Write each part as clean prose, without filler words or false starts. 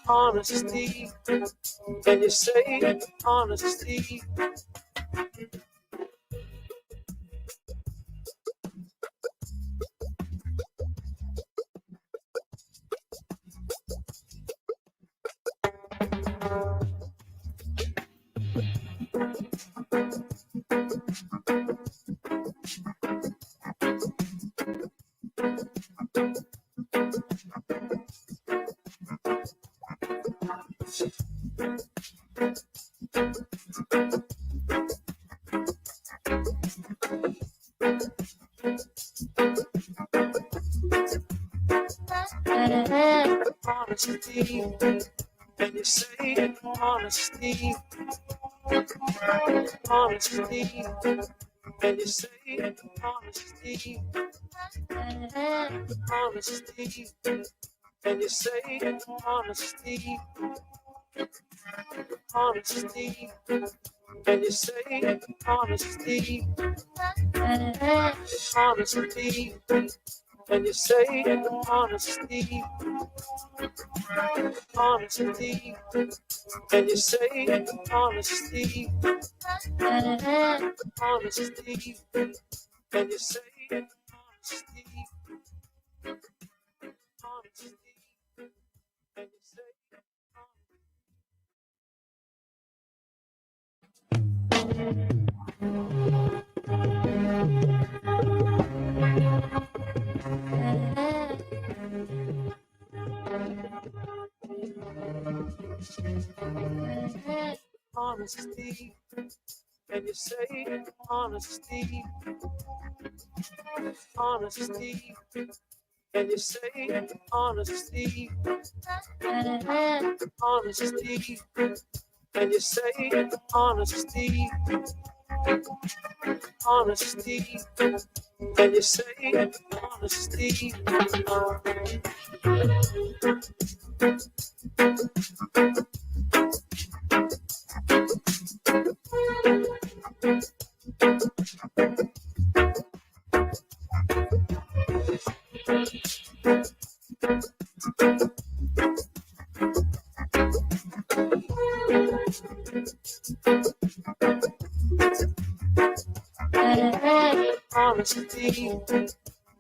Honesty, can you say honesty? Honesty, can you say honesty? Honesty, can you say honesty? Honesty, can you say honesty? Honesty, can you say honesty? Honesty, can you say honesty? Honesty, can you say honesty? Honesty, can you say honesty? Honesty, can you say honesty? Can you say honesty? Honesty, can you say honesty? Honesty, can you say honesty? Honesty, can you say honesty? Honesty,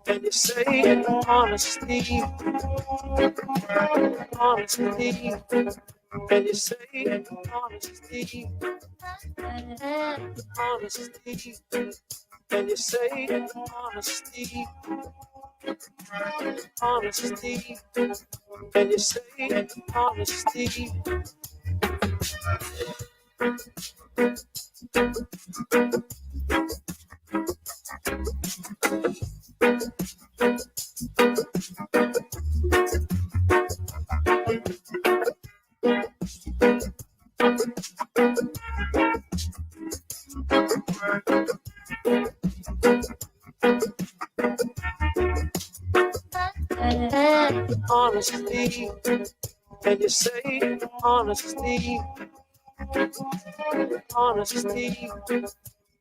can you say honesty? Honesty, can you say honesty? Honesty, can you say honesty? Honesty, can you say honesty? Honesty, can you say honesty? Honesty,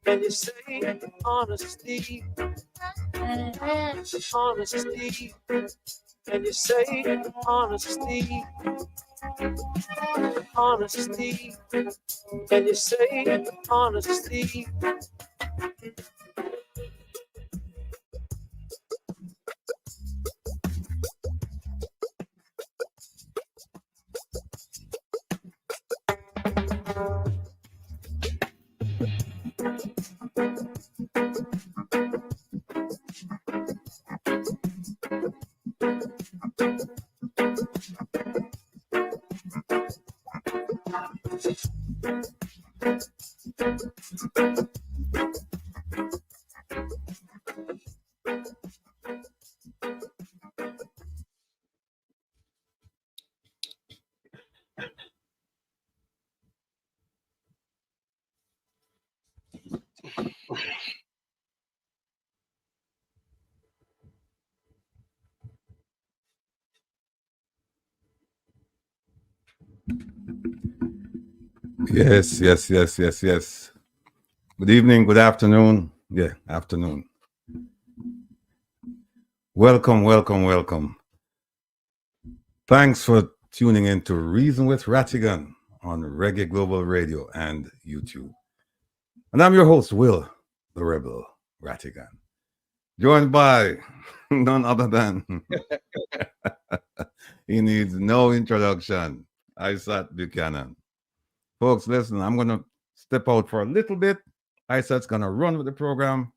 can you say honesty? Honesty, can you say honesty? Honesty, can you say honesty? Yes. Good evening, good afternoon. Yeah, afternoon. Welcome. Thanks for tuning in to Reason with Rattigan on Reggae Global Radio and YouTube. And I'm your host, Will, the Rebel Rattigan, joined by none other than he needs no introduction, Isat Buchanan. Folks, listen, I'm going to step out for a little bit. Isat's going to run with the program.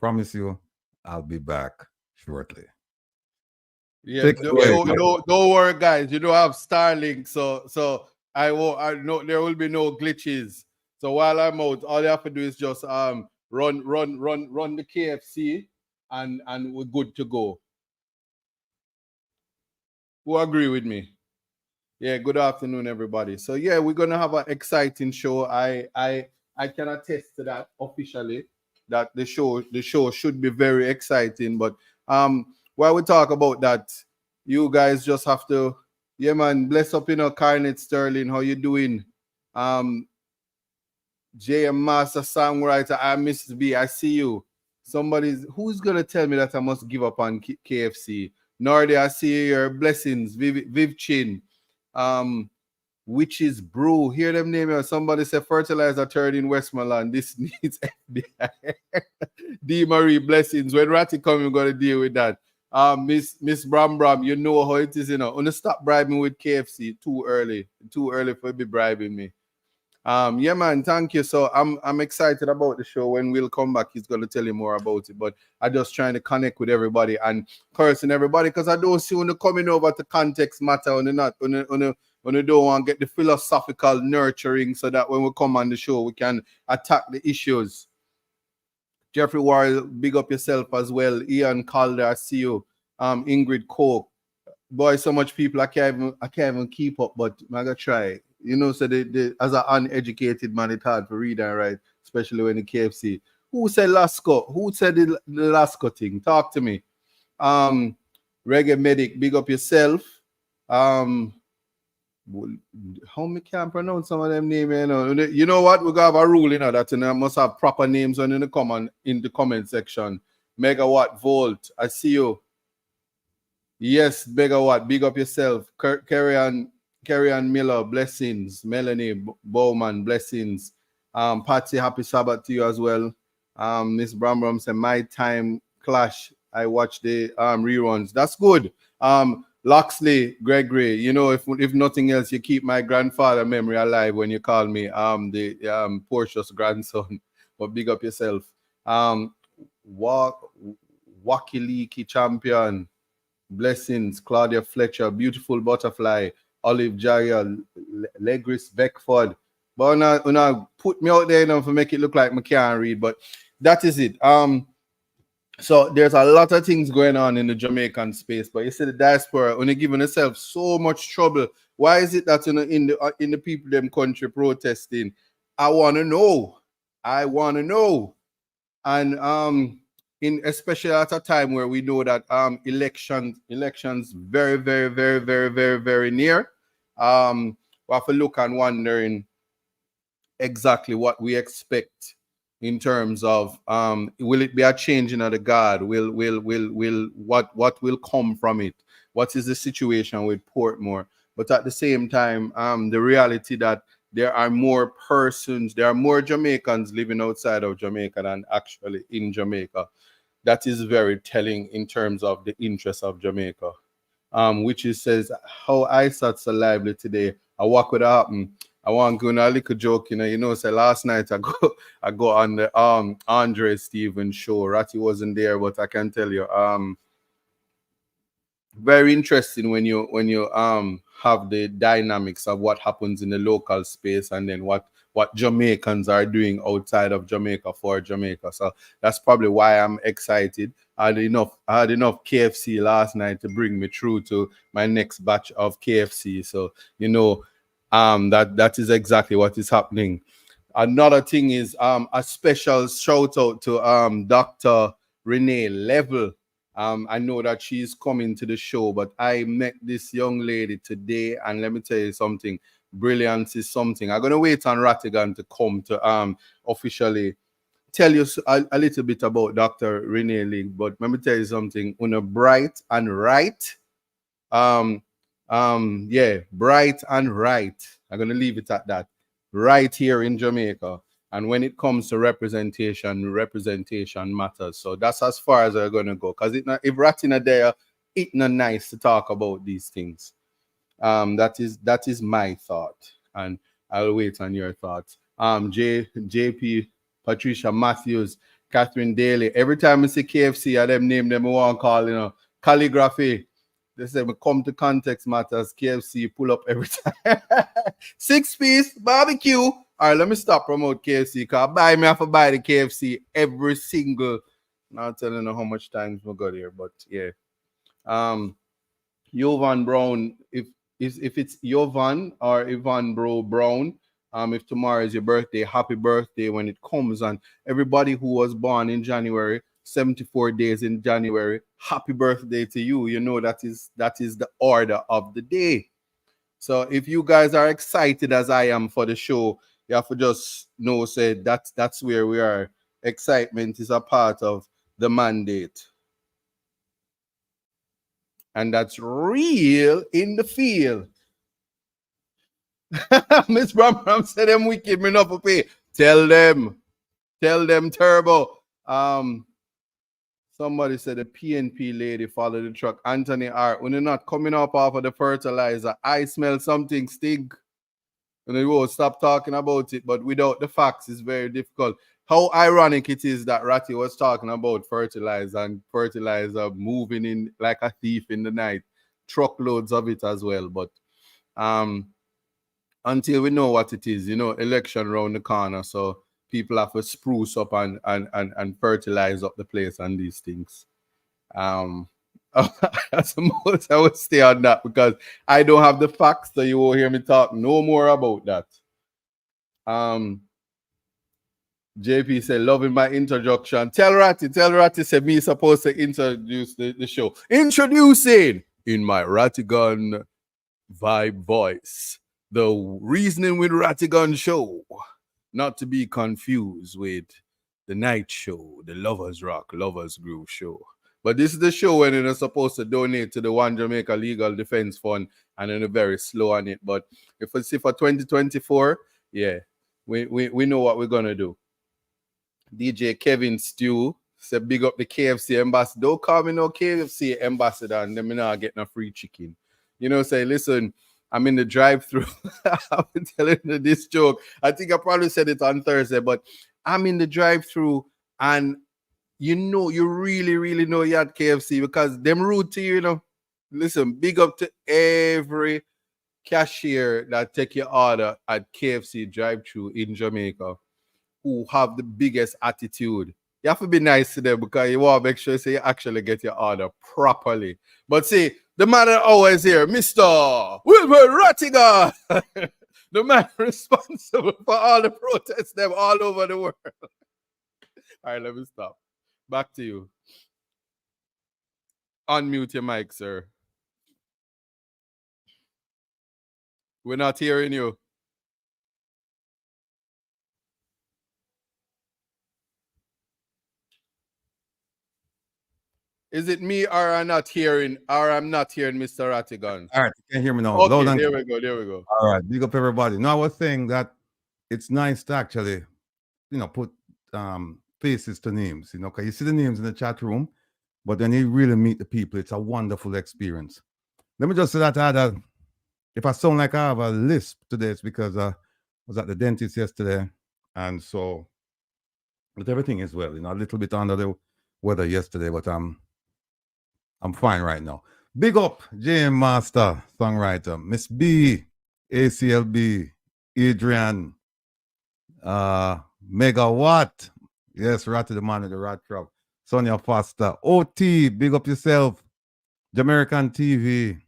Promise you, I'll be back shortly. Yeah, Take it away. don't worry, guys. You don't have Starlink, so I won't. I know there will be no glitches. So while I'm out, all you have to do is just run the KFC, and we're good to go. Who agree with me? Yeah. Good afternoon, everybody. So yeah, we're gonna have an exciting show. I can attest to that officially. That the show should be very exciting. But while we talk about that, you guys just have to, yeah, man, bless up, Carnet Sterling. How you doing? JM Master Songwriter, I miss B. I see you. Who's gonna tell me that I must give up on KFC? Nordy, I see your blessings. Viv Chin. Witches Brew. Hear them name here. Somebody said fertilizer turn in Westmoreland. This needs FBI. D Marie, blessings. When Ratty come, you're gonna deal with that. Miss Bram, you know how it is, Wanna stop bribing with KFC too early. Too early for you be bribing me. Yeah, man, thank you. So I'm excited about the show. When we'll come back, he's gonna tell you more about it. But I just trying to connect with everybody and cursing everybody because I don't see when they're coming over to context matter when they're not when they don't want to get the philosophical nurturing so that when we come on the show we can attack the issues. Jeffrey Warren, big up yourself as well. Ian Calder, I see you. Ingrid Coke. Boy, so much people I can't even keep up, but I'm gonna try. So as an uneducated man, it's hard to read and write, especially when the KFC. Who said Lasco? Who said the Lasco thing? Talk to me. Reggae Medic, big up yourself. How me can't pronounce some of them names, You know what? We got a rule, that I must have proper names in the comment section. Megawatt Volt, I see you. Yes, Megawatt, big up yourself. Carrie Ann Miller, blessings. Melanie Bowman, blessings. Patsy, happy Sabbath to you as well. Miss Bram said, my time clash. I watch the reruns. That's good. Loxley, Gregory, if nothing else, you keep my grandfather memory alive when you call me the Portia's grandson. But big up yourself. Wakiliki champion. Blessings, Claudia Fletcher, beautiful butterfly, Olive Jaya, Legris Beckford. But una put me out there to make it look like I can't read, but that is it. So there's a lot of things going on in the Jamaican space, but you see the diaspora, when you're giving yourself so much trouble, why is it that in the people them country protesting? I want to know. And especially at a time where we know that elections very, very, very, very, very, very near. We have to look and wondering exactly what we expect in terms of will it be a change in the guard? Will what will come from it? What is the situation with Portmore? But at the same time, the reality that there are more Jamaicans living outside of Jamaica than actually in Jamaica. That is very telling in terms of the interest of Jamaica. Which is says how I sat so lively today. What could happen? I want to go on a little joke, say last night I go on the Andre Stevens show. Ratty wasn't there, but I can tell you, very interesting when you have the dynamics of what happens in the local space and then what Jamaicans are doing outside of Jamaica for Jamaica. So that's probably why I'm excited. I had enough KFC last night to bring me through to my next batch of KFC. So that is exactly what is happening. Another thing is a special shout out to Dr. Renee Level. I know that she's coming to the show, but I met this young lady today, and let me tell you something. Brilliance is something. I'm gonna wait on Rattigan to come to officially tell you a little bit about Dr. Renee Lee. But let me tell you something. On a bright and right, Yeah, bright and right. I'm gonna leave it at that. Right here in Jamaica. And when it comes to representation, representation matters. So that's as far as I'm gonna go. Cause if Rattina there, it's not nice to talk about these things. That is my thought, and I'll wait on your thoughts. JP, Patricia Matthews, Catherine Daly. Every time I see KFC, I them name them I want to call, calligraphy. They say we come to context matters. KFC pull up every time. 6-piece barbecue. All right, let me stop promote KFC because buy me have to buy the KFC every single. Not telling you how much times we got here, but yeah. Um, Jovan Brown, if it's Jovan or Ivan Bro Brown, if tomorrow is your birthday, happy birthday when it comes. And everybody who was born in January, 74 days in January, happy birthday to you. You know that is the order of the day. So if you guys are excited as I am for the show, you have to just know say that's where we are. Excitement is a part of the mandate. And that's real in the field. Miss Bram said them wicked me not for pay. Tell them Turbo. Somebody said the PNP lady followed the truck. Anthony R. When you're not coming up off of the fertilizer, I smell something stink. And they will stop talking about it, but without the facts, it's very difficult. How ironic it is that Ratty was talking about fertilizer and fertilizer moving in like a thief in the night, truckloads of it as well. But until we know what it is, election around the corner, so people have to spruce up and fertilize up the place and these things. I suppose I would stay on that because I don't have the facts, so you will hear me talk no more about that. JP said, loving my introduction. Tell Ratty said me supposed to introduce the show. Introducing in my Rattigan vibe voice, the Reasoning with Rattigan show, not to be confused with the night show, the Lovers Rock, Lovers Groove show. But this is the show when you're supposed to donate to the One Jamaica Legal Defense Fund, and then very slow on it. But if we see for 2024, yeah, we know what we're gonna do. DJ Kevin Stew said, big up the KFC ambassador. Don't call me no KFC ambassador and then me not get no free chicken. Say, listen, I'm in the drive-thru. I've been telling you this joke. I think I probably said it on Thursday, but I'm in the drive-thru and you really, really know you at KFC because them rude to you, Listen, big up to every cashier that take your order at KFC drive-thru in Jamaica who have the biggest attitude. You have to be nice to them because you want to make sure you actually get your order properly. But see, the man that always here, Mr. Wilbur Rattigan, the man responsible for all the protests them all over the world. All right, let me stop. Back to you. Unmute your mic, sir. We're not hearing you. Is it me or I'm not hearing Mr. Rattigan? All right, you can hear me now. Okay, there we go. All right, big up everybody. Now I was saying that it's nice to actually, put faces to names, because you see the names in the chat room, but then you really meet the people. It's a wonderful experience. Let me just say that if I sound like I have a lisp today, it's because I was at the dentist yesterday, and so, but everything is well. A little bit under the weather yesterday, but I'm fine right now. Big up, JM Master, songwriter, Miss B, ACLB, Adrian, Megawatt, yes, Ratty the man with the rat truck, Sonia Foster, OT, big up yourself, Jamaican TV,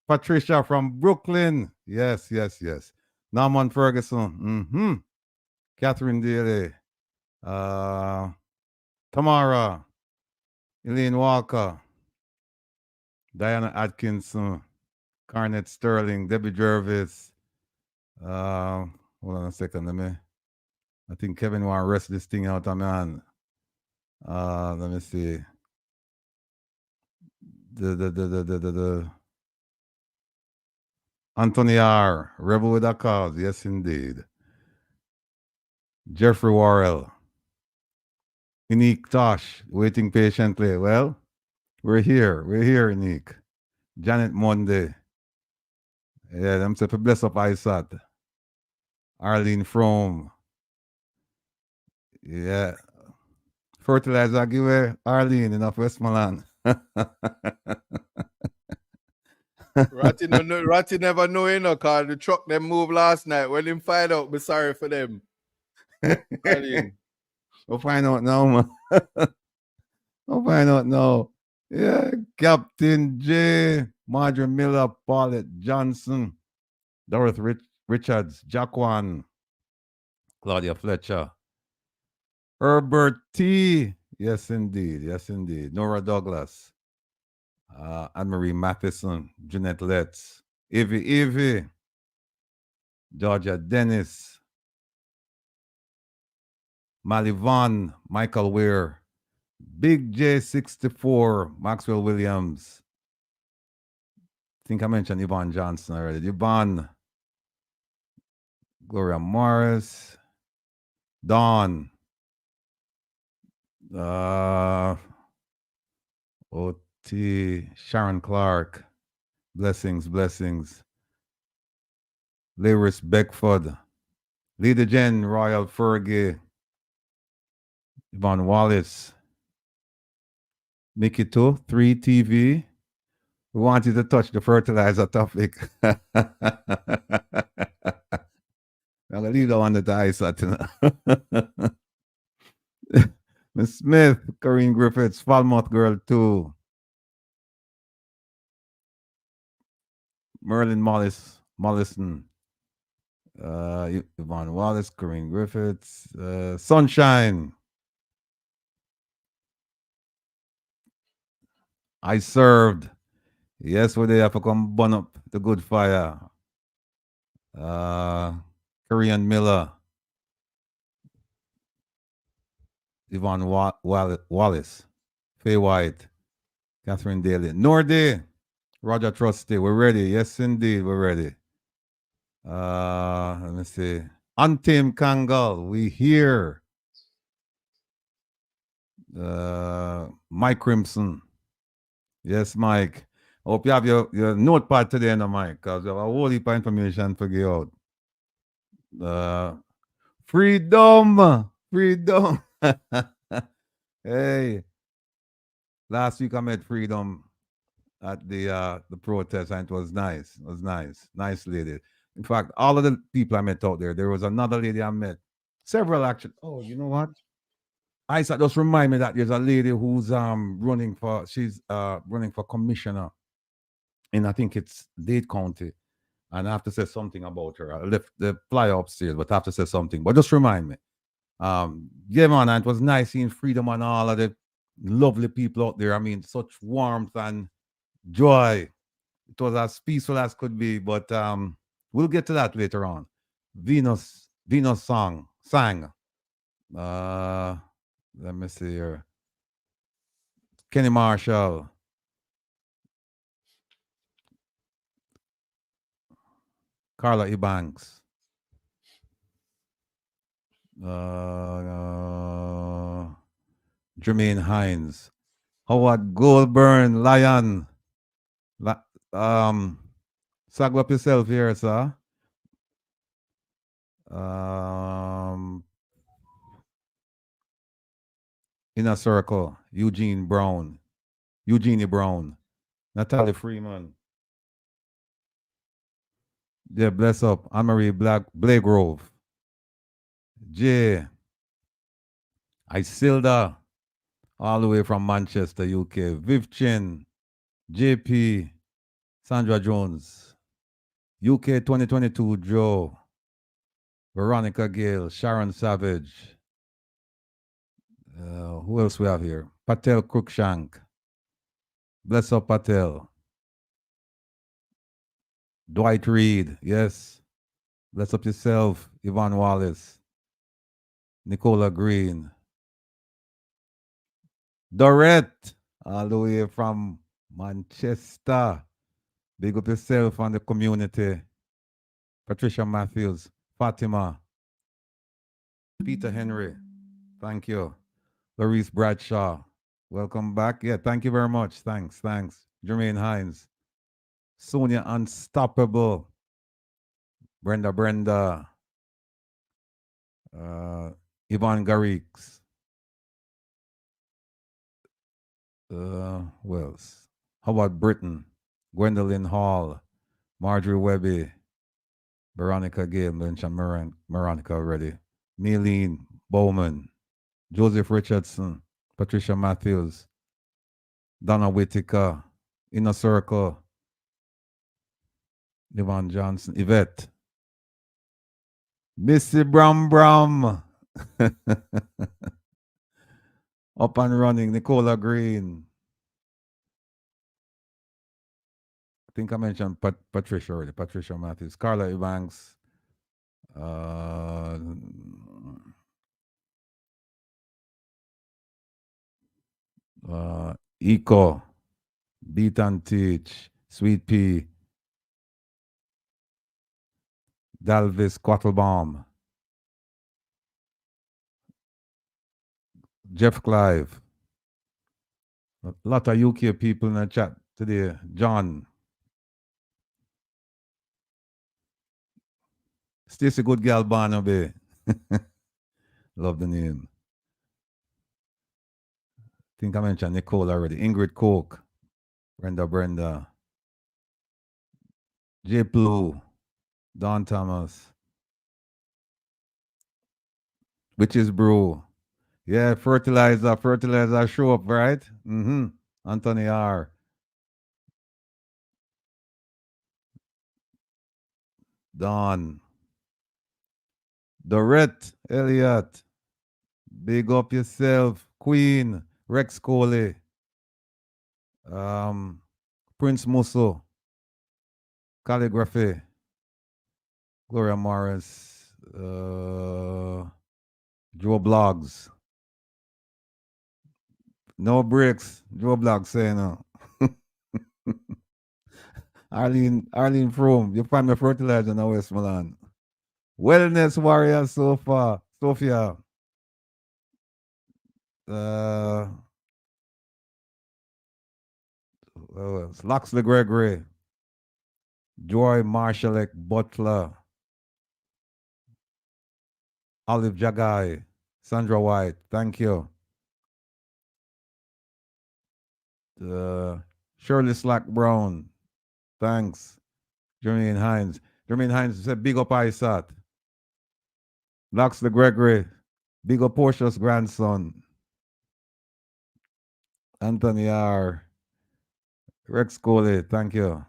Patricia from Brooklyn, yes, Norman Ferguson, Catherine Daly, Tamara, Elaine Walker, Diana Atkinson, Carnett Sterling, Debbie Jervis. Hold on a second. I think Kevin want to rest this thing out on my hand. Let me see. Anthony R. Rebel with a cause. Yes, indeed. Jeffrey Worrell. Unique Tosh. Waiting patiently. Well, we're here. We're here, Unique. Janet Monday. Yeah, them say for bless up ISAT. Arlene From. Yeah. Fertilizer giveaway. Arlene in of Westmoreland. Ratty never know, you know, cause the truck them move last night. When him find out, be sorry for them. Arlene. We'll find out now, man. We'll find out now. Yeah, Captain J, Marjorie Miller, Paulette Johnson, Dorothy Richards, Jaquan, Claudia Fletcher, Herbert T. Yes, indeed. Yes, indeed. Nora Douglas, Anne-Marie Matheson, Jeanette Letts, Evie, Georgia Dennis, Mally Vaughn, Michael Weir, Big J64, Maxwell Williams. I think I mentioned Yvonne Johnson already. Yvonne, Gloria Morris, Dawn, OT, Sharon Clark, blessings. Lyris Beckford, Leader Jen, Royal Fergie, Yvonne Wallace, Mickey 2, 3 TV. We wanted to touch the fertilizer topic. I'm going to leave that one to the ice. Miss Smith, Corinne Griffiths, Falmouth Girl 2, Merlin Mollison, Yvonne Wallace, Corinne Griffiths, Sunshine. I served. Yes, we're there for come burn up the good fire. Korean Miller, Yvonne Wallace, Faye White, Catherine Daly, Nordy, Roger Trusty. We're ready. Yes, indeed, we're ready. Let me see. Untamed Kangal, we here. Mike Crimson. Yes, Mike. Hope you have your notepad today, no, Mike, because you have a whole heap of information to give out. Freedom. Hey, last week I met Freedom at the protest, and it was nice. It was nice. Nice lady. In fact, all of the people I met out there was another lady I met. Several actually. Oh, you know what? I just remind me that there's a lady who's running for commissioner in, I think it's Dade County. And I have to say something about her. I left the flyer upstairs, but I have to say something. But just remind me. Yeah, man, and it was nice seeing Freedom and all of the lovely people out there. I mean, such warmth and joy. It was as peaceful as could be, but we'll get to that later on. Venus sang. Let me see here. Kenny Marshall. Carla Ebanks. Jermaine Hines. Howard Goldburn, Lion. Sag up yourself here, sir. Inner Circle, Eugenie Brown, Natalie Freeman. Yeah, bless up. Anne-Marie Blagrove. Jay. Isilda, all the way from Manchester, UK. Viv Chin, JP, Sandra Jones, UK 2022, Joe, Veronica Gale, Sharon Savage. Who else we have here? Patel Cruikshank. Bless up, Patel. Dwight Reed, yes. Bless up yourself, Yvonne Wallace. Nicola Green. Dorette, all the way from Manchester. Big up yourself and the community. Patricia Matthews, Fatima, Peter Henry, thank you. Larice Bradshaw, welcome back. Yeah, thank you very much. Thanks. Jermaine Hines, Sonia Unstoppable, Brenda, Yvonne Garrix, who else? How about Britain? Gwendolyn Hall, Marjorie Webby, Veronica Gale, mentioned Veronica already. Neeleen Bowman, Joseph Richardson, Patricia Matthews, Donna Whitaker, Inner Circle, Yvonne Johnson, Yvette, Missy Bram, up and running, Nicola Green. I think I mentioned Patricia already, Patricia Matthews, Carla Evans, Eco, Beat and Teach, Sweet Pea, Dalvis Quattlebaum, Jeff Clive. A lot of UK people in the chat today. John. Stacey Good Gal Barnaby. Love the name. I think I mentioned Nicole already. Ingrid Coke. Brenda. J. Blue. Don Thomas. Witches Brew. Yeah, fertilizer show up, right? Mm-hmm. Anthony R. Don. Dorette Elliott. Big up yourself. Queen. Rex Coley. Prince Musso. Calligraphy. Gloria Morris. Joe Blogs. No breaks. Joe Blogs saying no. Arlene Froome. You find me fertilizer in West Milan. Wellness warrior so far. Sophia. Loxley Gregory. Joy Marshallek Butler. Olive Jagai. Sandra White. Thank you. Shirley Slack Brown. Thanks. Jermaine Hines said big up ISAT. Loxley Gregory. Big up Portia's grandson. Anthony R. Rex Coley. Thank you.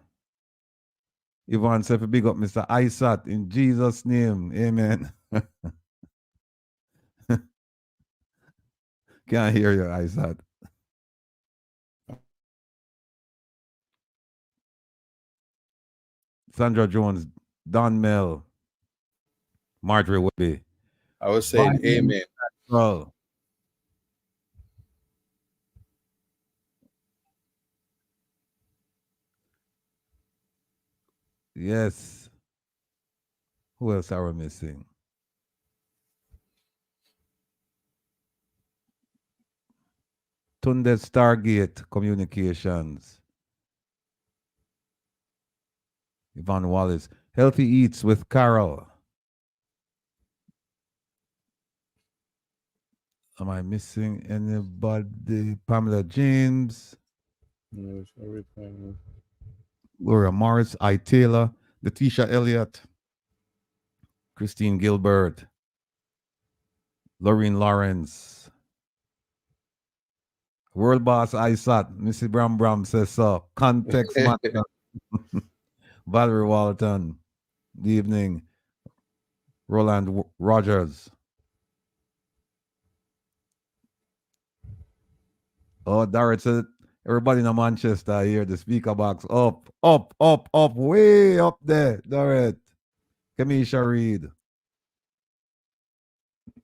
Yvonne said big up Mr. ISAT in Jesus' name. Amen. Can't hear you, ISAT. Sandra Jones, Don Mel, Marjorie Webby. I was saying amen. Well, yes. Who else are we missing? Tunde Stargate Communications. Yvonne Wallace. Healthy Eats with Carol. Am I missing anybody? Pamela James. Laura Morris. I. Taylor. Letitia Elliott. Christine Gilbert. Lorraine Lawrence. World Boss ISAT. Missy Bram says so. Context Matter. Valerie Walton. Good evening. Roland Rogers. Oh, Darrett said, everybody in Manchester here, the speaker box up, way up there. Darrett. Kamisha Reed.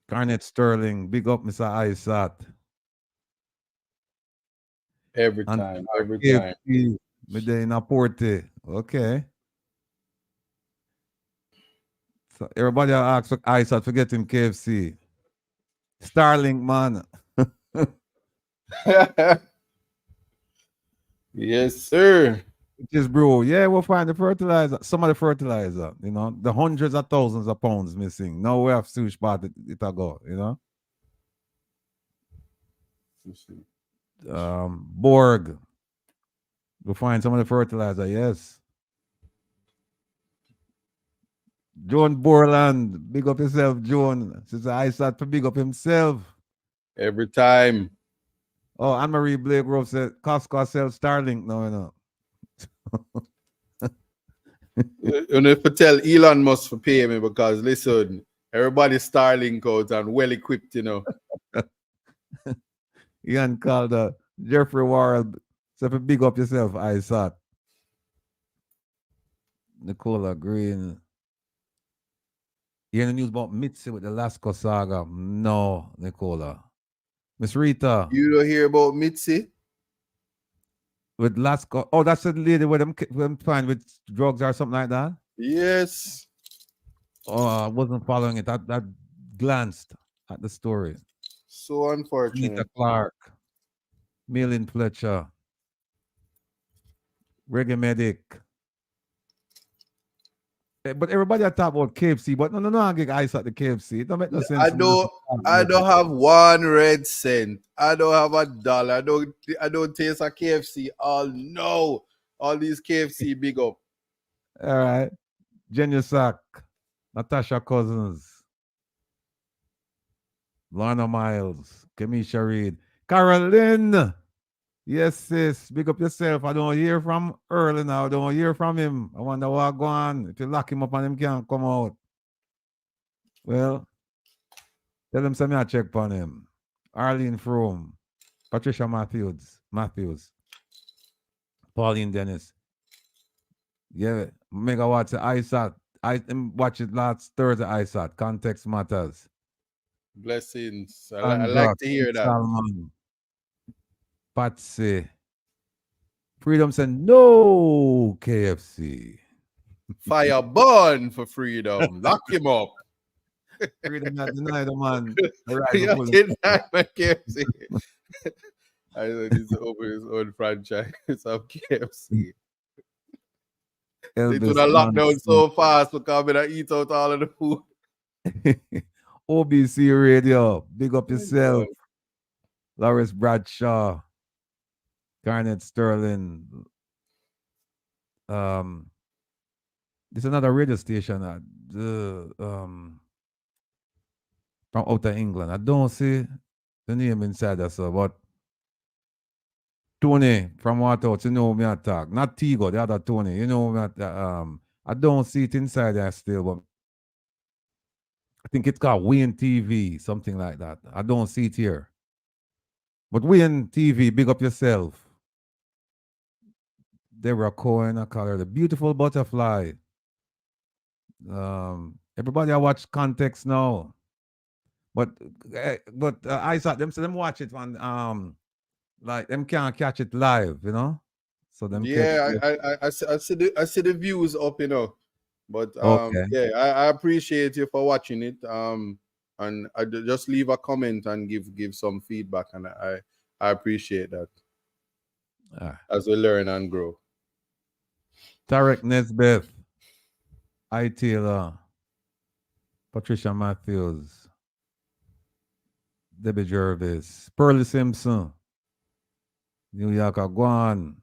Garnet Sterling. Big up, Mr. ISAT. Every time. Midday in a Porte. Okay. So everybody asks for ice out for getting KFC. Starlink, man. Yes, sir. Just bro, yeah, we'll find the fertilizer. Some of the fertilizer, you know, the hundreds of thousands of pounds missing. Now we have sushi part it'll go, you know. Borg. We'll find some of the fertilizer, yes. Joan Borland, big up yourself, Joan. Since I start to big up himself. Every time. Oh, Anne Marie Blake Grove said Costco sells Starlink. No, no. You know, if I tell Elon Musk to pay me because listen, everybody's Starlink out and well equipped, you know. Ian called Jeffrey Warrell. So if big up yourself, I saw Nicola Green. You hear the news about Mitzi with the Lasco saga? No, Nicola. Miss Rita. You don't hear about Mitzi? With Lasco. Oh, that's the lady with them find with drugs or something like that? Yes. Oh, I wasn't following it. That glanced at the story. So Anita unfortunate. Clark. Millen Fletcher. Reggae Medic. But everybody talk about KFC, but no, I get ice at the KFC. It don't make no sense. I don't have 1 red cent. I don't have $1. I don't taste a KFC. Oh no. All these KFC big up. All right. Jenny Sack. Natasha Cousins. Lorna Miles. Kamisha Reed. Carolyn. Yes, sis. Big up yourself. I don't hear from Earl now. I don't hear from him. I wonder what go on. If you lock him up and him can't come out. Well, tell him something I check on him. Arlene Froome. Patricia Matthews. Pauline Dennis. Yeah, Mega watch the ISAT. I watch it last Thursday ISAT. Context matters. Blessings. I like to hear that. Salman. Patsy. Freedom said no KFC. Fire burn for freedom. Lock him up. Freedom not denied the man. You deny my KFC. I know he's to open his own franchise of KFC. They do the lockdown so fast because I eat out all of the food. OBC Radio, big up yourself. Lawrence Bradshaw, Garnet Sterling. There's another radio station from outer England. I don't see the name inside that, so but Tony from Waterhouse, you know me attack. Not Tigo, the other Tony. You know me I don't see it inside there still, but I think it's called Wayne TV, something like that. I don't see it here. But Wayne TV, big up yourself. Deborah Cohen, I call her the beautiful butterfly. Everybody I watch Context now. But I saw them, so them watch it on like them can't catch it live, you know. So them I see the views up, you know. But okay. yeah, I appreciate you for watching it. And I just leave a comment and give some feedback, and I appreciate that as we learn and grow. Tarek Nesbeth, I Taylor, Patricia Matthews, Debbie Jervis, Pearlie Simpson, New Yorker Guan,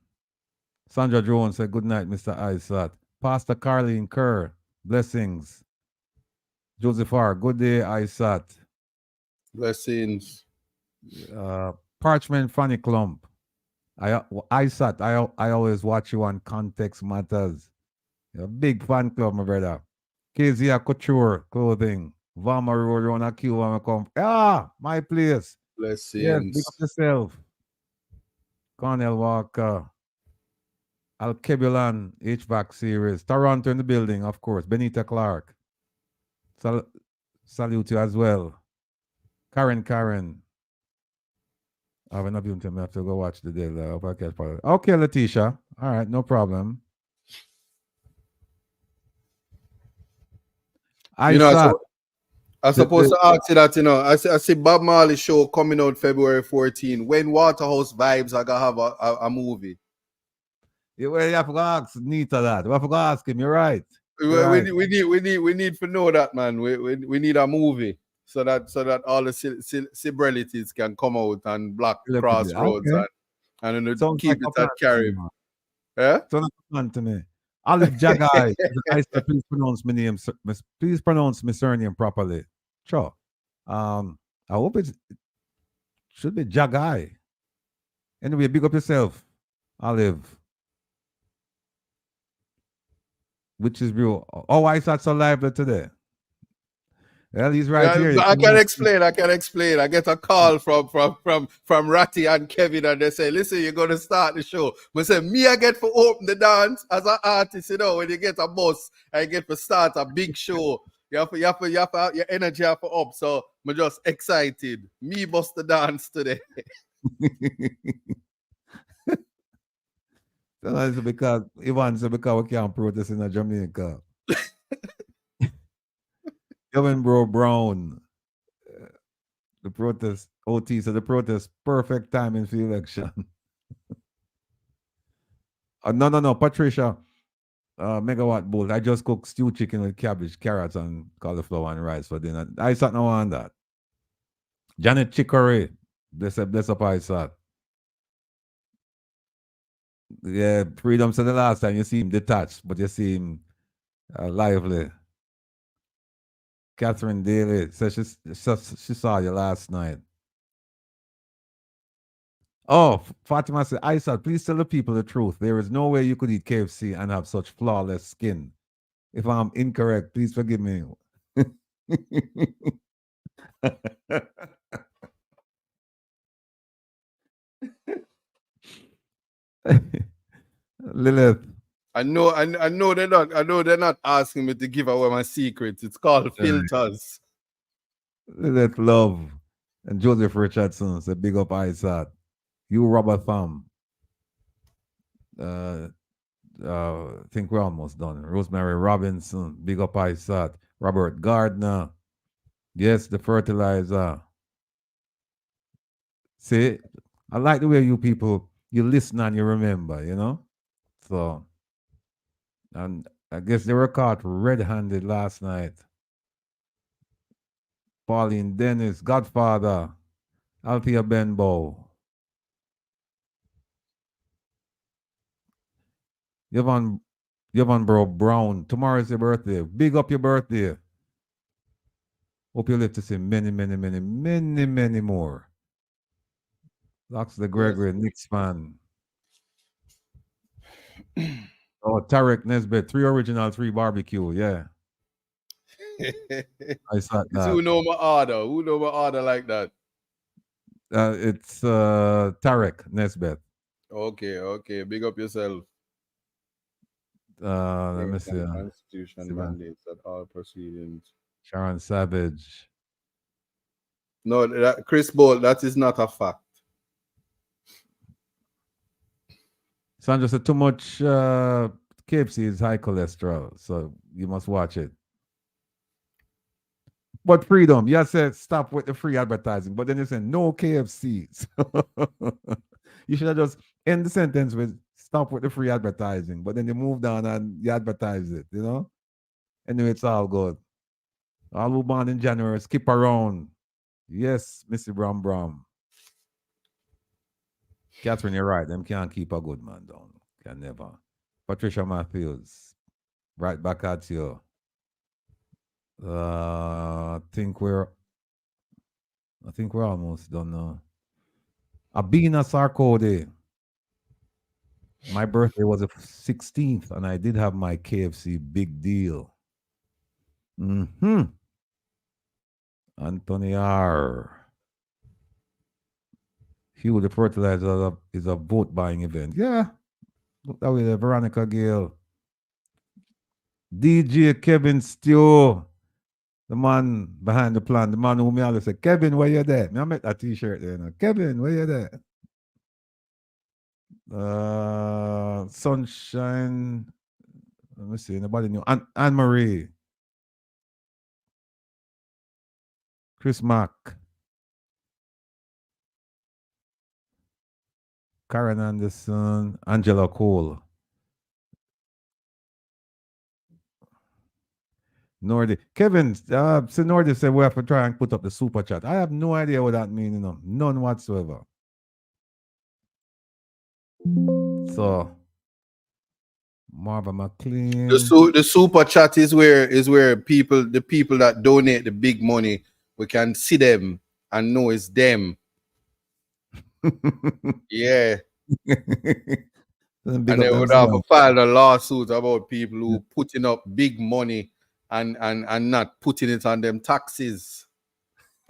Sandra Jones said good night, Mr. Isat. Pastor Carlene Kerr, blessings. Joseph R, good day, Isat. Blessings. Parchment Fanny Clump. Isat, I always watch you on Context Matters. You're a big fan club, my brother. KZA Couture Clothing. Vama Road around a queue when I come. My place. Blessings. Yes, big up yourself. Cornell Walker. Alkebulan HVAC series. Toronto in the building, of course. Benita Clark. Salute you as well. Karen. I have enough viewing time. I have to go watch the daily. Okay, Letitia. All right, no problem. I You know, saw I supposed the to ask you that, I see Bob Marley show coming out February 14. When Waterhouse Vibes are gonna have a movie. well, you have to ask Nita that. You have to ask him. You're right. You're We, right. we need to know that, man. We need a movie so that all the celebrities can come out and block Crossroads Okay. and Sounds like keep it a plan at to me, Carib. man. Yeah? Sounds like a plan to me. Olive Jagai. I said, please pronounce my name. Please pronounce my surname properly. Sure. I hope it should be Jagai. Anyway, big up yourself, Olive. Which is real. Oh, I thought so lively today. Well, he's right Yeah, here. You I can can just explain. I can explain. I get a call from Ratty and Kevin, and they say, "Listen, you're gonna start the show." But say, "Me, I get to open the dance as an artist. When you get a bus, I get to start a big show. Your energy have to up. So I'm just excited. Me bust the dance today. That's because Ivan said because we can't protest in Jamaica. Kevin Bro Brown, the protest, OT, so the protest, perfect timing for the election. No, Patricia, megawatt bolt. I just cooked stew chicken with cabbage, carrots, and cauliflower and rice for dinner. I sat now on that. Janet Chicory, bless up, I sat. Yeah, Freedom said the last time you see him detached, but you see him lively. Catherine Daly said she saw you last night. Oh, Fatima said, Aisha, please tell the people the truth. There is no way you could eat KFC and have such flawless skin. If I'm incorrect, please forgive me. Lilith, I know they're not. I know they're not asking me to give away my secrets. It's called filters. Lilith Love, and Joseph Richardson said, big up Aisha. You Robert Thumb. I think we're almost done. Rosemary Robinson, big up Aisha. Robert Gardner. Yes, the fertilizer. See, I like the way you people you listen and you remember, So, and I guess they were caught red-handed last night. Pauline Dennis, Godfather, Althea Benbow, Yvonne, Yvonne Bro Brown. Tomorrow is your birthday. Big up your birthday. Hope you live to see many, many, many, many, many more. Loxley Gregory, Knicks fan. Oh, Tarek Nesbitt, 3 original, 3 barbecue. Yeah, I saw that. Who know my order? Who know my order like that? It's Tarek Nesbitt. Okay. Big up yourself. Let me see. Constitution mandates that all proceedings. Sharon Savage. No, Chris Bolt, that is not a fact. Sandra said too much KFC is high cholesterol, so you must watch it. But Freedom, you said stop with the free advertising, but then you said no KFC. You should have just end the sentence with stop with the free advertising, but then you moved on and you advertise it, Anyway, it's all good. All who born in January, skip around. Yes, Missy Bram. Catherine, you're right. Them can't keep a good man down. Can never. Patricia Matthews, right back at you. I think we're almost done now. Abina Sarkodie. My birthday was the 16th, and I did have my KFC big deal. Anthony R. Hugh, the fertilizer is a vote buying event. Yeah. Look that way, Veronica Gale. DJ Kevin Steele. The man behind the plan, the man who me always say, Kevin, where you there? Me I make that t-shirt there. You know. Kevin, where you there? Sunshine. Let me see. Nobody knew. Anne Marie. Chris Mack. Karen Anderson. Angela Cole. Nordy. Kevin, so Nordy said we have to try and put up the super chat. I have no idea what that means, you know. None whatsoever. So Marva McLean. The super chat is where the people that donate the big money, we can see them and know it's them. Yeah. And they would have filed a lawsuit about people who putting up big money and not putting it on them taxes.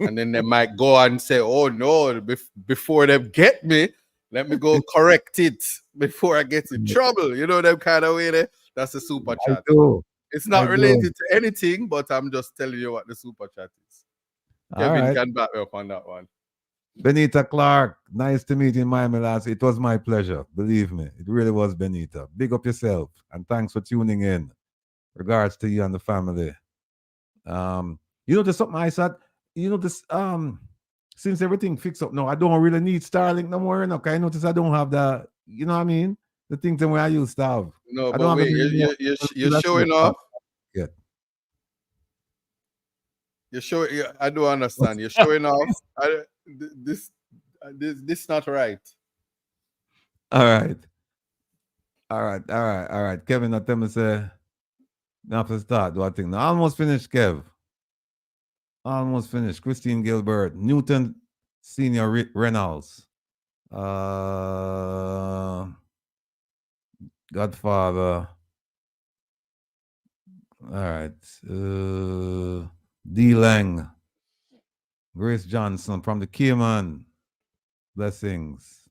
And then they might go and say, oh no, before they get me, let me go correct it before I get in trouble. You know them kind of way there? That's the super chat. It's not related to anything, but I'm just telling you what the super chat is. Kevin can back me up on that one. Benita Clark, nice to meet you in Miami last. It was my pleasure. Believe me, it really was, Benita. Big up yourself, and thanks for tuning in. Regards to you and the family. You know, there's something I said. You know, this since everything fixed up now, I don't really need Starlink no more. You I notice I don't have that. You know what I mean? The things that I used to have. No, I but wait, you're showing off. Yeah. You're showing. I don't understand. You're showing off. This not right. All right. Kevin, I tell me say, now to start. Do I think? Now, almost finished, Kev. Almost finished. Christine Gilbert, Newton Senior Reynolds, Godfather. All right. D. Lang, Grace Johnson from the Cayman. Blessings.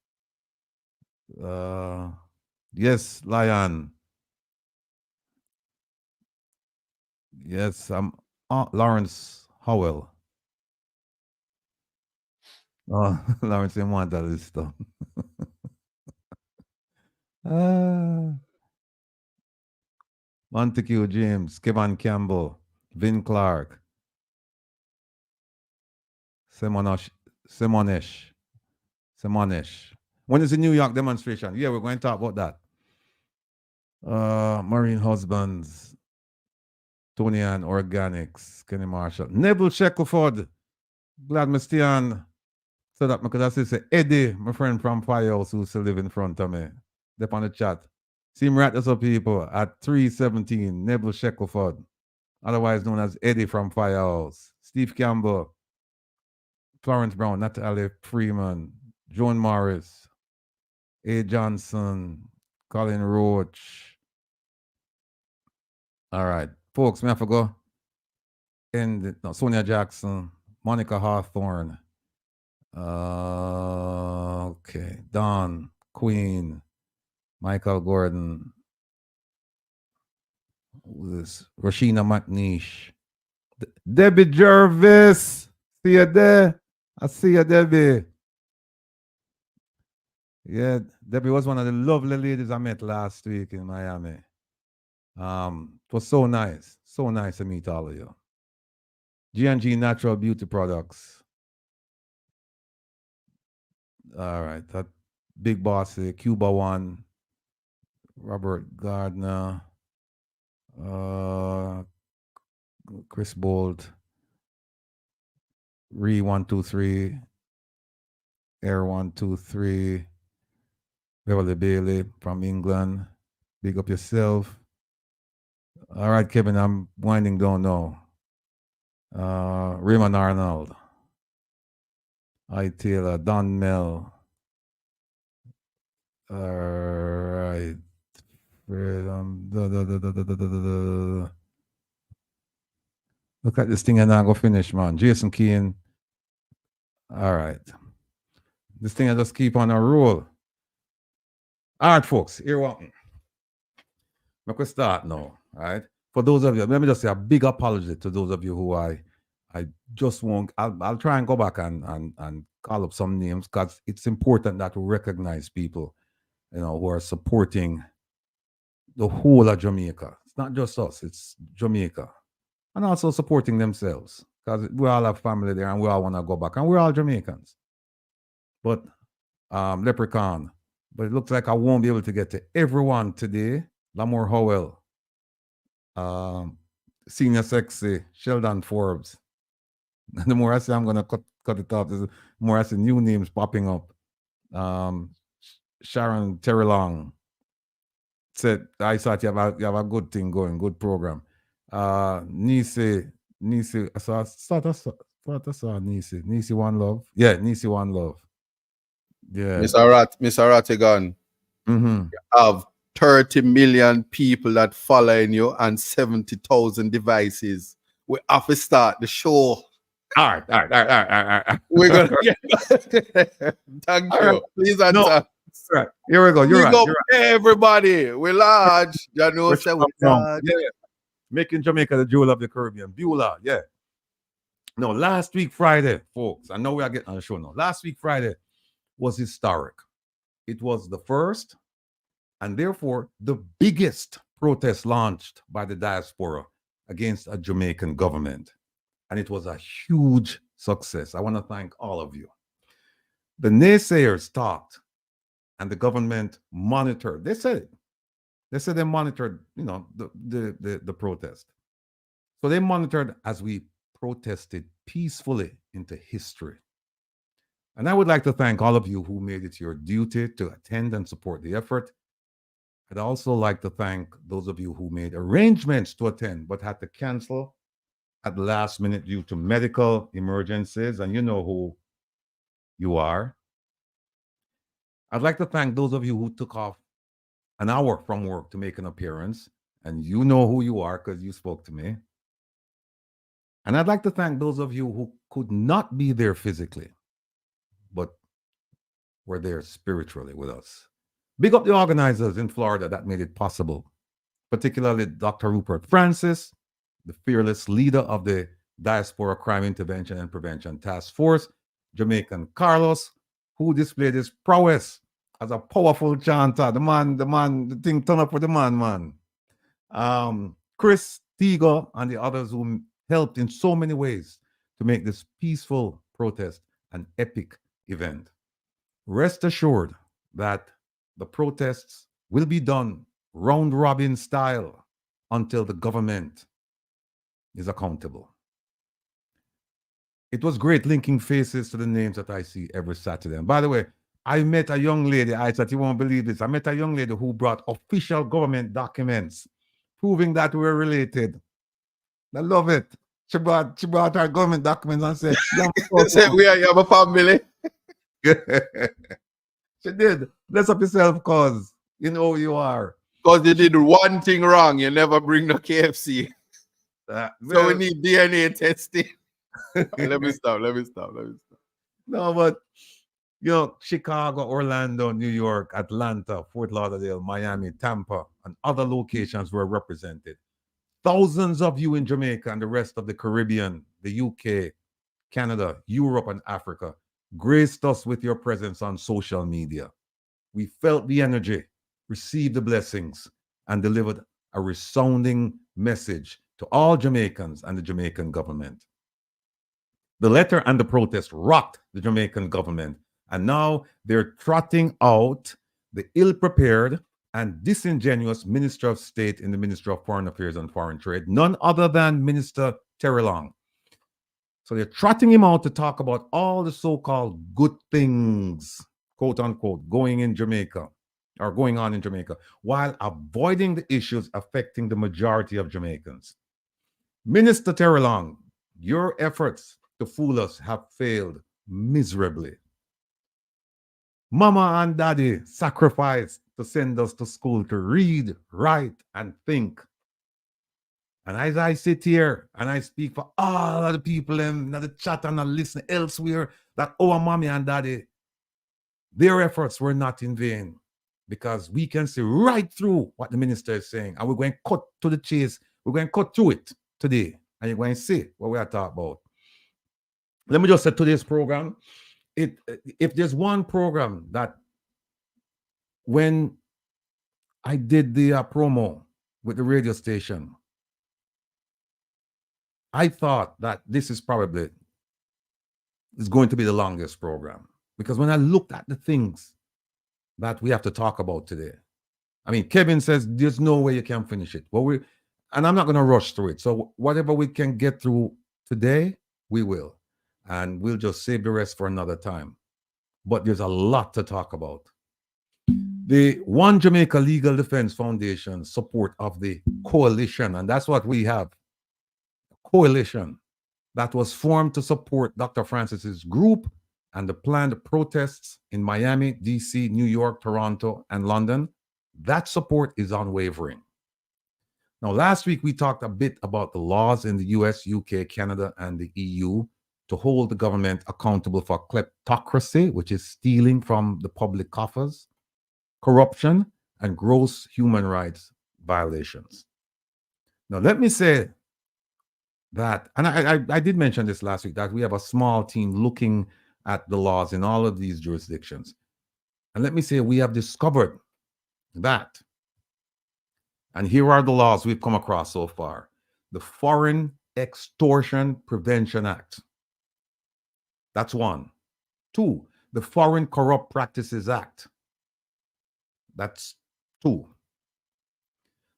Yes, Lion. Yes, I'm Lawrence Howell. Oh, Lawrence didn't want that list though. Montague James, Kevin Campbell, Vin Clark, Simonesh. When is the New York demonstration? Yeah, we're going to talk about that. Marine Husbands, Tony Ann Organics, Kenny Marshall, Neville Shackleford. Glad me stay on so that I could say Eddie, my friend from Firehouse who still live in front of me. They're on the chat. See him right up people at 317, Neville Shackleford, otherwise known as Eddie from Firehouse. Steve Campbell, Florence Brown, Natalie Freeman, Joan Morris, A. Johnson, Colin Roach. All right. Folks, may I forgo? Sonia Jackson, Monica Hawthorne. Okay. Don, Queen, Michael Gordon. Who's this? Rashina McNeish. Debbie Jervis. See you there. I see you, Debbie. Yeah, Debbie was one of the lovely ladies I met last week in Miami. It was so nice to meet all of you. G&G Natural Beauty Products. All right, that Big Bossy, Cuba One, Robert Gardner, Chris Bolt, Re 123, Air 123, Beverly Bailey from England. Big up yourself. All right, Kevin, I'm winding down now. Raymond Arnold, I. Taylor, Don Mel. All right. Look at this thing and I go finish, man. Jason Keane. All right. This thing I just keep on a roll. All right, folks, here what. We could start now, all right? for those of you, let me just say a big apology to those of you who I just won't. I'll try and go back and call up some names because it's important that we recognize people, who are supporting the whole of Jamaica. It's not just us; it's Jamaica, and also supporting themselves because we all have family there and we all want to go back, and we're all Jamaicans. But Leprechaun, but it looks like I won't be able to get to everyone today. Lamore Howell, um, Senior Sexy, Sheldon Forbes. The more I say I'm gonna cut it off, the more I see new names popping up. Um, Sharon Terrelonge said, "I thought you have a good thing going, good program." Nisi, I saw Nisi One Love, yeah, Nisi One Love, yeah. Mr. Rattigan, Mm-hmm. have 30 million people that following you and 70,000 devices. We have to start the show. All right. We're gonna thank All you. right. Please answer. No. Right. Here we go. You're Big right. up You're right. everybody. We're large. You know, say we're large. Yeah. Making Jamaica the jewel of the Caribbean. Beulah, yeah. No, last week Friday, folks. I know we are getting on the show now. Last week Friday was historic. It was the first and therefore the biggest protest launched by the diaspora against a Jamaican government. And it was a huge success. I want to thank all of you. The naysayers talked and the government monitored. They said it. They said they monitored, the protest. So they monitored as we protested peacefully into history. And I would like to thank all of you who made it your duty to attend and support the effort. I'd also like to thank those of you who made arrangements to attend but had to cancel at the last minute due to medical emergencies, and you know who you are. I'd like to thank those of you who took off an hour from work to make an appearance, and you know who you are because you spoke to me. And I'd like to thank those of you who could not be there physically, but were there spiritually with us. Big up the organizers in Florida that made it possible, particularly Dr. Rupert Francis, the fearless leader of the Diaspora Crime Intervention and Prevention Task Force, Jamaican Carlos, who displayed his prowess as a powerful chanter. The thing turned up for the man. Chris Tigo and the others who helped in so many ways to make this peaceful protest an epic event. Rest assured that the protests will be done round robin style until the government is accountable. It was great linking faces to the names that I see every Saturday. And by the way, I met a young lady, I said, you won't believe this. I met a young lady who brought official government documents proving that we're related. I love it. She brought her government documents and said, We are a family. She did. Bless up yourself, cause you know who you are. Because you did one thing wrong. You never bring the KFC. So we need DNA testing. Let me stop. No, but Chicago, Orlando, New York, Atlanta, Fort Lauderdale, Miami, Tampa, and other locations were represented. Thousands of you in Jamaica and the rest of the Caribbean, the UK, Canada, Europe, and Africa graced us with your presence on social media. We felt the energy, received the blessings, and delivered a resounding message to all Jamaicans and the Jamaican government. The letter and the protest rocked the Jamaican government, and now they're trotting out the ill-prepared and disingenuous Minister of State in the Ministry of Foreign Affairs and Foreign Trade, none other than Minister Terrelonge. So they're trotting him out to talk about all the so-called good things, quote unquote, going on in Jamaica, while avoiding the issues affecting the majority of Jamaicans. Minister Terrelonge, your efforts to fool us have failed miserably. Mama and daddy sacrificed to send us to school to read, write, and think. And as I sit here and I speak for all of the people in the chat and listen elsewhere, that our mommy and daddy, their efforts were not in vain, because we can see right through what the minister is saying, and we're going to cut to the chase We're going to cut through it today, and you're going to see what we are talking about. Let me just say today's program, if there's one program that when I did the promo with the radio station, I thought that this is probably is going to be the longest program, because when I looked at the things that we have to talk about today, I mean, Kevin says there's no way you can finish it. Well, and I'm not going to rush through it. So whatever we can get through today, we will, and we'll just save the rest for another time. But there's a lot to talk about. The One Jamaica Legal Defense Foundation support of the coalition, and that's what we have. Coalition that was formed to support Dr. Francis's group and the planned protests in Miami, DC, New York, Toronto, and London. That support is unwavering. Now, last week we talked a bit about the laws in the US, UK, Canada, and the EU to hold the government accountable for kleptocracy, which is stealing from the public coffers, corruption, and gross human rights violations. Now, let me say that, and I did mention this last week, that we have a small team looking at the laws in all of these jurisdictions. And let me say, we have discovered that, and here are the laws we've come across so far. The Foreign Extortion Prevention Act. That's one. Two, the Foreign Corrupt Practices Act. That's two.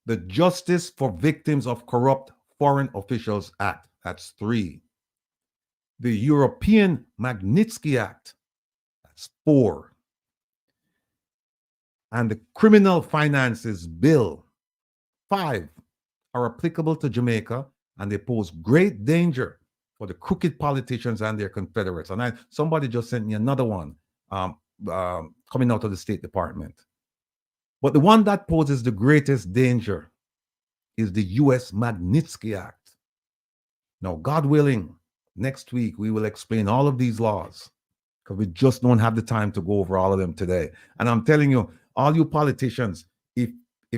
The Justice for Victims of Corrupt Foreign Officials Act. That's three. The European Magnitsky Act. That's four. And the Criminal Finances Bill. 5 are applicable to Jamaica, and they pose great danger for the crooked politicians and their confederates. And somebody just sent me another one coming out of the State Department. But the one that poses the greatest danger is the U.S. Magnitsky Act. Now, God willing, next week we will explain all of these laws, because we just don't have the time to go over all of them today. And I'm telling you, all you politicians, if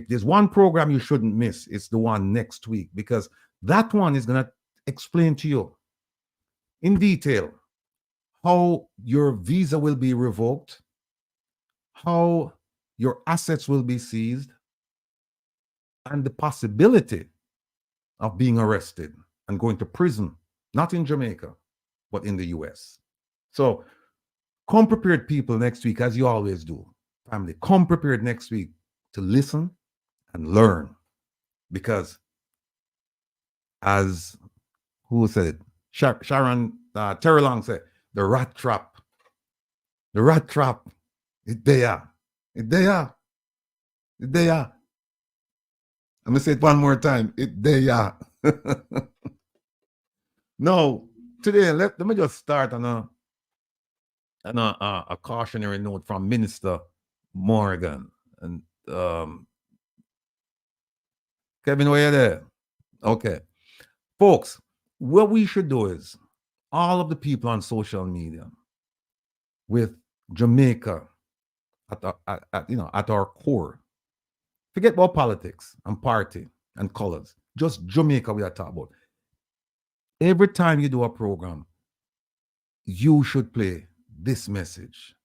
there's one program you shouldn't miss, it's the one next week, because that one is going to explain to you in detail how your visa will be revoked, how your assets will be seized, and the possibility of being arrested and going to prison, not in Jamaica, but in the US. So come prepared, people, next week, as you always do. Family, come prepared next week to listen and learn, because as who said it? Sharon Terrelonge said, the rat trap, it's there. I'm gonna say it one more time, it's there. No, today let me just start on a cautionary note from Minister Morgan. And Kevin, where you there? Okay. Folks, what we should do is, all of the people on social media with Jamaica at our core, forget about politics and party and colors, just Jamaica we are talking about. Every time you do a program, you should play this message.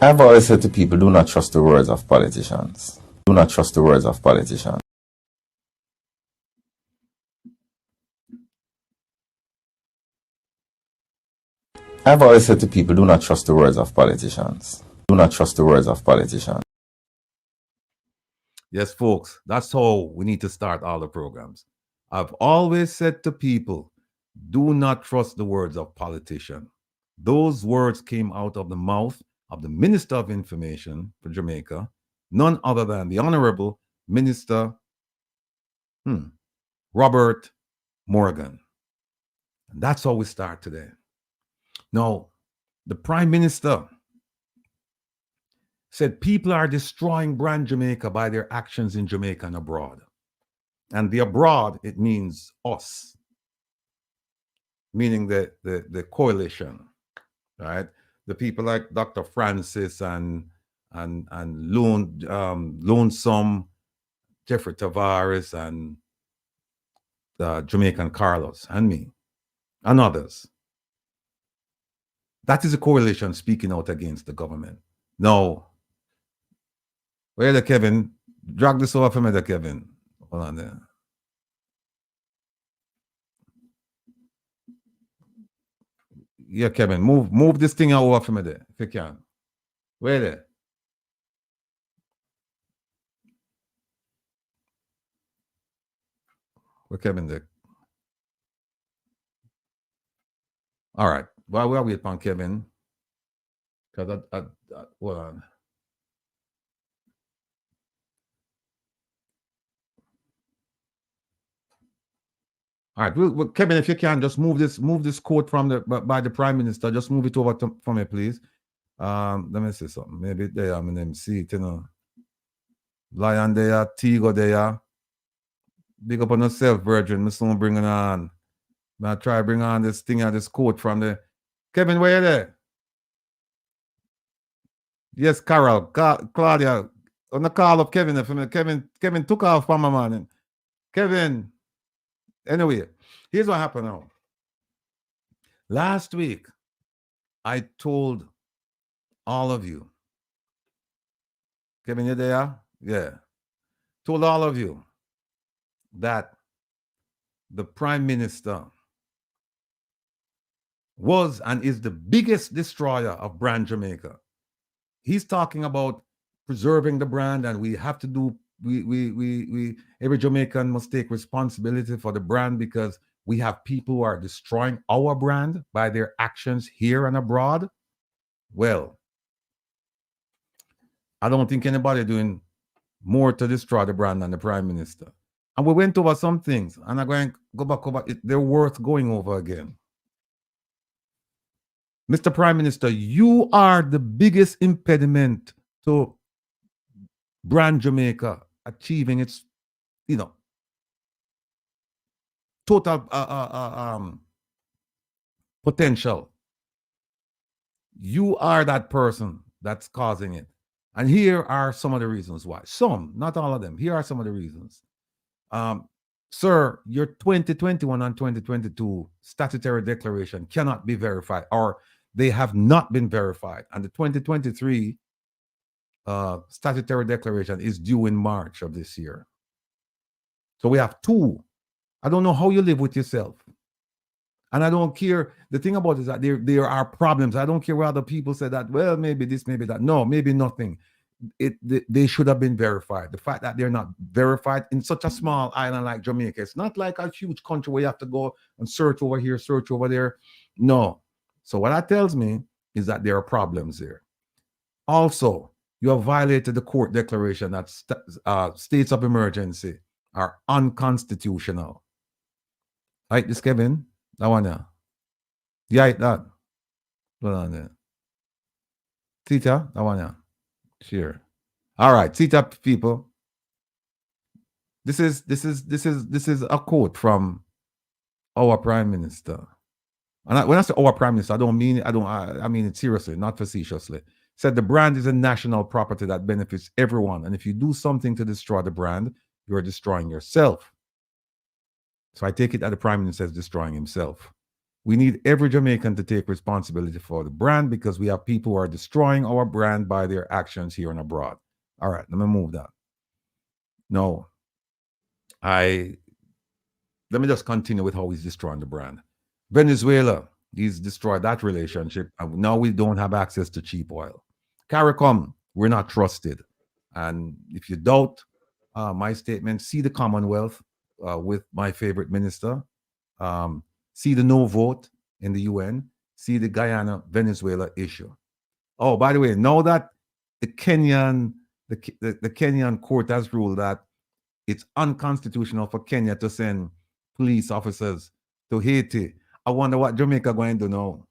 I've always said to people, do not trust the words of politicians. Do not trust the words of politicians. I've always said to people, do not trust the words of politicians. Do not trust the words of politicians. Yes, folks, that's how we need to start all the programs. I've always said to people, do not trust the words of politicians. Those words came out of the mouth of the Minister of Information for Jamaica, none other than the Honorable Minister Robert Morgan. And that's how we start today. Now, the Prime Minister said people are destroying brand Jamaica by their actions in Jamaica and abroad. And the abroad, it means us, meaning the coalition, right? The people like Dr. Francis and Lonesome, Jeffrey Tavares, and Jamaican Carlos and me and others. That is a coalition speaking out against the government. No. Where the Kevin? Drag this over for me, the Kevin. Hold on there. Yeah, Kevin, move this thing over for me there, if you can. Where there? Where Kevin there? All right. While we're waiting on Kevin, because hold on. All right, well, Kevin, if you can just move this quote from by the Prime Minister, just move it over for me, please. Let me see something. Maybe there I'm in MC, you know. Lion there, Tigo there. Big up on yourself, Virgin. Me soon bringing on. I try bring on this thing this quote from the Kevin. Where you there? Yes, Carol, Claudia. On the call of Kevin, Kevin took off from my man. Kevin. Anyway, here's what happened now. Last week, I told all of you, Kevin, you there? Yeah. Told all of you that the Prime Minister was and is the biggest destroyer of brand Jamaica. He's talking about preserving the brand, and we have to do, every Jamaican must take responsibility for the brand because we have people who are destroying our brand by their actions here and abroad. Well, I don't think anybody doing more to destroy the brand than the Prime Minister. And we went over some things, and I'm going to go back over it. They're worth going over again. Mr. Prime Minister, you are the biggest impediment to brand Jamaica achieving its, total potential. You are that person that's causing it. And here are some of the reasons why. Some, not all of them. Here are some of the reasons. Sir, your 2021 and 2022 statutory declaration cannot be verified, or they have not been verified. And the 2023 statutory declaration is due in March of this year. So we have two. I don't know how you live with yourself. And I don't care. The thing about it is that there are problems. I don't care whether people say that, well, maybe this, maybe that. No, maybe nothing. They should have been verified. The fact that they're not verified in such a small island like Jamaica, it's not like a huge country where you have to go and search over here, search over there. No. So what that tells me is that there are problems there. Also, you have violated the court declaration that states of emergency are unconstitutional. Right, this Kevin? That one there. Yeah, that. Hold on there. Tita, that one there. Sure. All right, Tita people. This is a quote from our Prime Minister. And when I say our Prime Minister, I don't mean it, I mean it seriously, not facetiously. Said the brand is a national property that benefits everyone. And if you do something to destroy the brand, you're destroying yourself. So I take it that the Prime Minister is destroying himself. We need every Jamaican to take responsibility for the brand because we have people who are destroying our brand by their actions here and abroad. All right, let me move that. No, let me just continue with how he's destroying the brand. Venezuela, he's destroyed that relationship. And now we don't have access to cheap oil. CARICOM, we're not trusted. And if you doubt my statement, see the Commonwealth with my favorite minister. See the no vote in the UN. See the Guyana-Venezuela issue. Oh, by the way, now that the Kenyan court has ruled that it's unconstitutional for Kenya to send police officers to Haiti, I wonder what Jamaica going to do now.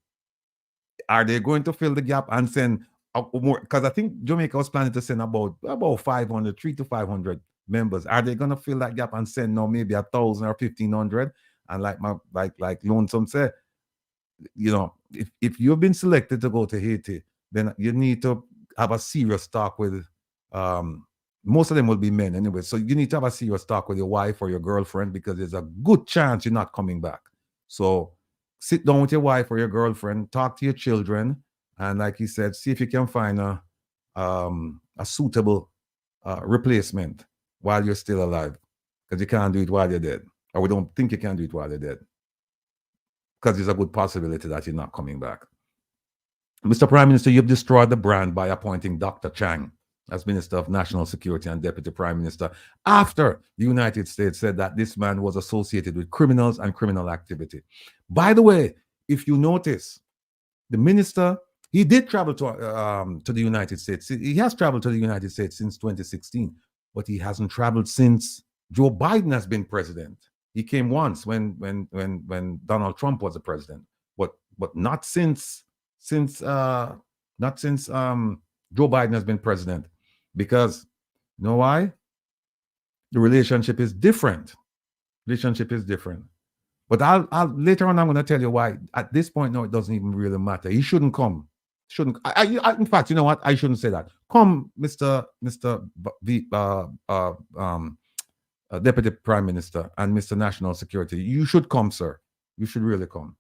Are they going to fill the gap and send more? Because I think Jamaica was planning to send about 500, 300 to 500 members. Are they going to fill that gap and send now maybe 1,000 or 1,500? And like Lonesome said, if you've been selected to go to Haiti, then you need to have a serious talk with Most of them will be men anyway. So you need to have a serious talk with your wife or your girlfriend, because there's a good chance you're not coming back. So sit down with your wife or your girlfriend, talk to your children, and like he said, see if you can find a suitable replacement while you're still alive, because you can't do it while you're dead, or we don't think you can do it while you're dead, because there's a good possibility that you're not coming back. Mr. Prime Minister, you've destroyed the brand by appointing Dr. Chang as Minister of National Security and Deputy Prime Minister after the United States said that this man was associated with criminals and criminal activity. By the way, if you notice, the minister, he did travel to the United States. He has traveled to the United States since 2016, but he hasn't traveled since Joe Biden has been president. He came once when Donald Trump was the president, but not since Joe Biden has been president, because you know why? The relationship is different. But I'll later on, I'm going to tell you why. At this point, no, it doesn't even really matter. He shouldn't come. In fact, you know what? I shouldn't say that. Come, Mr. Deputy Prime Minister and Mr. National Security. You should come, sir. You should really come.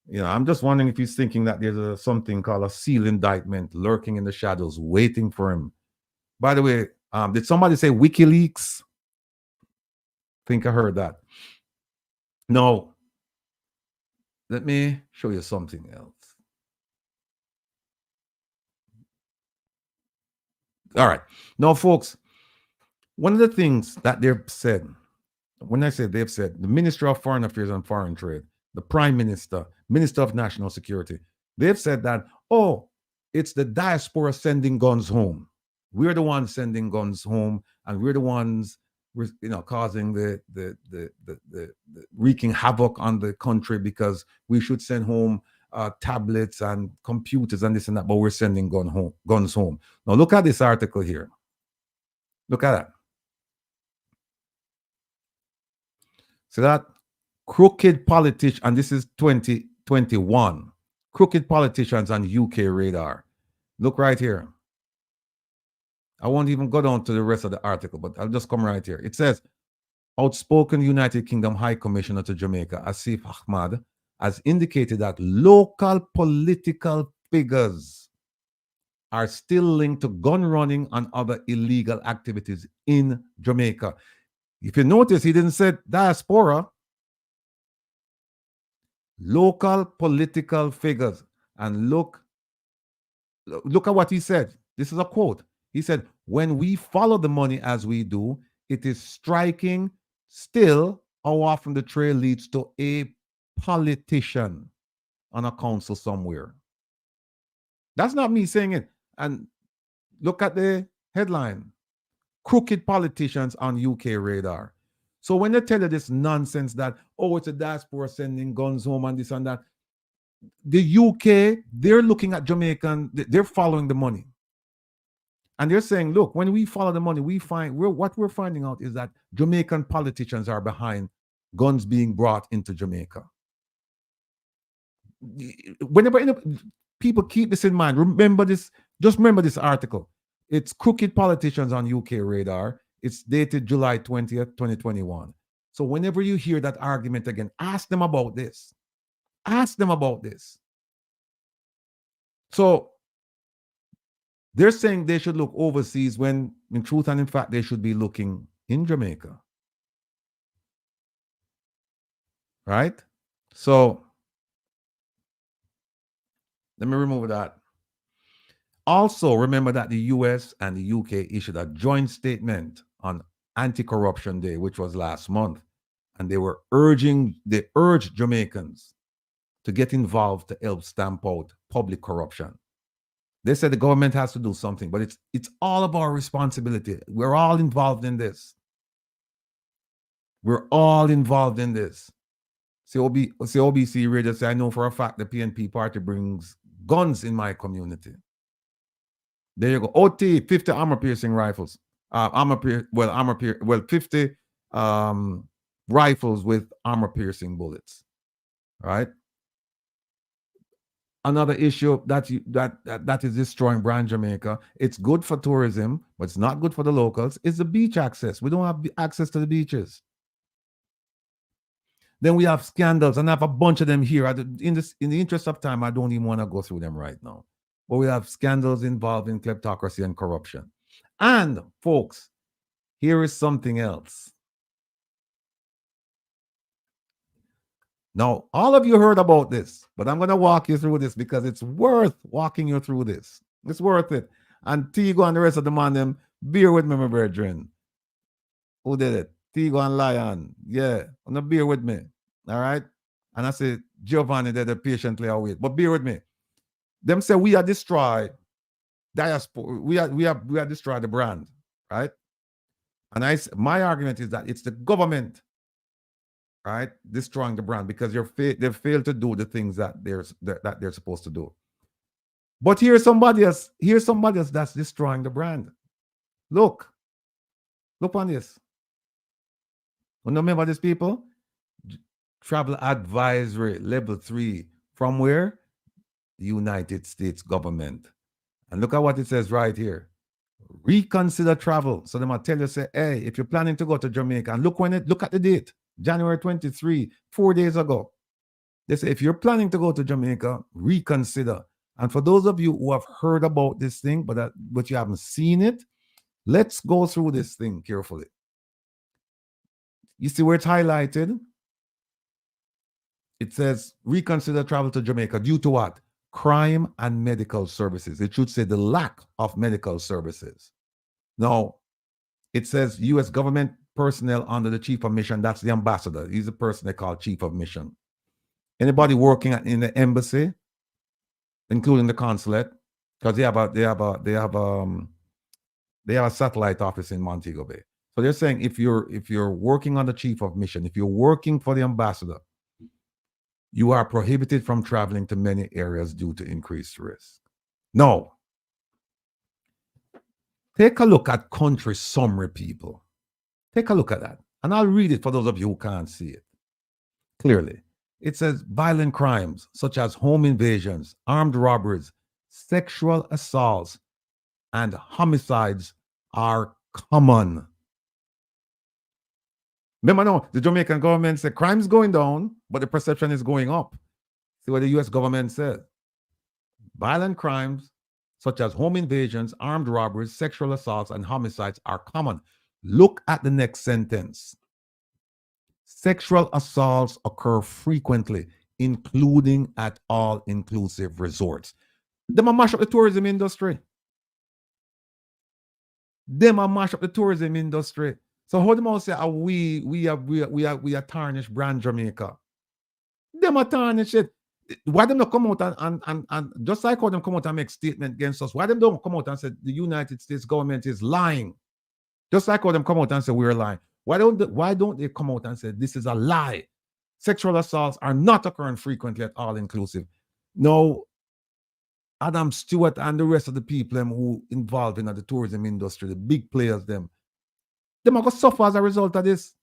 You know, I'm just wondering if he's thinking that there's something called a sealed indictment lurking in the shadows, waiting for him. By the way, did somebody say WikiLeaks? Think I heard that. No. Let me show you something else. All right. Now, folks, one of the things that they've said, when I say they've said, the Minister of Foreign Affairs and Foreign Trade, the Prime Minister, Minister of National Security, they've said that, oh, it's the diaspora sending guns home. We're the ones sending guns home, and we're the ones, causing the wreaking havoc on the country, because we should send home tablets and computers and this and that, but we're sending guns home. Now look at this article here. Look at that. So that crooked politician, and this is 2021, crooked politicians on UK radar. Look right here. I won't even go down to the rest of the article, but I'll just come right here. It says, outspoken United Kingdom High Commissioner to Jamaica, Asif Ahmad, has indicated that local political figures are still linked to gun running and other illegal activities in Jamaica. If you notice, he didn't say diaspora. Local political figures. And look at what he said. This is a quote. He said, when we follow the money as we do, it is striking still how often the trail leads to a politician on a council somewhere. That's not me saying it. And look at the headline. Crooked politicians on UK radar. So when they tell you this nonsense that, oh, it's a diaspora sending guns home and this and that, the UK, they're looking at Jamaican, they're following the money. And they're saying, look, when we follow the money, what we're finding out is that Jamaican politicians are behind guns being brought into Jamaica. Whenever people keep this in mind, remember this article. It's crooked politicians on UK radar. It's dated July 20th, 2021. So whenever you hear that argument again, ask them about this. So they're saying they should look overseas when, in truth and in fact, they should be looking in Jamaica. Right? So let me remove that. Also, remember that the US and the UK issued a joint statement on Anti-Corruption Day, which was last month. And they urged Jamaicans to get involved to help stamp out public corruption. They said the government has to do something, but it's all of our responsibility. We're all involved in this. See OBC Radio say, I know for a fact the PNP party brings guns in my community. There you go. OT, 50 armor-piercing rifles. 50 rifles with armor-piercing bullets. Right? Another issue that is destroying brand Jamaica. It's good for tourism, but it's not good for the locals. Is the beach access. We don't have access to the beaches. Then we have scandals, and I have a bunch of them here. In the interest of time, I don't even want to go through them right now. But we have scandals involving kleptocracy and corruption. And folks, here is something else. Now, all of you heard about this, but I'm going to walk you through this because it's worth walking you through this. It's worth it. And Tigo and the rest of the man, them, bear with me, my brethren. Who did it? Tigo and Lion. Yeah, bear with me. All right? And I say, Giovanni, they're patiently await. But bear with me. Them say we are destroy diaspora. We are destroy the brand, right? And my argument is that it's the government, right, destroying the brand because they've failed to do the things that they're supposed to do. But here's somebody else that's destroying the brand. Look on this. Remember these people? Travel advisory level 3 from where? The United States government. And look at what it says right here. Reconsider travel. So they might tell you, say, hey, if you're planning to go to Jamaica, and look at the date, January 23, 4 days ago. They say, if you're planning to go to Jamaica, reconsider. And for those of you who have heard about this thing, but you haven't seen it, let's go through this thing carefully. You see where it's highlighted? It says, reconsider travel to Jamaica due to what? Crime and medical services. It should say the lack of medical services. Now, it says U.S. government personnel under the chief of mission. That's the ambassador. He's the person they call chief of mission. Anybody working in the embassy, including the consulate, because they have a satellite office in Montego Bay. So they're saying if you're working on the chief of mission, if you're working for the ambassador, you are prohibited from traveling to many areas due to increased risk. No. Take a look at country summary, people. Take a look at that. And I'll read it for those of you who can't see it clearly. It says violent crimes such as home invasions, armed robberies, sexual assaults, and homicides are common. Remember now, the Jamaican government said crime is going down, but the perception is going up. See what the U.S. government said. Violent crimes such as home invasions, armed robberies, sexual assaults, and homicides are common. Look at the next sentence. Sexual assaults occur frequently, including at all-inclusive resorts. Them a mash up the tourism industry. So how do you say we are tarnished brand Jamaica? Them are tarnished it. Why them not come out and just like how them come out and make statement against us? Why them don't come out and say the United States government is lying? Just like how them come out and say we're lying. Why don't they come out and say this is a lie? Sexual assaults are not occurring frequently at all inclusive. No, Adam Stewart and the rest of the people who involved in the tourism industry, the big players, them are going to suffer as a result of this.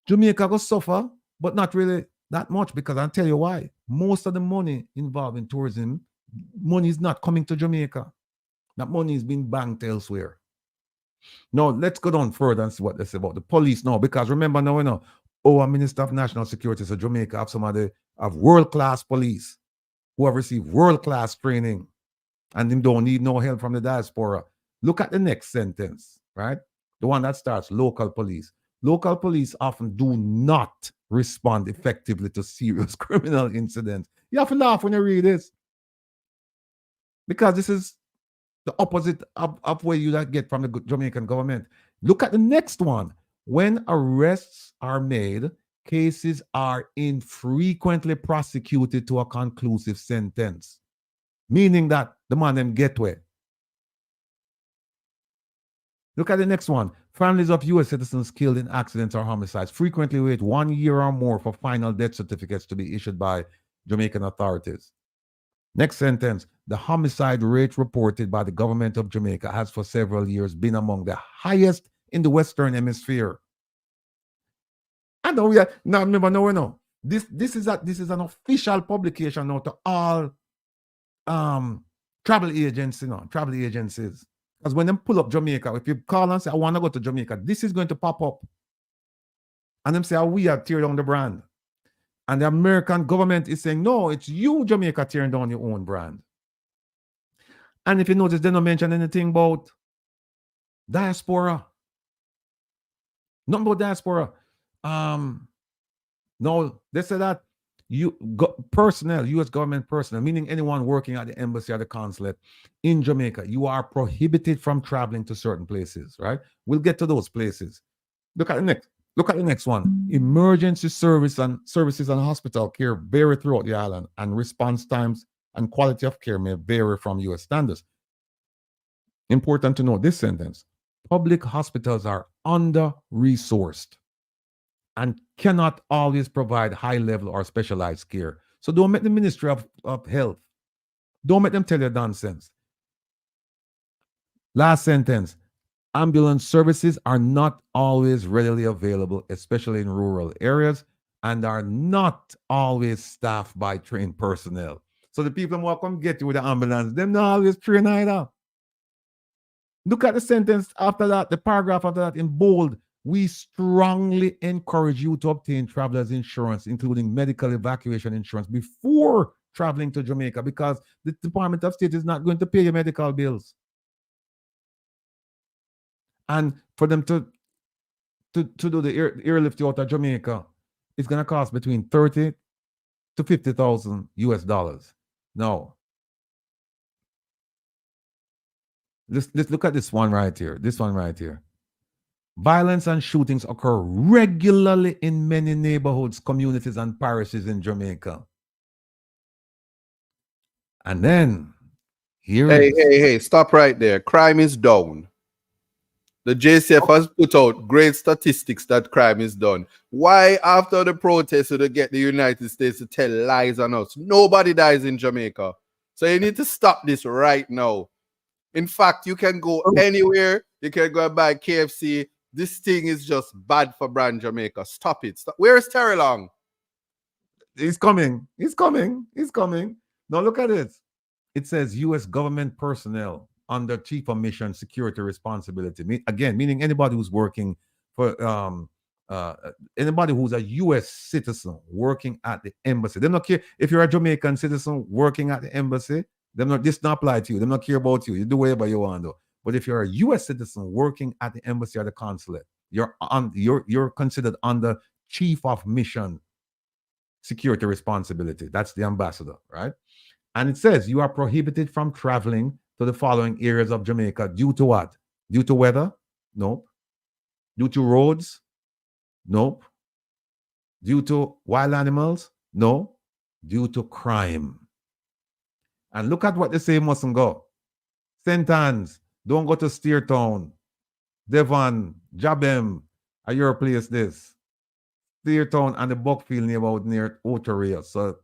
Jamaica going to suffer, but not really that much, because I'll tell you why. Most of the money involved in tourism, money is not coming to Jamaica. That money is being banked elsewhere. Now, let's go down further and see what they say about the police now, because remember now, our Minister of National Security, so Jamaica have somebody of world-class police who have received world-class training, and them don't need no help from the diaspora. Look at the next sentence, right? The one that starts local police. Local police often do not respond effectively to serious criminal incidents. You have to laugh when you read this, because this is the opposite of where you get from the Jamaican government. Look at the next one. When arrests are made, cases are infrequently prosecuted to a conclusive sentence, meaning that the man them get where. Look at the next one. Families of U.S. citizens killed in accidents or homicides frequently wait 1 year or more for final death certificates to be issued by Jamaican authorities. Next sentence. The homicide rate reported by the government of Jamaica has for several years been among the highest in the Western Hemisphere. And now This is an official publication now to all travel agents, travel agencies. Because when they pull up Jamaica, if you call and say, I want to go to Jamaica, this is going to pop up. And them say, oh, we are tearing down the brand. And the American government is saying, no, it's you, Jamaica, tearing down your own brand. And if you notice, they don't mention anything about diaspora. Nothing about diaspora. No, they say that personnel, U.S. government personnel, meaning anyone working at the embassy or the consulate in Jamaica, you are prohibited from traveling to certain places, right? We'll get to those places. Look at the next one. Emergency services and hospital care vary throughout the island, and response times and quality of care may vary from U.S. standards. Important to note this sentence. Public hospitals are under-resourced and cannot always provide high-level or specialized care. So don't make the Ministry of Health, don't make them tell you nonsense. Last sentence. Ambulance services are not always readily available, especially in rural areas, and are not always staffed by trained personnel. So the people who come get you with the ambulance, them not always trained either. Look at the sentence after that, the paragraph after that in bold. We strongly encourage you to obtain traveler's insurance, including medical evacuation insurance, before traveling to Jamaica, because the Department of State is not going to pay your medical bills. And for them to do the airlift out of Jamaica, it's going to cost between $30,000 to $50,000 US. Now, let's look at this one right here. This one right here. Violence and shootings occur regularly in many neighborhoods, communities, and parishes in Jamaica. And then, Hey, stop right there. Crime is down. The JCF has put out great statistics that crime is done. Why, after the protests, do they get the United States to tell lies on us? Nobody dies in Jamaica. So you need to stop this right now. In fact, you can go anywhere. You can go and buy KFC. This thing is just bad for brand Jamaica. Stop it. Stop. Where is Terrelonge? He's coming. He's coming. He's coming. Now look at it. It says U.S. government personnel under Chief of Mission Security Responsibility. Again, meaning anybody who's working for anybody who's a U.S. citizen working at the embassy. They don't care if you're a Jamaican citizen working at the embassy. This not apply to you. They don't care about you. You do whatever you want to. But if you're a U.S. citizen working at the embassy or the consulate, you're considered under Chief of Mission Security Responsibility. That's the ambassador, right? And it says you are prohibited from traveling to the following areas of Jamaica due to what? Due to weather? Nope. Due to roads? Nope. Due to wild animals? No. Due to crime. And look at what they say mustn't go. St. Anne's, don't go to Steertown. Devon, Jabem, are your place this? Steertown and the Buckfield neighborhood near Outaria. So,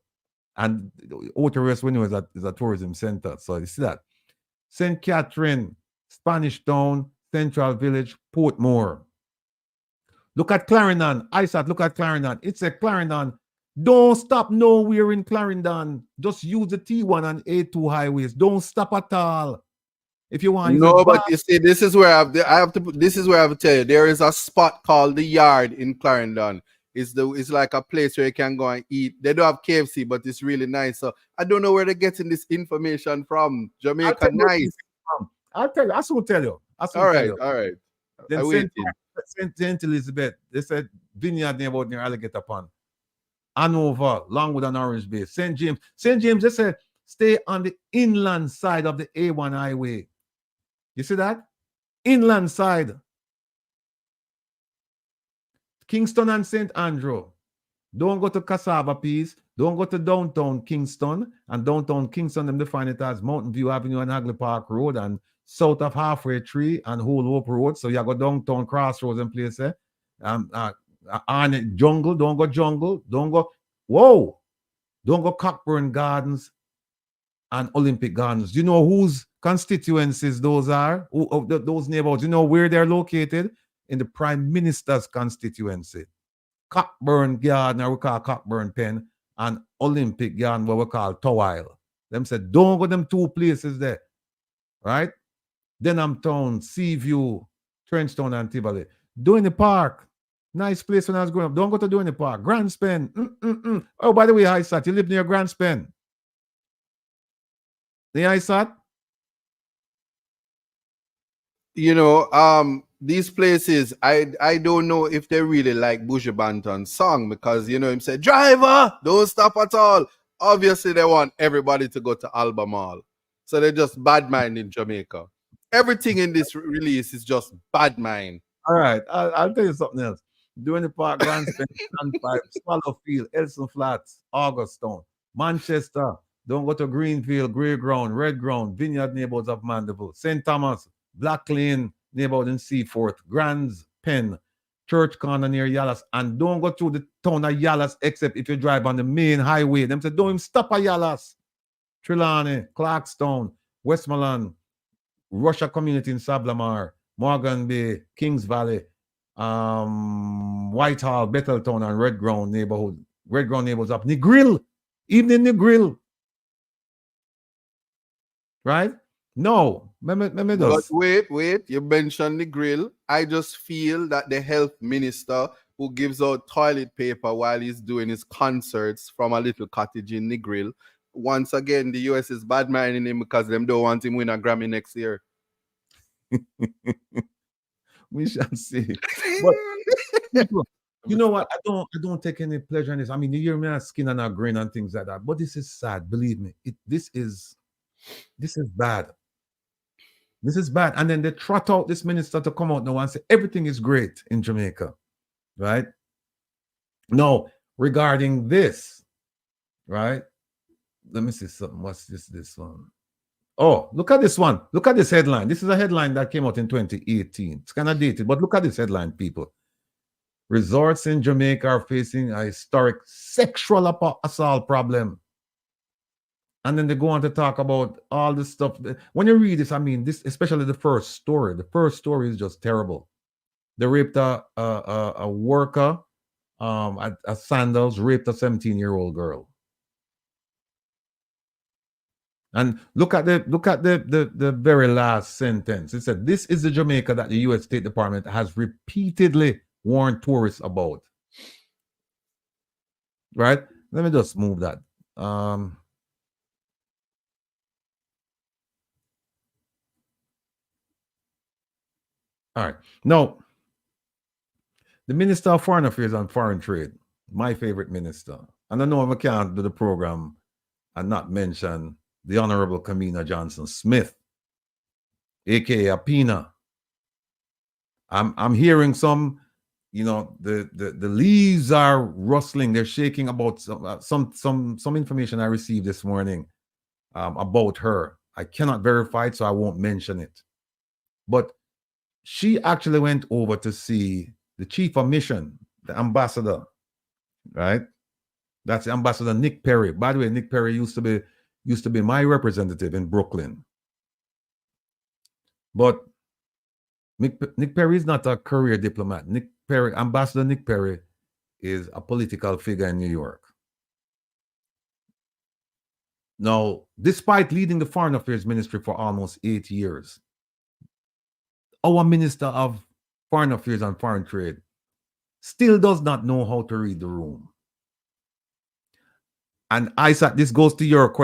and Outaria, we know, is a tourism center. So you see that. St. Catherine, Spanish Town, Central Village, Portmore. Look at Clarendon. ISAT, look at Clarendon. It's a Clarendon. Don't stop nowhere in Clarendon. Just use the T1 and A2 highways. Don't stop at all. If you want, no, but you see, this is where I have to tell you. There is a spot called the Yard in Clarendon. It's like a place where you can go and eat. They don't have KFC, but it's really nice. So I don't know where they're getting this information from. Jamaica, nice. I'll tell you. I will tell you. All right. Then St. Elizabeth, they said vineyard neighborhood near Alligator Pond. Hanover, Longwood and Orange Bay. St. James, they said stay on the inland side of the A1 highway. You see that? Inland side. Kingston and St. Andrew. Don't go to Cassava Peace. Don't go to downtown Kingston. And downtown Kingston, them define it as Mountain View Avenue and Hagley Park Road and south of Halfway Tree and Whole Hope Road. So you go downtown Crossroads and place there. On Jungle, don't go Jungle. Don't go Cockburn Gardens and Olympic Gardens. Do you know whose constituencies those are? Those neighborhoods. You know where they're located? In the Prime Minister's constituency. Cockburn Garden, or we call Cockburn Pen, and Olympic Garden, what we call Tow Isle. Them said, don't go them two places there, right? Denham Town, Seaview, Trenchtown, and Tivoli. Doing Park, nice place when I was growing up. Don't go to Doing Park. Grand Spen. Oh, by the way, Isat, you live near Grand Spen. The Isat? You know, these places, I don't know if they really like Buju Banton's song, because you know him say, driver, don't stop at all. Obviously, they want everybody to go to Albemarle. So they're just bad mind in Jamaica. Everything in this release is just bad mind. All right, I'll tell you something else. Doing Park, Grand Spen, Sandpipe, Swallowfield, Elson Flats, Augusttown, Manchester. Don't go to Greenfield, Grey Ground, Red Ground, Vineyard neighborhoods of Mandeville, St. Thomas, Black Lane neighborhood in Seaforth, Grand's Pen, Church Corner near Yallas, and don't go through the town of Yallas except if you drive on the main highway. Them say, don't even stop at Yallas. Trelawney, Clarkstown, Westmoreland, Russia Community in Sablamar, Morgan Bay, Kings Valley, Whitehall, Betheltown, and Red Ground neighborhood. Red Ground neighborhoods up Negril, even in Negril. Right? No, But wait, you mentioned the grill. I just feel that the health minister who gives out toilet paper while he's doing his concerts from a little cottage in the grill, once again, the US is bad minding him because them don't want him win a Grammy next year. We shall see. But you know what? I don't take any pleasure in this. I mean, you hear me on skin and a grain and things like that. But this is sad. Believe me. This is bad. This is bad. And then they trot out this minister to come out now and say everything is great in Jamaica. Right? No, regarding this, right? Let me see something. What's this one? Oh, look at this one. Look at this headline. This is a headline that came out in 2018. It's kind of dated, but look at this headline, people. Resorts in Jamaica are facing a historic sexual assault problem. And then they go on to talk about all this stuff. When you read this, I mean, this, especially the first story. The first story is just terrible. They raped a worker at Sandals, raped a 17-year-old girl. And look at the very last sentence. It said, "This is the Jamaica that the U.S. State Department has repeatedly warned tourists about." Right? Let me just move that. All right. Now, the Minister of Foreign Affairs and Foreign Trade, my favorite minister. And I know I can't do the program and not mention the Honorable Kamina Johnson-Smith, aka Apina. I'm hearing some, you know, the leaves are rustling. They're shaking about some information I received this morning about her. I cannot verify it, so I won't mention it. But she actually went over to see the chief of mission, the ambassador, right? That's Ambassador Nick Perry. By the way, Nick Perry used to be my representative in Brooklyn. But Nick Perry is not a career diplomat. Ambassador Nick Perry is a political figure in New York. Now, despite leading the Foreign Affairs Ministry for almost 8 years, our Minister of Foreign Affairs and Foreign Trade still does not know how to read the room. And Isaac, this goes to your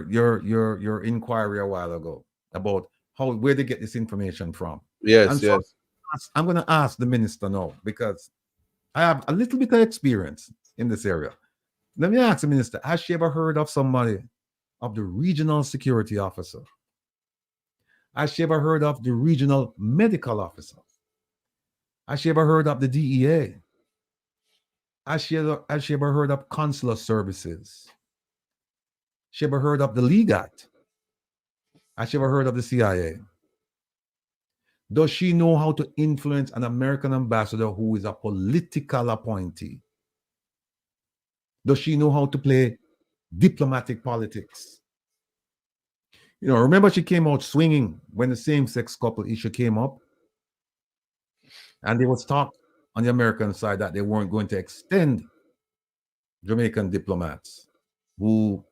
your inquiry a while ago about where they get this information from. Yes, and yes. So I'm going to ask the minister now, because I have a little bit of experience in this area. Let me ask the minister, has she ever heard of somebody, of the regional security officer? Has she ever heard of the regional medical officer? Has she ever heard of the DEA? Has she ever heard of consular services? She ever heard of the Legat? Has she ever heard of the CIA? Does she know how to influence an American ambassador who is a political appointee? Does she know how to play diplomatic politics? You know, remember she came out swinging when the same-sex couple issue came up? And there was talk on the American side that they weren't going to extend Jamaican diplomats who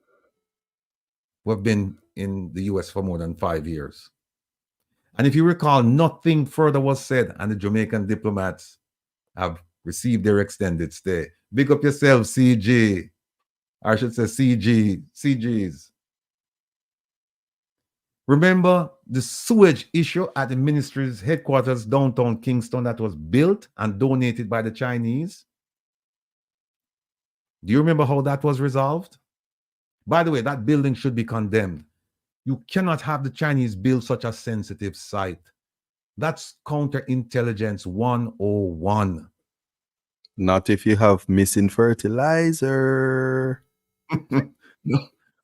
have been in the US for more than 5 years. And if you recall, nothing further was said, and the Jamaican diplomats have received their extended stay. Big up yourself, CG. I should say CGs. Remember the sewage issue at the ministry's headquarters downtown Kingston that was built and donated by the Chinese? Do you remember how that was resolved? By the way, that building should be condemned. You cannot have the Chinese build such a sensitive site. That's counterintelligence 101. Not if you have missing fertilizer.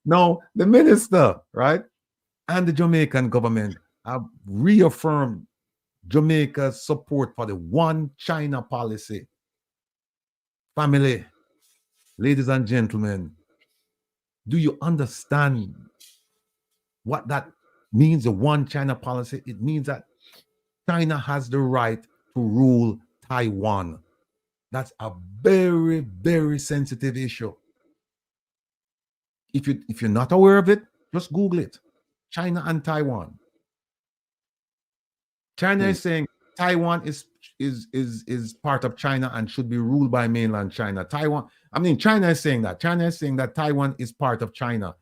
No, the minister, right? And the Jamaican government have reaffirmed Jamaica's support for the one China policy. Family, ladies and gentlemen, do you understand what that means, the one China policy? It means that China has the right to rule Taiwan. That's a very, very sensitive issue. If you're not aware of it, just Google it. China and Taiwan. China is saying Taiwan is part of China and should be ruled by mainland China. China is saying that. China is saying that Taiwan is part of China.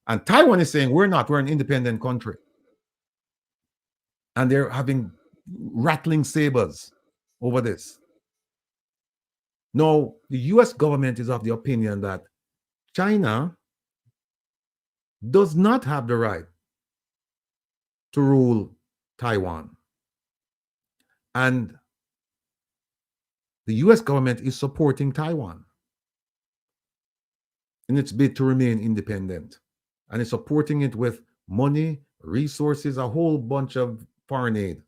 And Taiwan is saying we're not, we're an independent country. And they're having rattling sabers over this. No, the US government is of the opinion that China does not have the right to rule Taiwan. And the US government is supporting Taiwan in its bid to remain independent. And it's supporting it with money, resources, a whole bunch of foreign aid.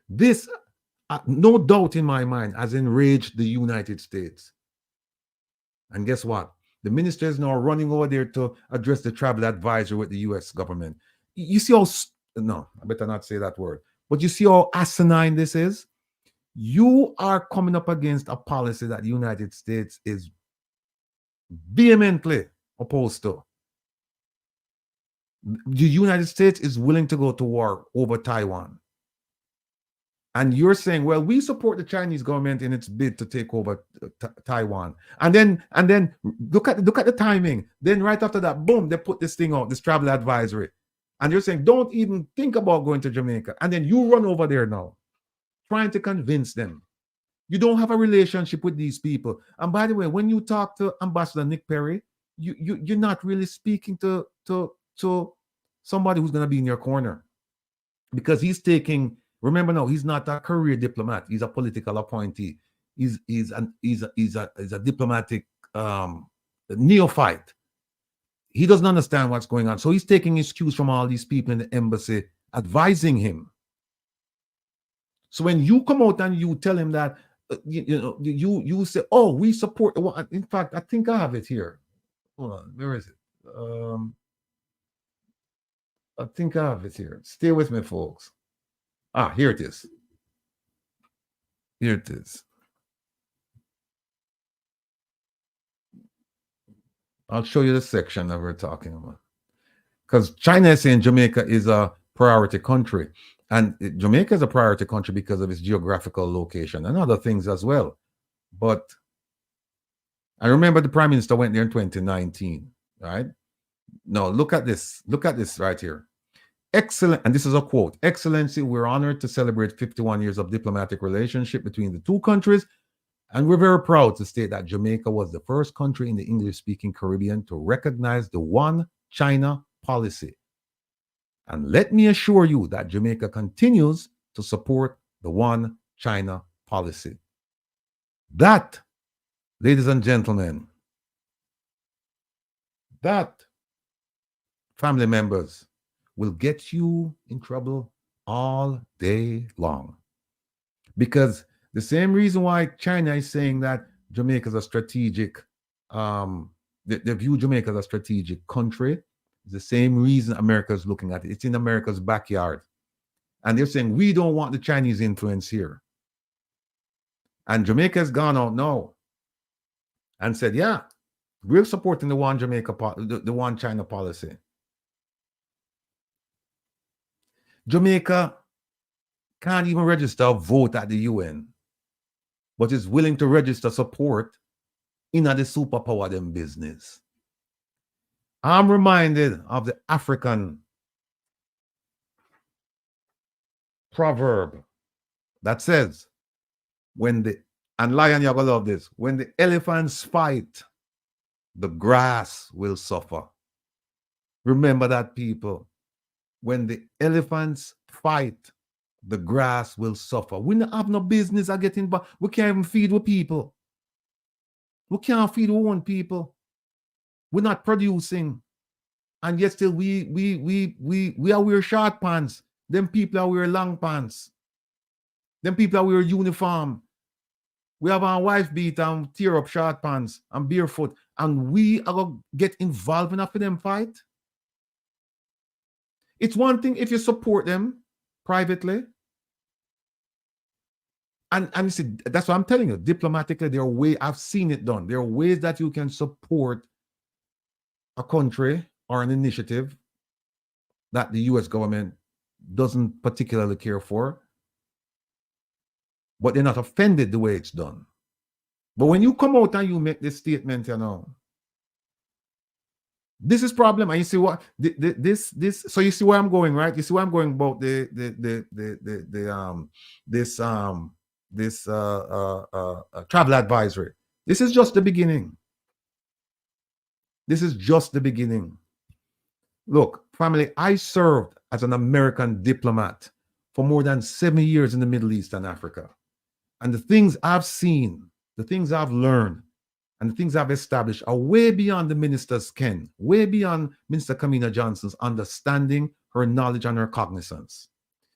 This, no doubt in my mind, has enraged the United States. And guess what? The minister is now running over there to address the travel advisory with the US government. You see how, no, I better not say that word, but you see how asinine this is? You are coming up against a policy that the United States is vehemently opposed to. The United States is willing to go to war over Taiwan. And you're saying, well, we support the Chinese government in its bid to take over Taiwan. And then look at the timing. Then right after that, boom, they put this thing out, this travel advisory. And you're saying, don't even think about going to Jamaica. And then you run over there now, trying to convince them. You don't have a relationship with these people. And by the way, when you talk to Ambassador Nick Perry, you're not really speaking to somebody who's going to be in your corner, because he's taking. Remember now, he's not a career diplomat. He's a political appointee. He's a diplomatic neophyte. He doesn't understand what's going on. So he's taking his cues from all these people in the embassy advising him. So when you come out and you tell him that, you say, oh, we support. In fact, I think I have it here. Hold on, where is it? I think I have it here. Stay with me, folks. Here it is. Here it is. I'll show you the section that we're talking about. Because China is saying Jamaica is a priority country. And Jamaica is a priority country because of its geographical location and other things as well. But I remember the Prime Minister went there in 2019, right? Now, look at this. Look at this right here. Excellent, and this is a quote. Excellency, we're honored to celebrate 51 years of diplomatic relationship between the two countries, and we're very proud to state that Jamaica was the first country in the English-speaking Caribbean to recognize the one China policy. And let me assure you that Jamaica continues to support the one China policy. That, ladies and gentlemen, that, family members, will get you in trouble all day long. Because the same reason why China is saying that Jamaica is a strategic, they view Jamaica as a strategic country, is the same reason America is looking at it. It's in America's backyard. And they're saying, we don't want the Chinese influence here. And Jamaica has gone out now and said, yeah, we're supporting the one Jamaica, the one China policy. Jamaica can't even register a vote at the UN, but is willing to register support in the superpower them business. I'm reminded of the African proverb that says, and Lion, you're gonna love this, when the elephants fight, the grass will suffer. Remember that, people. When the elephants fight, the grass will suffer. We don't have no business of getting back. We can't even feed with people. We can't feed our own people. We're not producing. And yet still we are wear short pants. Them people are wear long pants. Them people are wear uniform. We have our wife beat and tear up short pants and barefoot. And we are going to get involved enough for them fight. It's one thing if you support them privately. And you see, that's what I'm telling you. Diplomatically, there are ways, I've seen it done. There are ways that you can support a country or an initiative that the US government doesn't particularly care for, but they're not offended the way it's done. But when you come out and you make this statement, you know, this is problem. And you see what this so you see where I'm going, right? You see where I'm going about this travel advisory. This is just the beginning. This is just the beginning. Look, family, I served as an American diplomat for more than 7 years in the Middle East and Africa. And the things I've seen, the things I've learned, and the things I've established are way beyond the minister's ken, way beyond Minister Kamina Johnson's understanding, her knowledge, and her cognizance.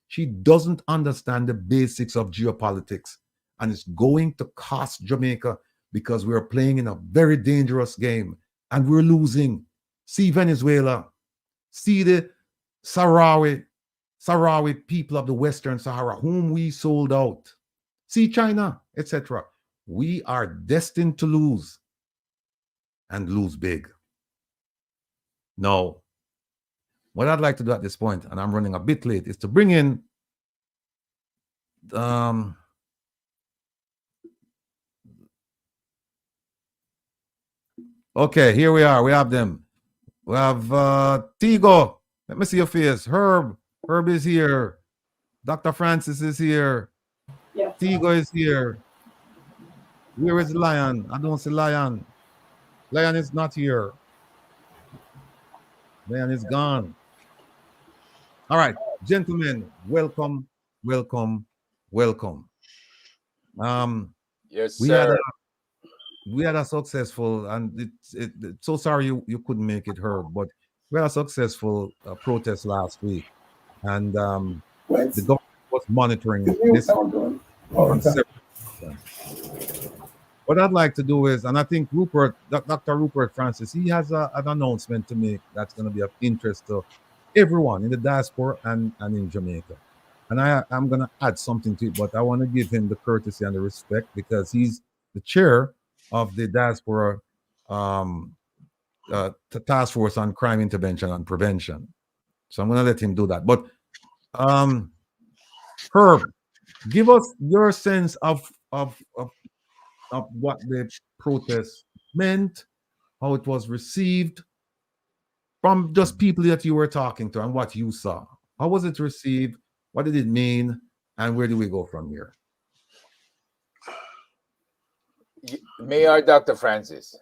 She doesn't understand the basics of geopolitics, and it's going to cost Jamaica because we're playing in a very dangerous game and we're losing. See Venezuela, see the Sahrawi people of the Western Sahara, whom we sold out. See China, etc. We are destined to lose and lose big. Now, what I'd like to do at this point, and I'm running a bit late, is to bring in okay, here we are. We have them. We have Tigo. Let me see your face. Herb is here. Dr. Francis is here. Yes. Tigo is here. Where is Lion? I don't see Lion. Lion is not here. Lion is gone. All right, gentlemen, welcome. Yes, sir. We had a successful, and it's so sorry you couldn't make it, Herb, but we had a successful protest last week, and the government was monitoring this. What I'd like to do is, and I think Dr. Rupert Francis, he has an announcement to make that's going to be of interest to everyone in the diaspora and in Jamaica. And I'm going to add something to it, but I want to give him the courtesy and the respect because he's the chair of the Diaspora Task Force on Crime Intervention and Prevention. So I'm going to let him do that. But Herb, give us your sense of what the protest meant, how it was received from just people that you were talking to and what you saw. How was it received? What did it mean? And where do we go from here? Mayor Dr. Francis.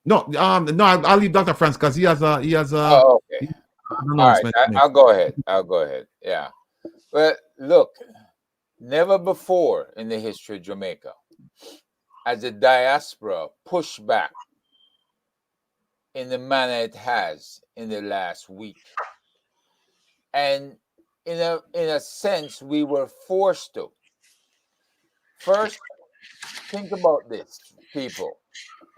No, I'll leave Dr. Francis because he has a Oh, okay. All right, I'll go ahead. Yeah. Well, look, never before in the history of Jamaica has the diaspora pushed back in the manner it has in the last week. And in a sense, we were forced to. First, think about this, people.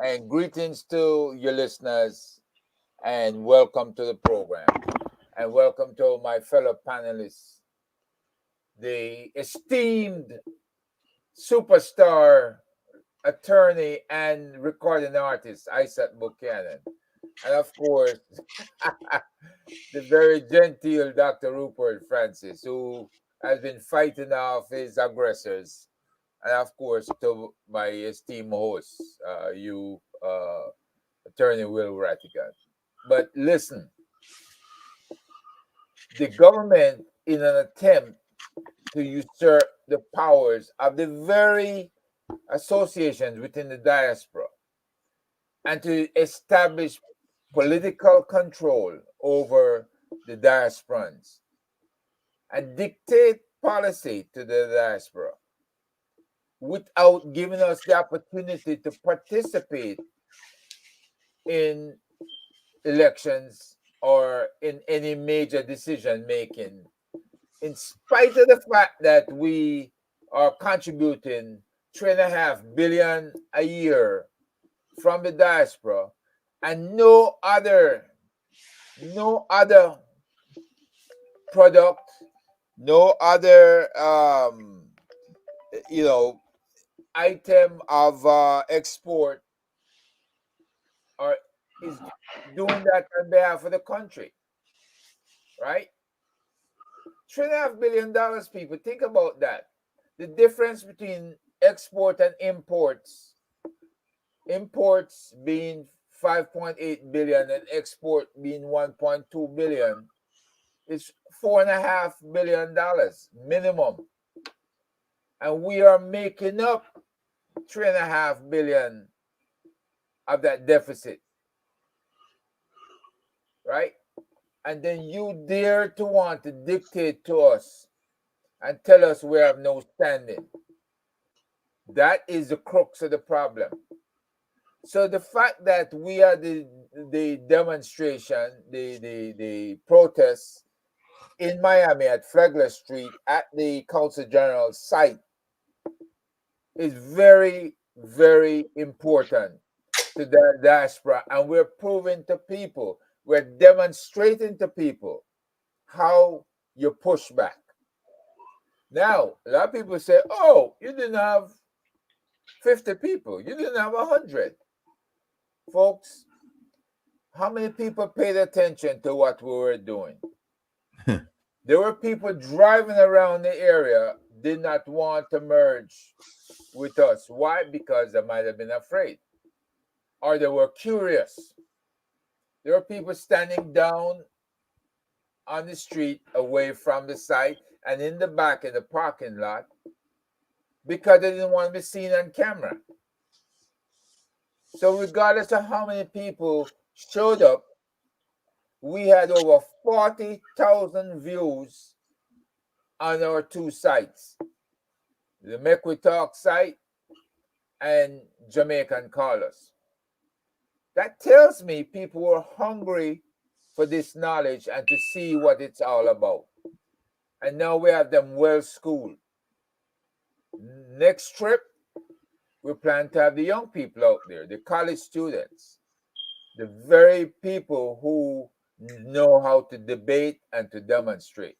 And greetings to your listeners, and welcome to the program. And welcome to my fellow panelists the esteemed superstar attorney and recording artist Isaac Buchanan, and of course the very genteel Dr. Rupert Francis, who has been fighting off his aggressors, and of course to my esteemed host, you Attorney Will Rattigan. But listen, the government, in an attempt to usurp the powers of the very associations within the diaspora and to establish political control over the diasporans and dictate policy to the diaspora without giving us the opportunity to participate in elections or in any major decision making, in spite of the fact that we are contributing $3.5 billion a year from the diaspora, and no other product, no other item of export or is doing that on behalf of the country, right? $3.5 billion, people. Think about that. The difference between export and imports being 5.8 billion and export being 1.2 billion, is $4.5 billion minimum. And we are making up 3.5 billion of that deficit, right? And then you dare to want to dictate to us and tell us we have no standing. That is the crux of the problem. So the fact that we are the demonstration, the protests in Miami at Flagler Street at the Consul General site is very, very important to the diaspora. And we're proving to people, we're demonstrating to people how you push back. Now, a lot of people say, oh, you didn't have 50 people. You didn't have 100. Folks, how many people paid attention to what we were doing? There were people driving around the area, did not want to merge with us. Why? Because they might have been afraid, or they were curious. There were people standing down on the street away from the site and in the back in the parking lot because they didn't want to be seen on camera. So regardless of how many people showed up, we had over 40,000 views on our two sites, the Make We Talk site and Jamaican Callers. That tells me people were hungry for this knowledge and to see what it's all about. And now we have them well schooled. Next trip, we plan to have the young people out there, the college students, the very people who know how to debate and to demonstrate.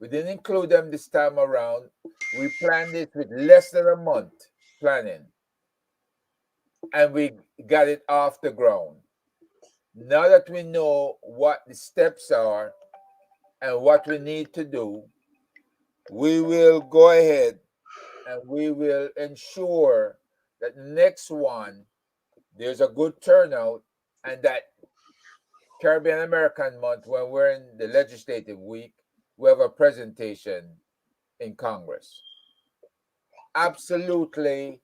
We didn't include them this time around. We planned it with less than a month planning, and we got it off the ground. Now that we know what the steps are and what we need to do, we will go ahead and we will ensure that the next one, there's a good turnout, and that Caribbean American Month, when we're in the legislative week, we have a presentation in Congress. Absolutely,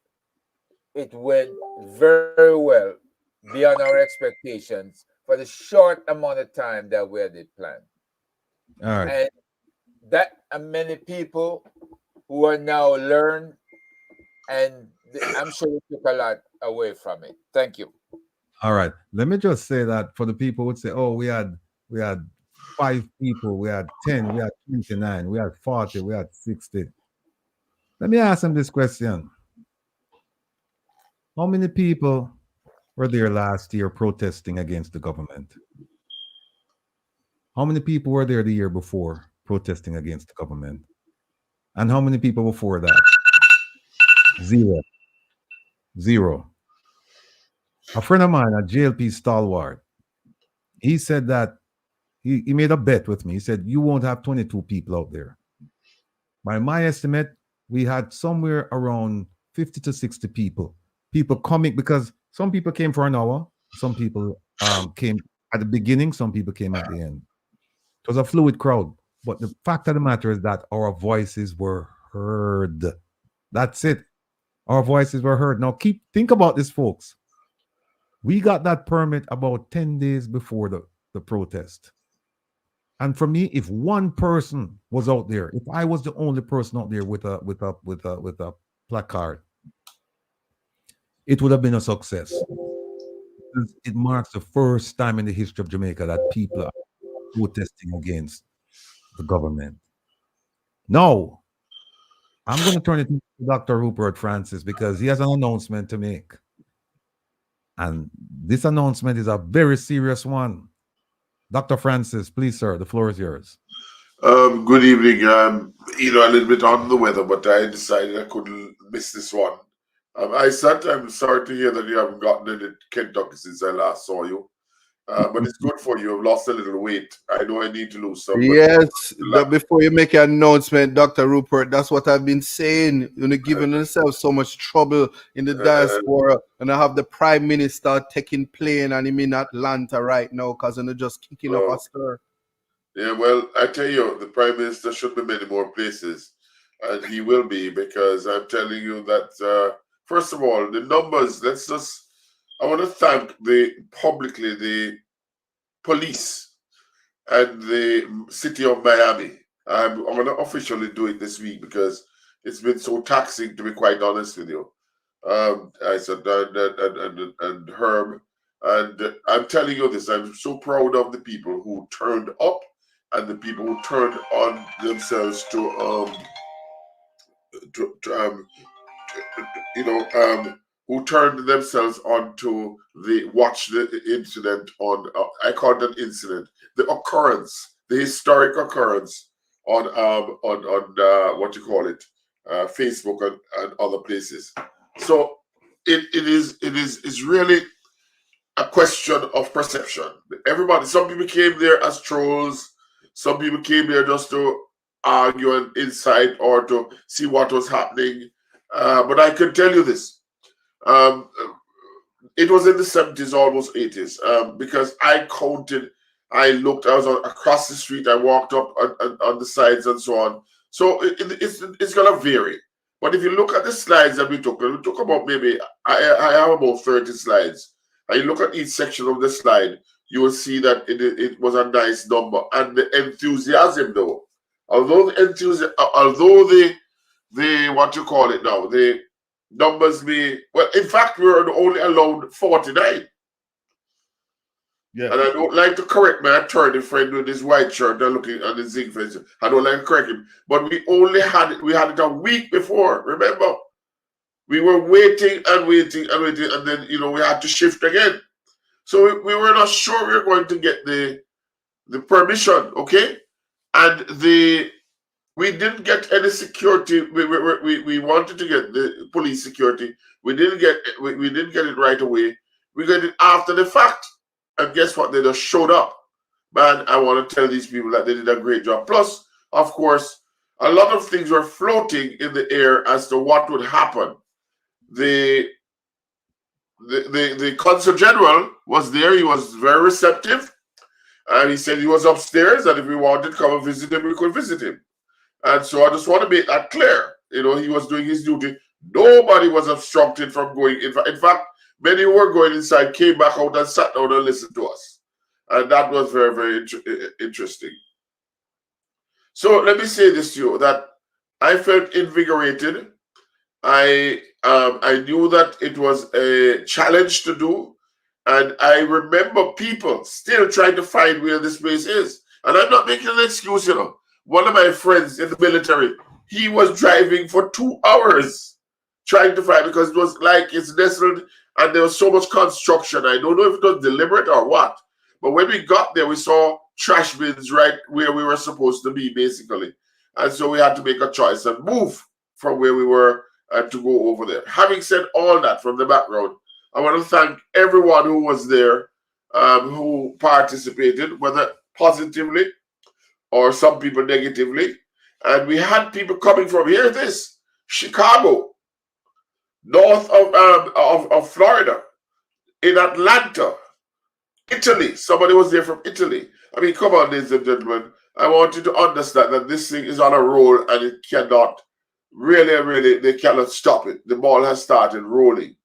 it went very well, beyond our expectations for the short amount of time that we had it planned. All right. And that many people who are now learned, and I'm sure we took a lot away from it. Thank you. All right. Let me just say that for the people who would say, oh, we had 5 people, we had 10, we had 29, we had 40, we had 60. Let me ask them this question. How many people were there last year protesting against the government? How many people were there the year before protesting against the government? And how many people before that? Zero. A friend of mine, a JLP stalwart, he said that he made a bet with me. He said, you won't have 22 people out there. By my estimate, we had somewhere around 50 to 60 people. People coming, because some people came for an hour. Some people came at the beginning. Some people came at the end. It was a fluid crowd. But the fact of the matter is that our voices were heard. That's it. Our voices were heard. Now, think about this, folks. We got that permit about 10 days before the protest. And for me, if one person was out there, if I was the only person out there with a placard, it would have been a success. It marks the first time in the history of Jamaica that people are protesting against the government. Now, I'm going to turn it to Dr. Rupert Francis because he has an announcement to make. And this announcement is a very serious one. Dr. Francis, please, sir, the floor is yours. Good evening. A little bit under the weather, but I decided I couldn't miss this one. I'm sorry to hear that you haven't gotten any Kentucky since I last saw you. But it's good for you. I've lost a little weight. I know I need to lose some. Yes, before you make an announcement, Dr. Rupert, that's what I've been saying. You're giving yourself so much trouble in the diaspora, and I have the Prime Minister taking plane, and him in Atlanta right now because they're just kicking up a stir. Yeah, well, I tell you, the Prime Minister should be many more places, and he will be, because I'm telling you that, first of all, the numbers, I want to thank publicly the police and the city of Miami. I'm going to officially do it this week because it's been so taxing, to be quite honest with you. I said, and Herb, and I'm telling you this, I'm so proud of the people who turned up and the people who turned on themselves who turned themselves on to watch the incident on, I call it an incident, the occurrence, the historic occurrence on what you call it, Facebook and other places. So it's really a question of perception. Some people came there as trolls, some people came there just to argue and incite or to see what was happening. But I can tell you this. It was in the 70s, almost 80s, because I looked, I was across the street, I walked up on the sides and so on. So it's going to vary. But if you look at the slides that we took about maybe, I have about 30 slides. And you look at each section of the slide, you will see that it was a nice number. And the enthusiasm, though, although the what you call it now, the numbers in fact, we were only allowed 49. Yeah. And I don't like to correct my attorney friend with his white shirt and looking at the zinc fence. I don't like to correct him. But we had it a week before, remember? We were waiting and waiting and waiting, and then we had to shift again. So we were not sure we were going to get the permission, okay? And we didn't get any security. We wanted to get the police security. We didn't get it right away. We got it after the fact. And guess what? They just showed up. Man, I want to tell these people that they did a great job. Plus, of course, a lot of things were floating in the air as to what would happen. The Consul General was there. He was very receptive. And he said he was upstairs, and if we wanted to come and visit him, we could visit him. And so I just want to make that clear. He was doing his duty. Nobody was obstructed from going. In fact, many who were going inside came back out and sat down and listened to us. And that was very, very interesting. So let me say this to you, that I felt invigorated. I knew that it was a challenge to do. And I remember people still trying to find where this place is. And I'm not making an excuse, One of my friends in the military, he was driving for 2 hours trying to find, because it was like it's nestled and there was so much construction. I don't know if it was deliberate or what. But when we got there, we saw trash bins right where we were supposed to be, basically. And so we had to make a choice and move from where we were to go over there. Having said all that from the background, I want to thank everyone who was there, who participated, whether positively or some people negatively. And we had people coming from, here it is, Chicago, north of Florida, in Atlanta, Italy. Somebody was there from Italy. I mean, come on, ladies and gentlemen. I want you to understand that this thing is on a roll and it cannot, really, they cannot stop it. The ball has started rolling.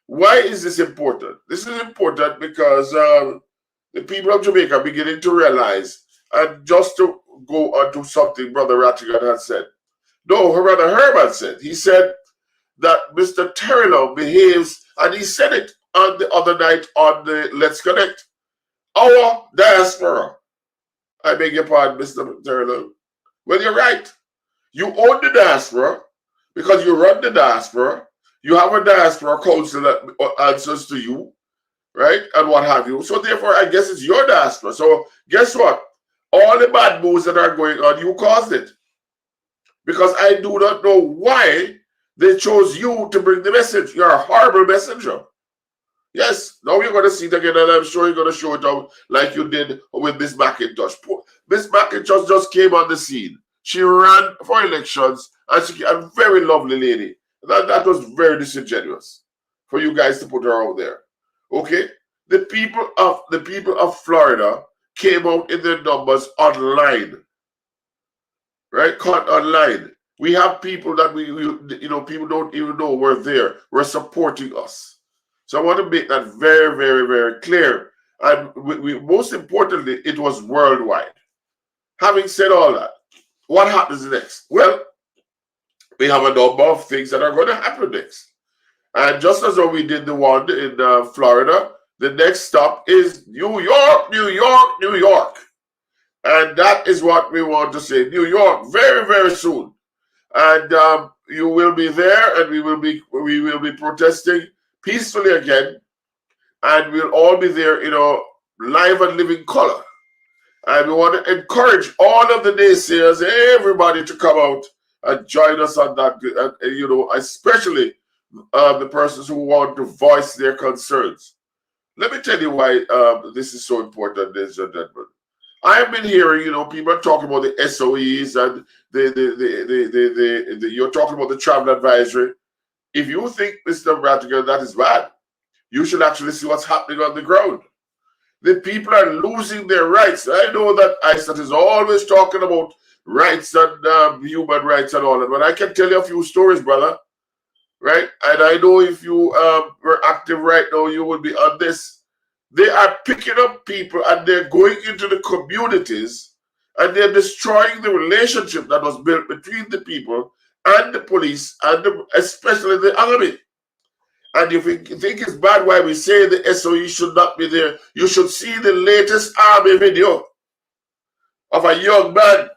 Why is this important? This is important because the people of Jamaica are beginning to realize, and just to go on to something Brother Rattigan had said. No, Brother Herman said. He said that Mr. Terrelonge behaves, and he said it on the other night on the Let's Connect. Our diaspora. I beg your pardon, Mr. Terrelonge. Well, you're right. You own the diaspora because you run the diaspora. You have a diaspora council that answers to you, right? And what have you. So therefore, I guess it's your diaspora. So guess what? All the bad moves that are going on, you caused it. Because I do not know why they chose you to bring the message. You're a horrible messenger. Yes, now you're going to see it again, and I'm sure you're going to show it out like you did with Miss McIntosh. Miss McIntosh just came on the scene. She ran for elections, and she's a very lovely lady. That was very disingenuous for you guys to put her out there. Okay? The people of Florida came out in their numbers online. Right? Caught online. We have people that people don't even know we're there. We're supporting us. So I want to make that very, very, very clear. And most importantly, it was worldwide. Having said all that, what happens next? Well, we have a number of things that are going to happen next. And just as though we did the one in Florida, the next stop is New York, New York, New York. And that is what we want to say. New York, very, very soon. And you will be there, and we will be protesting peacefully again, and we'll all be there, live and living color. And we want to encourage all of the naysayers, everybody, to come out and join us on that. Especially the persons who want to voice their concerns. Let me tell you why this is so important, ladies and gentlemen. I have been hearing, people are talking about the SOEs and you're talking about the travel advisory. If you think, Mr. Rattigan, that is bad, you should actually see what's happening on the ground. The people are losing their rights. I know that ISAT is always talking about rights and human rights and all that, but I can tell you a few stories, brother, right? And I know if you were active right now, you would be on this. They are picking up people and they're going into the communities and they're destroying the relationship that was built between the people and the police, and especially the army. And if you think it's bad why we say the SOE should not be there, you should see the latest army video of a young man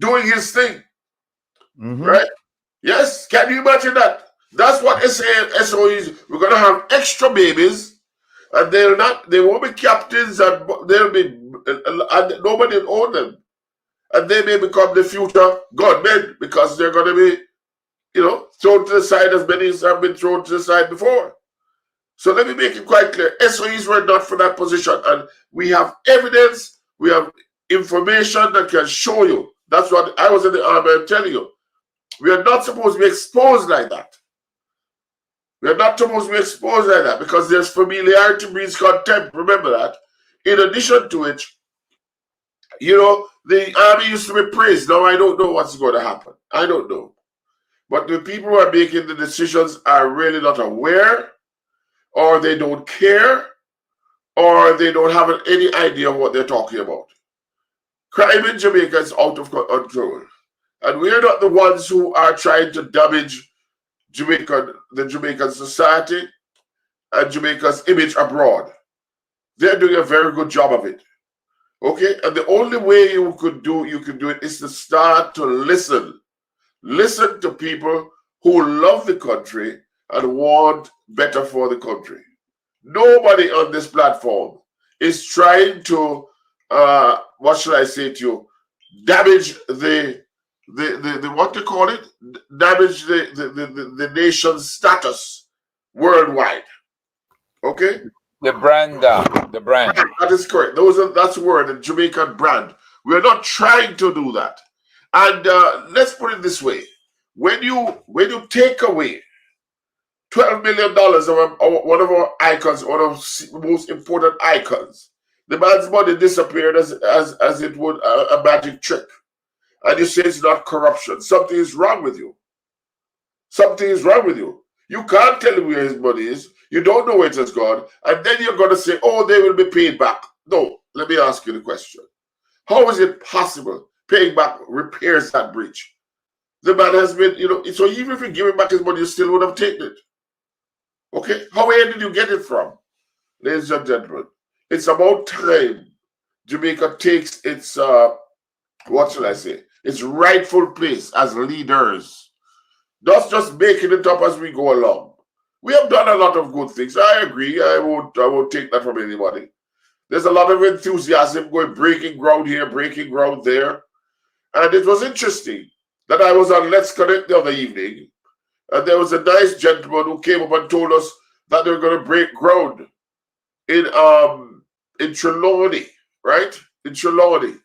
doing his thing. Right? Yes, can you imagine that? That's what SOE is. We're going to have extra babies, and they won't be captains, and and nobody will own them. And they may become the future gunmen because they're going to be, thrown to the side as many have been thrown to the side before. So let me make it quite clear. SOEs were not for that position. And we have evidence, we have information that can show you. That's what I was in the army, I'm telling you. We are not supposed to be exposed like that. We are not supposed to be exposed like that because there's familiarity breeds contempt. Remember that. In addition to it, the army used to be praised. Now I don't know what's going to happen. I don't know. But the people who are making the decisions are really not aware, or they don't care, or they don't have any idea of what they're talking about. Crime in Jamaica is out of control. And we're not the ones who are trying to damage the Jamaican society and Jamaica's image abroad. They're doing a very good job of it. Okay? And the only way you could do it is to start to listen. Listen to people who love the country and want better for the country. Nobody on this platform is trying to, what should I say to you, damage the what you call it? Damage the nation's status worldwide. Okay? The brand. That is correct. That's the word, the Jamaican brand. We are not trying to do that. And let's put it this way: when you take away $12 million of one of our icons, one of the most important icons, the man's money disappeared as it would a magic trick. And you say it's not corruption. Something is wrong with you. Something is wrong with you. You can't tell him where his money is. You don't know where it has gone. And then you're going to say, oh, they will be paid back. No, let me ask you the question. How is it possible paying back repairs that breach? The man has been, so even if you give him back his money, you still would have taken it. Okay? Where did you get it from? Ladies and gentlemen, it's about time Jamaica takes its, what shall I say, its rightful place as leaders. Not just making it up as we go along. We have done a lot of good things. I agree. I won't take that from anybody. There's a lot of enthusiasm breaking ground here, breaking ground there. And it was interesting that I was on Let's Connect the other evening, and there was a nice gentleman who came up and told us that they were going to break ground in Terrelonge, right? In Terrelonge.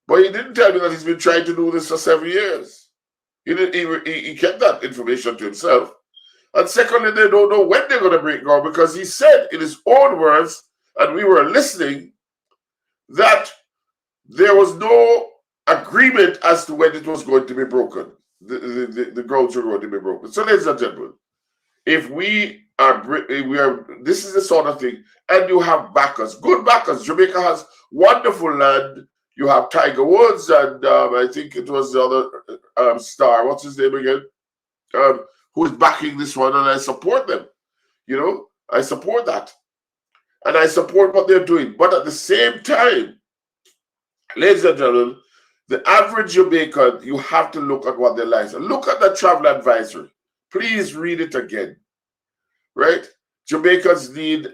But he didn't tell me that he's been trying to do this for 7 years. He kept that information to himself. And secondly, they don't know when they're going to break ground, because he said in his own words, and we were listening, that there was no agreement as to when it was going to be broken. The grounds were going to be broken. So, ladies and gentlemen, if we are, this is the sort of thing, and you have backers, good backers. Jamaica has wonderful land. You have Tiger Woods, and I think it was the other star. What's his name again? Who is backing this one, and I support them. I support that. And I support what they're doing. But at the same time, ladies and gentlemen, the average Jamaican, you have to look at what their lives are. Look at the travel advisory. Please read it again. Right? Jamaicans need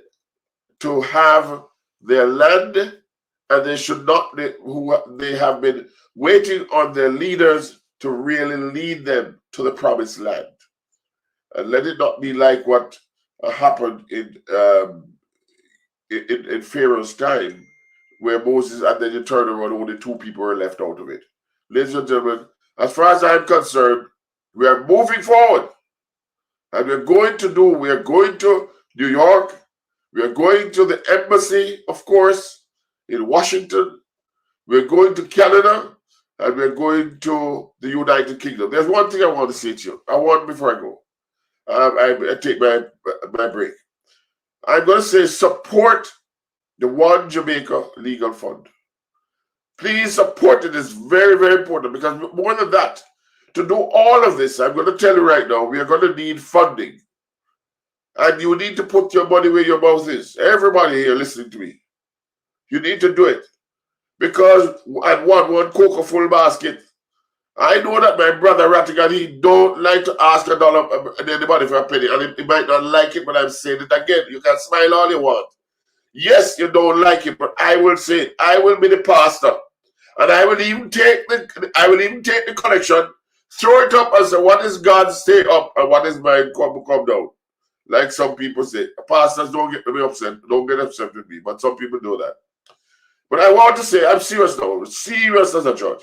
to have their land, and they should not, they have been waiting on their leaders to really lead them to the promised land. And let it not be like what happened in Pharaoh's time, where Moses, and then you turn around, only 2 people were left out of it. Ladies and gentlemen, as far as I'm concerned, we are moving forward. And we're going to New York. We are going to the embassy, of course, in Washington. We're going to Canada, and we're going to the United Kingdom. There's one thing I want to say to you. Before I go, I take my break. I'm going to say support the One Jamaica Legal Fund. Please support it. It's very, very important, because more than that, to do all of this, I'm going to tell you right now, we are going to need funding. And you need to put your money where your mouth is. Everybody here listening to me. You need to do it. Because at one cocoa full basket, I know that my brother Rattigan, he don't like to ask $1 and anybody for a penny. And he might not like it, but I'm saying it again. You can smile all you want. Yes, you don't like it, but I will say it. I will be the pastor. And I will even take the collection, throw it up and say, what is God stay up and what is mine come down? Like some people say. Pastors don't get upset with me, but some people do that. But I want to say, I'm serious now, serious as a judge.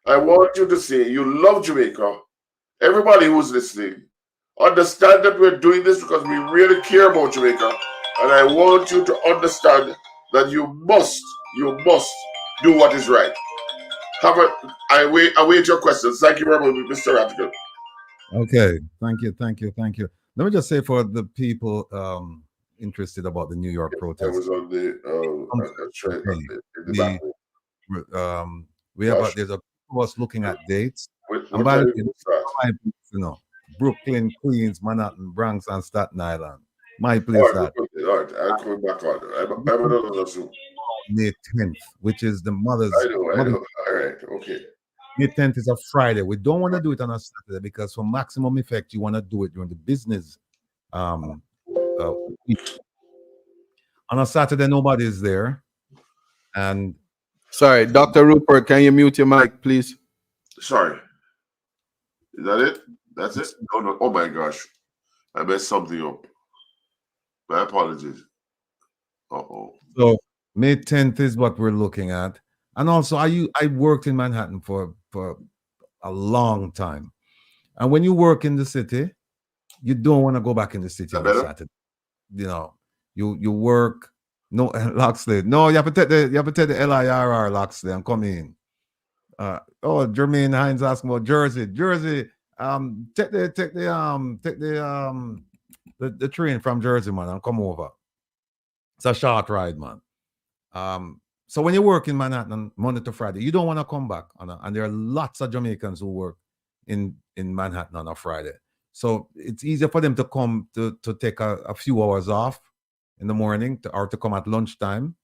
I want you to say you love Jamaica. Everybody who's listening, understand that we're doing this because we really care about Jamaica. And I want you to understand that you must do what is right. I await your questions. Thank you very much, Mr. Rattigan. Okay, thank you. Let me just say for the people interested about the New York protest. I was on the we have there's a us looking at dates. And by Brooklyn, Queens, Manhattan, Bronx, and Staten Island. My place that. All right, I'll come back on. I'm another Zoom. May 10th, which is the mother's. I know. All right, okay. May 10th is a Friday. We don't want to do it on a Saturday because for maximum effect, you want to do it during the business week. On a Saturday, nobody is there. And Sorry, Dr. Rupert, can you mute your mic, please? Sorry. Is that it? That's it? No. Oh my gosh. I messed something up. My apologies. Uh-oh. So May 10th is what we're looking at. And also I worked in Manhattan for a long time. And when you work in the city, you don't want to go back in the city on Saturday. You know, you work. No, Loxley. No, you have to take the LIRR, Loxley, and come in. Jermaine Hines asking about Jersey. Take the train from Jersey, man, and come over. It's a short ride, man. So when you work in Manhattan Monday to Friday, you don't want to come back. And there are lots of Jamaicans who work in Manhattan on a Friday. So it's easier for them to come to take a few hours off in the morning or to come at lunchtime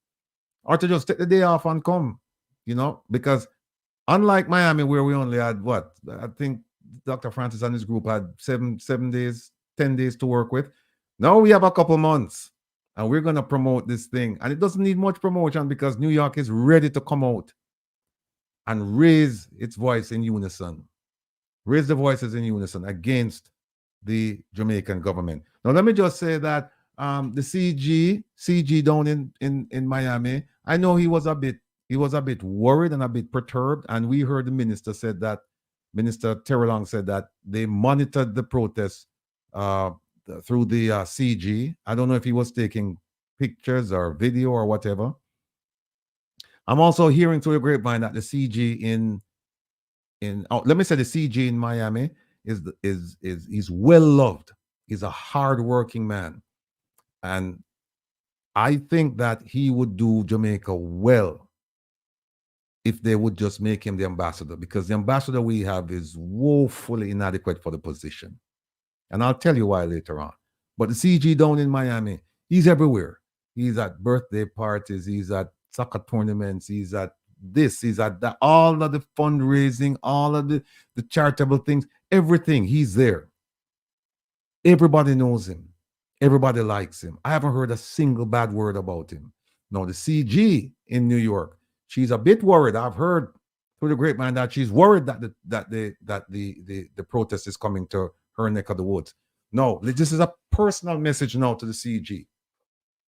or to just take the day off and come, because unlike Miami where we only had I think Dr. Francis and his group had 7 days, 10 days to work with. Now we have a couple months and we're going to promote this thing. And it doesn't need much promotion because New York is ready to come out and raise its voice in unison. Raise the voices in unison against the Jamaican government. Now, let me just say that the CG down in Miami, I know he was a bit worried and a bit perturbed. And we heard the minister Terrelonge said that they monitored the protests through the CG. I don't know if he was taking pictures or video or whatever. I'm also hearing through the grapevine that the CG let me say the CG in Miami he's well loved. He's a hardworking man. And I think that he would do Jamaica well if they would just make him the ambassador, because the ambassador we have is woefully inadequate for the position. And I'll tell you why later on. But the CG down in Miami, he's everywhere. He's at birthday parties, he's at soccer tournaments, he's at this, he's at that, all of the fundraising, all of the charitable things, everything, he's there. Everybody knows him. Everybody likes him. I haven't heard a single bad word about him. Now, the CG in New York, she's a bit worried. I've heard through the grapevine that she's worried that the protest is coming to her neck of the woods. No, this is a personal message now to the CG.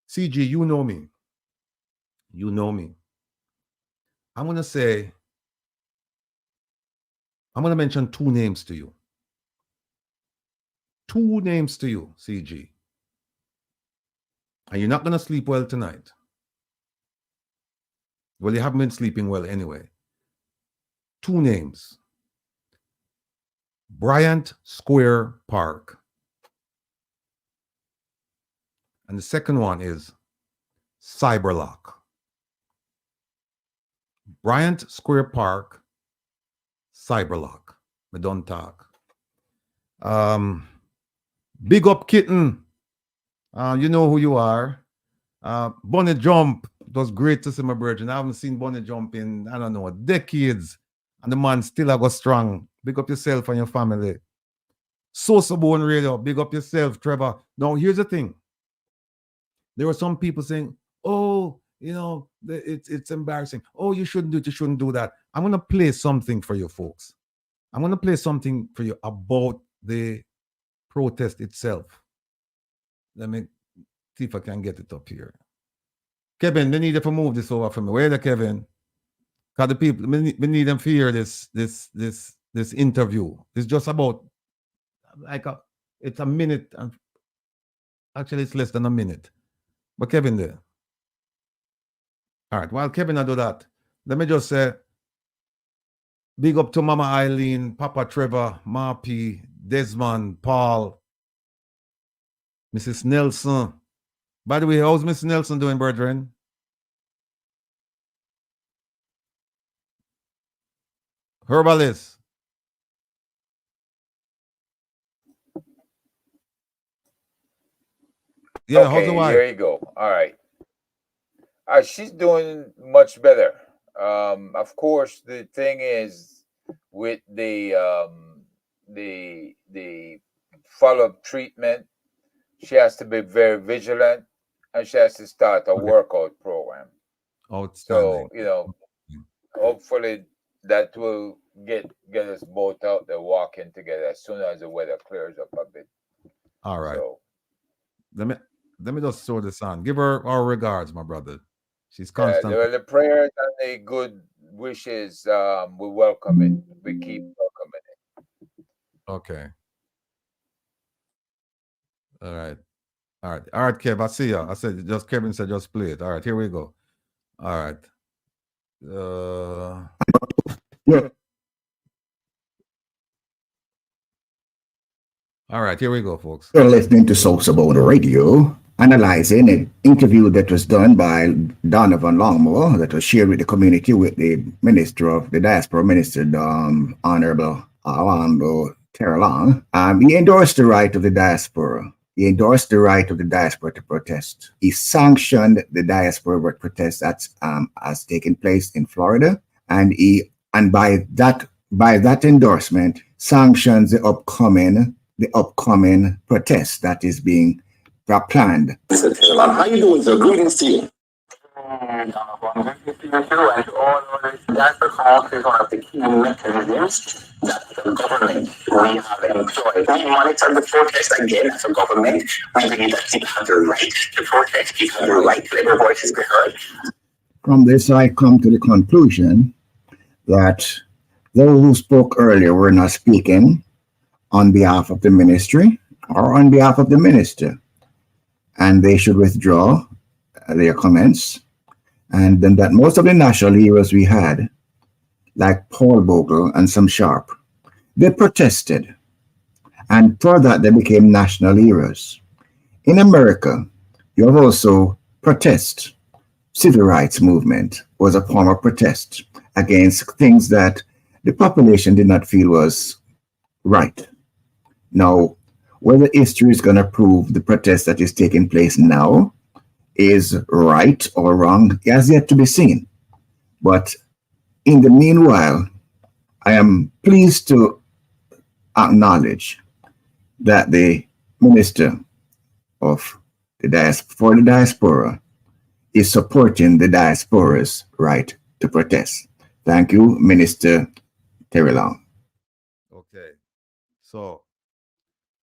CG, you know me. You know me. I'm going to mention 2 names to you. 2 names to you, CG. And you're not going to sleep well tonight. Well, you haven't been sleeping well anyway. 2 names. Bryant Square Park. And the second one is Cyberlock. Bryant Square Park, Cyberlock. We don't talk. Big up Kitten. You know who you are. Bunny Jump. It was great to see my brother. I haven't seen Bunny Jump in, I don't know, decades. And the man still go strong. Big up yourself and your family. Sosa Bone Radio. Big up yourself, Trevor. Now, here's the thing. There were some people saying, oh, it's embarrassing. Oh, you shouldn't do it. You shouldn't do that. I'm going to play something for you folks. I'm going to play something for you about the protest itself. Let me see if I can get it up here. Kevin, we need to move this over for me. Where the Kevin? Because the people, we need them to hear this interview. It's just about it's a minute. And actually, it's less than a minute. But Kevin there. All right, while Kevin I do that, let me just say, big up to Mama Eileen, Papa Trevor, Marpy, Desmond, Paul, Mrs. Nelson. By the way, how's Mrs. Nelson doing, brethren? Herbalist. Yeah, okay, how's the wife? There you go. All right. She's doing much better. Of course, the thing is with the follow-up treatment, she has to be very vigilant, and she has to start a workout program. Outstanding. So hopefully that will get us both out there walking together as soon as the weather clears up a bit. All right. So Let me just throw this on. Give her our regards, my brother. She's constant. the prayers and the good wishes, we welcome it. We keep welcoming it. Okay. All right. All right, Kev. I see ya. I said just Kevin said just play it. All right, here we go. All right. Yeah. All right, here we go, folks. You're listening to Soaps About the Radio, analyzing an interview that was done by Donovan Longmore that was shared with the community with the Minister of the Diaspora, Minister Honorable Terrelonge. He endorsed the right of the diaspora. He endorsed the right of the diaspora to protest. He sanctioned the diaspora protest that's has taken place in Florida, and by that endorsement sanctions the upcoming protest that is being planned. Mr. Terrelonge, how you doing, sir? Greetings to you. And to all others, that's because one of the key mechanisms that the government we have employed. We monitor the protest again as a government. We believe that people have the right to protest, people have the right to let their voices be heard. From this, I come to the conclusion that those who spoke earlier were not speaking on behalf of the ministry or on behalf of the minister, and they should withdraw their comments. And then that most of the national heroes we had, like Paul Bogle and some Sharp, they protested, and for that they became national heroes. In America, you have also protest. Civil rights movement was a form of protest against things that the population did not feel was right. Now, whether history is going to prove the protest that is taking place now is right or wrong has yet to be seen. But in the meanwhile, I am pleased to acknowledge that the Minister of the Diaspora is supporting the diaspora's right to protest. Thank you, Minister Terrelonge. Okay. So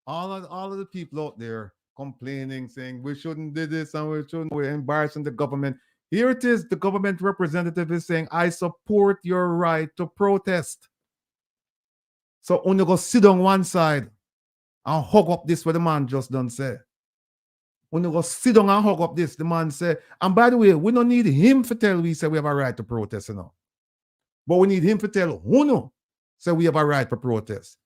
all of the people out there complaining, saying we shouldn't do this and we're embarrassing the government. Here it is, the government representative is saying, I support your right to protest. So only go sit on one side and hug up this what the man just done say. Only go sit down and hug up this, the man say. And by the way, we don't need him to tell we say we have a right to protest, you know. But we need him to tell who know say we have a right to protest.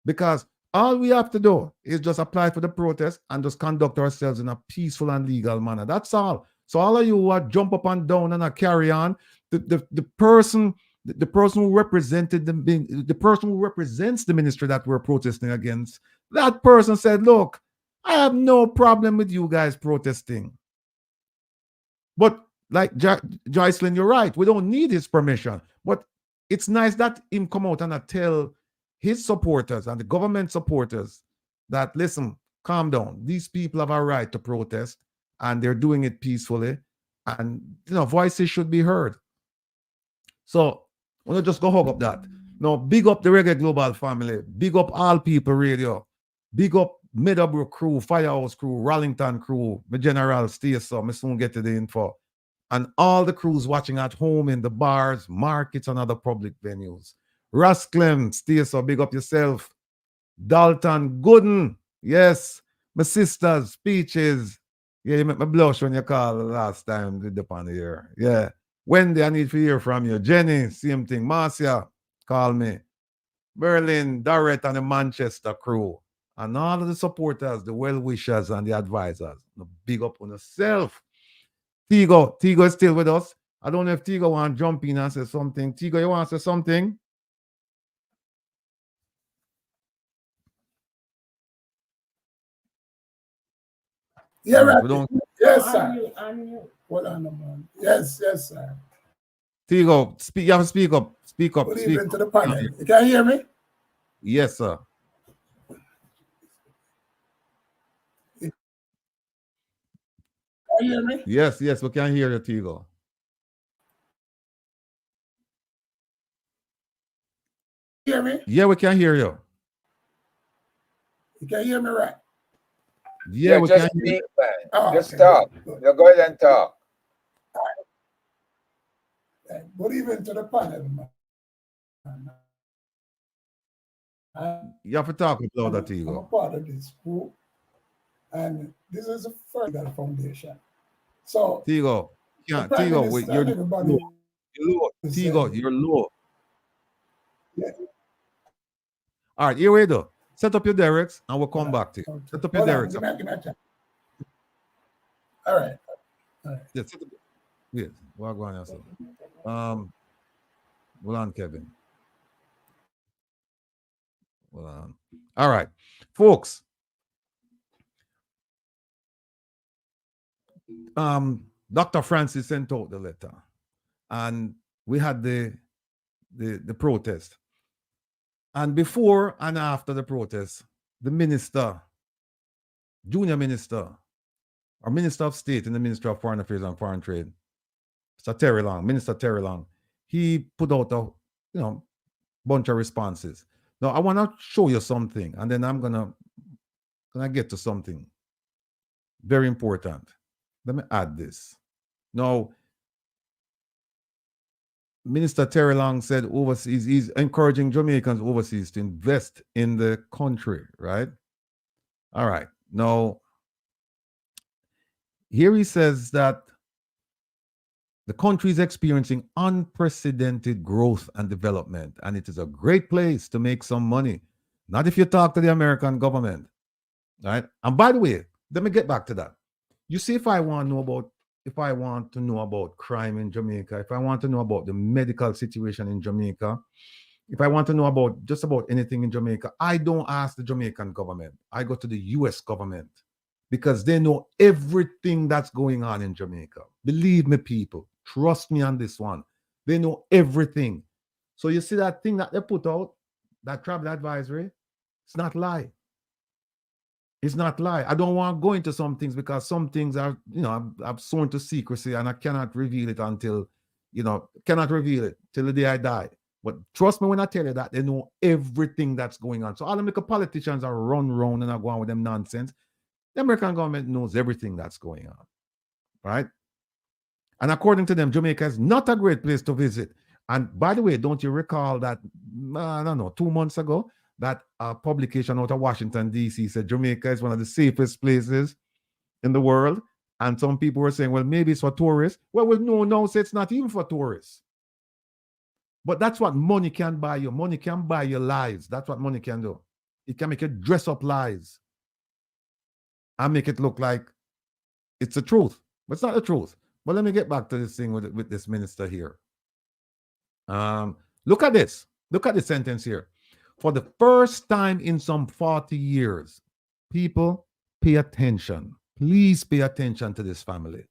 Because all we have to do is just apply for the protest and just conduct ourselves in a peaceful and legal manner. That's all. So all of you who are jump up and down and carry on, the person who represented the person who represents the ministry that we're protesting against, that person said, look, I have no problem with you guys protesting. But like Joycelyn, you're right. We don't need his permission. But it's nice that him come out and tell his supporters and the government supporters that, listen, calm down. These people have a right to protest and they're doing it peacefully. And, voices should be heard. So, we'll just go hug up that. Now, big up the Reggae Global family. Big up All People Radio. Big up Meadowbrook crew, Firehouse crew, Rallington crew, my general stay so I soon get to the info. And all the crews watching at home in the bars, markets, and other public venues. Russ Clem, stay so, big up yourself. Dalton Gooden, yes. My sisters, Speeches. Yeah, you make me blush when you call the last time did upon the year. Yeah. Wendy, I need to hear from you. Jenny, same thing. Marcia, call me. Berlin, Dorrit, and the Manchester crew. And all of the supporters, the well-wishers, and the advisors. Big up on yourself. Tigo is still with us. I don't know if Tigo want to jump in and say something. Tigo, you want to say something? Yeah, right. Yes, sir. Hold on a moment. Yes, sir. Tigo, you have to speak up. Speak up. Good evening to the panel. You can hear me? Yes, sir. Can you hear me? Yes, we can hear you, Tigo. Yeah, we can hear you. You can hear me right? Yeah, we just can hear speak, you. man. Oh, just okay, talk. good. You go ahead and talk. Good evening to the panel, man. You have to talk about that, I'm a Tigo. part of this group, and this is the first foundation. So, Tigo, the yeah, Prime Tigo, Minister you're and low. everybody You're low. is Tigo, saying, you're low. yeah, All right, here we go. Set up your derricks and we'll come back to you. okay. Set up your Hold on, derricks. give me a chance. All right. Yeah, set up. Yes, what going on, sir? Hold on, Kevin. Hold on. All right, folks. Dr. Francis sent out the letter, and we had the protest. And before and after the protest, the minister, junior minister, or minister of state in the Ministry of Foreign Affairs and Foreign Trade, Mr. Terrelonge, Minister Terrelonge, he put out a bunch of responses. Now I want to show you something, and then I'm gonna get to something very important. Let me add this. Now, Minister Terrelonge said overseas, he's encouraging Jamaicans overseas to invest in the country, right? All right. Now, here he says that the country is experiencing unprecedented growth and development, and it is a great place to make some money. Not if you talk to the American government, right? And by the way, let me get back to that. You see, if I want to know about crime in Jamaica, if I want to know about the medical situation in Jamaica, if I want to know about just about anything in Jamaica, I don't ask the Jamaican government. I go to the US government because they know everything that's going on in Jamaica. Believe me, people, trust me on this one. They know everything. So you see that thing that they put out, that travel advisory, it's not lie. It's not lie. I don't want to go into some things because some things are, I've sworn to secrecy and I cannot reveal it until, cannot reveal it till the day I die. But trust me when I tell you that they know everything that's going on. So all the politicians are run around and are going with them nonsense. The American government knows everything that's going on, right? And according to them, Jamaica is not a great place to visit. And by the way, don't you recall that, I don't know, 2 months ago, that publication out of Washington, D.C. said Jamaica is one of the safest places in the world. And some people were saying, well, maybe it's for tourists. Well, no, say it's not even for tourists. But that's what money can buy you. Money can buy your lies. That's what money can do. It can make you dress up lies and make it look like it's the truth. But it's not the truth. But let me get back to this thing with this minister here. Look at this. Look at the sentence here. For the first time in some 40 years, people, pay attention. Please pay attention to this family.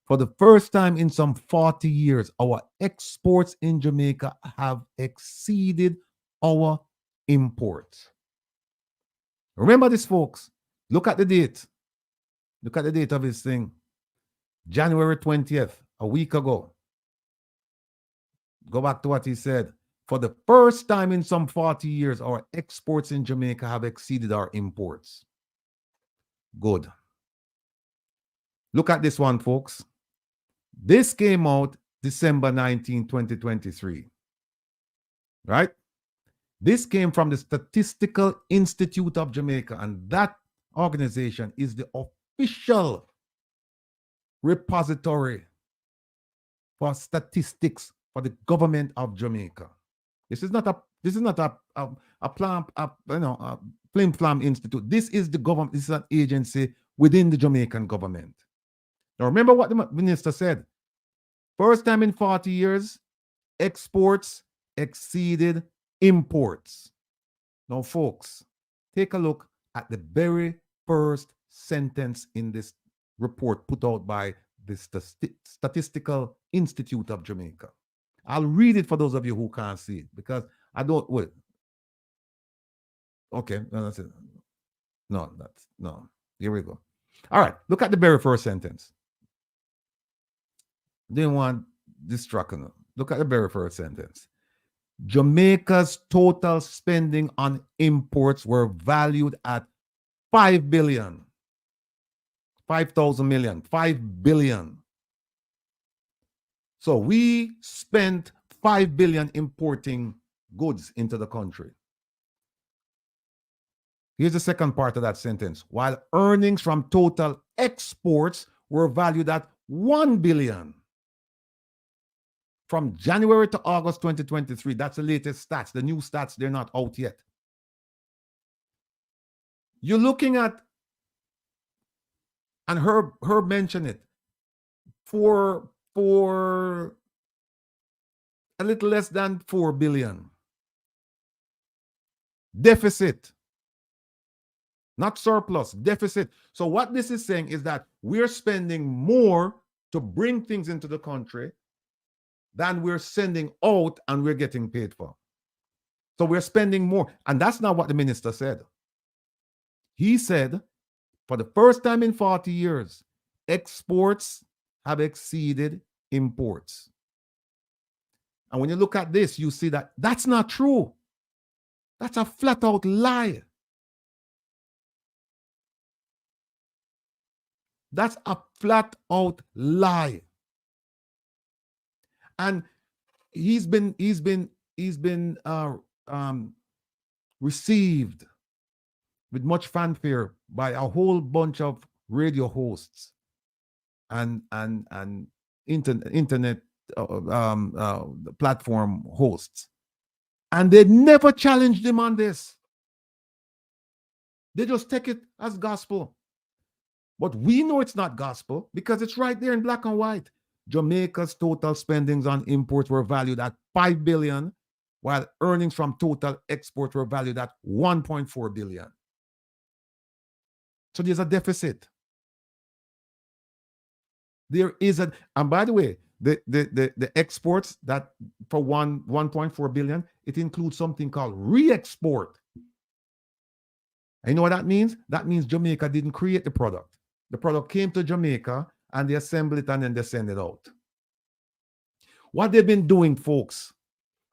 For the first time in some 40 years, our exports in Jamaica have exceeded our imports. Remember this, folks. Look at the date. Look at the date of this thing. January 20th, a week ago. Go back to what he said. For the first time in some 40 years, our exports in Jamaica have exceeded our imports. Good. Look at this one, folks. This came out December 19, 2023. Right? This came from the Statistical Institute of Jamaica, and that organization is the official repository for statistics for the government of Jamaica. This is not a flim flam institute. This is the government. This is an agency within the Jamaican government. Now remember what the minister said. First time in 40 years, exports exceeded imports. Now, folks, take a look at the very first sentence in this report put out by the Statistical Institute of Jamaica. I'll read it for those of you who can't see it because I don't wait. Okay, no, that's it. No. Here we go. All right, look at the very first sentence. Didn't want distracting. Look at the very first sentence. Jamaica's total spending on imports were valued at 5 billion. 5,000 million, 5 billion. So we spent 5 billion importing goods into the country. Here's the second part of that sentence. While earnings from total exports were valued at 1 billion. From January to August 2023, that's the latest stats. The new stats, they're not out yet. You're looking at, and Herb mentioned it, for a little less than 4 billion. Deficit. Not surplus, deficit. So what this is saying is that we're spending more to bring things into the country than we're sending out and we're getting paid for. So we're spending more. And that's not what the minister said. He said, for the first time in 40 years, exports have exceeded imports. And when you look at this, you see that that's not true. That's a flat out lie. That's a flat out lie. And he's been received with much fanfare by a whole bunch of radio hosts and internet platform hosts, and they never challenged him on this. They just take it as gospel. But we know it's not gospel because it's right there in black and white. Jamaica's total spendings on imports were valued at 5 billion, while earnings from total exports were valued at 1.4 billion. So there's a deficit. There is a, and by the way, the exports that for 1.4 billion, it includes something called re-export. And you know what that means? That means Jamaica didn't create the product. The product came to Jamaica and they assemble it and then they send it out. What they've been doing, folks,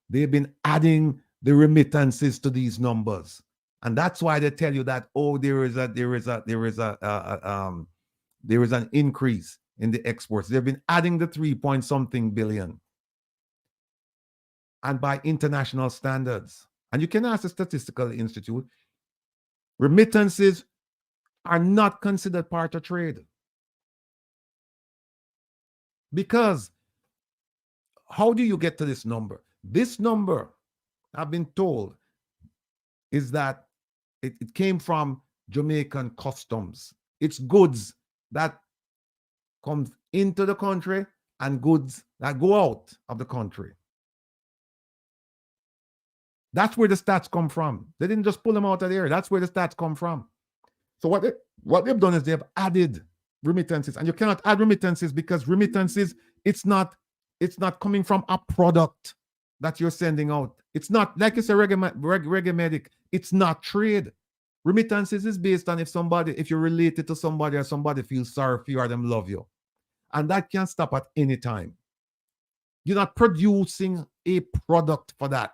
they've been adding the remittances to these numbers. And that's why they tell you that, oh, there is an increase in the exports. They've been adding the 3-point-something billion. And by international standards, and you can ask the Statistical Institute, remittances are not considered part of trade. Because how do you get to this number? This number, I've been told, is that it came from Jamaican customs. It's goods that come into the country and goods that go out of the country. That's where the stats come from. They didn't just pull them out of the air. That's where the stats come from. So what they've done is they've added remittances, and you cannot add remittances because remittances, it's not coming from a product that you're sending out. It's not like you say reggae medic. It's not trade. Remittances is based on if you're related to somebody or somebody feels sorry for you or them love you, and that can stop at any time. You're not producing a product for that.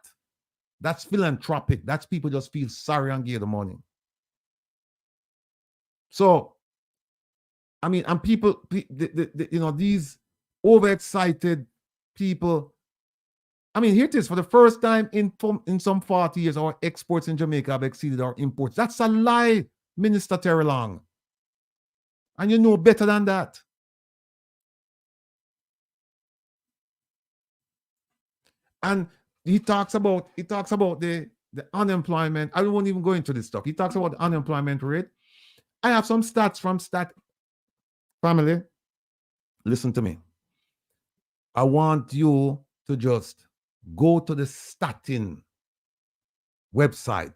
That's philanthropic. That's people just feel sorry and give the money. So, I mean, and people, these overexcited people. I mean, here it is. For the first time in some 40 years, our exports in Jamaica have exceeded our imports. That's a lie, Minister Terrelonge. And you know better than that. And he talks about the unemployment. I won't even go into this stuff. He talks about the unemployment rate. I have some stats from Stat Family. Listen to me. I want you to just go to the Statin website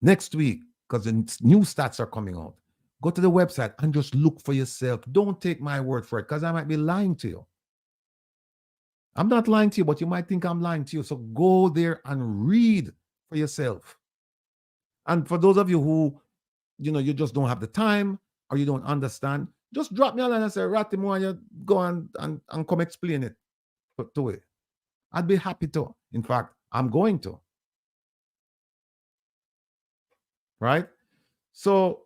next week because the new stats are coming out. Go to the website and just look for yourself. Don't take my word for it because I might be lying to you. I'm not lying to you, but you might think I'm lying to you. So go there and read for yourself. And for those of you who, you just don't have the time or you don't understand, just drop me a line and say, Ratty, you go and come explain it to it. I'd be happy to. In fact, I'm going to. Right? So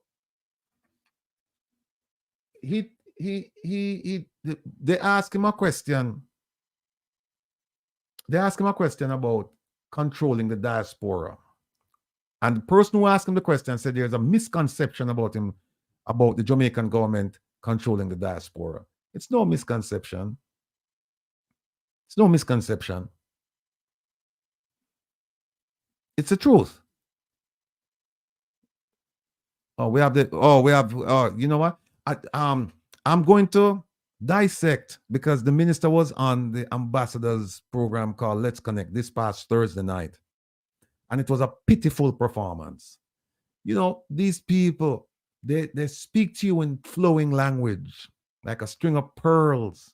they ask him a question. They ask him a question about controlling the diaspora. And the person who asked him the question said there's a misconception about him, about the Jamaican government controlling the diaspora. It's no misconception. It's no misconception. It's the truth. You know what? I'm going to dissect, because the minister was on the ambassador's program called Let's Connect this past Thursday night. And it was a pitiful performance. You know, these people, they speak to you in flowing language, like a string of pearls.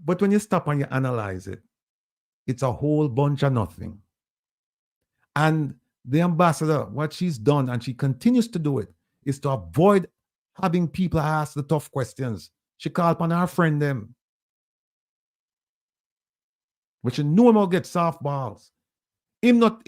But when you stop and you analyze it, it's a whole bunch of nothing. And the ambassador, what she's done, and she continues to do it, is to avoid having people ask the tough questions. She called upon her friend them, which you know him will get softballs. Him not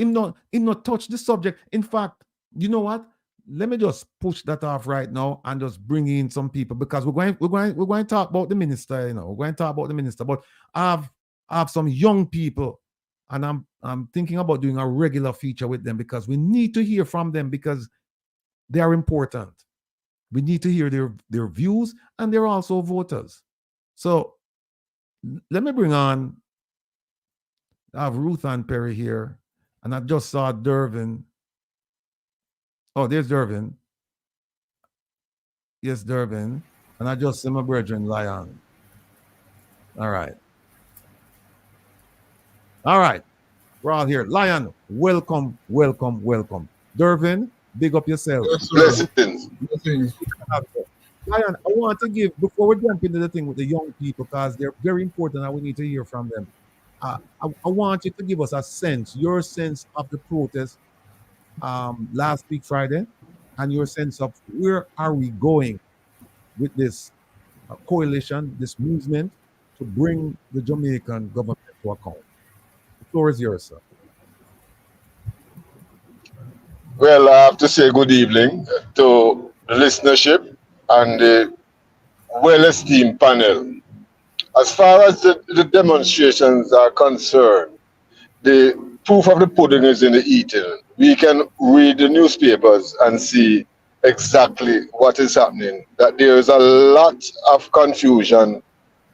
touch the subject. In fact, you know what? Let me just push that off right now and just bring in some people, because we're going to talk about the minister. You know, we're going to talk about the minister, but I have some young people, and I'm thinking about doing a regular feature with them, because we need to hear from them, because they are important. We need to hear their views, and they're also voters. So let me bring on, I have Ruth Ann Perry here, and I just saw Dervin. Oh, there's Dervin. Yes, Dervin. And I just see my brethren, Lion. All right. All right. We're all here. Lion, welcome, welcome, welcome. Dervin, big up yourself. Blessings. Lion, I want to give, before we jump into the thing with the young people, because they're very important and we need to hear from them. I want you to give us a sense, your sense of the protest last week Friday, and your sense of where are we going with this coalition, this movement to bring the Jamaican government to account. The floor is yours, sir. Well, I have to say good evening to the listenership and the well-esteemed panel. As far as the demonstrations are concerned, the proof of the pudding is in the eating. We can read the newspapers and see exactly what is happening, that there is a lot of confusion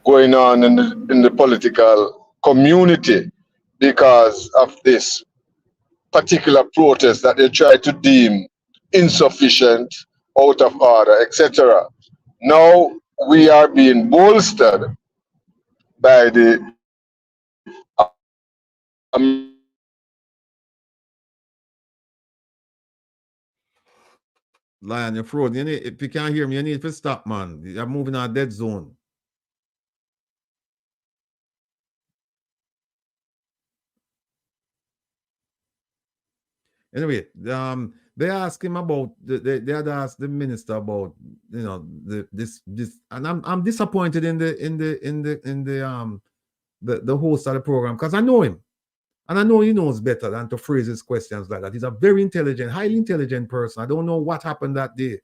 going on in the political community because of this particular protest that they try to deem insufficient, out of order, etc. Now we are being bolstered by the Lion, you're fraud. If you can't hear me, you need to stop, man. You're moving on a dead zone. Anyway, they asked him about they had asked the minister about, you know, this, and I'm disappointed in the host of the program, because I know him, and I know he knows better than to phrase his questions like that. He's a very intelligent, highly intelligent person. I don't know what happened that day,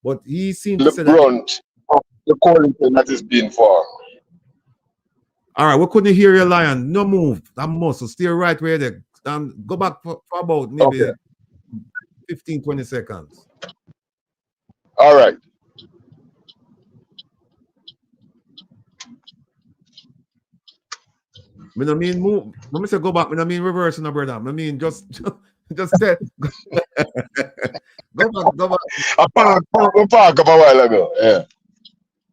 but he seemed to say the brunt of the coalition that is being formed. All right, we couldn't hear you, Lion. No move. That muscle. Stay right where there. Go back for about maybe 15, 20 seconds. All right. I mean move. Let me say go back. I mean reverse, no brother. I mean just say go back. I parked up a while ago. Yeah.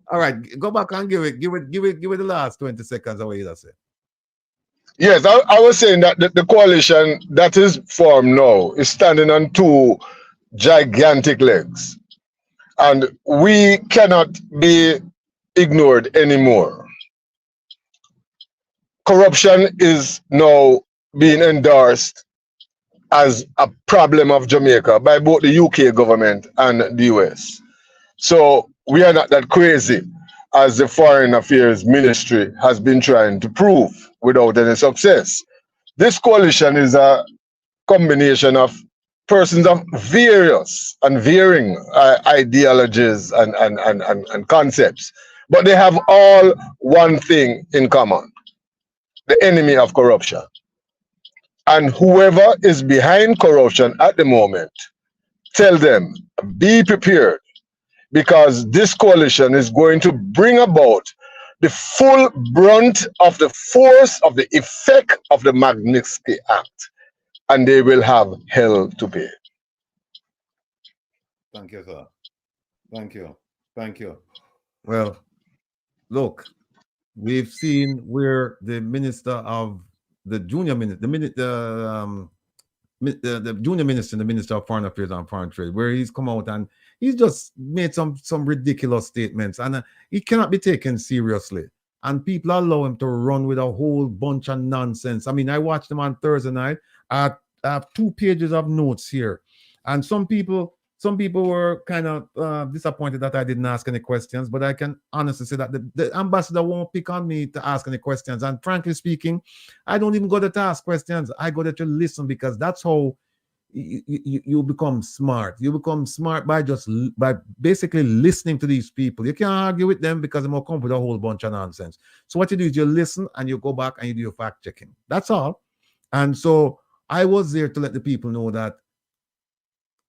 All right, go back and give it the last 20 seconds of what you just said. Yes, I was saying that the coalition that is formed now is standing on two gigantic legs, and we cannot be ignored anymore. Corruption is now being endorsed as a problem of Jamaica by both the UK government and the US. So we are not that crazy as the Foreign Affairs Ministry has been trying to prove. without any success. This coalition is a combination of persons of various and varying ideologies and concepts, but they have all one thing in common: the enemy of corruption. And whoever is behind corruption at the moment, tell them, be prepared, because this coalition is going to bring about the full brunt of the force of the effect of the Magnitsky Act, and they will have hell to pay. Thank you, sir. Thank you. Thank you. Well, look, we've seen where the minister of the junior minister, the junior minister, the minister of foreign affairs and foreign trade, where he's come out and he's just made some ridiculous statements, and he cannot be taken seriously. And people allow him to run with a whole bunch of nonsense. I mean, I watched him on Thursday night. I have 2 pages of notes here, and some people were kind of disappointed that I didn't ask any questions, but I can honestly say that the ambassador won't pick on me to ask any questions. And frankly speaking, I don't even go there to ask questions. I go there to listen, because that's how you become smart. You become smart by basically listening to these people. You can't argue with them because they're more come with a whole bunch of nonsense. So what you do is you listen and you go back and you do your fact checking. That's all. And so I was there to let the people know that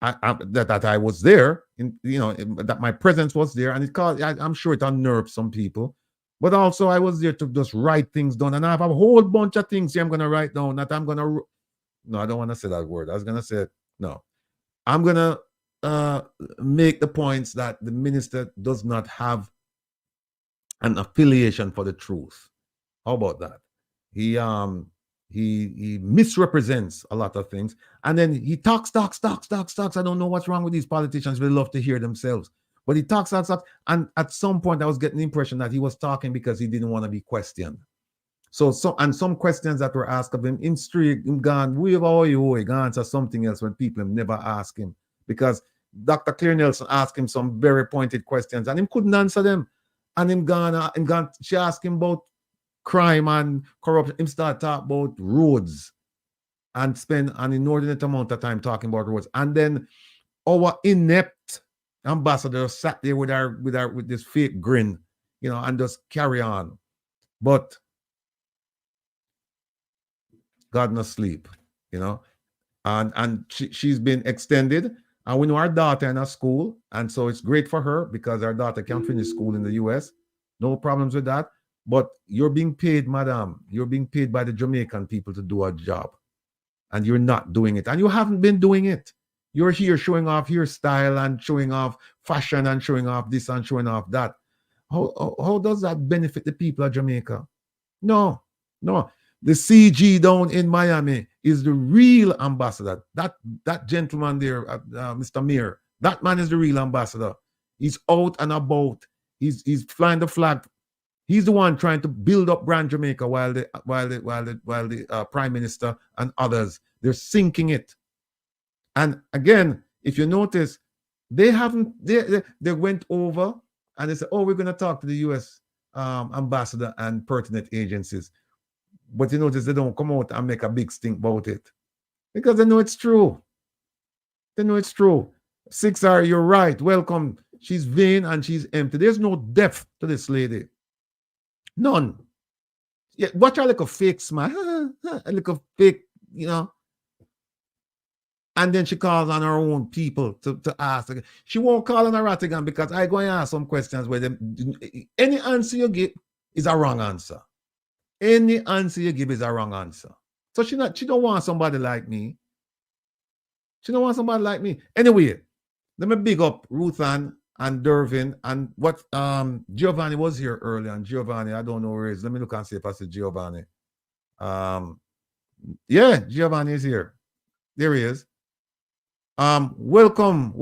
that I was there, that my presence was there, and I'm sure it unnerved some people, but also I was there to just write things down, and I have a whole bunch of things here I'm going to write down that I'm going to. No, I don't want to say that word. I was going to say no. I'm going to make the points that the minister does not have an affiliation for the truth. How about that? He misrepresents a lot of things, and then he talks. I don't know what's wrong with these politicians. They love to hear themselves, but he talks. And at some point, I was getting the impression that he was talking because he didn't want to be questioned. So some questions that were asked of him, him straight, him gone, we have all you answer something else when people have never asked him, because Dr. Claire Nelson asked him some very pointed questions and him couldn't answer them. And him gone, she asked him about crime and corruption. Him start talking about roads and spend an inordinate amount of time talking about roads. And then our inept ambassador sat there with this fake grin, and just carry on. But God no sleep, and she's been extended. And we know our daughter in a school, and so it's great for her because our daughter can finish school in the US. No problems with that. But you're being paid, madam. You're being paid by the Jamaican people to do a job. And you're not doing it. And you haven't been doing it. You're here showing off your style and showing off fashion and showing off this and showing off that. How does that benefit the people of Jamaica? No. The CG down in Miami is the real ambassador. That gentleman there, Mr. Mayor, that man is the real ambassador. He's out and about. He's flying the flag. He's the one trying to build up brand Jamaica while the Prime Minister and others, they're sinking it. And again, if you notice, they went over and they said, oh, we're going to talk to the US ambassador and pertinent agencies. But you notice they don't come out and make a big stink about it because they know it's true. They know it's true. 6R, you're right. Welcome. She's vain and she's empty. There's no depth to this lady. None. Yeah, watch her like a fake smile. Like a fake, And then she calls on her own people to ask. She won't call on a Rattigan because I go and ask some questions where any answer you give is a wrong answer. Any answer you give is a wrong answer. So she don't want somebody like me. She don't want somebody like me. Anyway, let me big up Ruthann and Dervin and what Giovanni was here earlier. And Giovanni, I don't know where he is. Let me look and see if I see Giovanni. Yeah, Giovanni is here. There he is. Welcome,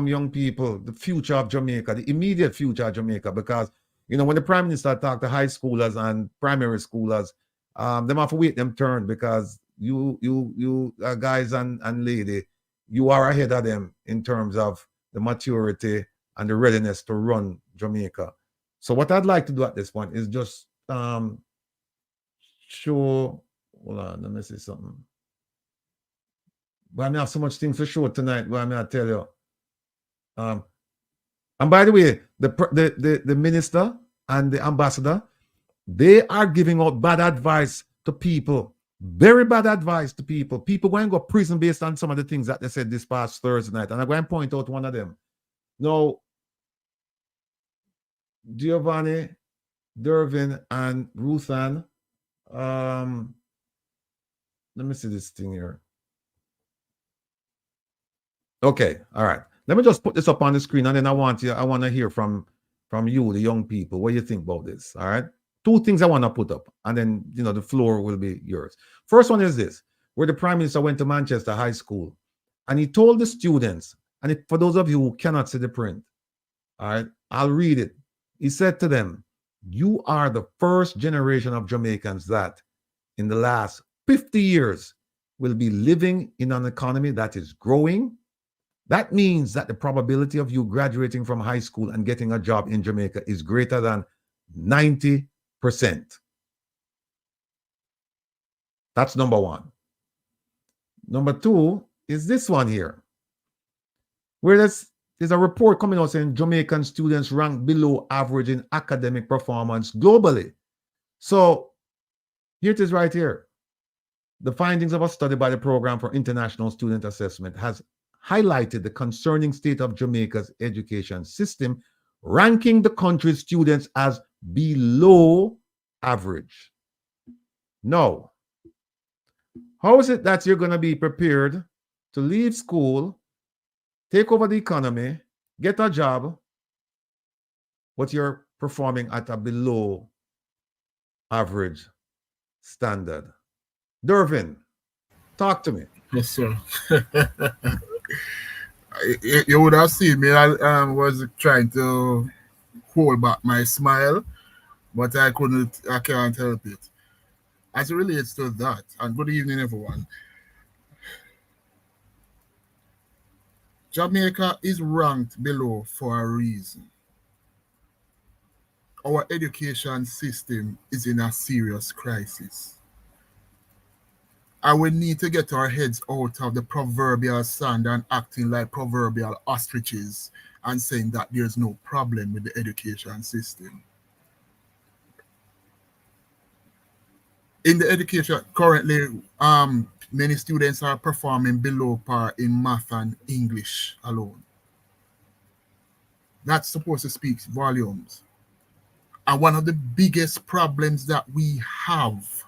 young people. The future of Jamaica, the immediate future of Jamaica, because when the Prime Minister talk to high schoolers and primary schoolers, them have to wait them turn because you guys and lady, you are ahead of them in terms of the maturity and the readiness to run Jamaica. So what I'd like to do at this point is just show. Hold on, let me see something. But I have so much things to show tonight. But I tell you. And by the way, the minister and the ambassador, they are giving out bad advice to people. Very bad advice to people. People going to go to prison based on some of the things that they said this past Thursday night. And I'm going to point out one of them. Now, Giovanni, Dervin, and Ruthann. Let me see this thing here. Okay, all right. Let me just put this up on the screen, and then I want to hear from you, the young people, what you think about this. All right. 2 things I want to put up, and then the floor will be yours. First one is this, where the Prime Minister went to Manchester High School, and he told the students, and for those of you who cannot see the print, all right, I'll read it. He said to them, "You are the first generation of Jamaicans that, in the last 50 years, will be living in an economy that is growing. That means that the probability of you graduating from high school and getting a job in Jamaica is greater than 90%. That's number 1. Number 2 is this one here, where there's a report coming out saying Jamaican students rank below average in academic performance globally. So here it is right here. The findings of a study by the Program for International Student Assessment has highlighted the concerning state of Jamaica's education system, ranking the country's students as below average. Now, how is it that you're going to be prepared to leave school, take over the economy, get a job, but you're performing at a below average standard? Dervin, talk to me. Yes, sir. You would have seen me. I was trying to hold back my smile, but I can't help it. As it relates to that, and good evening, everyone. Jamaica is ranked below for a reason. Our education system is in a serious crisis. And we need to get our heads out of the proverbial sand and acting like proverbial ostriches and saying that there's no problem with the education system. In the education, currently, many students are performing below par in math and English alone. That's supposed to speak volumes. And one of the biggest problems that we have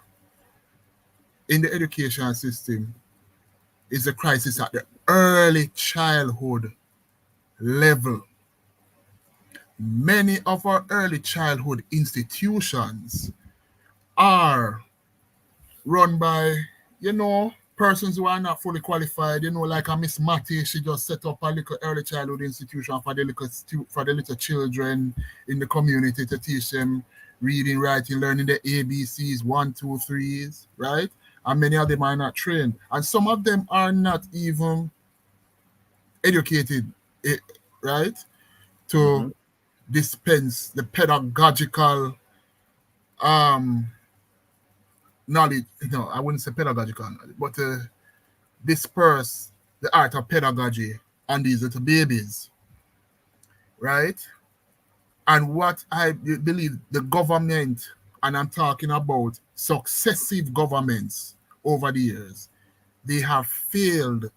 in the education system is the crisis at the early childhood level. Many of our early childhood institutions are run by, persons who are not fully qualified. Like a Miss Matty, she just set up a little early childhood institution for the little children in the community to teach them reading, writing, learning the ABCs, 1, 2, 3s, right? And many of them are not trained. And some of them are not even educated, right? To dispense the pedagogical knowledge. No, I wouldn't say pedagogical knowledge, but to disperse the art of pedagogy on these little babies, right? And what I believe the government, and I'm talking about successive governments over the years, they have failed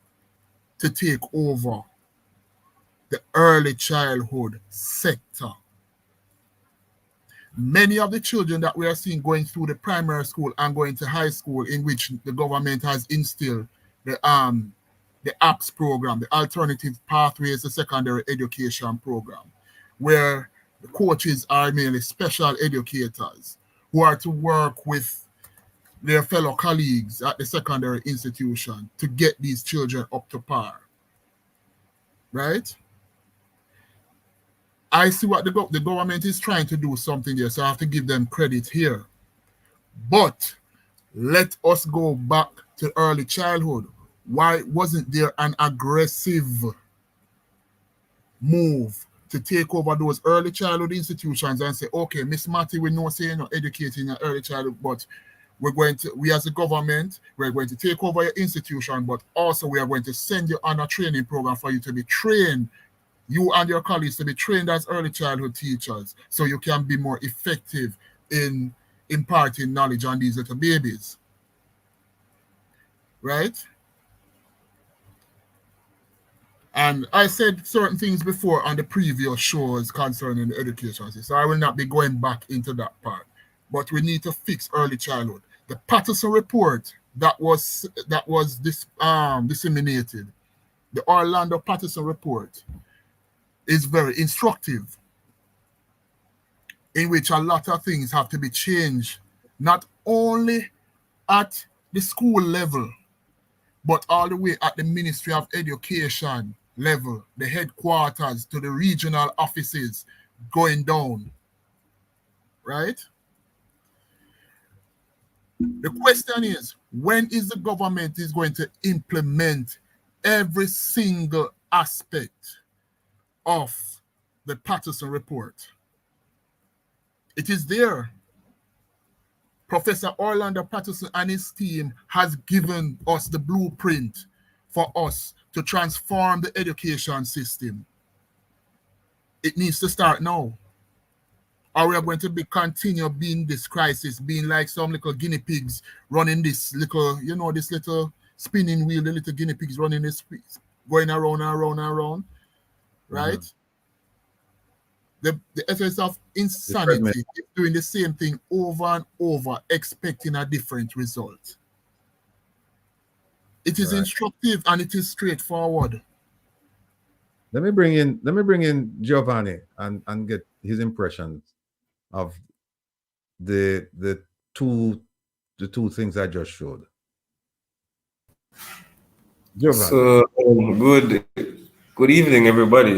to take over the early childhood sector. Many of the children that we are seeing going through the primary school and going to high school, in which the government has instilled the APS program, the Alternative Pathways to Secondary Education program, where the coaches are mainly special educators who are to work with their fellow colleagues at the secondary institution to get these children up to par, right? I see what the government is trying to do something there, so I have to give them credit here. But let us go back to early childhood. Why wasn't there an aggressive move to take over those early childhood institutions and say, okay, Miss Matty, we know say you're not educating in early childhood, but we as a government, we're going to take over your institution, but also we are going to send you on a training program for you to be trained, you and your colleagues to be trained as early childhood teachers, so you can be more effective in imparting knowledge on these little babies. Right? And I said certain things before on the previous shows concerning the education system, so I will not be going back into that part. But we need to fix early childhood. The Patterson report that was disseminated, the Orlando Patterson report, is very instructive, in which a lot of things have to be changed, not only at the school level, but all the way at the Ministry of Education level, the headquarters to the regional offices going down, right? The question is, when is the government is going to implement every single aspect of the Patterson report? It is there. Professor Orlando Patterson and his team has given us the blueprint for us to transform the education system. It needs to start now. Or we are going to continue being this crisis, being like some little guinea pigs running this little, this little spinning wheel, the little guinea pigs running this, going around and around and around, right? The essence of insanity is doing the same thing over and over, expecting a different result. It is instructive and it is straightforward. Let me bring in Giovanni and get his impressions of the two things I just showed. Giovanni. So good evening, everybody.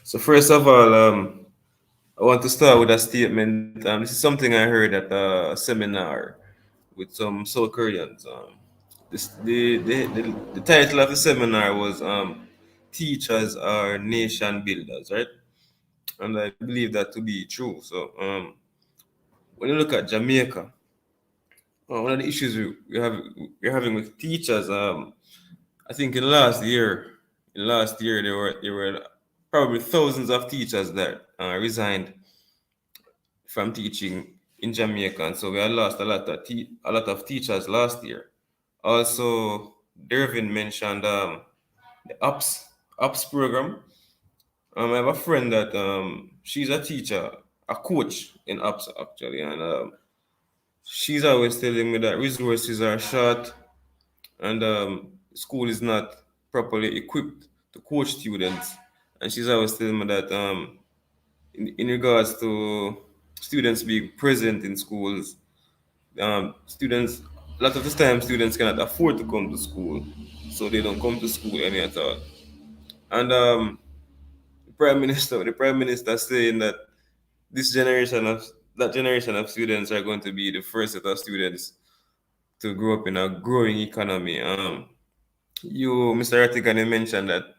So first of all, I want to start with a statement. This is something I heard at a seminar with some South Koreans. The title of the seminar was "Teachers Are Nation Builders," right? And I believe that to be true. So when you look at Jamaica, one of the issues we're having with teachers, I think in last year there were probably thousands of teachers that resigned from teaching in Jamaica, and so we had lost a lot of teachers last year. Also, Dervin mentioned the ops program. I have a friend that she's a teacher, a coach in ops actually, and she's always telling me that resources are short and school is not properly equipped to coach students. And she's always telling me that in regards to students being present in schools, students, a lot of the time students cannot afford to come to school, so they don't come to school any at all. And the prime minister saying that that generation of students are going to be the first set of students to grow up in a growing economy. You, Mr. Rattigan, mentioned that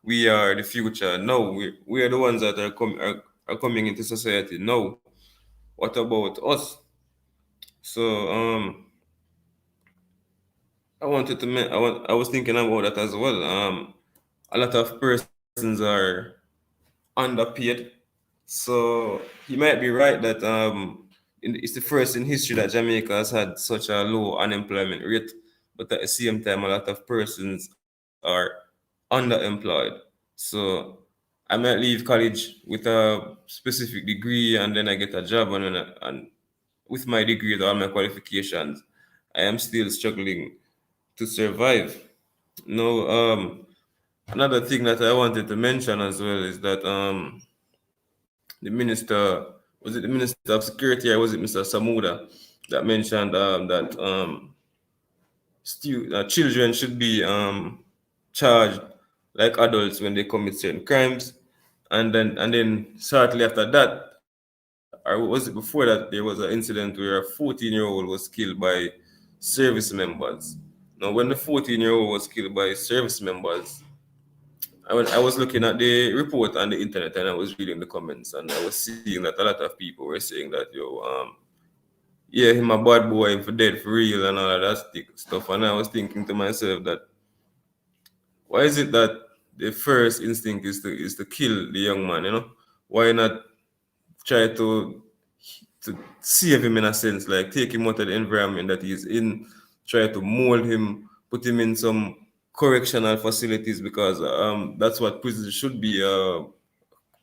we are the future. No, we are the ones that are coming into society. No, what about us? So I was thinking about that as well. A lot of persons are underpaid. So he might be right that it's the first in history that Jamaica has had such a low unemployment rate, but at the same time, a lot of persons are underemployed. So I might leave college with a specific degree and then I get a job, and with my degree and all my qualifications, I am still struggling to survive. No, another thing that I wanted to mention as well is that the minister, was it the Minister of Security or was it Mr. Samuda that mentioned that children should be charged like adults when they commit certain crimes, and then shortly after that, or was it before that, there was an incident where a 14-year-old was killed by service members. Now, when the 14-year-old was killed by service members, I was looking at the report on the internet and I was reading the comments, and I was seeing that a lot of people were saying that yeah, him a bad boy, him for dead for real and all of that stuff. And I was thinking to myself that why is it that the first instinct is to kill the young man, you know? Why not try to save him in a sense, like take him out of the environment that he's in, try to mold him, put him in some correctional facilities, because that's what prisons should be,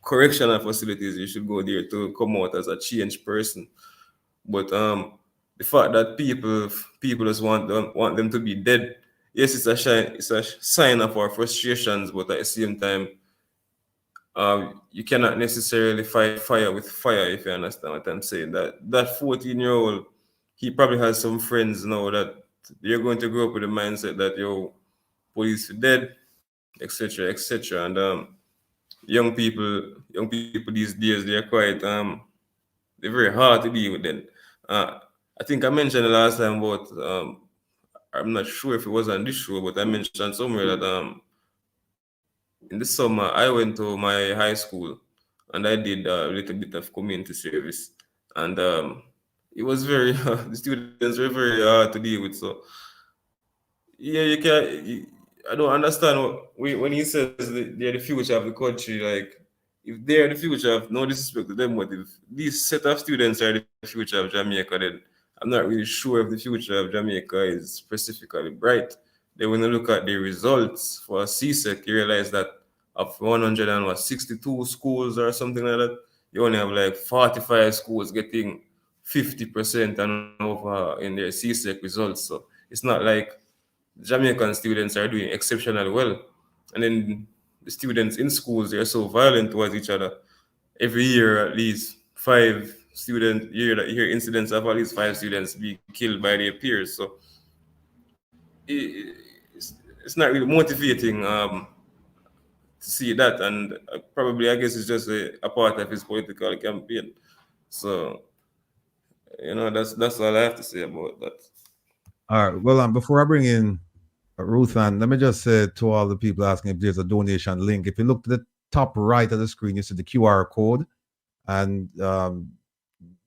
correctional facilities. You should go there to come out as a changed person. But the fact that people just want them to be dead, yes, it's a sign of our frustrations, but at the same time, you cannot necessarily fight fire with fire, if you understand what I'm saying. That 14-year-old, he probably has some friends now that you're going to grow up with the mindset that police are dead, etc., etc. And young people these days, they're quite they're very hard to deal with them. I think I mentioned the last time about I'm not sure if it was on this show, but I mentioned somewhere that in the summer I went to my high school and I did a little bit of community service, and it was very the students were very hard to deal with. So yeah, I don't understand when he says they're the future of the country. Like, if they're the future of, no disrespect to them, but if these set of students are the future of Jamaica, then I'm not really sure if the future of Jamaica is specifically bright. Then when you look at the results for CSEC, you realize that of 162 schools or something like that, you only have like 45 schools getting 50% and over in their CSEC results. So it's not like Jamaican students are doing exceptionally well. And then the students in schools, they're so violent towards each other. Every year, at least 5 students, you hear incidents of at least 5 students being killed by their peers. So it's not really motivating to see that. And probably, I guess it's just a part of his political campaign. So, that's all I have to say about that. All right. Well, before I bring in Ruth, and let me just say to all the people asking if there's a donation link. If you look to the top right of the screen, you see the QR code, and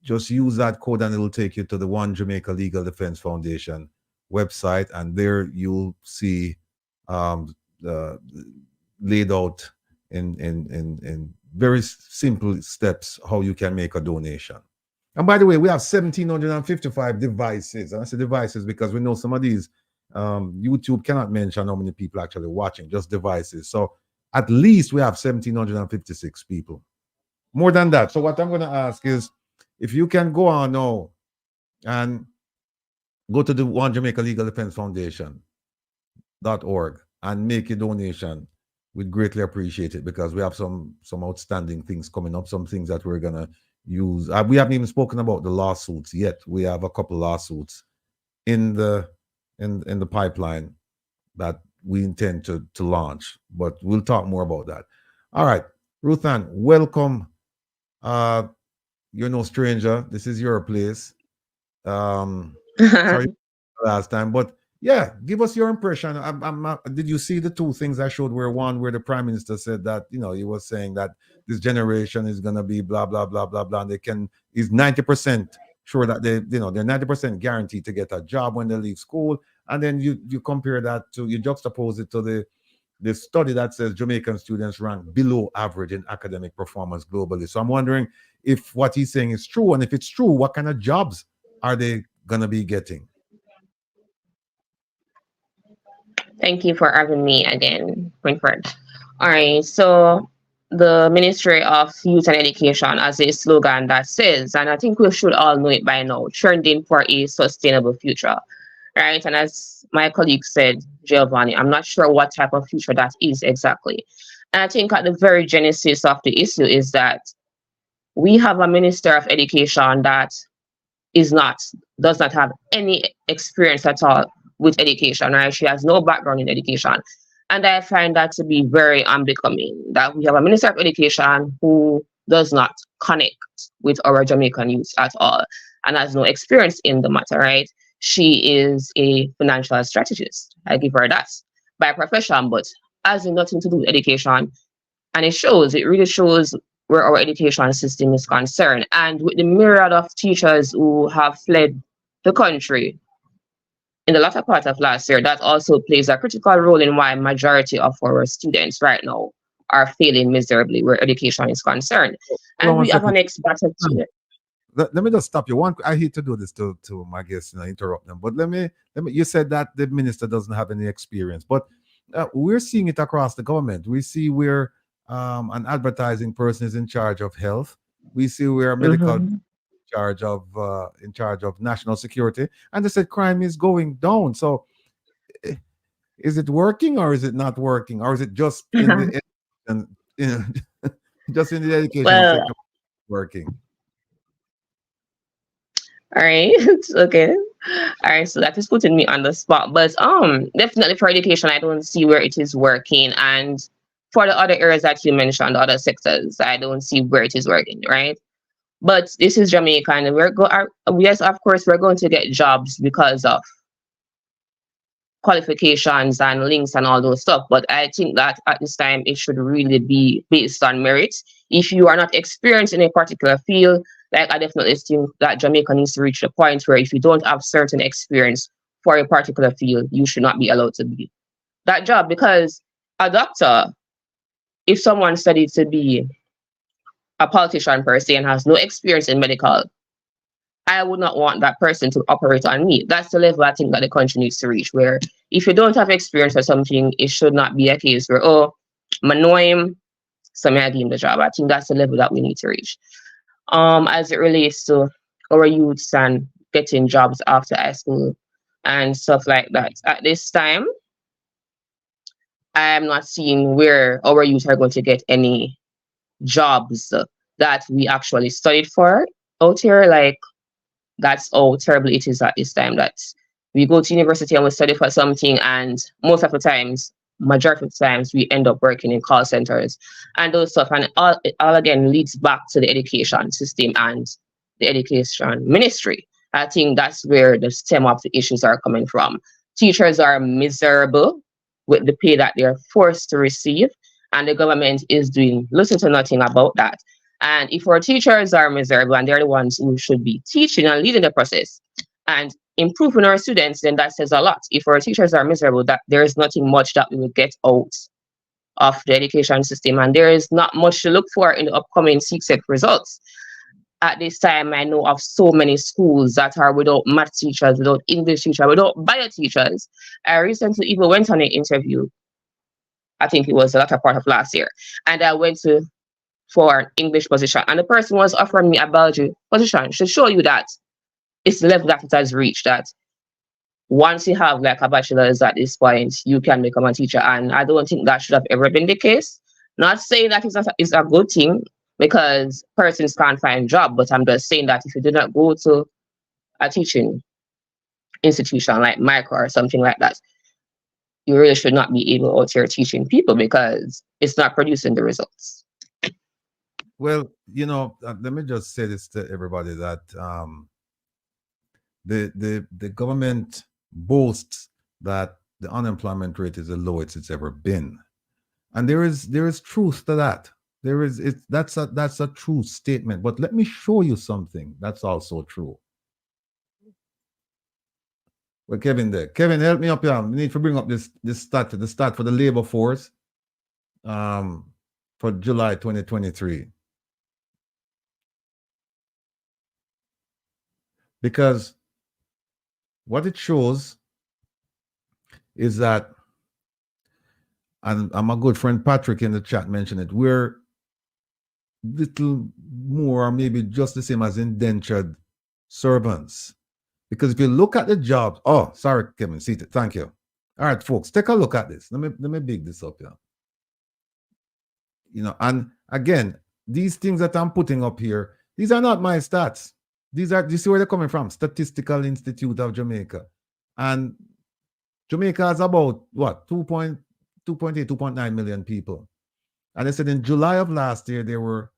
just use that code and it'll take you to the One Jamaica Legal Defense Foundation website, and there you'll see laid out in very simple steps how you can make a donation. And by the way, we have 1,755 devices. And I say devices because we know some of these YouTube cannot mention how many people actually watching, just devices. So at least we have 1,756 people. More than that. So what I'm going to ask is, if you can go on now and go to the One Jamaica Legal Defense Foundation.org and make a donation, we'd greatly appreciate it, because we have some outstanding things coming up, some things that we're going to use. We haven't even spoken about the lawsuits yet. We have a couple lawsuits in the pipeline that we intend to launch, but we'll talk more about that. All right, Ruth Ann, welcome. You're no stranger. This is your place. Sorry last time, but yeah, give us your impression. Did you see the 2 things I showed? Where the Prime Minister said that, he was saying that this generation is gonna be blah blah blah blah blah. And he's 90% sure that they're 90% guaranteed to get a job when they leave school. And then you compare that to, you juxtapose it to the study that says Jamaican students rank below average in academic performance globally. So I'm wondering if what he's saying is true, and if it's true, what kind of jobs are they gonna be getting? Thank you for having me again, Winfred. All right, so the Ministry of Youth and Education has a slogan that says, and I think we should all know it by now, trending for a sustainable future, right? And as my colleague said, Giovanni, I'm not sure what type of future that is exactly. And I think at the very genesis of the issue is that we have a Minister of Education that does not have any experience at all with education, right? She has no background in education. And I find that to be very unbecoming, that we have a Minister of Education who does not connect with our Jamaican youth at all and has no experience in the matter, right? She is a financial strategist. I give her that by profession, but has nothing to do with education. And it really shows where our education system is concerned. And with the myriad of teachers who have fled the country in the latter part of last year, that also plays a critical role in why majority of our students right now are failing miserably where education is concerned. And we have an expected student. Let me just stop you. I hate to do this to my guests, interrupt them. But let me. You said that the minister doesn't have any experience, but we're seeing it across the government. We see where an advertising person is in charge of health. We see where a medical in charge of national security, and they said crime is going down. So, is it working or is it not working, or is it just in the just in the education sector working? All right. Okay. All right. So that is putting me on the spot. But definitely for education, I don't see where it is working. And for the other areas that you mentioned, the other sectors, I don't see where it is working, right? But this is Jamaica, and yes, of course, we're going to get jobs because of qualifications and links and all those stuff. But I think that at this time, it should really be based on merit. If you are not experienced in a particular field, like I definitely think that Jamaica needs to reach the point where if you don't have certain experience for a particular field, you should not be allowed to be that job. Because a doctor, if someone studied to be a politician per se and has no experience in medical, I would not want that person to operate on me. That's the level I think that the country needs to reach, where if you don't have experience or something, it should not be a case where, oh, I know him, so I give him the job. I think that's the level that we need to reach. As it relates to our youths and getting jobs after high school and stuff like that. At this time, I am not seeing where our youth are going to get any jobs that we actually studied for out here. Like, that's how terrible it is at this time, that we go to university and we study for something, and most of the times, majority of the times, we end up working in call centers and those stuff. And it all again leads back to the education system and the education ministry. I think that's where the stem of the issues are coming from. Teachers are miserable with the pay that they're forced to receive, and the government is doing little to nothing about that. And if our teachers are miserable and they're the ones who should be teaching and leading the process and improving our students, then that says a lot. If our teachers are miserable, that there is nothing much that we will get out of the education system, and there is not much to look for in the upcoming CSEC results. At this time, I know of so many schools that are without math teachers, without English teachers, without bio teachers. I recently even went on an interview, I think it was the latter part of last year, and I went for an English position, and the person was offering me a biology position. Should show you that it's the level that it has reached, that once you have like a bachelor's at this point, you can become a teacher. And I don't think that should have ever been the case. Not saying that it's a good thing, because persons can't find job, but I'm just saying that if you do not go to a teaching institution like micro or something like that, you really should not be able out here teaching people, because it's not producing the results. Well, let me just say this to everybody, that the government boasts that the unemployment rate is the lowest it's ever been, and there is truth to that. That's a true statement. But let me show you something that's also true. Well, Kevin there. Kevin, help me up here. We need to bring up this stat for the labor force for July 2023. Because what it shows is that, and my good friend Patrick in the chat mentioned it, we're little more or maybe just the same as indentured servants. Because if you look at the jobs, oh, sorry, Kevin, seated. Thank you. All right, folks, take a look at this. Let me big this up here. And again, these things that I'm putting up here, these are not my stats. You see where they're coming from? Statistical Institute of Jamaica. And Jamaica has about, 2.8, 2.9 million people. And they said in July of last year, there were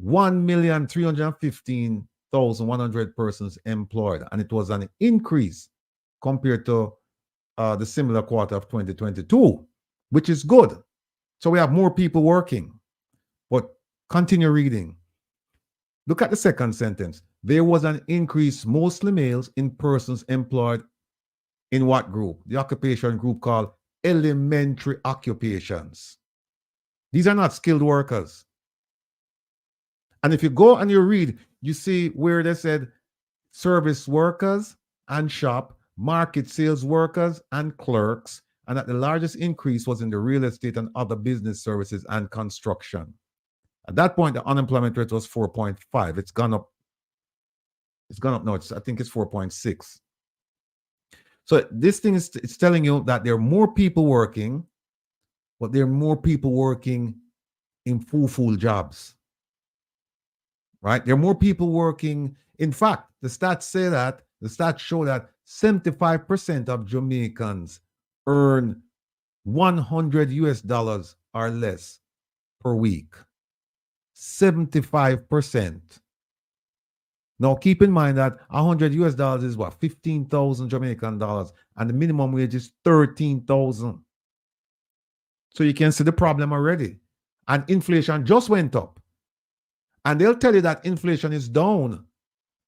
1,315,100 persons employed. And it was an increase compared to the similar quarter of 2022, which is good. So we have more people working. But Continue reading. Look at the second sentence. There was an increase, mostly males, in persons employed in what group? The occupation group called elementary occupations. These are not skilled workers. And if you go and you read, you see where they said service workers and shop, market sales workers and clerks, and that the largest increase was in the real estate and other business services and construction. At that point, the unemployment rate was 4.5. It's gone up. It's gone up. No, I think it's 4.6. So this thing is it's telling you that there are more people working, but there are more people working in full jobs. Right? There are more people working. In fact, the stats say that, the stats show that 75% of Jamaicans earn $100 or less per week. 75%. Now keep in mind that $100 is what? 15,000 Jamaican dollars, and the minimum wage is 13,000. So you can see the problem already. And inflation just went up. And they'll tell you that inflation is down.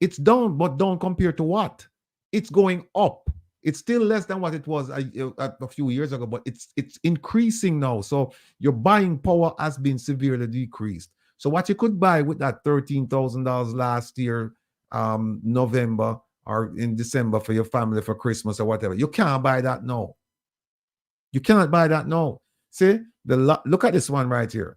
It's down, but down compared to what? It's going up. It's still less than what it was a few years ago, but it's increasing now. So your buying power has been severely decreased. So what you could buy with that $13,000 last year, November or in December for your family for Christmas or whatever, you can't buy that now. You cannot buy that now. See, look at this one right here.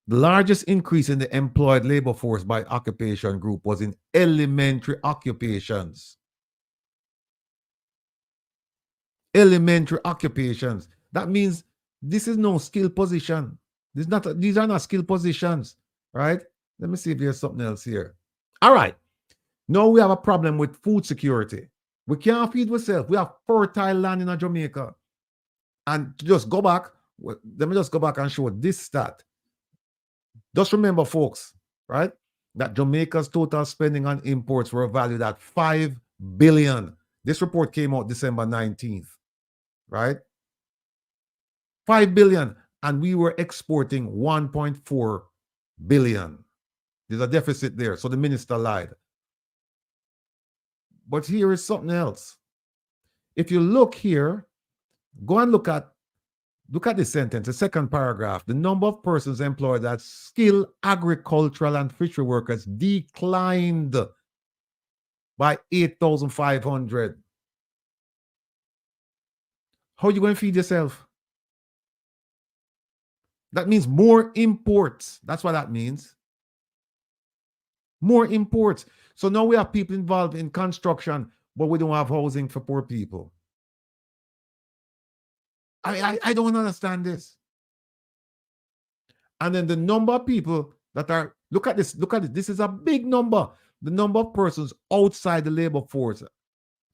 The largest increase in the employed labor force by occupation group was in elementary occupations. Elementary occupations. That means this is no skill position. These are not skill positions, right? Let me see if there's something else here. All right. Now we have a problem with food security. We can't feed ourselves. We have fertile land in Jamaica. And to just go back, let me just go back and show this stat. Just remember, folks, right, that Jamaica's total spending on imports were valued at $5 billion. This report came out December 19th, right? $5 billion. And we were exporting 1.4 billion. There's a deficit there. So the minister lied. But here is something else. If you look here, go and look at this sentence, the second paragraph. The number of persons employed as skilled agricultural and fishery workers declined by 8,500. How are you going to feed yourself? That means more imports. That's what that means. More imports. So now we have people involved in construction, but we don't have housing for poor people. I don't understand this. And then the number of people that are, look at this. This is a big number. The number of persons outside the labor force.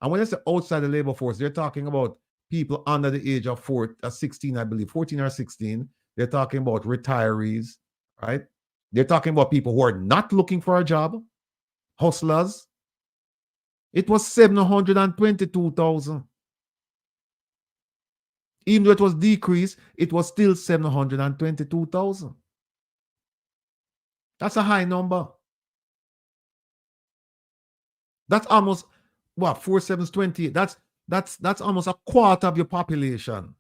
And when I say outside the labor force, they're talking about people under the age of 16, I believe, 14 or 16. They're talking about retirees, right? They're talking about people who are not looking for a job, hustlers. It was 722,000. Even though it was decreased, it was still 722,000. That's a high number. That's almost, what, 4 7s 28. That's almost a quarter of your population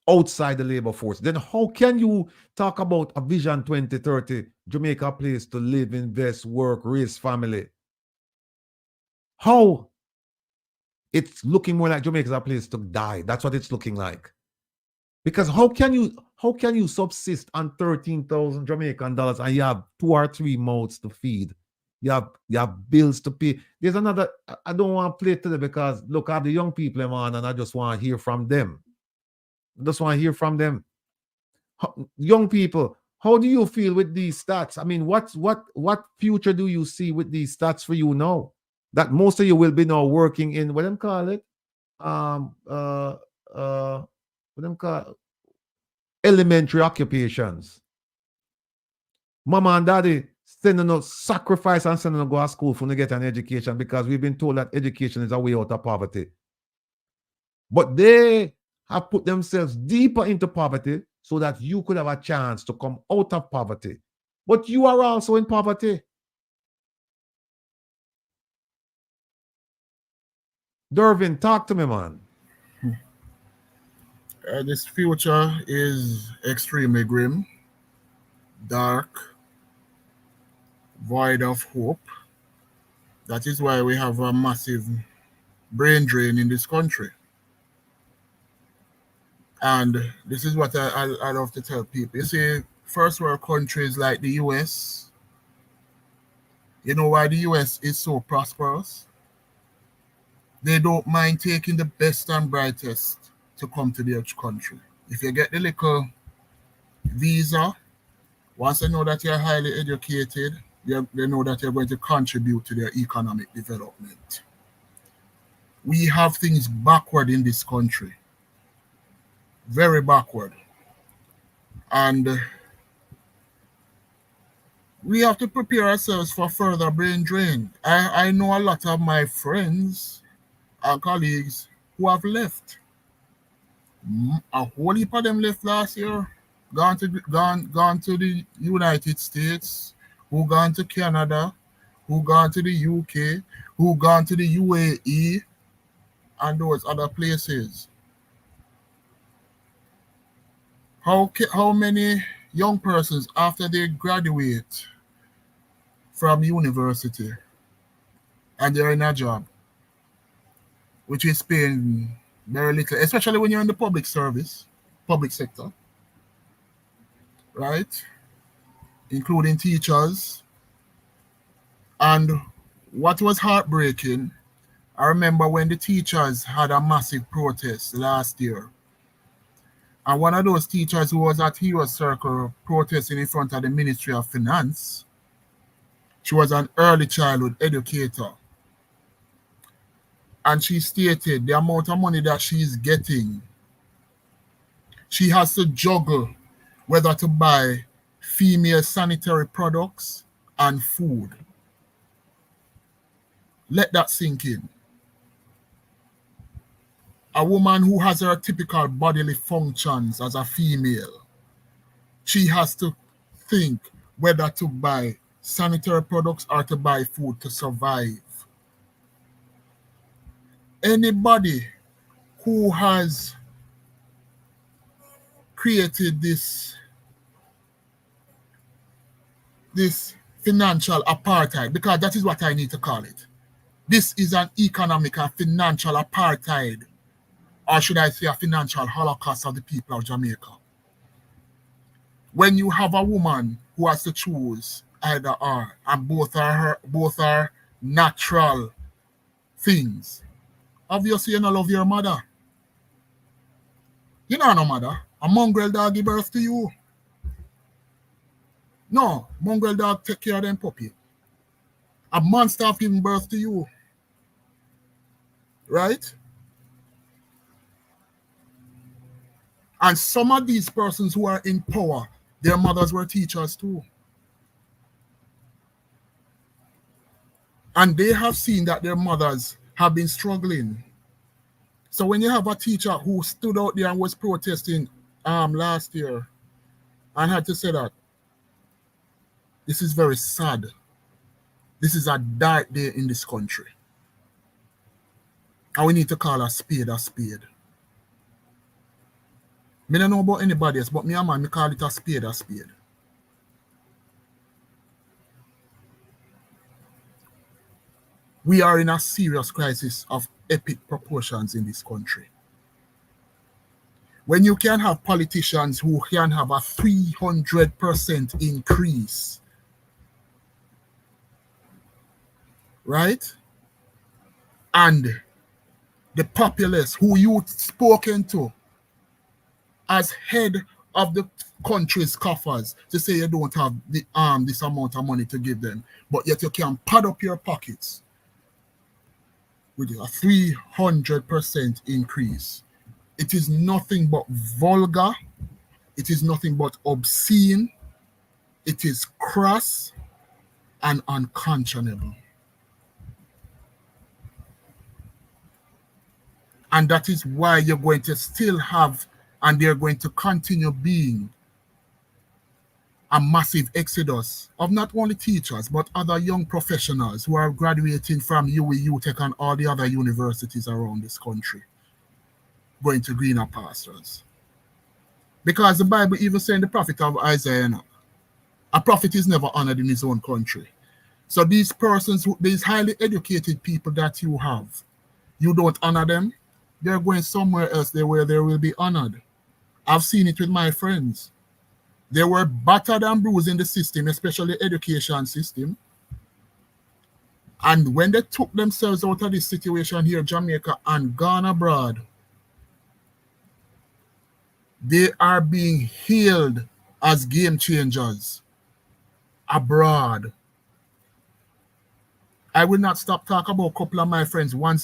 outside the labor force. Then how can you talk about a Vision 2030, Jamaica a place to live, invest, work, raise family? How? It's looking more like Jamaica's a place to die. That's what it's looking like. Because how can you subsist on 13,000 Jamaican dollars and you have 2 or 3 mouths to feed? You have bills to pay. There's another, I don't want to play today because look, I have the young people on and I just want to hear from them. Young people, how do you feel with these stats? I mean, what future do you see with these stats for you now? That most of you will be now working in what them call it? Elementary occupations. Mama and daddy sending us sacrifice and sending us go to school for to get an education because we've been told that education is a way out of poverty. But they have put themselves deeper into poverty so that you could have a chance to come out of poverty. But you are also in poverty. Dervin, talk to me, man. This future is extremely grim, dark, void of hope. That is why we have a massive brain drain in this country. And this is what I love to tell people. You see, first world countries like the US, you know why the US is so prosperous? They don't mind taking the best and brightest to come to their country. If you get the little visa, once they know that you're highly educated, they know that you're going to contribute to their economic development. We have things backward in this country, very backward. And we have to prepare ourselves for further brain drain. I know a lot of my friends and colleagues who have left. A whole heap of them left last year, gone to the United States, who gone to Canada, who gone to the UK, who gone to the UAE, and those other places. How many young persons after they graduate from university and they're in a job which is paying very little, especially when you're in the public service, public sector, right? Including teachers. And what was heartbreaking, I remember when the teachers had a massive protest last year. And one of those teachers who was at Hero Circle protesting in front of the Ministry of Finance, she was an early childhood educator. And she stated the amount of money that she's getting, she has to juggle whether to buy female sanitary products and food. Let that sink in. A woman who has her typical bodily functions as a female, she has to think whether to buy sanitary products or to buy food to survive. Anybody who has created this financial apartheid, because that is what I need to call it. This is an economic and financial apartheid, or should I say a financial holocaust of the people of Jamaica. When you have a woman who has to choose either or, and both are natural things, obviously you don't love your mother. You know no mother. A mongrel dog give birth to you. No, mongrel dog take care of them puppy. A monster have given birth to you. Right? And some of these persons who are in power, their mothers were teachers too. And they have seen that their mothers have been struggling. So when you have a teacher who stood out there and was protesting last year and had to say that, this is very sad. This is a dark day in this country. And we need to call a spade a spade. I don't know about anybody else, but me and me call it a spade a spade. We are in a serious crisis of epic proportions in this country. When you can have politicians who can have a 300% increase, right? And the populace who you've spoken to as head of the country's coffers to say you don't have the this amount of money to give them, but yet you can pad up your pockets with a 300% increase. It is nothing but vulgar. It is nothing but obscene. It is crass and unconscionable. And that is why you're going to still have And they're going to continue being a massive exodus of not only teachers, but other young professionals who are graduating from UWI, UTech, and all the other universities around this country, going to greener pastures. Because the Bible even saying the prophet of Isaiah, a prophet is never honored in his own country. So these persons, these highly educated people that you have, you don't honor them, they're going somewhere else where they will be honored. I've seen it with my friends. They were battered and bruised in the system, especially the education system. And when they took themselves out of this situation here in Jamaica and gone abroad, they are being hailed as game changers abroad. I will not stop talking about a couple of my friends. One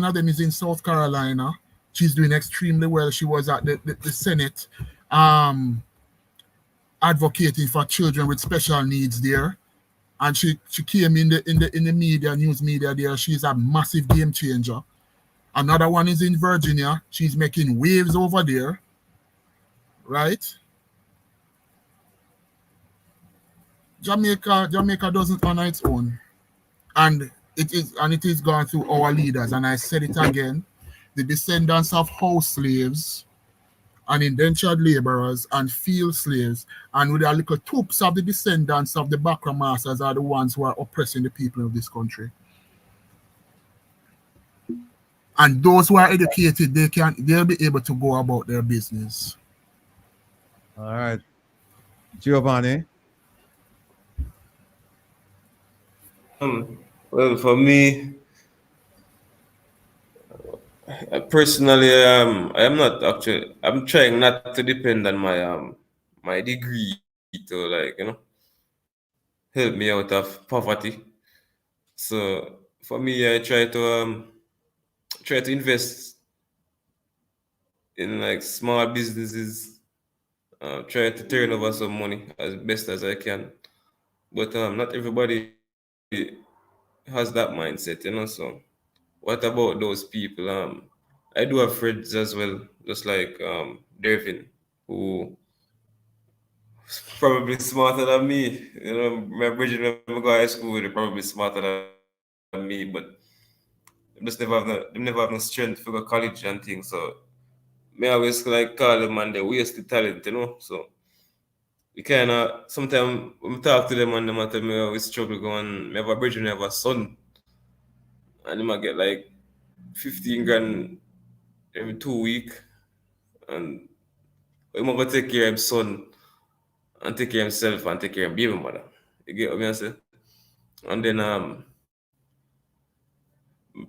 of them is in South Carolina. She's doing extremely well. She was at the Senate advocating for children with special needs there. And she came in the media, news media there. She's a massive game changer. Another one is in Virginia. She's making waves over there. Right? Jamaica doesn't honor its own. And it is gone through our leaders. And I said it again, the descendants of house slaves and indentured laborers and field slaves, and with a little toops of the descendants of the background masters are the ones who are oppressing the people of this country. And those who are educated, they'll be able to go about their business. All right. Giovanni. Well, for me, personally, I am not actually. I'm trying not to depend on my degree to, like, help me out of poverty. So for me, I try to invest in, like, small businesses. Try to turn over some money as best as I can. But not everybody has that mindset, So what about those people? I do have friends as well, just like Devin, who probably smarter than me. My bridge when I go to high school, they're probably smarter than me, but they never have no strength for go college and things. So me always like call them and they waste the talent, So we kind of sometimes when we talk to them and them tell me we struggle going. Me have a bridge, have a son, and he might get like 15 grand every 2 weeks, and we might go take care of his son and take care of himself and take care of baby mother. You get what I say? And then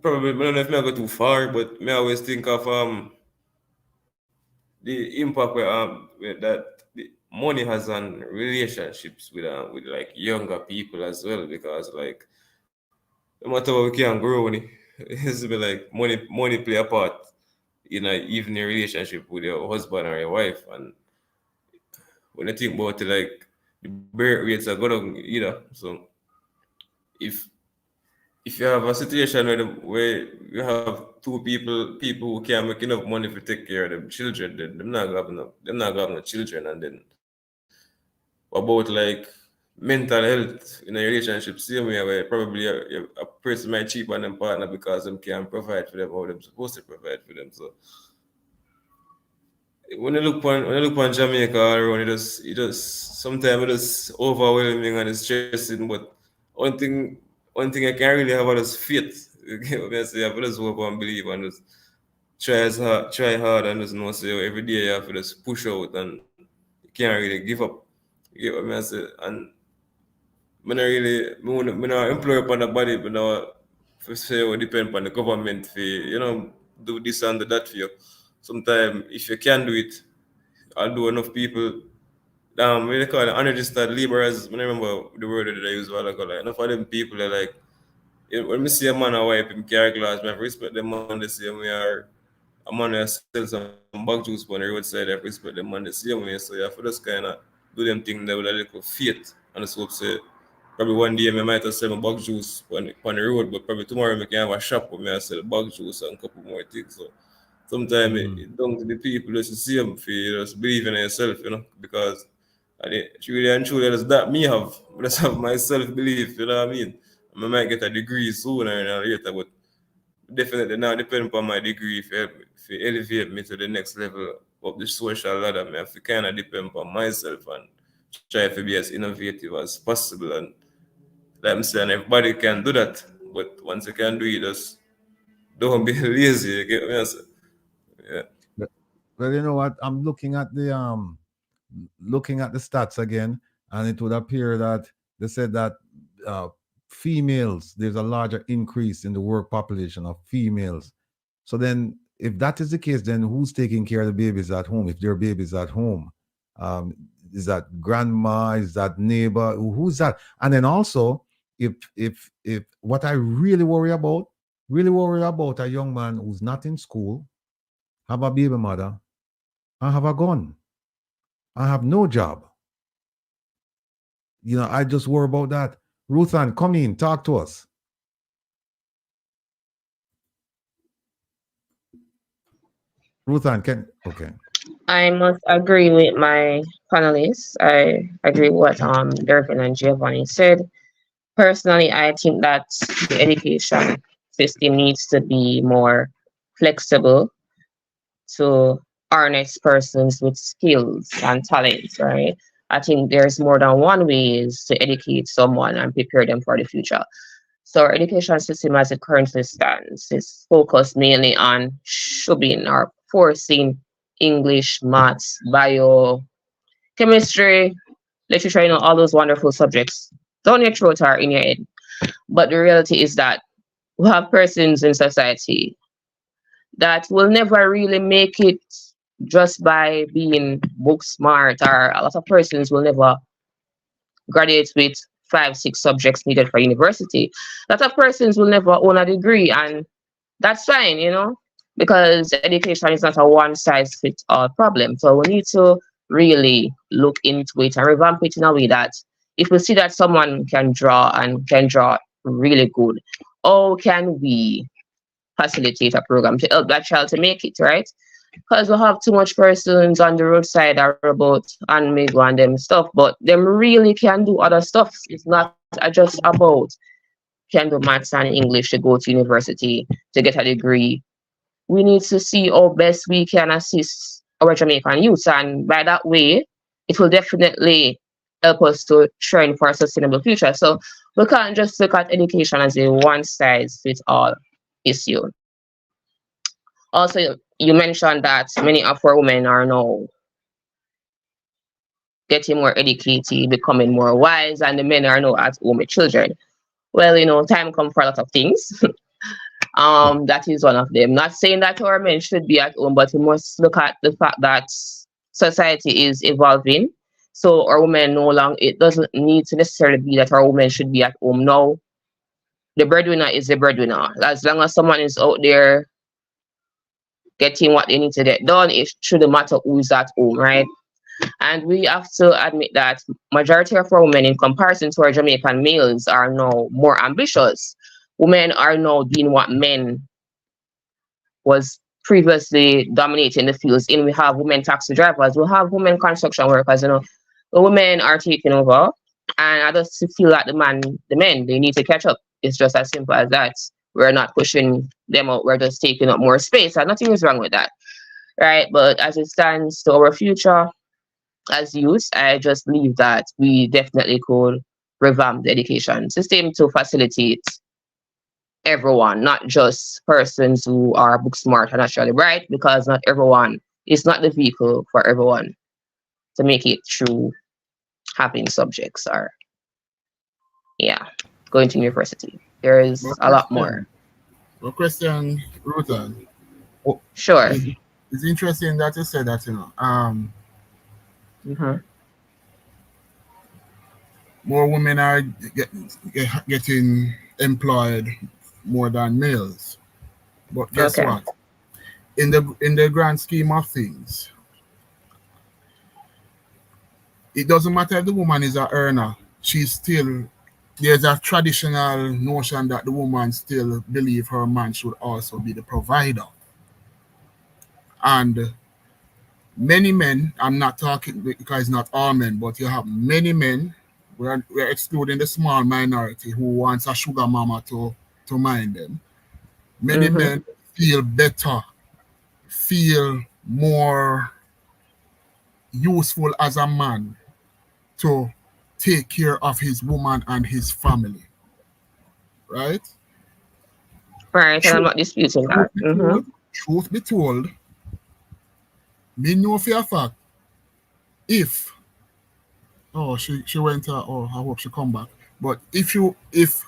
probably, I don't know if I go too far, but me always think of the impact that the money has on relationships with like younger people as well, because, like, no matter what we can grow, it's be like money play a part in even a relationship with your husband or your wife. And when I think about it, like, the birth rates are going either. So if you have a situation where you have two people who can't make enough money to take care of them children, then they're not having no children. And then what about, like, mental health in a relationship? Same way, where probably a person might cheat on them partner because them can't provide for them how they're supposed to provide for them. So when you look on Jamaica around, it just sometimes it is overwhelming and it's stressing. But one thing I can really have is faith. You get what I say? I just hope and believe and just try hard and just know, say, every day you have to just push out and you can't really give up. You get what I say? And I'm not employ upon the body, but now for say we depend on the government for do this and do that for you. Sometimes if you can do it, I'll do enough people. What they call it, unregistered laborers. I remember the word that I used a while ago. Like, enough of them people are like, when we see a man or wife in car glass, I respect them on the same way. Or a man who sells some bug juice on the roadside, I respect them on the same way. So you have to just kind of do them things that with a little faith. And so say, probably one day I might have sell my bug juice on the road, but probably tomorrow I can have a shop where I sell bug juice and a couple more things. So sometimes it down to the people just the same for you just believe in yourself, because truly and truly that's that me have. Just have my self-belief, you know what I mean? I might get a degree sooner or later, but definitely now depending upon my degree if you elevate me to the next level of the social ladder, I have to kind of depend upon myself and try to be as innovative as possible. And like I'm saying, everybody can do that, but once you can do it, just don't be lazy. You get me? Yeah. Well, you know what? I'm looking at the stats again, and it would appear that they said that females, there's a larger increase in the work population of females. So then, if that is the case, then who's taking care of the babies at home? If there are babies at home, is that grandma? Is that neighbor? Who's that? And then also, if what I really worry about a young man who's not in school, have a baby mother, and have a gun, I have no job. I just worry about that. Ruthann, come in, talk to us. Ruthann, okay. I must agree with my panelists. I agree with what Dervin and Giovanni said. Personally, I think that the education system needs to be more flexible to harness persons with skills and talents, right? I think there's more than one ways to educate someone and prepare them for the future. So our education system as it currently stands is focused mainly on shoving or forcing English, maths, bio, chemistry, literature, all those wonderful subjects down your throat or in your head. But the reality is that we have persons in society that will never really make it just by being book smart, or a lot of persons will never graduate with 5, 6 subjects needed for university. A lot of persons will never own a degree, and that's fine, because education is not a one-size-fits-all problem. So we need to really look into it and revamp it in a way that if we see that someone can draw and can draw really good, how can we facilitate a program to help that child to make it, right? Because we have too much persons on the roadside are about and me go and them stuff, but them really can do other stuff. It's not just about can do maths and English to go to university to get a degree. We need to see how best we can assist our Jamaican youth, and by that way, it will definitely help us to train for a sustainable future. So we can't just look at education as a one-size-fits-all issue. Also, you mentioned that many of our women are now getting more educated, becoming more wise, and the men are now at home with children. Well, time comes for a lot of things. That is one of them. Not saying that our men should be at home, but we must look at the fact that society is evolving. So our women no longer, it doesn't need to necessarily be that our women should be at home. No, the breadwinner is the breadwinner. As long as someone is out there getting what they need to get done, it shouldn't matter who's at home, right? And we have to admit that majority of our women, in comparison to our Jamaican males, are now more ambitious. Women are now doing what men was previously dominating the fields in. We have women taxi drivers, we have women construction workers, the women are taking over, and I just feel like the men, they need to catch up. It's just as simple as that. We're not pushing them out, we're just taking up more space, and nothing is wrong with that, right? But as it stands to our future as youth, I just believe that we definitely could revamp the education system to facilitate everyone, not just persons who are book smart and naturally bright, because not everyone is not the vehicle for everyone to make it through having subjects or going to university. There is a lot more. Well, question, Ruthann. Sure. It's interesting that you said that, more women are getting employed more than males. But guess what? In the grand scheme of things, it doesn't matter if the woman is an earner. There's a traditional notion that the woman still believes her man should also be the provider. And many men, I'm not talking because not all men, but you have many men, we're excluding the small minority who wants a sugar mama to mind them. Many men feel better, feel more useful as a man to take care of his woman and his family. Right? Right, and I'm not disputing that. Truth be told, me know for a fact, if she went I hope she come back. But if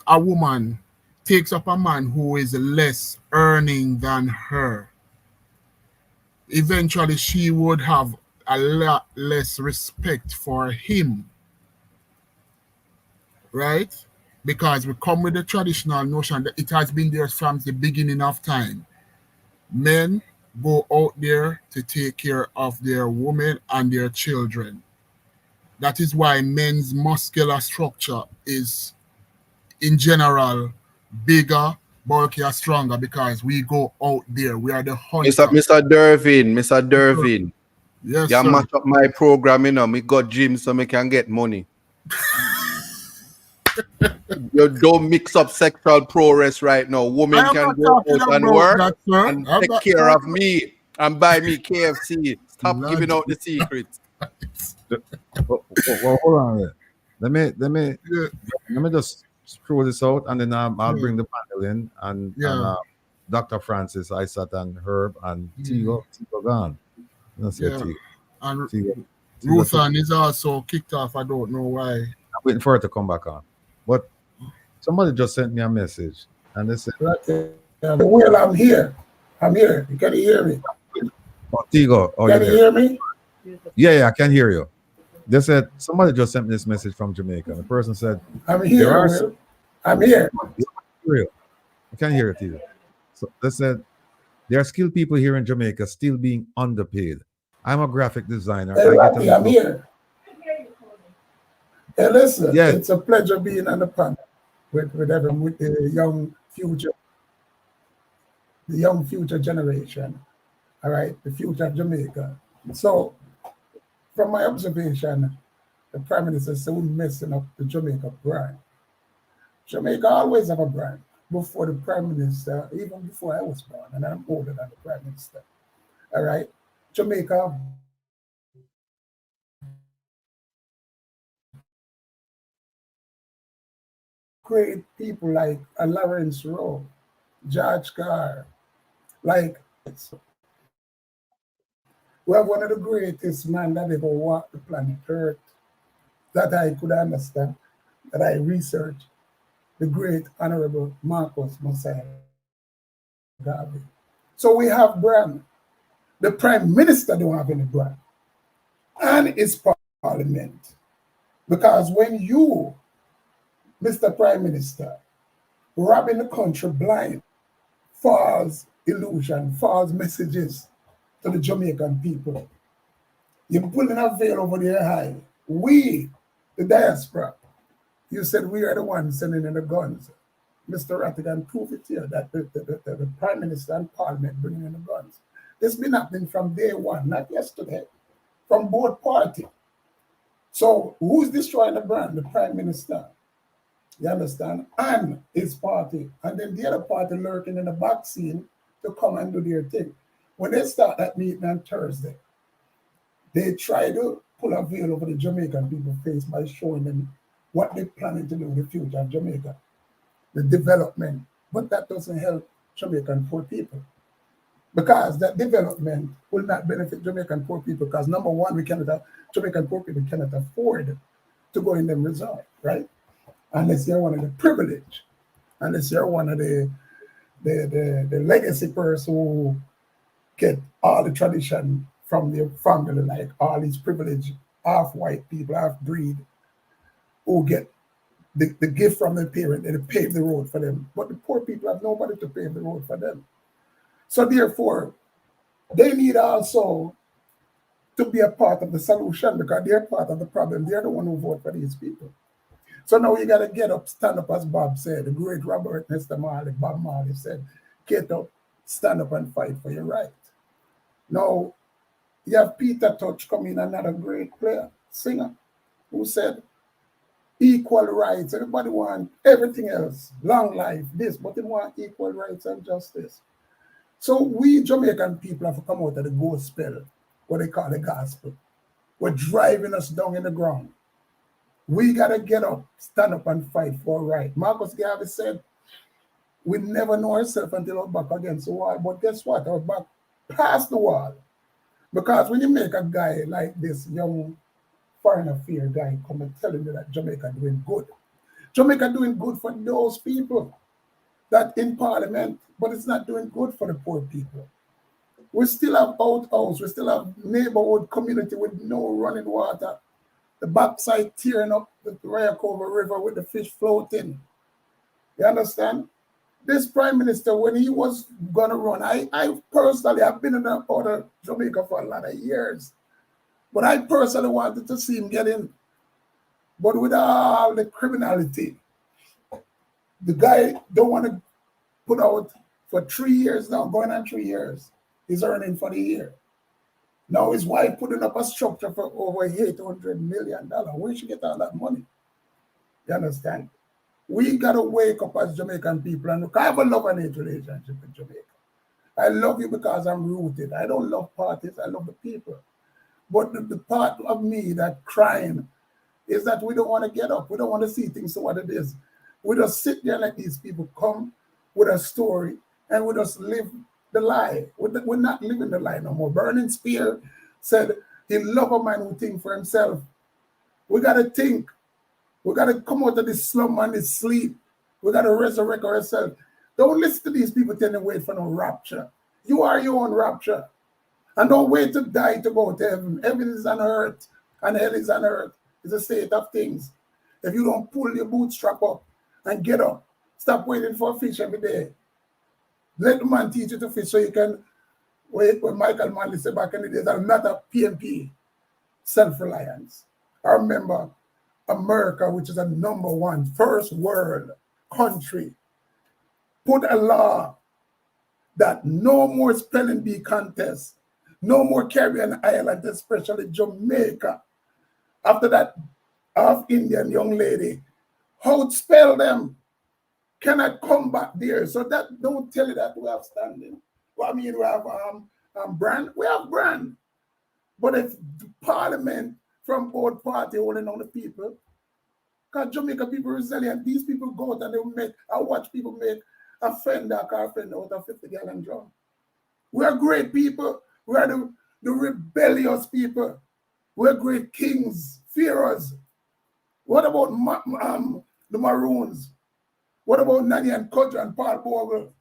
a woman takes up a man who is less earning than her, eventually she would have a lot less respect for him. Right? Because we come with the traditional notion that it has been there from the beginning of time. Men go out there to take care of their women and their children. That is why men's muscular structure is, in general, bigger, bulkier, stronger, because we go out there. We are the hunters. Mr. Dervin. Yes, you sir. Match up my program, me got gym so me can get money. You don't mix up sexual progress right now. Women can go out and work and take care of me and buy me KFC. Stop giving out the secrets. Well, hold on there. Let me just throw this out, and then I'll bring the panel in, and Dr. Francis, Isat, and Herb, and Tigo gone. And Ruthan is also kicked off. I don't know why. I'm waiting for her to come back on. But somebody just sent me a message, and they said, "Well, I'm here. You can hear me." Oh, Tigo, can you hear me? Yeah, I can hear you. They said somebody just sent me this message from Jamaica. The person said, "I'm here. I'm here." I can hear it, Tigo. So they said there are skilled people here in Jamaica still being underpaid. I'm a graphic designer. Hey, I'm here. Hey, listen, it's a pleasure being on the panel with the young future generation. All right, the future of Jamaica. So, from my observation, the Prime Minister is soon messing up the Jamaica brand. Jamaica always have a brand. Before the Prime Minister, even before I was born, and I'm older than the Prime Minister. All right, Jamaica great people like Lawrence Rowe, George Carr, like we have one of the greatest men that ever walked the planet Earth that I could understand, that I researched, the great Honorable Marcus Mosiah Garvey. So we have brand. The Prime Minister don't have any brand. And it's Parliament. Because when you, Mr. Prime Minister, robbing the country blind, false illusion, false messages to the Jamaican people, you're pulling a veil over their eye. We, the diaspora, you said we are the ones sending in the guns. Mr. Rattigan, prove it here that the Prime Minister and Parliament bringing in the guns. This has been happening from day one, not yesterday, from both parties. So who's destroying the brand? The Prime Minister. You understand? And his party. And then the other party lurking in the back scene to come and do their thing. When they start that meeting on Thursday, they try to pull a veil over the Jamaican people's face by showing them what they're planning to do in the future of Jamaica, the development. But that doesn't help Jamaican poor people. Because that development will not benefit Jamaican poor people because number one, Jamaican poor people cannot afford to go in them resort, right? Unless you're one of the privileged, unless you're one of the legacy person who get all the tradition from their family, like all these privileged half-white people, half-breed, who get the gift from their parent and they pave the road for them. But the poor people have nobody to pave the road for them. So therefore, they need also to be a part of the solution because they're part of the problem. They're the one who vote for these people. So now you got to get up, stand up, as Bob said. The great Robert Nesta Marley, Bob Marley said, get up, stand up and fight for your right. Now, you have Peter Touch coming, another great player, singer, who said, equal rights. Everybody want everything else, long life, this, but they want equal rights and justice. So we Jamaican people have to come out of the gospel, what they call the gospel. We're driving us down in the ground. We got to get up, stand up and fight for right. Marcus Garvey said, we never know ourselves until we're back against the wall. But guess what? We're back past the wall. Because when you make a guy like this young foreign affairs guy come and telling you that Jamaica doing good. Jamaica doing good for those people that in parliament, but it's not doing good for the poor people. We still have outhouse, we still have neighborhood community with no running water. The backside tearing up the Ryakova River with the fish floating. You understand? This prime minister, when he was going to run, I personally have been in the out of Jamaica for a lot of years. But I personally wanted to see him get in. But with all the criminality, the guy don't want to put out for 3 years now, going on 3 years. He's earning for the year. Now his wife putting up a structure for over $800 million. Where she get all that money? You understand? We got to wake up as Jamaican people. And look, I have a love and hate relationship with Jamaica. I love you because I'm rooted. I don't love parties. I love the people. But the part of me that crying is that we don't want to get up. We don't want to see things for what it is. We just sit there like these people come with a story and we just live the lie. We're not living the lie no more. Burning Spear said he love a man who think for himself. We got to think. We got to come out of this slum and this sleep. We got to resurrect ourselves. Don't listen to these people telling you wait for no rapture. You are your own rapture. And don't wait to die to go to heaven. Heaven is on earth and hell is on earth. It's a state of things. If you don't pull your bootstrap up and get up, stop waiting for a fish every day. Let the man teach you to fish so you can wait. When Michael Manley said back in the days, I'm not a PMP, self-reliance. I remember America, which is a #1 first world country, put a law that no more spelling bee contests, no more Caribbean islands, especially Jamaica. After that, half Indian young lady, outspell them, cannot come back there. So that don't tell you that we have standing. Well, I mean, we have brand. We have brand. But if the parliament from both parties holding on the people, because Jamaica people resilient, these people go out and they make, I watch people make a fender, a car fender out of 50-gallon drum. We are great people. We are the rebellious people. We're great kings, pharaohs. What about the Maroons? What about Nani and Kodja and Paul Bogle?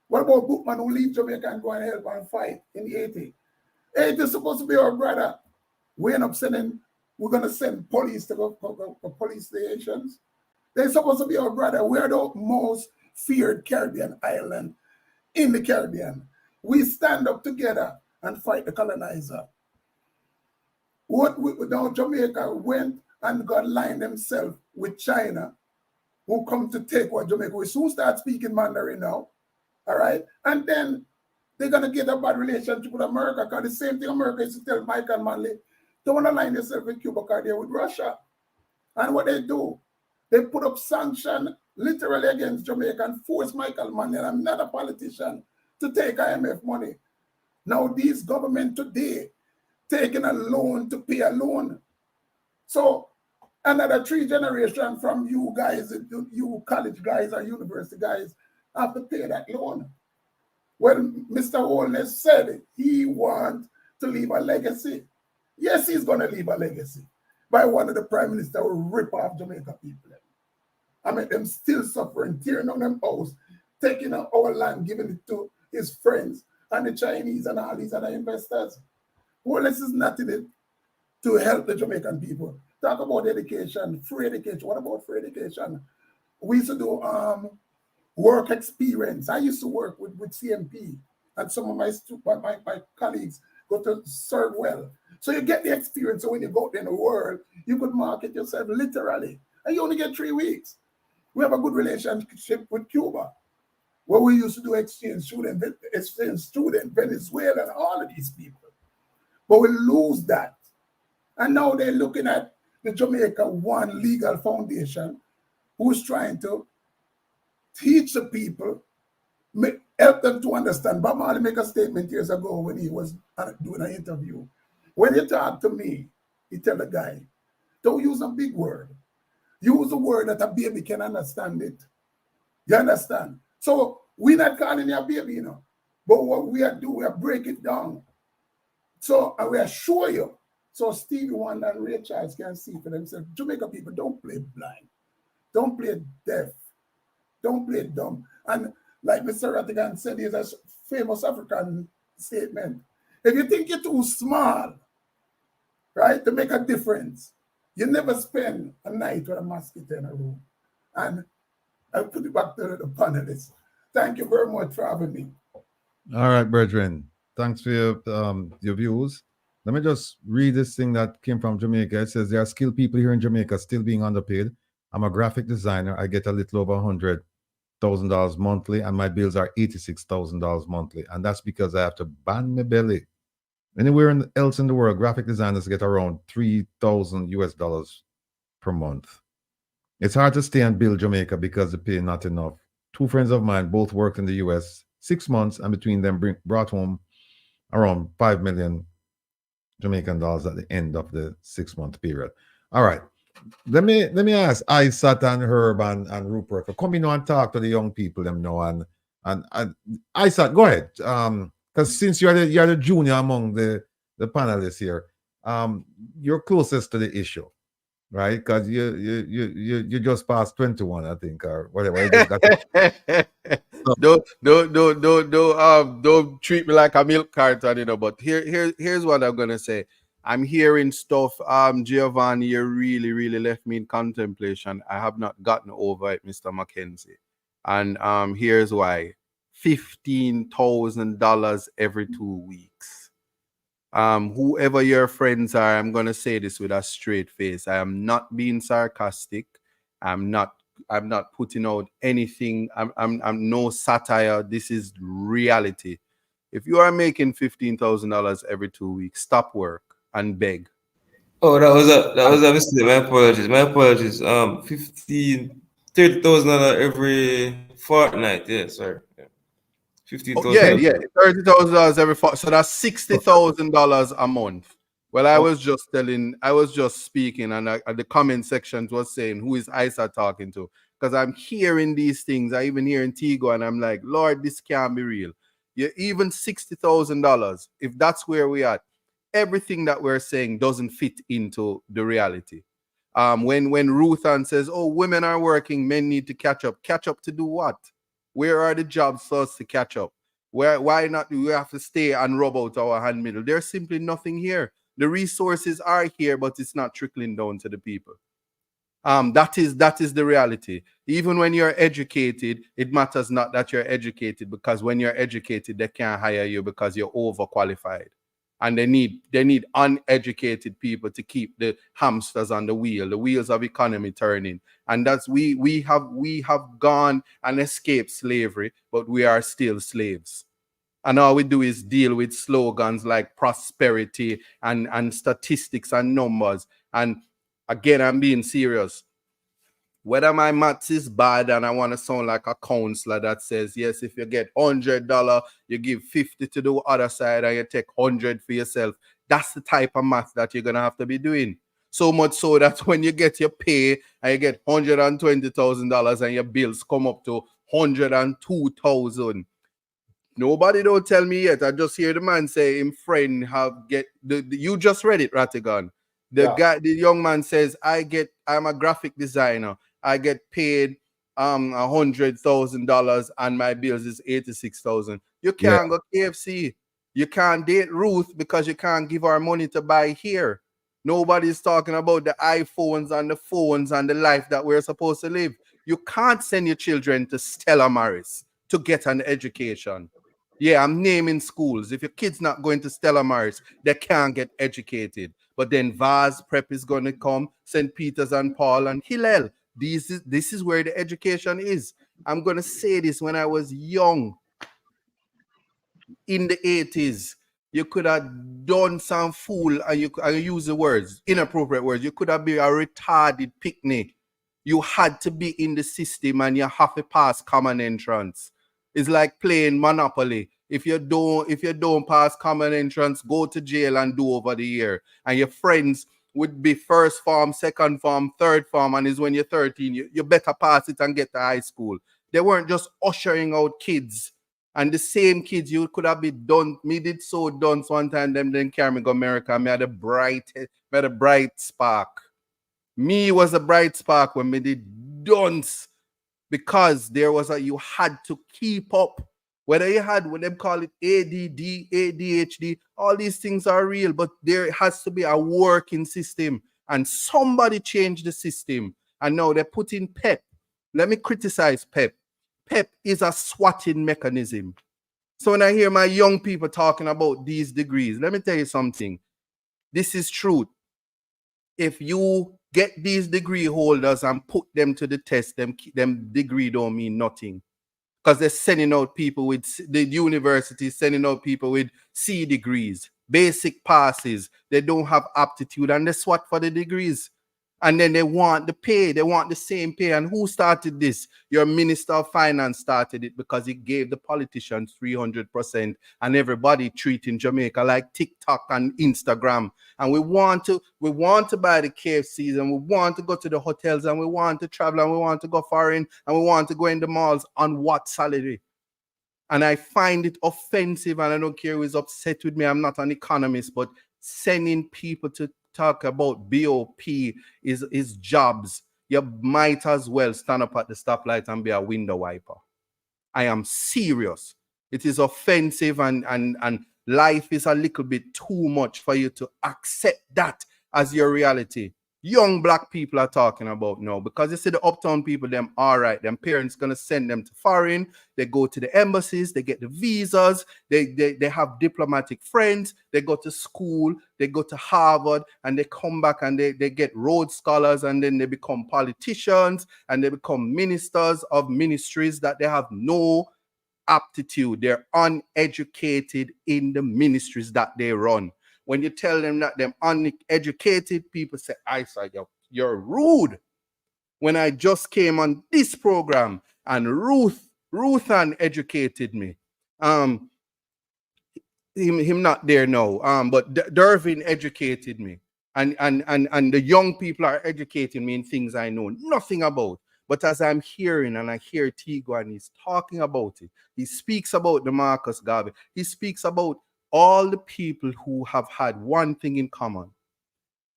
What about Bookman who leave Jamaica and go and help and fight in Haiti? Haiti is supposed to be our brother. We end up sending, we're going to send police to go police stations. They're supposed to be our brother. We're the most feared Caribbean island in the Caribbean. We stand up together and fight the colonizer. Now Jamaica went and got lined themselves with China, who come to take what Jamaica. We soon start speaking Mandarin now, all right? And then they're going to get a bad relationship with America, because the same thing America used to tell Mike and Manley, don't align yourself with Cuba because they're with Russia. And what they do, they put up sanction literally against Jamaica and force Michael Manley, and I'm not a politician, to take IMF money. Now these government today taking a loan to pay a loan. So another 3 generations from you guys, you college guys or university guys, have to pay that loan. When Mr. Holness said he wants to leave a legacy, yes, he's going to leave a legacy by one of the prime minister who rip off Jamaica people. I mean, them still suffering, tearing on them house, taking our land, giving it to his friends and the Chinese and all these other investors. Holness is not in it to help the Jamaican people. Talk about education, free education. What about free education? We used to do work experience. I used to work with CMP, and some of my colleagues go to serve well. So you get the experience. So when you go out in the world, you could market yourself literally. And you only get 3 weeks. We have a good relationship with Cuba. where we used to do exchange student Venezuela and all of these people. But we lose that. And now they're looking at the Jamaica One Legal Foundation, who's trying to teach the people, help them to understand. Bob Marley made a statement years ago when he was doing an interview. When you talk to me, he tell the guy, don't use a big word. Use a word that a baby can understand it. You understand? So we're not calling you a baby, you know. But what we are doing, we are break it down. So and we assure you. So Stevie Wonder and Ray Charles can see for themselves. Jamaica people, don't play blind. Don't play deaf. Don't play dumb. And like Mr. Rattigan said, he's a famous African statement. If you think you're too small, right, to make a difference, you never spend a night with a mosquito in a room. And I'll put it back to the panelists. Thank you very much for having me. All right, brethren. Thanks for your views. Let me just read this thing that came from Jamaica. It says, there are skilled people here in Jamaica still being underpaid. I'm a graphic designer. I get a little over $100,000 monthly, and my bills are $86,000 monthly. And that's because I have to ban my belly. Anywhere else in the world, graphic designers get around $3,000 per month. It's hard to stay and build Jamaica because the pay not enough. Two friends of mine both worked in the US 6 months, and between them brought home around 5 million Jamaican dollars at the end of the 6-month period. All right. Let me ask Isat and Herb and Rupert to come in and talk to the young people them now. And Isat, go ahead. Because since you're the junior among the panelists here, you're closest to the issue, right? Because you just passed 21, I think, or whatever. You just got don't treat me like a milk carton, you know. But here's what I'm gonna say. I'm hearing stuff. Giovanni, you really left me in contemplation. I have not gotten over it, Mr. Mackenzie. And here's why. $15,000 every 2 weeks. Whoever your friends are, I'm gonna say this with a straight face. I am not being sarcastic. I'm not putting out anything. I'm no satire. This is reality. If you are making $15,000 every 2 weeks, stop work and beg. Oh, that was a mistake. My apologies. $30,000 every fortnight. Yeah, sorry. $15,000. Yeah. $30,000 every so that's $60,000 a month. Well, I was just speaking, and the comment sections was saying, who is Isa talking to? Because I'm hearing these things. I even hear in Tigo, and I'm like, Lord, this can't be real. Yeah, even $60,000, if that's where we are, everything that we're saying doesn't fit into the reality. When Ruthan says, oh, women are working, men need to catch up. Catch up to do what? Where are the jobs for us to catch up? Why not do we have to stay and rub out our hand middle? There's simply nothing here. The resources are here, but it's not trickling down to the people. That is the reality. Even when you're educated, it matters not that you're educated, because when you're educated, they can't hire you because you're overqualified. And they need uneducated people to keep the hamsters on the wheels of economy turning. And that's we have gone and escaped slavery, but we are still slaves. And all we do is deal with slogans like prosperity and statistics and numbers. And again, I'm being serious. Whether my maths is bad and I want to sound like a counselor that says, yes, if you get $100, you give 50 to the other side and you take 100 for yourself. That's the type of math that you're going to have to be doing. So much so that when you get your pay and you get $120,000 and your bills come up to $102,000. Nobody don't tell me yet. I just hear the man say him friend you just read it, Rattigan. The young man says, I'm a graphic designer. I get paid $100,000 and my bills is $86,000. You can't go KFC. You can't date Ruth because you can't give her money to buy here. Nobody's talking about the iPhones and the phones and the life that we're supposed to live. You can't send your children to Stella Maris to get an education. Yeah, I'm naming schools. If your kid's not going to Stella Maris, they can't get educated. But then Vaz Prep is going to come, St. Peter's and Paul and Hillel. This is where the education is. I'm going to say this, when I was young, in the 80s, you could have done some fool, and I use the words, inappropriate words. You could have been a retarded picnic. You had to be in the system and you have to pass common entrance. It's like playing Monopoly. If you don't pass common entrance, go to jail and do over the year. And your friends would be first form, second form, third form, and is when you're 13, you better pass it and get to high school. They weren't just ushering out kids. And the same kids, you could have been done. Me did so done one time, them then carry me go America. Me had a bright spark. Me was a bright spark when me did dunce, because there was you had to keep up. Whether you had what them call it ADD, ADHD, all these things are real, but there has to be a working system. And somebody changed the system. And now they're putting PEP. Let me criticize PEP. PEP is a swatting mechanism. So when I hear my young people talking about these degrees, let me tell you something. This is truth. If you get these degree holders and put them to the test, them degree don't mean nothing. Because they're sending out people with, the university sending out people with C degrees, basic passes. They don't have aptitude and they swat for the degrees. And then they want the pay. They want the same pay. And who started this? Your Minister of Finance started it, because he gave the politicians 300%, and everybody treating Jamaica like TikTok and Instagram. And we want to buy the KFCs, and we want to go to the hotels, and we want to travel, and we want to go foreign, and we want to go in the malls. On what salary? And I find it offensive, and I don't care who is upset with me. I'm not an economist, but sending people to talk about BOP is jobs. You might as well stand up at the stoplight and be a window wiper. I am serious. It is offensive, and life is a little bit too much for you to accept that as your reality. Young black people are talking about now, because you see the uptown people, them all right, them parents gonna send them to foreign, they go to the embassies, they get the visas, they have diplomatic friends, they go to school, they go to Harvard, and they come back and they get Rhodes Scholars, and then they become politicians, and they become ministers of ministries that they have no aptitude. They're uneducated in the ministries that they run. When you tell them that they're uneducated, people say, I saw you're rude. When I just came on this program and Ruth educated me. Him not there now. But Dervin educated me. And the young people are educating me in things I know nothing about. But as I'm hearing, and I hear Tigo, and he's talking about it, he speaks about the Marcus Garvey. He speaks about all the people who have had one thing in common: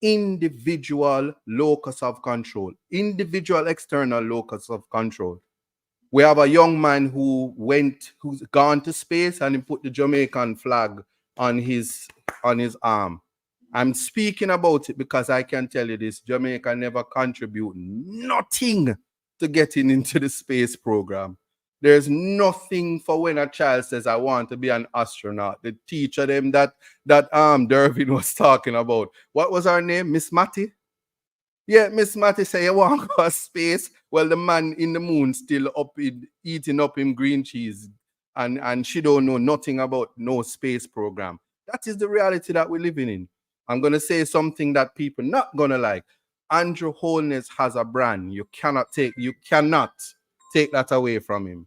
individual locus of control, individual external locus of control. We have a young man who's gone to space, and he put the Jamaican flag on his arm. I'm speaking about it because I can tell you this: Jamaica never contribute nothing to getting into the space program. There's nothing for when a child says, I want to be an astronaut. The teacher them that Dervin was talking about. What was her name? Miss Matty? Yeah, Miss Matty say you want to go to space. Well, the man in the moon still up eating up him green cheese. And she don't know nothing about no space program. That is the reality that we're living in. I'm going to say something that people not going to like. Andrew Holness has a brand. You cannot take that away from him.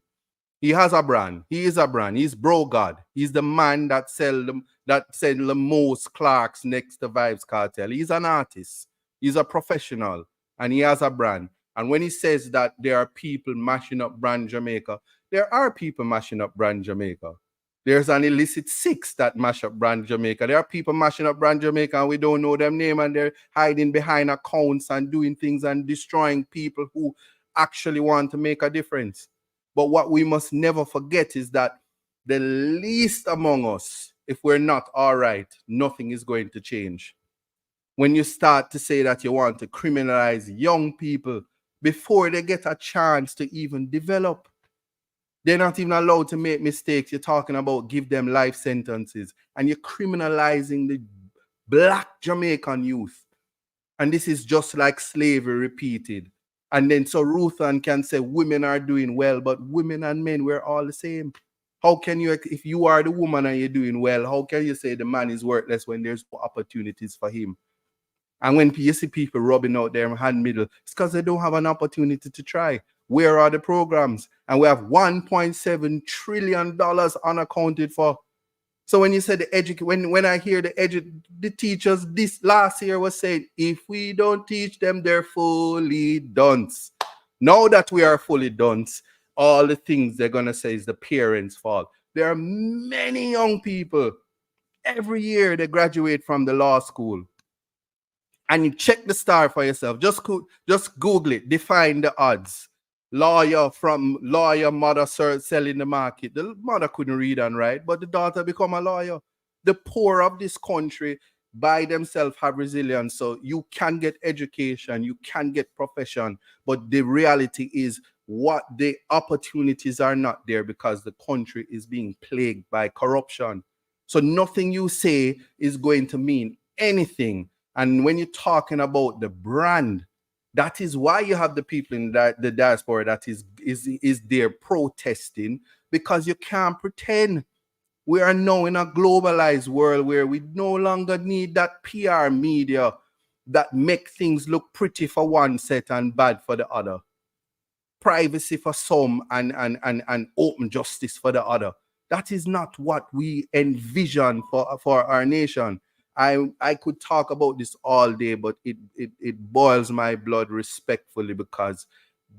He has a brand. He is a brand. He's Bro God. He's the man that sell the most Clarks next to Vibes Cartel. He's an artist. He's a professional, and he has a brand. And when he says that there are people mashing up brand Jamaica, there are people mashing up brand Jamaica. There's an illicit six that mash up brand Jamaica. There are people mashing up brand Jamaica, and we don't know them name, and they're hiding behind accounts and doing things and destroying people who actually want to make a difference. But what we must never forget is that the least among us, if we're not all right, nothing is going to change. When you start to say that you want to criminalize young people before they get a chance to even develop, they're not even allowed to make mistakes. You're talking about give them life sentences, and you're criminalizing the black Jamaican youth. And this is just like slavery repeated. And then so Ruthan can say women are doing well, but women and men, we're all the same. How can you, if you are the woman and you're doing well, how can you say the man is worthless when there's no opportunities for him? And when you see people rubbing out their hand middle, it's because they don't have an opportunity to try. Where are the programs? And we have $1.7 trillion unaccounted for. So when you say when I hear the teachers this last year was saying, if we don't teach them, they're fully dunce. Now that we are fully dunce, all the things they're gonna say is the parents' fault. There are many young people every year they graduate from the law school. And you check the star for yourself. Just Google it. Define the odds. Lawyer mother selling the market. The mother couldn't read and write, but the daughter become a lawyer. The poor of this country by themselves have resilience. So you can get education, you can get profession, but the reality is what the opportunities are not there because the country is being plagued by corruption. So nothing you say is going to mean anything. And when you're talking about the brand, that is why you have the people in the diaspora that is there protesting, because you can't pretend. We are now in a globalized world where we no longer need that PR media that make things look pretty for one set and bad for the other. Privacy for some and open justice for the other. That is not what we envision for our nation. I could talk about this all day, but it boils my blood respectfully, because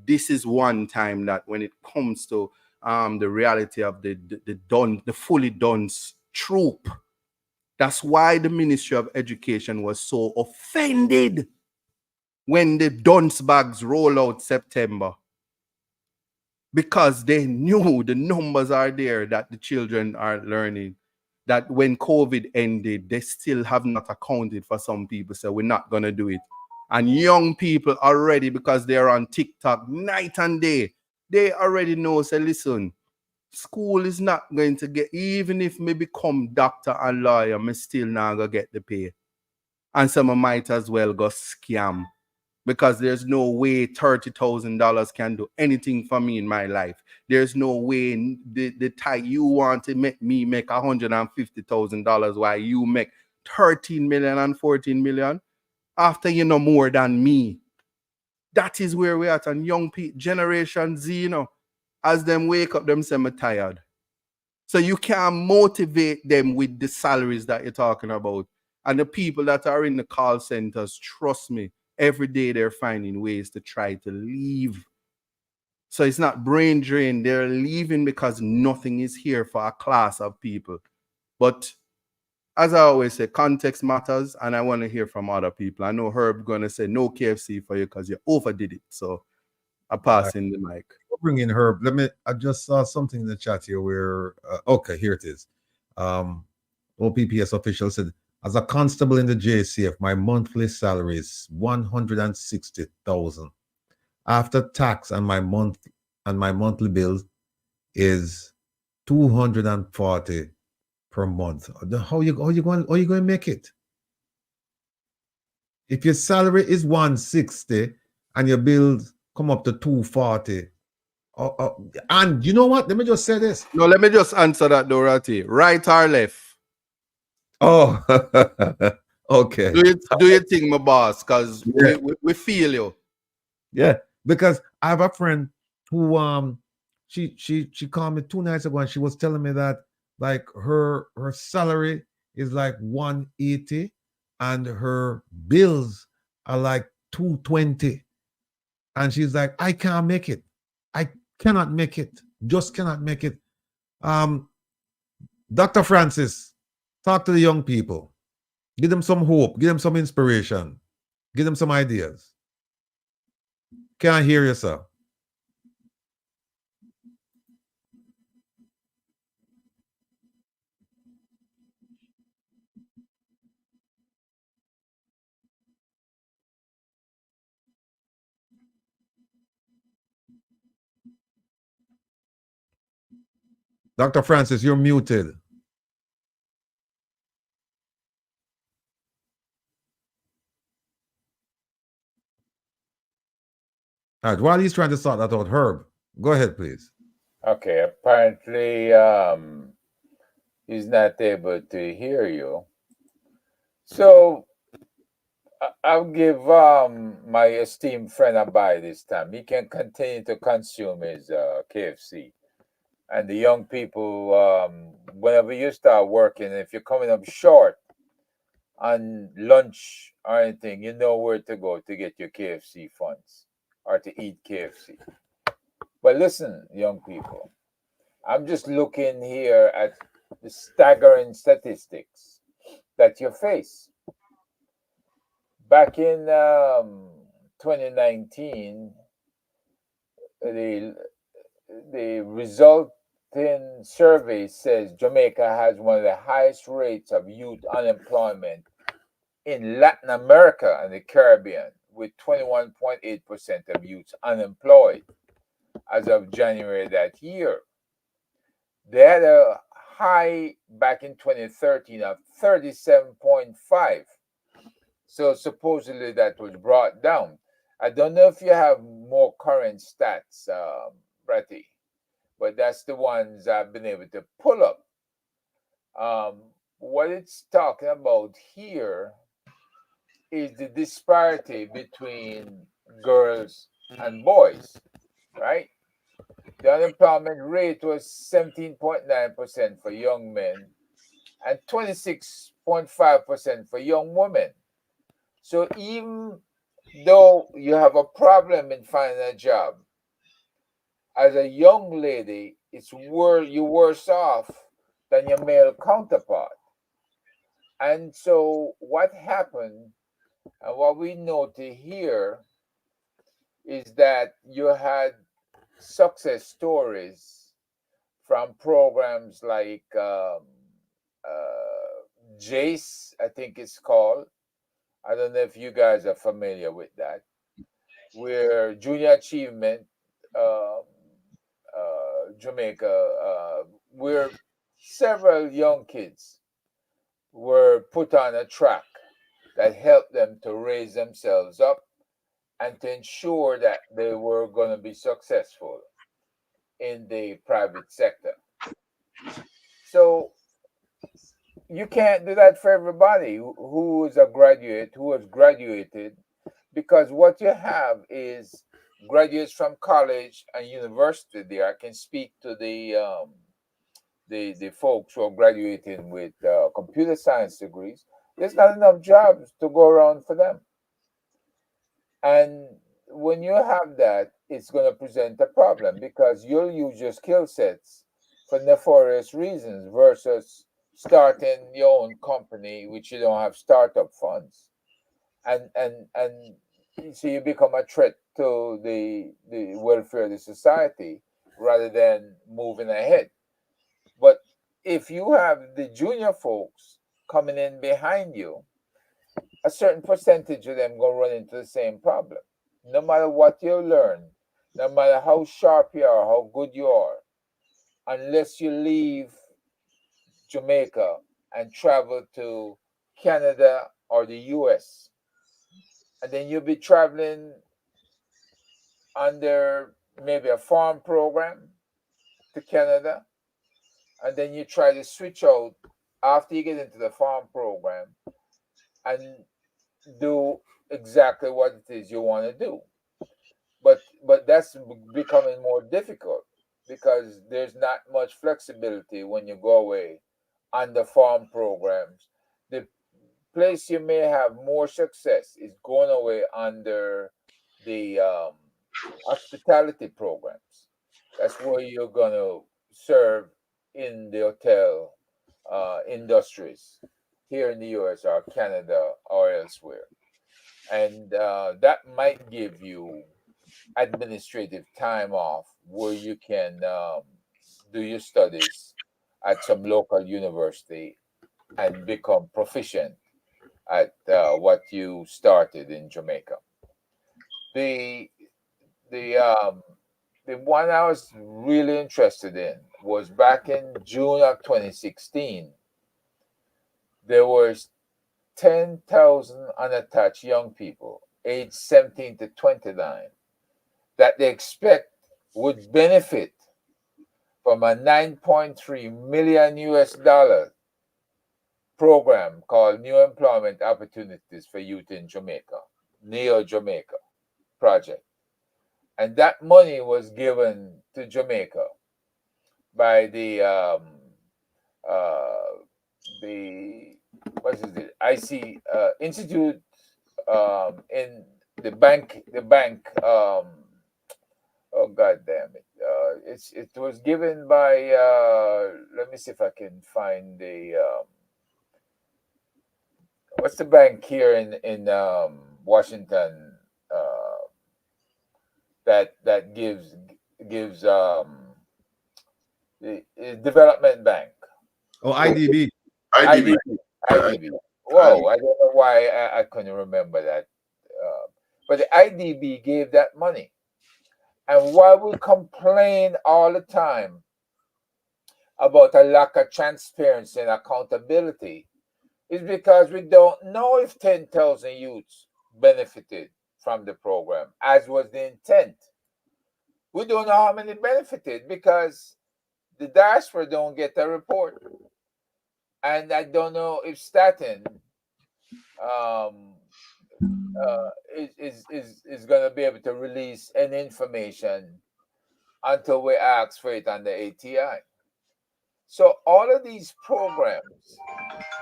this is one time that when it comes to the reality of the fully dunce troop, that's why the Ministry of Education was so offended when the dunce bags roll out September, because they knew the numbers are there that the children are learning, that when COVID ended, they still have not accounted for some people. So we're not going to do it. And young people already, because they're on TikTok night and day, they already know, say, listen, school is not going to get, even if me become doctor and lawyer, me still not going to get the pay. And some might as well go scam, because there's no way $30,000 can do anything for me in my life. There's no way the type you want to make me make $150,000 while you make 13 million and 14 million after you know more than me. That is where we're at. And young people, Generation Z, you know, as them wake up, them say, I'm tired. So you can't motivate them with the salaries that you're talking about. And the people that are in the call centers, trust me, every day they're finding ways to try to leave. So it's not brain drain. They're leaving because nothing is here for a class of people. But as I always say, context matters, and I want to hear from other people. I know Herb going to say no KFC for you because you overdid it. So I pass in the mic. We'll bring in Herb. I just saw something in the chat here where, okay, here it is. OPPS official said, as a constable in the JCF, my monthly salary is $160,000. After tax and my monthly bill is $240 per month. How you going to make it? If your salary is $160 and your bills come up to $240, and you know what? Let me just say this. No, let me just answer that, Dorothy. Right or left? Oh, okay. Do you think, my boss? Because we feel you. Yeah, because I have a friend who she called me 2 nights ago and she was telling me that like her salary is like 180 and her bills are like 220. And she's like, I can't make it. I cannot make it. Just cannot make it. Dr. Francis, talk to the young people. Give them some hope. Give them some inspiration. Give them some ideas. Can't hear you, sir. Dr. Francis, you're muted. All right, while he's trying to sort that out, Herb, go ahead, please. Okay, apparently he's not able to hear you. So I'll give my esteemed friend a bye this time. He can continue to consume his KFC. And the young people, whenever you start working, if you're coming up short on lunch or anything, you know where to go to get your KFC funds or to eat KFC. But listen, young people, I'm just looking here at the staggering statistics that you face. Back in 2019, the resulting survey says Jamaica has one of the highest rates of youth unemployment in Latin America and the Caribbean, with 21.8% of youths unemployed as of January that year. They had a high back in 2013 of 37.5. So supposedly that was brought down. I don't know if you have more current stats, Ratty, but that's the ones I've been able to pull up. What it's talking about here is the disparity between girls and boys, right? The unemployment rate was 17.9% for young men and 26.5% for young women. So even though you have a problem in finding a job, as a young lady, you're worse off than your male counterpart. And so what happened, and what we noted here, is that you had success stories from programs like JACE, I think it's called. I don't know if you guys are familiar with that, where Junior Achievement Jamaica, where several young kids were put on a track that helped them to raise themselves up and to ensure that they were going to be successful in the private sector. So you can't do that for everybody who is a graduate, who has graduated, because what you have is graduates from college and university there. I can speak to the folks who are graduating with computer science degrees. There's not enough jobs to go around for them. And when you have that, it's going to present a problem because you'll use your skill sets for nefarious reasons versus starting your own company, which you don't have startup funds. And so you become a threat to the welfare of the society rather than moving ahead. But if you have the junior folks coming in behind you, a certain percentage of them going to run into the same problem. No matter what you learn, no matter how sharp you are, how good you are, unless you leave Jamaica and travel to Canada or the US, and then you'll be traveling under maybe a farm program to Canada, and then you try to switch out after you get into the farm program and do exactly what it is you want to do. But that's becoming more difficult because there's not much flexibility when you go away on the farm programs. The place you may have more success is going away under the hospitality programs. That's where you're going to serve in the hotel industries here in the US or Canada or elsewhere. And that might give you administrative time off where you can do your studies at some local university and become proficient at what you started in Jamaica. The one I was really interested in was back in June of 2016. There was 10,000 unattached young people aged 17 to 29 that they expect would benefit from a 9.3 million US dollar program called New Employment Opportunities for Youth in Jamaica, Neo Jamaica project. And that money was given to Jamaica by the what is it? Institute in the bank oh god damn it. It was given by let me see if I can find the what's the bank here in Washington that gives the development bank. Oh, IDB. IDB. Whoa, I don't know why I couldn't remember that. But the IDB gave that money. And why we complain all the time about a lack of transparency and accountability is because we don't know if 10,000 youths benefited from the program, as was the intent. We don't know how many benefited because the diaspora don't get a report. And I don't know if Staten is going to be able to release any information until we ask for it on the ATI. So all of these programs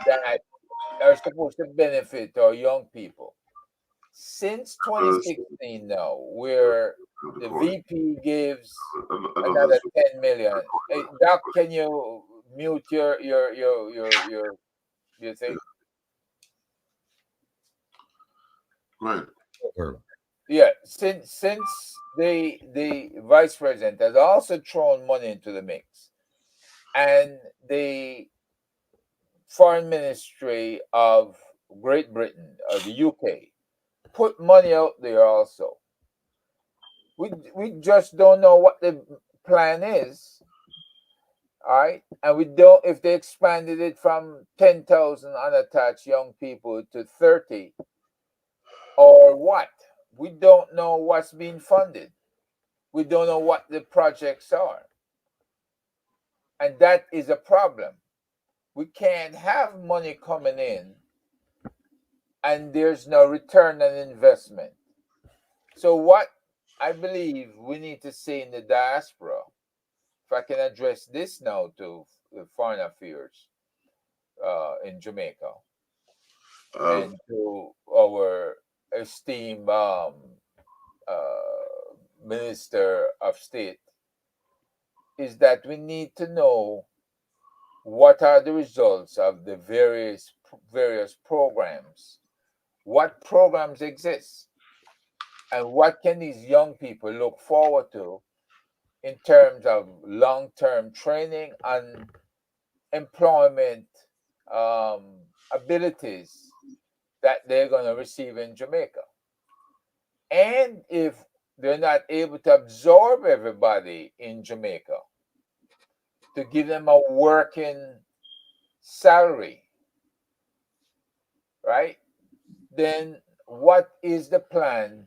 that are supposed to benefit our young people, since 2016 now, where the VP gives another 10 million. Hey, Doc, can you mute your thing? Right. Yeah, since the vice president has also thrown money into the mix, and the foreign ministry of Great Britain or the UK put money out there also. We just don't know what the plan is. All right, and we don't if they expanded it from 10,000 unattached young people to 30 or what. We don't know what's being funded. We don't know what the projects are. And that is a problem. We can't have money coming in and there's no return on investment. So what I believe we need to say in the diaspora, if I can address this now to foreign affairs in Jamaica and to our esteemed Minister of State, is that we need to know what are the results of the various programs, what programs exist, and what can these young people look forward to in terms of long-term training and employment abilities that they're going to receive in Jamaica. And if they're not able to absorb everybody in Jamaica, to give them a working salary, right? Then what is the plan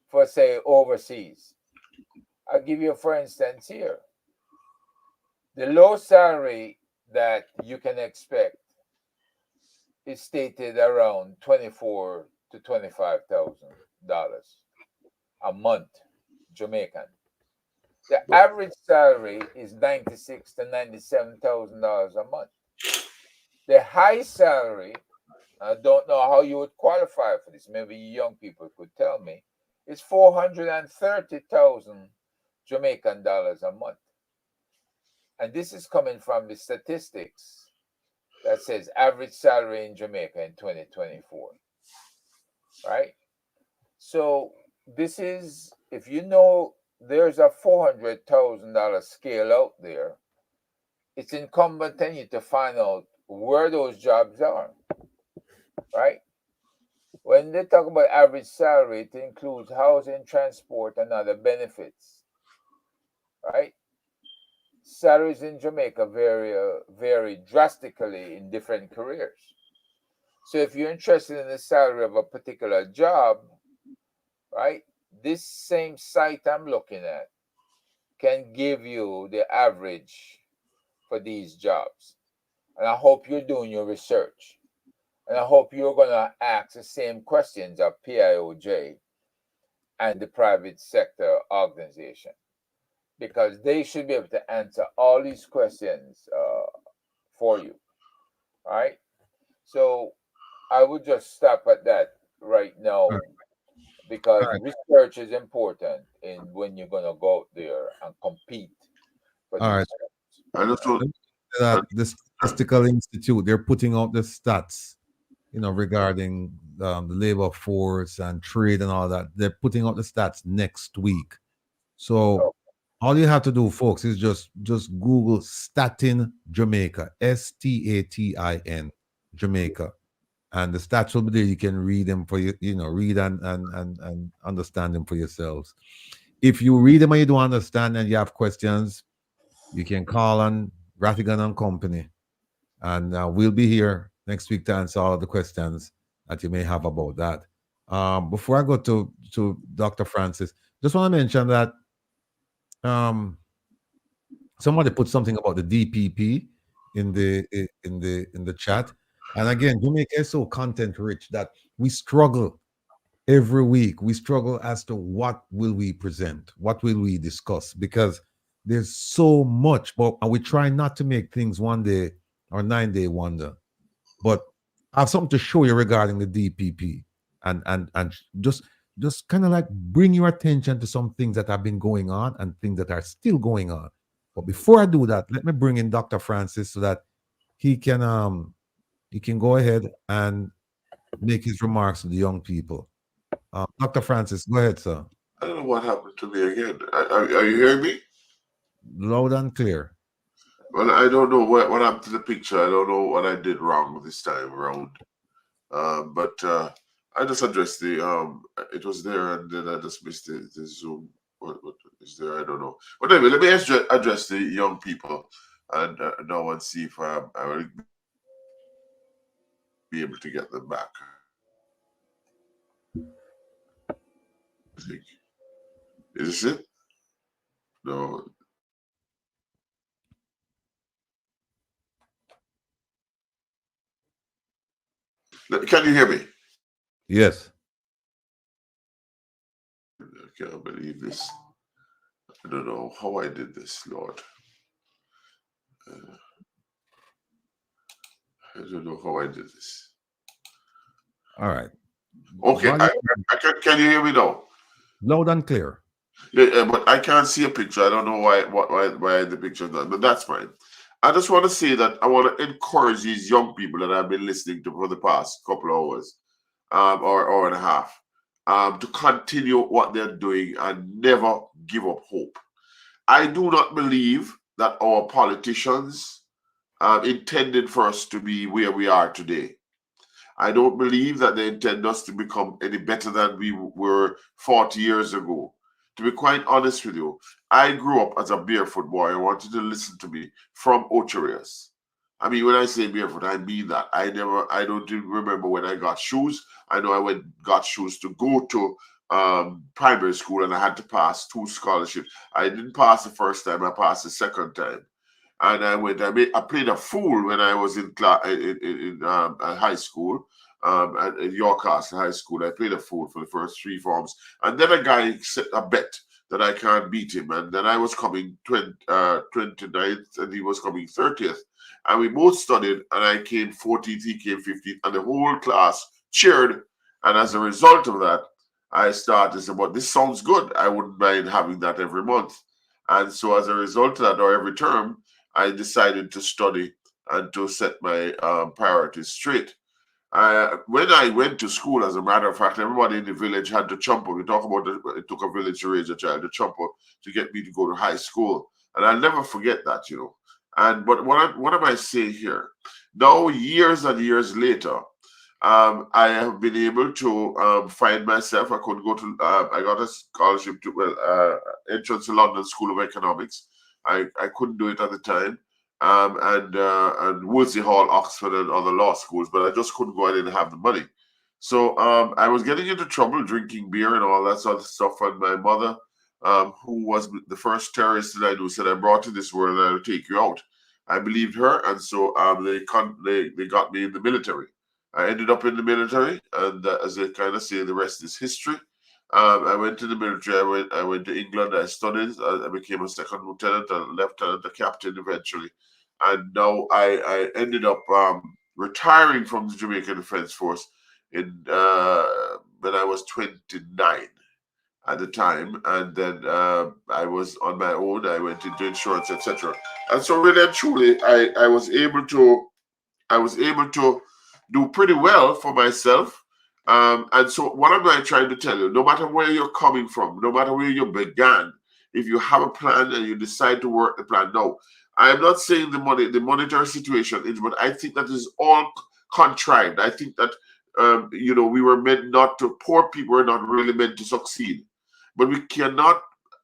for, say, overseas? I'll give you, for instance, here. The low salary that you can expect is stated around $24,000 to $25,000 a month, Jamaican. The average salary is $96,000 to $97,000 a month. The high salary, I don't know how you would qualify for this. Maybe young people could tell me. It's 430,000 Jamaican dollars a month. And this is coming from the statistics that says average salary in Jamaica in 2024. Right? So this is, if you know there's a $400,000 scale out there, it's incumbent on you to find out where those jobs are. Right? When they talk about average salary, it includes housing, transport, and other benefits. Right? Salaries in Jamaica vary drastically in different careers. So if you're interested in the salary of a particular job, right, this same site I'm looking at can give you the average for these jobs. And I hope you're doing your research. And I hope you're going to ask the same questions of PIOJ and the private sector organization, because they should be able to answer all these questions for you. All right. So I would just stop at that right now, because research is important in when you're going to go out there and compete for All these right. jobs. I just want That the Statistical Institute, they're putting out the stats, regarding the labor force and trade and all that. They're putting out the stats next week. So all you have to do, folks, is just Google Statin Jamaica, Statin Jamaica, and the stats will be there. You can read them for you, read and understand them for yourselves. If you read them and you don't understand and you have questions, you can call on Rattigan and Company, and we'll be here next week to answer all of the questions that you may have about that. Before I go to Dr. Francis, just want to mention that somebody put something about the DPP in the chat, and again, Jamaica is so content rich that we struggle every week. We struggle as to what will we present, what will we discuss, because there's so much, and we try not to make things 1 day or 9-day wonder, but I have something to show you regarding the DPP, and just kind of like bring your attention to some things that have been going on and things that are still going on. But before I do that, let me bring in Dr. Francis so that he can go ahead and make his remarks to the young people. Dr. Francis, go ahead, sir. I don't know what happened to me again. Are you hearing me? Loud and clear. Well, I don't know what happened to the picture. I don't know what I did wrong this time around. But I just addressed it was there, and then I just missed the Zoom. What is there? I don't know. But anyway, let me address the young people and now and see if I will be able to get them back. I think. Is this it? No. Can you hear me? Yes. I can't believe this. I don't know how I did this, Lord. I don't know how I did this. All right. Okay. Can you hear me now? Loud and clear. Yeah, but I can't see a picture. I don't know why the picture is not, but that's fine. I just want to say that I want to encourage these young people that I've been listening to for the past couple of hours, or hour and a half, to continue what they're doing and never give up hope. I do not believe that our politicians intended for us to be where we are today. I don't believe that they intend us to become any better than we were 40 years ago. To be quite honest with you, I grew up as a barefoot boy. I want you to listen to me, from Ocherias. I mean, when I say barefoot, I mean that. I don't even remember when I got shoes. I know I got shoes to go to primary school, and I had to pass 2 scholarships. I didn't pass the first time, I passed the second time. And I played a fool when I was in high school, at Yorkcastle High School. I played a fool for the first 3 forms. And then a guy set a bet that I can't beat him. And then I was coming 29th, and he was coming 30th. And we both studied, and I came 14th, he came 15th, and the whole class cheered. And as a result of that, I started to say, well, this sounds good. I wouldn't mind having that every month. And so as a result of that, or every term, I decided to study and to set my priorities straight. When I went to school, as a matter of fact, everybody in the village had to chump up. We talk about it took a village to raise a child, to chump up to get me to go to high school. And I'll never forget that, But what am I saying here? Now, years and years later, I have been able to find myself. I could go to, I got a scholarship to, entrance to London School of Economics. I couldn't do it at the time. And Wolsey Hall, Oxford, and other law schools, but I just couldn't go. I didn't have the money. So I was getting into trouble drinking beer and all that sort of stuff. And my mother, who was the first terrorist that I knew, said, "I brought you this world and I will take you out." I believed her, and so they got me in the military. I ended up in the military, and as they kind of say, the rest is history. I went to the military. I went to England. I studied. I became a second lieutenant, a lieutenant, a captain eventually, and now I ended up retiring from the Jamaican Defense Force in when I was 29 at the time, and then I was on my own. I went into insurance, etc. And so, really and truly, I was able to do pretty well for myself. And so, what am I trying to tell you? No matter where you're coming from, no matter where you began, if you have a plan and you decide to work the plan, no, I am not saying the monetary situation is, but I think that is all contrived. I think that we were meant not to. Poor people are not really meant to succeed, but we cannot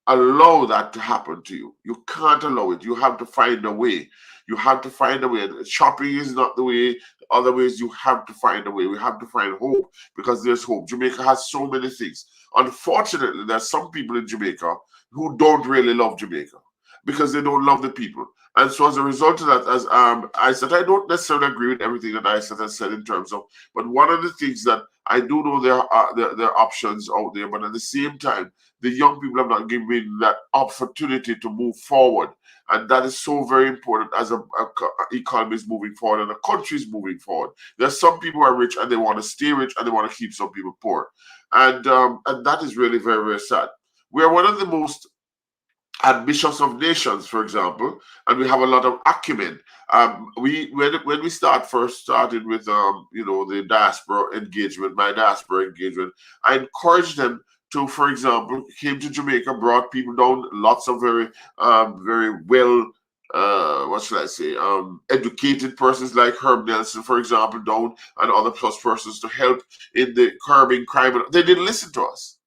allow that to happen to you. You can't allow it. You have to find a way. You have to find a way. Shopping is not the way. Other ways, you have to find a way. We have to find hope, because there's hope. Jamaica has so many things. Unfortunately, there's some people in Jamaica who don't really love Jamaica because they don't love the people. And so as a result of that, as I said, I don't necessarily agree with everything that I said in terms of, but one of the things that I do know there are options out there, but at the same time, the young people have not given that opportunity to move forward. And that is so very important as a economy is moving forward and the country is moving forward. There are some people who are rich and they want to stay rich and they want to keep some people poor. And that is really very, very sad. We are one of the most ambitious of nations, for example, and we have a lot of acumen. When we first started with the diaspora engagement, my diaspora engagement, I encouraged them to, for example, came to Jamaica, brought people down, lots of very well, what should I say, educated persons like Herb Nelson, for example, down, and other plus persons to help in the curbing crime. They didn't listen to us,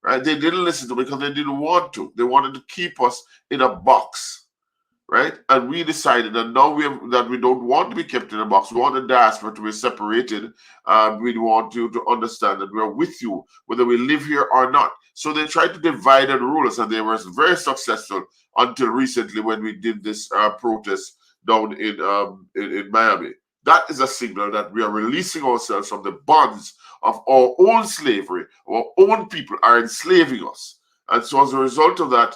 right? They didn't listen to because they didn't want to. They wanted to keep us in a box, right? And we decided that now that we don't want to be kept in a box. We want the diaspora to be separated. We want you to understand that we're with you, whether we live here or not. So they tried to divide and rule us, and they were very successful until recently when we did this protest down in Miami. That is a signal that we are releasing ourselves from the bonds of our own slavery. Our own people are enslaving us. And so as a result of that,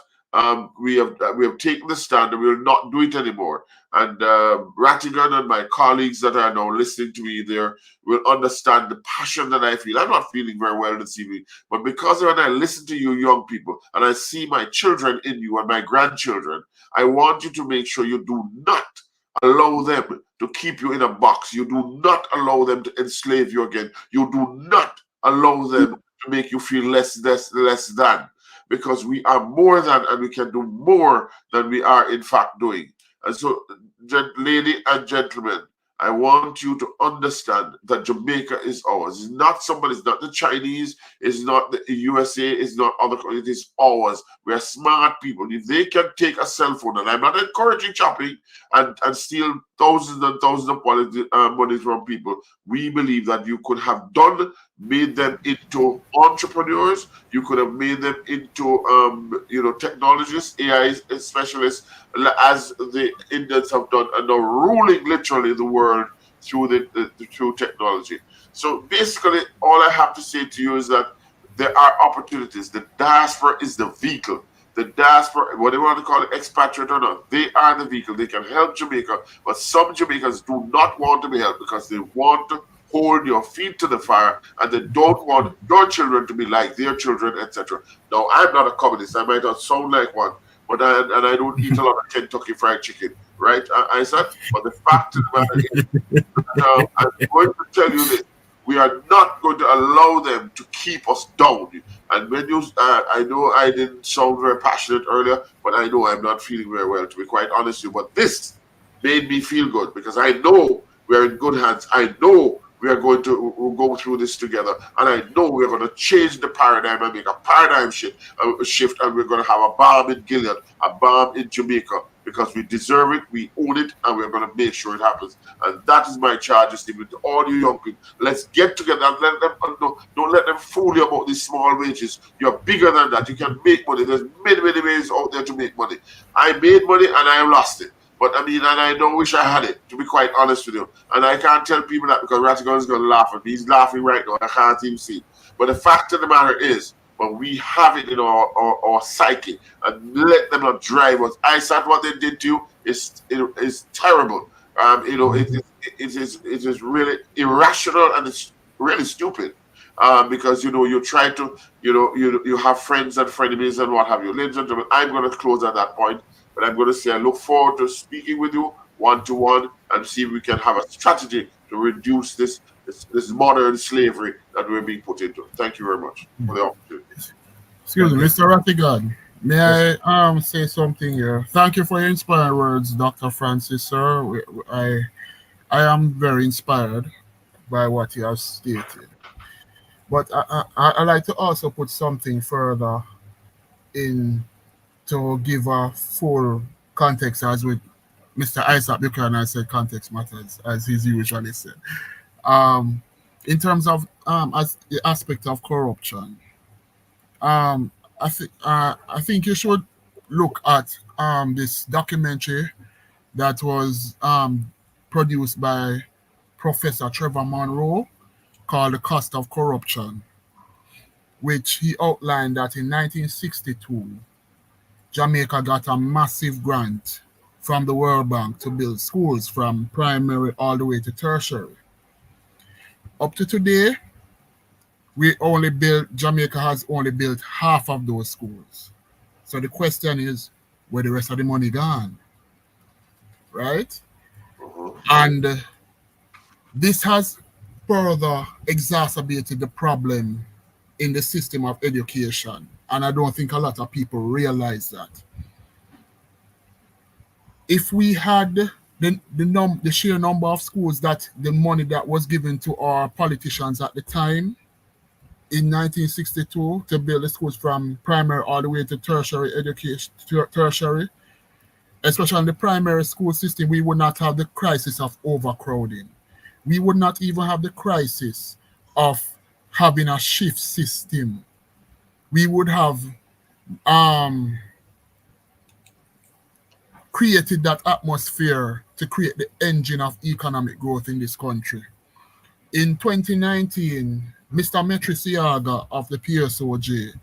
we have taken the stand and we will not do it anymore. And Rattigan and my colleagues that are now listening to me there will understand the passion that I feel. I'm not feeling very well this evening, but because when I listen to you young people and I see my children in you and my grandchildren, I want you to make sure you do not allow them to keep you in a box. You do not allow them to enslave you again. You do not allow them to make you feel less than. Because we are more than, and we can do more than we are in fact doing. And so, lady and gentlemen, I want you to understand that Jamaica is ours. It's not somebody's, not the Chinese, it's not the USA, it's not other countries, it is ours. We are smart people. If they can take a cell phone, and I'm not encouraging shopping and steal thousands and thousands of money from people, we believe that you could have made them into entrepreneurs, you could have made them into technologists, AI specialists, as the Indians have done, and are ruling literally the world through through technology. So basically, all I have to say to you is that there are opportunities. The diaspora is the vehicle. The diaspora, what they want to call it, expatriate or not, they are the vehicle. They can help Jamaica, but some Jamaicans do not want to be helped because they want to hold your feet to the fire and they don't want your children to be like their children, etc. Now, I'm not a communist. I might not sound like one, but I don't eat a lot of Kentucky Fried Chicken, right? I said, but the fact of the matter is, I'm going to tell you this: we are not going to allow them to keep us down. And when I know I didn't sound very passionate earlier, but I know I'm not feeling very well, to be quite honest with you. But this made me feel good because I know we're in good hands. I know we are going to go through this together, and I know we're going to change the paradigm and make a paradigm shift, and we're going to have a bomb in Gilead, a bomb in Jamaica, because we deserve it, we own it, and we're going to make sure it happens. And that is my charge, Stephen, to all you young people. Let's get together and let them, don't let them fool you about these small wages. You're bigger than that. You can make money. There's many, many ways out there to make money. I made money and I lost it. But I mean, and I don't wish I had it, to be quite honest with you. And I can't tell people that because Rattigan is going to laugh at me. He's laughing right now. I can't even see. But the fact of the matter is, when we have it in our psyche and let them not drive us. I said what they did to you is terrible. It is really irrational and it's really stupid. Because you try to you have friends and frenemies and what have you. Ladies and gentlemen, I'm going to close at that point, but I'm going to say I look forward to speaking with you one-to-one and see if we can have a strategy to reduce this modern slavery that we're being put into. Thank you very much for the opportunity. Excuse me, Mr. Rattigan. May I say something here? Thank you for your inspiring words, Dr. Francis, sir. I am very inspired by what you have stated. But I like to also put something further in to give a full context, as with Mr. Isaac Buchanan said, context matters, as he's usually said. In terms of as the aspect of corruption, I think you should look at this documentary that was produced by Professor Trevor Monroe called The Cost of Corruption, which he outlined that in 1962, Jamaica got a massive grant from the World Bank to build schools from primary all the way to tertiary. Up to today, Jamaica has only built half of those schools. So the question is, where the rest of the money gone? Right? And this has further exacerbated the problem in the system of education. And I don't think a lot of people realize that. If we had the sheer number of schools that the money that was given to our politicians at the time in 1962 to build the schools from primary all the way to tertiary education, especially in the primary school system, we would not have the crisis of overcrowding. We would not even have the crisis of having a shift system. We would have created that atmosphere to create the engine of economic growth in this country. In 2019, Mr. Metriciaga of the PSOJ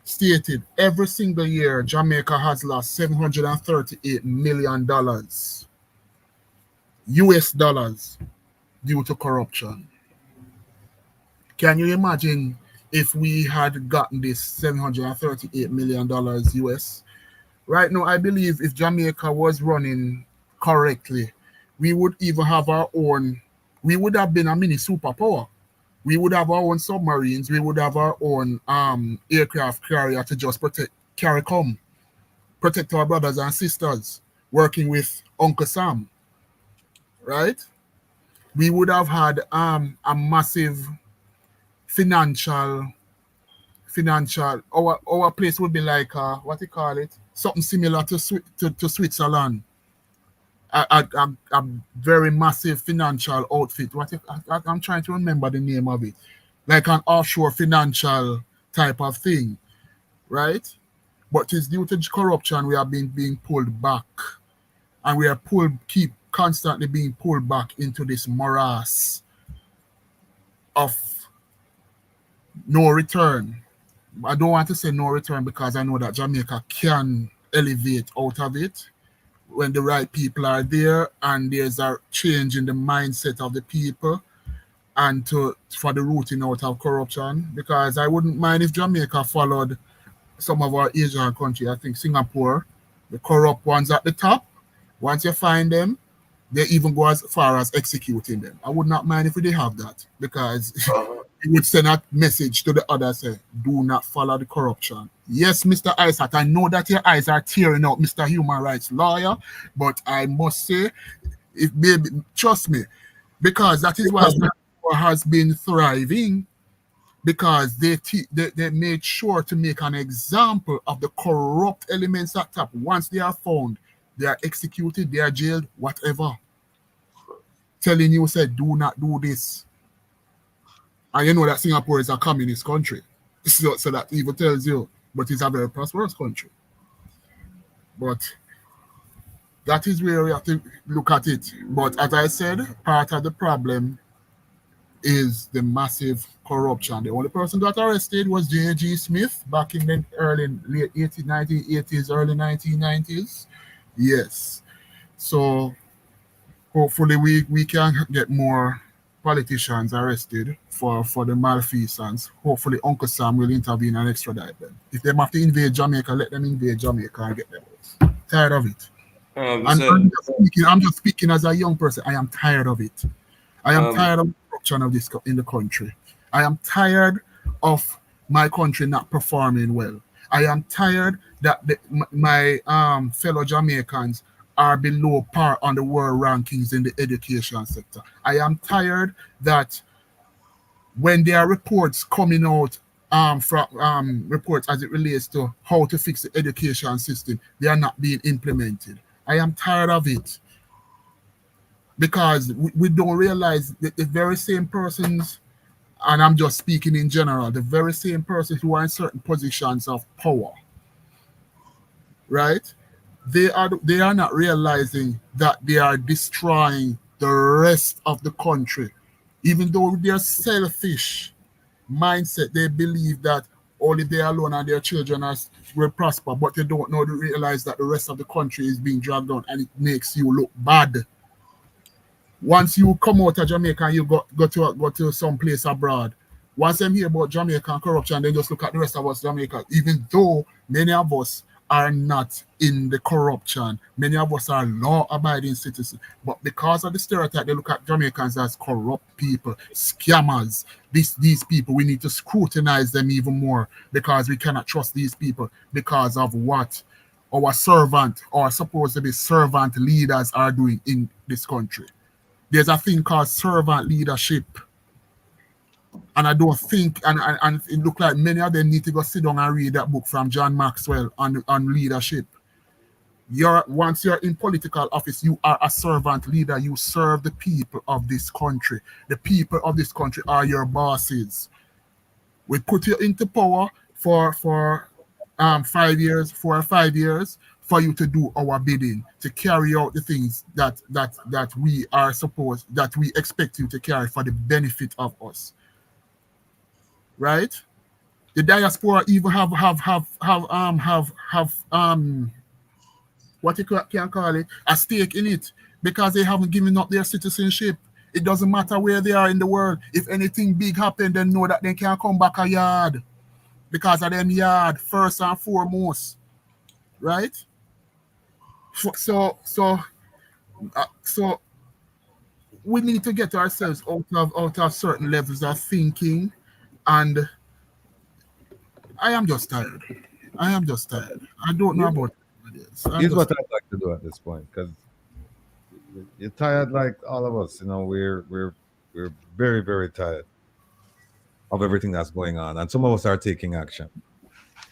stated every single year Jamaica has lost $738 million US dollars due to corruption. Can you imagine if we had gotten this $738 million US? Right now, I believe if Jamaica was running correctly, we would even have our own, we would have been a mini superpower. We would have our own submarines, we would have our own aircraft carrier to just protect our brothers and sisters, working with Uncle Sam, right? We would have had a massive financial, our place would be like, what do you call it? Something similar to Switzerland. A very massive financial outfit. I'm trying to remember the name of it. Like an offshore financial type of thing, right? But it's due to corruption we are being pulled back. And we are keep constantly being pulled back into this morass of no return. I don't want to say no return because I know that Jamaica can elevate out of it when the right people are there and there's a change in the mindset of the people and for the rooting out of corruption. Because I wouldn't mind if Jamaica followed some of our Asian countries. I think Singapore, the corrupt ones at the top, once you find them, they even go as far as executing them. I would not mind if we did have that, because it would send a message to the others, say, do not follow the corruption. Yes, Mr. Isaac, I know that your eyes are tearing out, Mr. Human Rights Lawyer, but I must say, trust me, because that is why Singapore has been thriving, because they made sure to make an example of the corrupt elements at top. Once they are found, They are executed, they are jailed, whatever. Telling you, said, do not do this. And you know that Singapore is a communist country. So that even tells you, but it's a very prosperous country. But that is where we have to look at it. But as I said, part of the problem is the massive corruption. The only person that arrested was J.G. Smith back in the late 1980s, early 1990s. Yes. So hopefully we can get more politicians arrested for the malfeasance. Hopefully Uncle Sam will intervene and extradite them. If they have to invade Jamaica, let them invade Jamaica and get them out. Tired of it. I'm just speaking as a young person. I am tired of it. I am tired of the corruption of this in the country. I am tired of my country not performing well. I am tired that my fellow Jamaicans are below par on the world rankings in the education sector. I am tired that when there are reports coming out from reports as it relates to how to fix the education system, they are not being implemented. I am tired of it because we don't realize that the very same persons, and I'm just speaking in general, the very same persons who are in certain positions of power, right? They are not realizing that they are destroying the rest of the country. Even though their selfish mindset, they believe that only they alone and their children will prosper, but they don't know to realize that the rest of the country is being dragged down, and it makes you look bad. Once you come out of Jamaica and you go to some place abroad, once them hear about Jamaican corruption, they just look at the rest of us Jamaica, even though many of us are not in the corruption. Many of us are law-abiding citizens. But because of the stereotype, they look at Jamaicans as corrupt people, scammers. These people, we need to scrutinize them even more because we cannot trust these people because of what our servant or supposed to be servant leaders are doing in this country. There's a thing called servant leadership. And I don't think, and it looks like many of them need to go sit down and read that book from John Maxwell on leadership. Once you're in political office, you are a servant leader. You serve the people of this country. The people of this country are your bosses. We put you into power for 5 years, 4 or 5 years, for you to do our bidding, to carry out the things that we are supposed, that we expect you to carry for the benefit of us. Right? The diaspora even have what you can call it, a stake in it, because they haven't given up their citizenship. It doesn't matter where they are in the world. If anything big happen, they know that they can come back a yard because of them yard first and foremost, right? So we need to get ourselves out of certain levels of thinking, and I am just tired. I don't know about this. Here's what I'd like to do at this point, because you're tired like all of us. You know, we're very, very tired of everything that's going on, and some of us are taking action.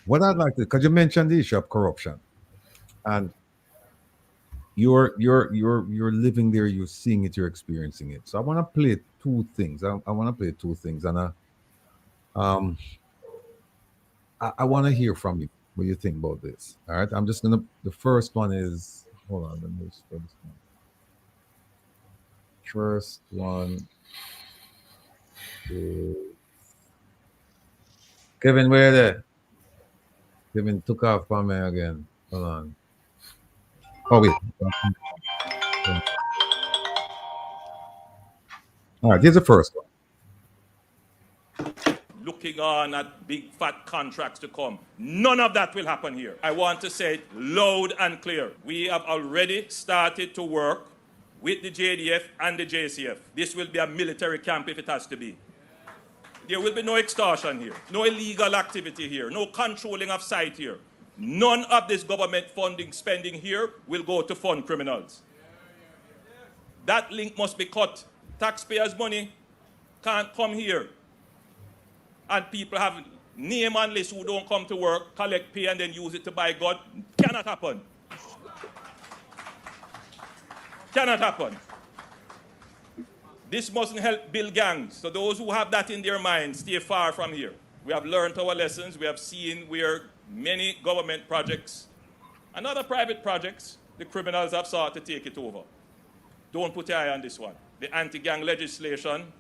What I'd like to, because you mentioned the issue of corruption, and you're living there, you're seeing it, you're experiencing it. So I want to play two things. I want to play two things, and I want to hear from you what you think about this. All right, I'm just gonna. The first one is, hold on, let me just put this one. First one is Kevin. Where there? Kevin took off from me again. Hold on. Oh wait. All right, here's the first one. Looking on at big fat contracts to come. None of that will happen here. I want to say it loud and clear. We have already started to work with the JDF and the JCF. This will be a military camp if it has to be. There will be no extortion here, no illegal activity here, no controlling of site here. None of this government funding spending here will go to fund criminals. That link must be cut. Taxpayers' money can't come here. And people have name and list who don't come to work, collect pay, and then use it to buy God. Cannot happen. Cannot happen. This mustn't help build gangs. So those who have that in their minds, stay far from here. We have learned our lessons. We have seen where many government projects and other private projects, the criminals have sought to take it over. Don't put your eye on this one. The anti-gang legislation,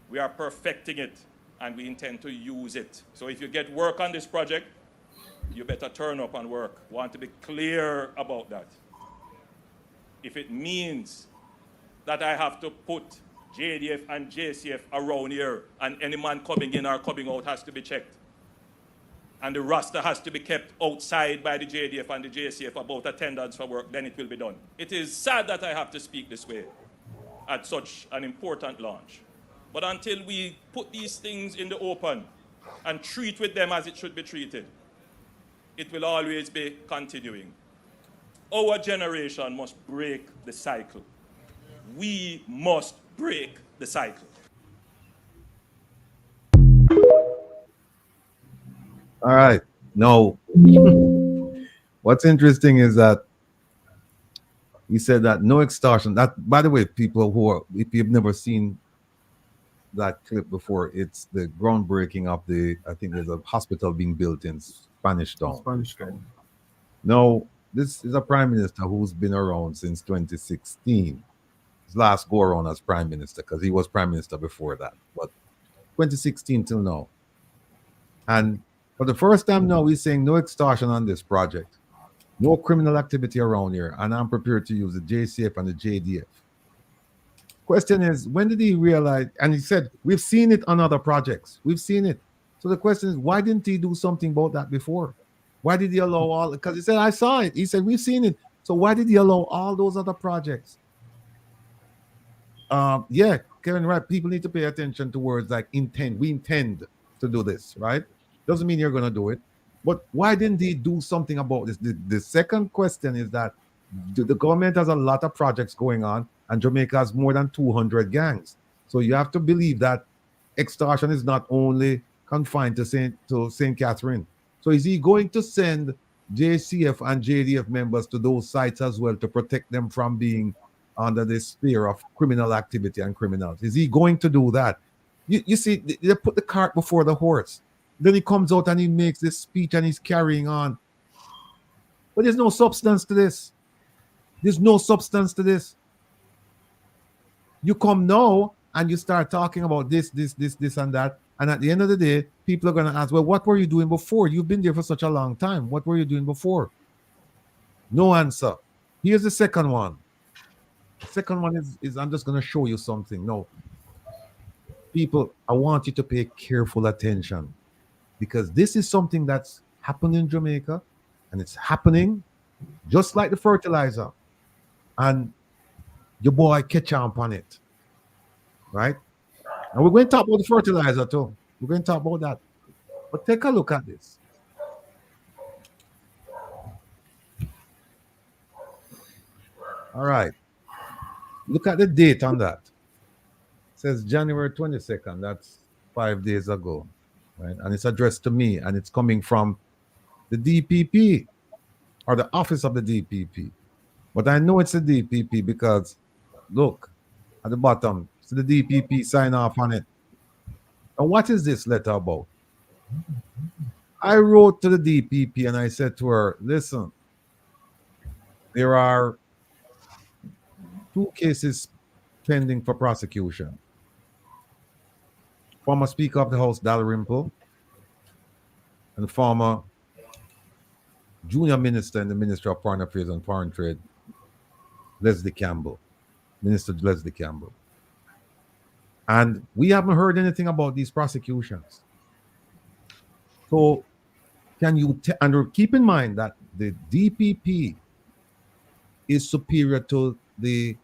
we are perfecting it, and we intend to use it. So if you get work on this project, you better turn up and work. Want to be clear about that. If it means that I have to put JDF and JCF around here, and any man coming in or coming out has to be checked, and the roster has to be kept outside by the JDF and the JCF about attendance for work, then it will be done. It is sad that I have to speak this way at such an important launch. But until we put these things in the open and treat with them as it should be treated, it will always be continuing. Our generation must break the cycle. We must break the cycle. All right. Now, what's interesting is that he said that no extortion. That, by the way, people who are, if you've never seen that clip before, it's the groundbreaking of the, I think there's a hospital being built in Spanish Town. Now, this is a prime minister who's been around since 2016. His last go around as prime minister, because he was prime minister before that. But 2016 till now. And for the first time now, he's saying no extortion on this project. No criminal activity around here. And I'm prepared to use the JCF and the JDF. Question is, when did he realize? And he said, we've seen it on other projects. We've seen it. So the question is, why didn't he do something about that before? Why did he allow all? Because he said, I saw it. He said, we've seen it. So why did he allow all those other projects? Yeah, Kevin, right. People need to pay attention to words like intend. We intend to do this, right? Doesn't mean you're going to do it. But why didn't he do something about this? The second question is that the government has a lot of projects going on, and Jamaica has more than 200 gangs. So you have to believe that extortion is not only confined to St. Catherine. So is he going to send JCF and JDF members to those sites as well to protect them from being under the sphere of criminal activity and criminals? Is he going to do that? You see, they put the cart before the horse. Then he comes out and he makes this speech and he's carrying on. But there's no substance to this. There's no substance to this. You come now and you start talking about this, and that. And at the end of the day, people are going to ask, well, what were you doing before? You've been there for such a long time. What were you doing before? No answer. Here's the second one. The second one is I'm just going to show you something. No. People, I want you to pay careful attention, because this is something that's happened in Jamaica, and it's happening just like the fertilizer. And your boy catch on it, right? And we're going to talk about the fertilizer too. We're going to talk about that. But take a look at this. All right. Look at the date on that. It says January 22nd. That's 5 days ago. Right? And it's addressed to me, and it's coming from the DPP or the office of the DPP. But I know it's the DPP because look at the bottom. So the DPP sign off on it. And what is this letter about? I wrote to the DPP and I said to her, listen, there are 2 cases pending for prosecution. Former Speaker of the House, Dalrymple, and former junior minister in the Ministry of Foreign Affairs and Foreign Trade, Leslie Campbell, Minister Leslie Campbell. And we haven't heard anything about these prosecutions. So can you, and keep in mind that the DPP is superior to the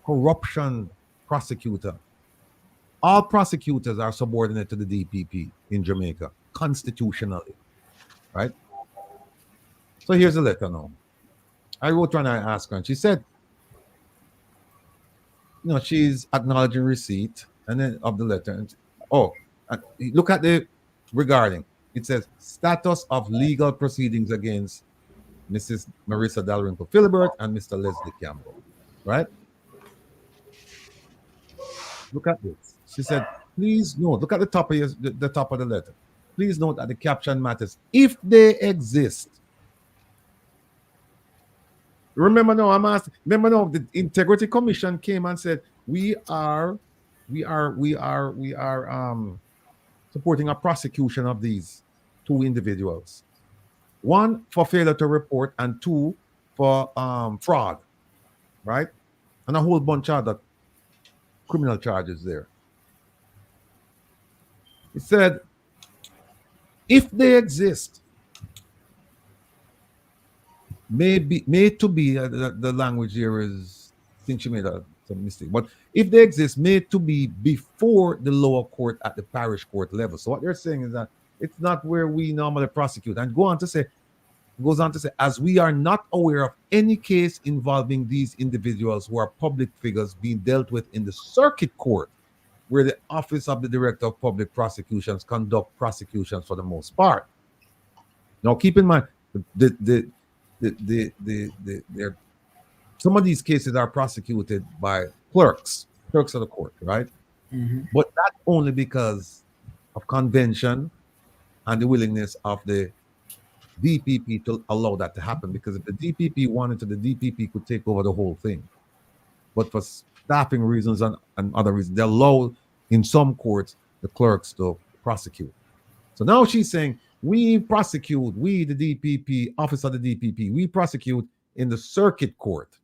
corruption prosecutor. All prosecutors are subordinate to the DPP in Jamaica, constitutionally, right? So here's a letter now. I wrote her and I asked her, and she said, you know, she's acknowledging receipt and then of the letter. And, look at the regarding. It says status of legal proceedings against Mrs. Marissa Dalrymple Philibert and Mr. Leslie Campbell. right? Look at this. She said, please note, look at the top of the top of the letter. Please note that the caption matters if they exist. Remember now, I'm asking, remember now, the Integrity Commission came and said, we are supporting a prosecution of these two individuals. One for failure to report, and two for fraud, right? And a whole bunch of other criminal charges there. It said, if they exist, may to be the language here is, I think she made some mistake, but if they exist, may to be before the lower court at the parish court level. So what they're saying is that it's not where we normally prosecute. And goes on to say, as we are not aware of any case involving these individuals who are public figures being dealt with in the circuit court, where the Office of the Director of Public Prosecutions conduct prosecutions for the most part. Now, keep in mind, some of these cases are prosecuted by clerks of the court, right? Mm-hmm. But that's only because of convention and the willingness of the DPP to allow that to happen. Because if the DPP wanted to, the DPP could take over the whole thing. But for staffing reasons and other reasons, they allow in some courts the clerks to prosecute. So now she's saying, we prosecute, we the DPP, Office of the DPP, we prosecute in the circuit court.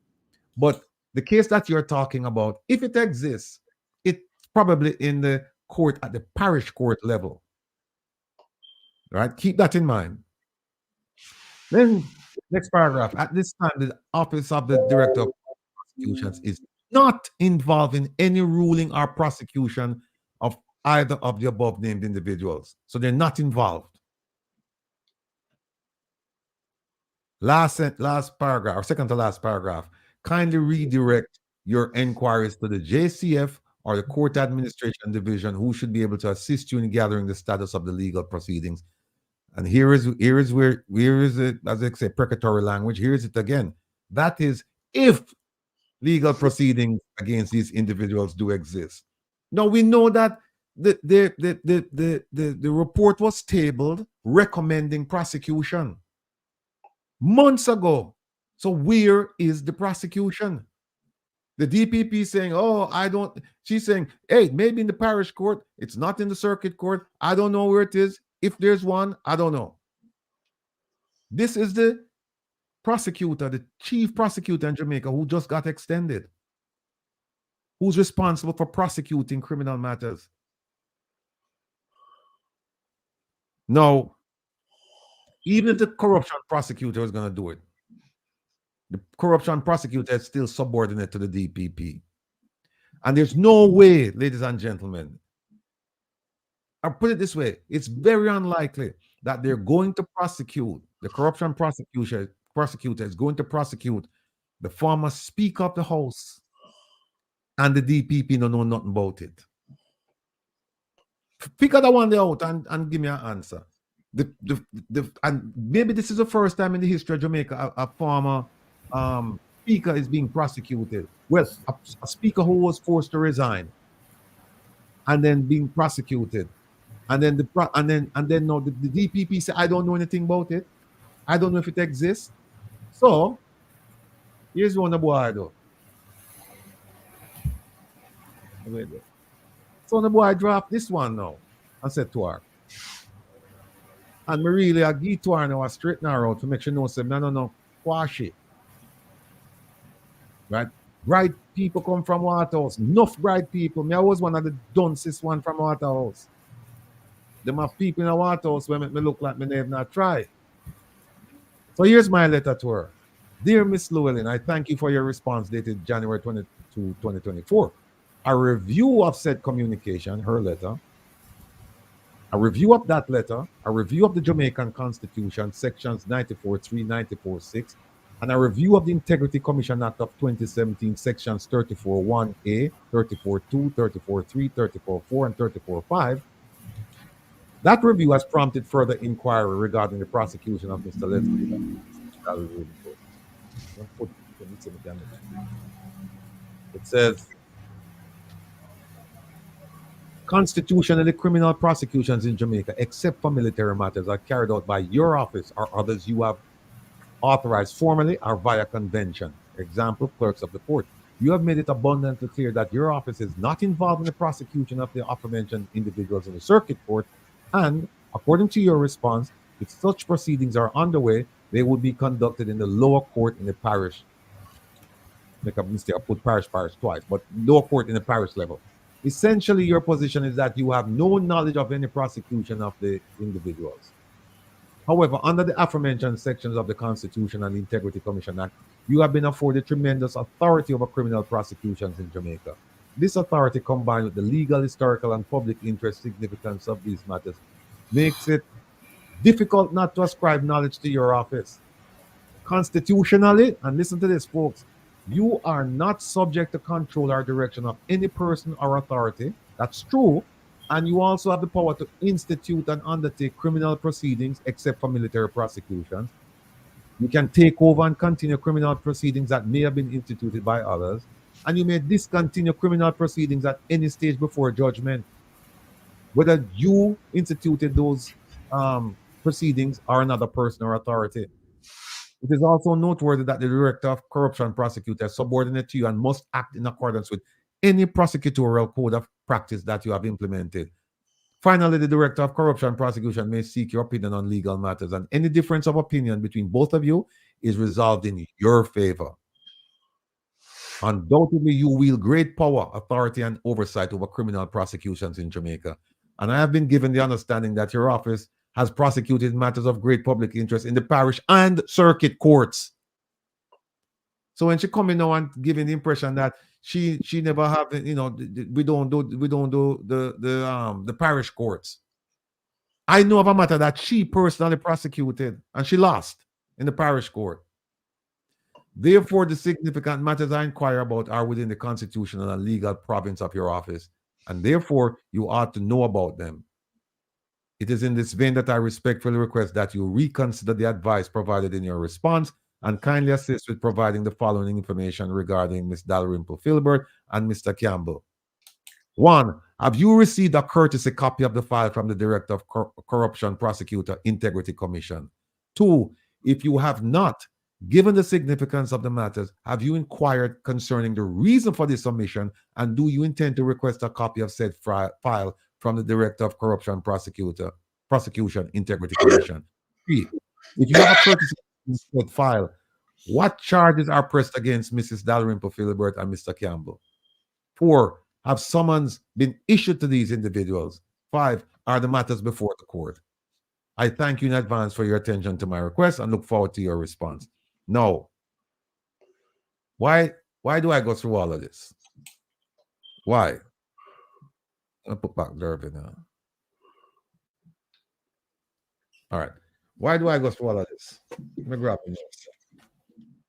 But the case that you're talking about, if it exists, it's probably in the court at the parish court level. Right? Keep that in mind. Then, next paragraph. At this time, the Office of the Director of Prosecutions is not involved in any ruling or prosecution of either of the above named individuals. So they're not involved. Last paragraph, or second to last paragraph. Kindly redirect your inquiries to the JCF or the Court Administration Division, who should be able to assist you in gathering the status of the legal proceedings. And here is it, as I say, precatory language. Here is it again. That is if legal proceedings against these individuals do exist. Now we know that the report was tabled recommending prosecution months ago. So where is the prosecution? The DPP saying, oh, I don't, she's saying, hey, maybe in the parish court, it's not in the circuit court. I don't know where it is. If there's one, I don't know. This is the prosecutor, the chief prosecutor in Jamaica, who just got extended, who's responsible for prosecuting criminal matters. Now, even if the corruption prosecutor is going to do it, the corruption prosecutor is still subordinate to the DPP. And there's no way, ladies and gentlemen, I'll put it this way, it's very unlikely that they're going to prosecute, the corruption prosecutor is going to prosecute the former Speaker of the House, and the DPP don't know nothing about it. Figure that one out and give me an answer. And maybe this is the first time in the history of Jamaica a former speaker is being prosecuted. Well, a speaker who was forced to resign and then being prosecuted. And then the DPP said, I don't know anything about it. I don't know if it exists. So here's one of the boy though. So the boy dropped this one now and said to her. And me really I give to her now, I straighten her out to make sure no say, no, quash it. Right? Bright people come from Waterhouse. Enough bright people. Me I was one of the dunces one from Waterhouse. Them have people in a Waterhouse where make me look like me never not try. So here's my letter to her. Dear Miss Llewellyn, I thank you for your response dated January 22, 2024. A review of said communication, her letter, a review of that letter, a review of the Jamaican Constitution, sections 94.3, 94.6, and a review of the Integrity Commission Act of 2017, sections 34.1a, 34.2, 34.3, 34.4, and 34.5. That review has prompted further inquiry regarding the prosecution of Mr. Leslie. It says, constitutionally, criminal prosecutions in Jamaica, except for military matters, are carried out by your office or others you have authorized formally or via convention. Example, clerks of the court. You have made it abundantly clear that your office is not involved in the prosecution of the aforementioned individuals in the circuit court, and according to your response, if such proceedings are underway, they will be conducted in the lower court in the parish. Make a mistake, I put parish twice, but lower court in the parish level. Essentially, your position is that you have no knowledge of any prosecution of the individuals. However, under the aforementioned sections of the Constitution and the Integrity Commission Act, you have been afforded tremendous authority over criminal prosecutions in Jamaica. This authority, combined with the legal, historical, and public interest significance of these matters, makes it difficult not to ascribe knowledge to your office. Constitutionally, and listen to this, folks, you are not subject to control or direction of any person or authority. That's true. And you also have the power to institute and undertake criminal proceedings except for military prosecutions. You can take over and continue criminal proceedings that may have been instituted by others. And you may discontinue criminal proceedings at any stage before judgment. Whether you instituted those proceedings or another person or authority. It is also noteworthy that the Director of Corruption Prosecutor is subordinate to you and must act in accordance with any prosecutorial code of practice that you have implemented. Finally, the Director of Corruption Prosecution may seek your opinion on legal matters, and any difference of opinion between both of you is resolved in your favor. Undoubtedly, you wield great power, authority, and oversight over criminal prosecutions in Jamaica. And I have been given the understanding that your office has prosecuted matters of great public interest in the parish and circuit courts. So when she coming now and giving the impression that she never have, we don't do the parish courts. I know of a matter that she personally prosecuted and she lost in the parish court. Therefore, the significant matters I inquire about are within the constitutional and legal province of your office, and therefore you ought to know about them. It is in this vein that I respectfully request that you reconsider the advice provided in your response and kindly assist with providing the following information regarding Ms. Dalrymple Filbert and Mr. Campbell. 1. Have you received a courtesy copy of the file from the Director of Corruption Prosecutor Integrity Commission? 2. If you have not, given the significance of the matters, have you inquired concerning the reason for this omission, and do you intend to request a copy of said file from the Director of Corruption Prosecution Integrity Commission? 3. If you have a courtesy file, what charges are pressed against Mrs. Dalrymple Filbert and Mr. Campbell? 4. Have summons been issued to these individuals? 5. Are the matters before the court? I thank you in advance for your attention to my request and look forward to your response. No. Why do I go through all of this? Why? I'll put back Derby now. All right. Why do I go through all of this? Let me grab the notes.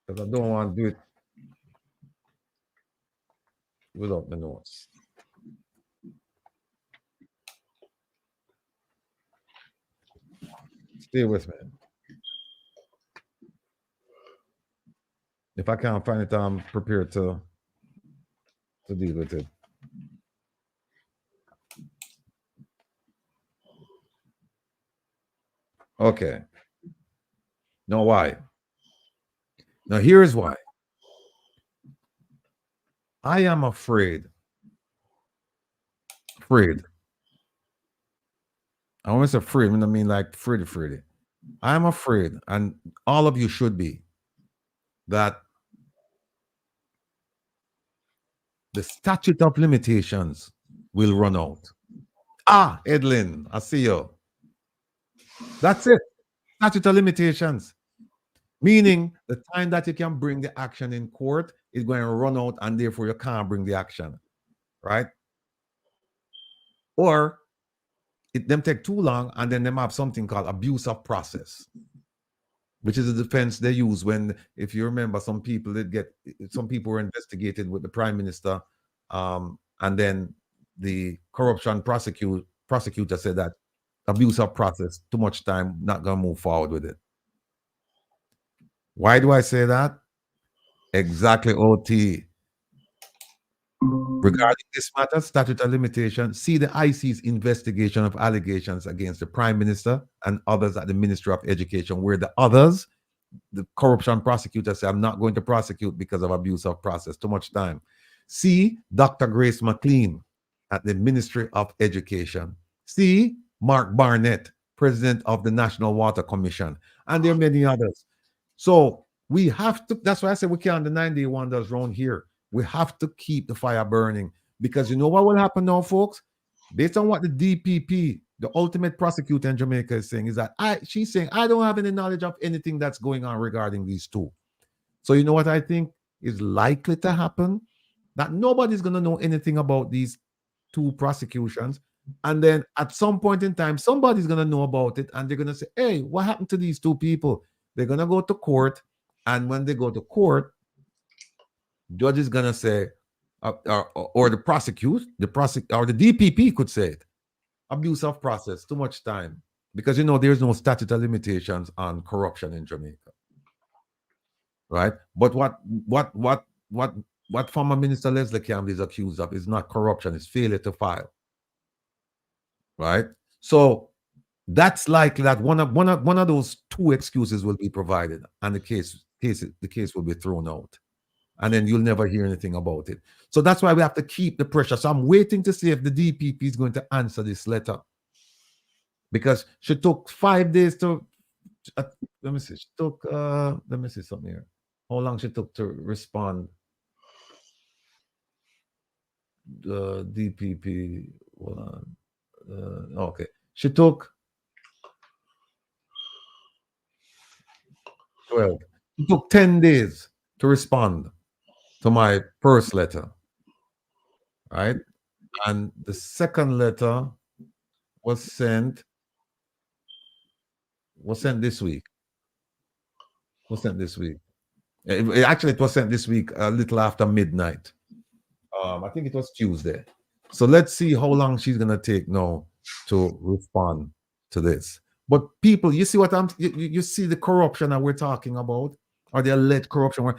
Because I don't want to do it without the notes. Stay with me. If I can't find it, I'm prepared to deal with it. Okay. Now why? Now here's why. I am afraid. I always say afraid, I mean like Freddy. I'm afraid, and all of you should be, that the statute of limitations will run out. Ah, Edlin, I see you. That's it. Statute of limitations. Meaning the time that you can bring the action in court is going to run out, and therefore you can't bring the action. Right? Or it them take too long, and then them have something called abuse of process, which is a defense they use when, if you remember, some people were investigated with the prime minister, and then the corruption prosecutor said that abuse of process, too much time, not gonna move forward with it. Why do I say that? Exactly, OT. Regarding this matter, statute of limitation, see the IC's investigation of allegations against the Prime Minister and others at the Ministry of Education, where the others, the corruption prosecutors say, I'm not going to prosecute because of abuse of process, too much time. See Dr. Grace McLean at the Ministry of Education. See Mark Barnett, President of the National Water Commission, and there are many others. So we have to, that's why I said we can't deny the wonders around here. We have to keep the fire burning, because you know what will happen now, folks? Based on what the DPP, the ultimate prosecutor in Jamaica, is saying, is that she's saying, I don't have any knowledge of anything that's going on regarding these two. So you know what I think is likely to happen? That nobody's going to know anything about these two prosecutions. And then at some point in time, somebody's going to know about it, and they're going to say, hey, what happened to these two people? They're going to go to court. And when they go to court, judge is going to say, or the DPP could say it, abuse of process, too much time. Because, you know, there's no statute of limitations on corruption in Jamaica. Right? But what former Minister Leslie Campbell is accused of is not corruption, it's failure to file. Right? So that's likely that one of those two excuses will be provided, and the case will be thrown out. And then you'll never hear anything about it. So that's why we have to keep the pressure. So I'm waiting to see if the DPP is going to answer this letter. Because she took 5 days to, let me see, she took, let me see something here. How long she took to respond? The DPP, hold on. Okay. She took 12. It took 10 days to respond to my first letter, right? And the second letter was sent this week. Actually, it was sent this week a little after midnight. I think it was Tuesday. So let's see how long she's gonna take now to respond to this. But people, you see what you see the corruption that we're talking about, or the alleged corruption.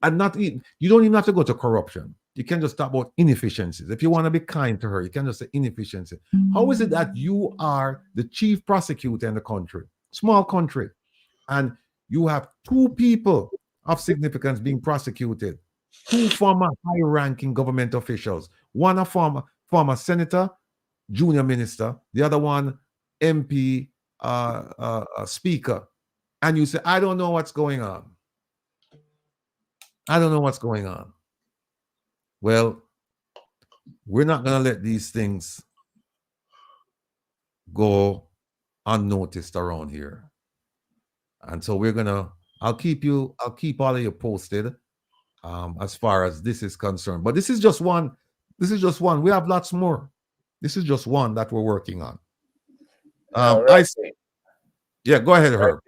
And not you don't even have to go to corruption. You can just talk about inefficiencies. If you want to be kind to her, you can just say inefficiency. How is it that you are the chief prosecutor in the country, small country, and you have two people of significance being prosecuted, two former high-ranking government officials, one a former senator, junior minister, the other one MP, speaker, and you say, I don't know what's going on. I don't know what's going on. Well, we're not going to let these things go unnoticed around here. And so I'll keep all of you posted as far as this is concerned. But this is just one. We have lots more. This is just one that we're working on. Yeah, go ahead, Herb.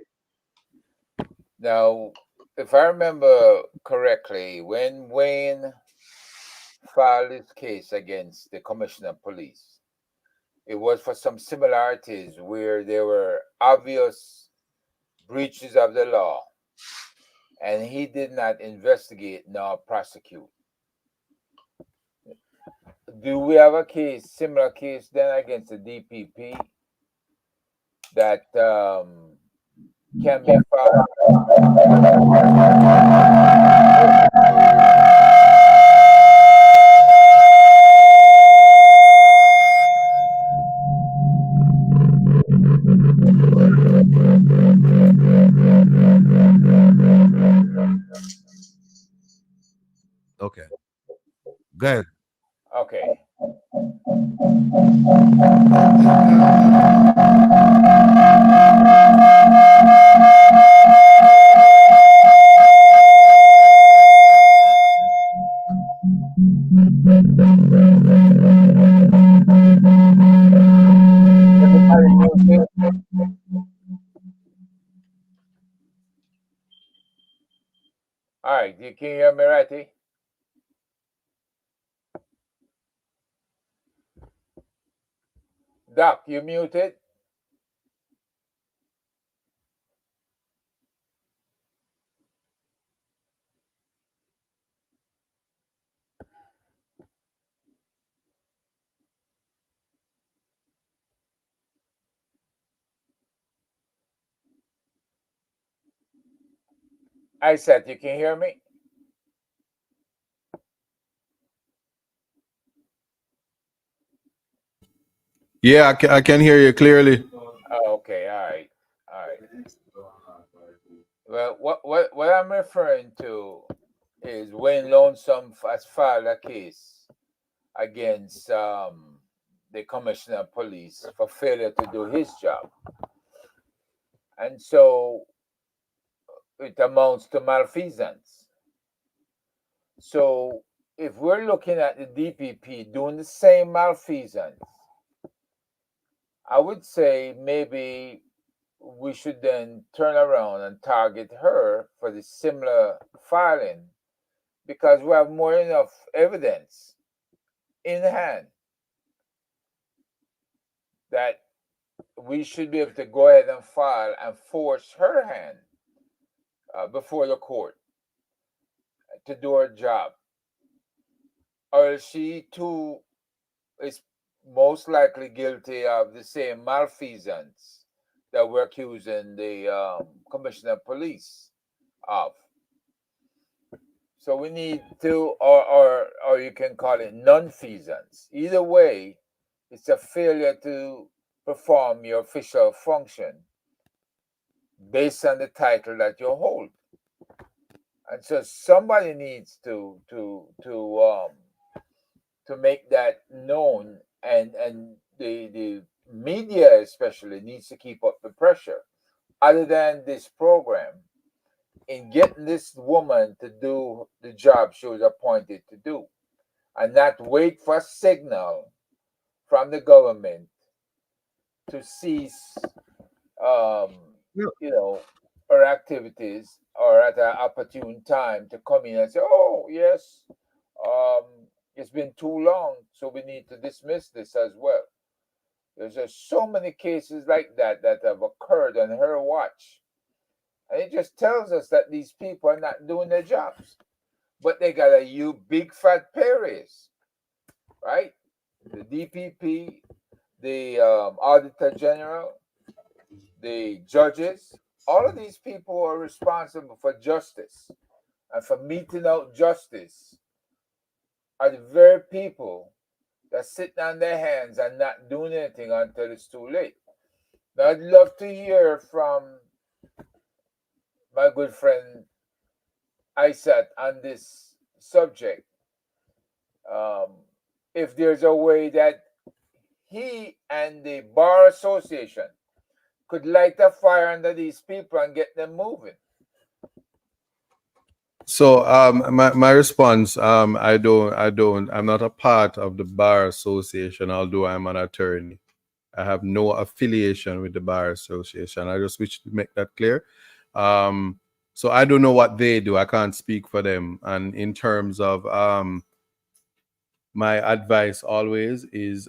Now, if I remember correctly, when Wayne filed his case against the Commissioner of Police, it was for some similarities where there were obvious breaches of the law, and he did not investigate nor prosecute. Do we have a similar case then against the DPP that can be filed? Okay. Go ahead. Okay. All right, can you hear me, Ratty? Doc, you muted? Isaac, you can hear me? Yeah, I can hear you clearly. Oh, okay, all right. Well, what I'm referring to is Wayne Lonesome has filed a case against the commissioner of police for failure to do his job, and so it amounts to malfeasance. So if we're looking at the DPP doing the same malfeasance, I would say maybe we should then turn around and target her for the similar filing, because we have more enough evidence in hand that we should be able to go ahead and file and force her hand before the court to do her job, or she too is most likely guilty of the same malfeasance that we're accusing the commissioner of police of. So we need to, or you can call it nonfeasance. Either way, it's a failure to perform your official function based on the title that you hold. And so somebody needs to make that known, and the media especially needs to keep up the pressure, other than this program, in getting this woman to do the job she was appointed to do, and not wait for a signal from the government to cease her activities, or at an opportune time to come in and say, oh yes, it's been too long, so we need to dismiss this as well. There's just so many cases like that that have occurred on her watch. And it just tells us that these people are not doing their jobs. But they got a big fat pay raise, right? The DPP, the Auditor General, the judges, all of these people are responsible for justice. And for meting out justice are the very people that sit on their hands and not doing anything until it's too late. Now, I'd love to hear from my good friend Isaac on this subject. If there's a way that he and the Bar Association could light a fire under these people and get them moving. So my response, I'm not a part of the Bar Association, although I'm an attorney. I have no affiliation with the Bar Association. I just wish to make that clear. So I don't know what they do. I can't speak for them. And in terms of my advice always is,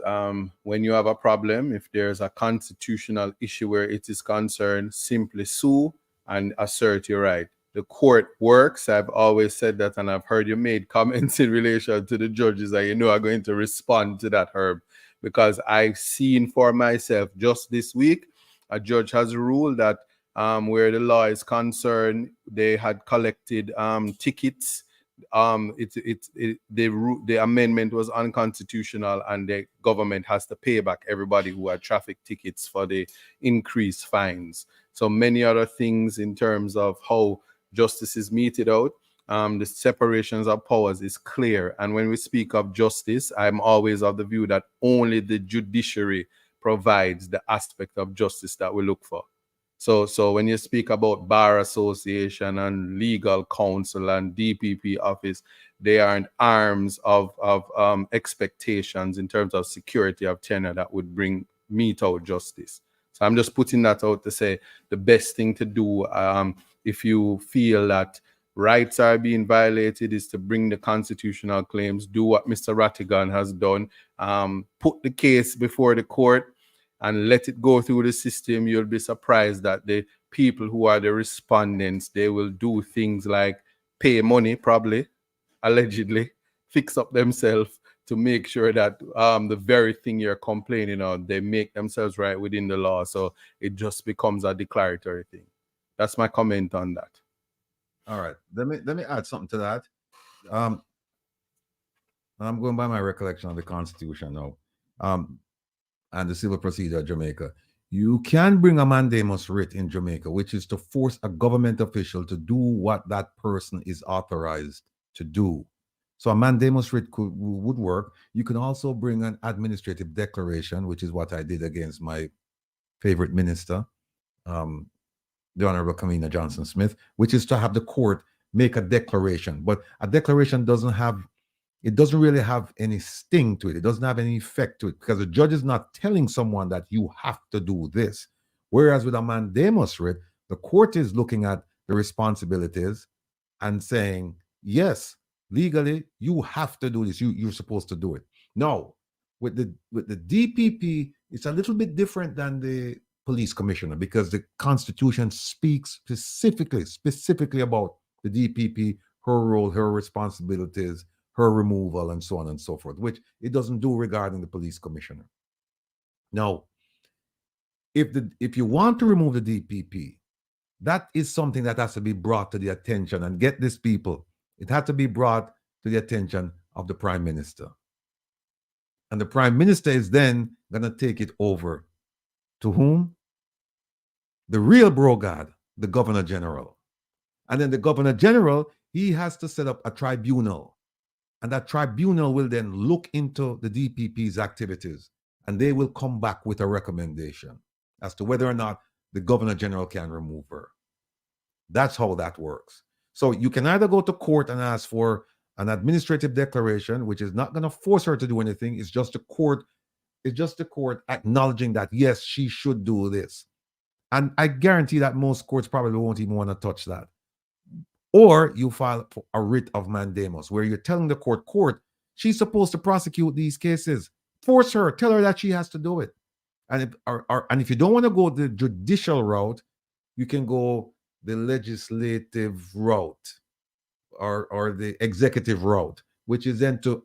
when you have a problem, if there's a constitutional issue where it is concerned, simply sue and assert your right. The court works. I've always said that, and I've heard you made comments in relation to the judges that are going to respond to that, Herb, because I've seen for myself just this week, a judge has ruled that where the law is concerned, they had collected tickets. The amendment was unconstitutional, and the government has to pay back everybody who had traffic tickets for the increased fines. So many other things in terms of how justice is meted out. The separations of powers is clear. And when we speak of justice, I'm always of the view that only the judiciary provides the aspect of justice that we look for. So when you speak about Bar Association and legal counsel and DPP office, they are in arms of expectations in terms of security of tenure that would meet out justice. So I'm just putting that out to say the best thing to do, if you feel that rights are being violated, is to bring the constitutional claims, do what Mr. Rattigan has done, put the case before the court and let it go through the system. You'll be surprised that the people who are the respondents, they will do things like pay money, probably, allegedly, fix up themselves to make sure that the very thing you're complaining on, they make themselves right within the law. So it just becomes a declaratory thing. That's my comment on that. All right. Let me add something to that. I'm going by my recollection of the Constitution now, and the civil procedure of Jamaica. You can bring a mandamus writ in Jamaica, which is to force a government official to do what that person is authorized to do. So a mandamus writ would work. You can also bring an administrative declaration, which is what I did against my favorite minister, the Honorable Kamina Johnson Smith, which is to have the court make a declaration. But a declaration doesn't really have any sting to it. It doesn't have any effect to it because the judge is not telling someone that you have to do this. Whereas with a mandamus writ, the court is looking at the responsibilities and saying, yes, legally, you have to do this. You're supposed to do it. No, with the DPP, it's a little bit different than the police commissioner because the Constitution speaks specifically about the DPP, her role, her responsibilities, her removal, and so on and so forth, which it doesn't do regarding the police commissioner. Now, if you want to remove the DPP, that is something that has to be brought to the attention, and get this, people, it had to be brought to the attention of the Prime Minister. And the Prime Minister is then going to take it over to whom? The real brogad, the Governor General. And then the Governor General, he has to set up a tribunal. And that tribunal will then look into the DPP's activities, and they will come back with a recommendation as to whether or not the Governor General can remove her. That's how that works. So you can either go to court and ask for an administrative declaration, which is not going to force her to do anything. It's just the court acknowledging that, yes, she should do this. And I guarantee that most courts probably won't even want to touch that. Or you file for a writ of mandamus, where you're telling the court, she's supposed to prosecute these cases. Force her, tell her that she has to do it. And if you don't want to go the judicial route, you can go the legislative route or the executive route, which is then to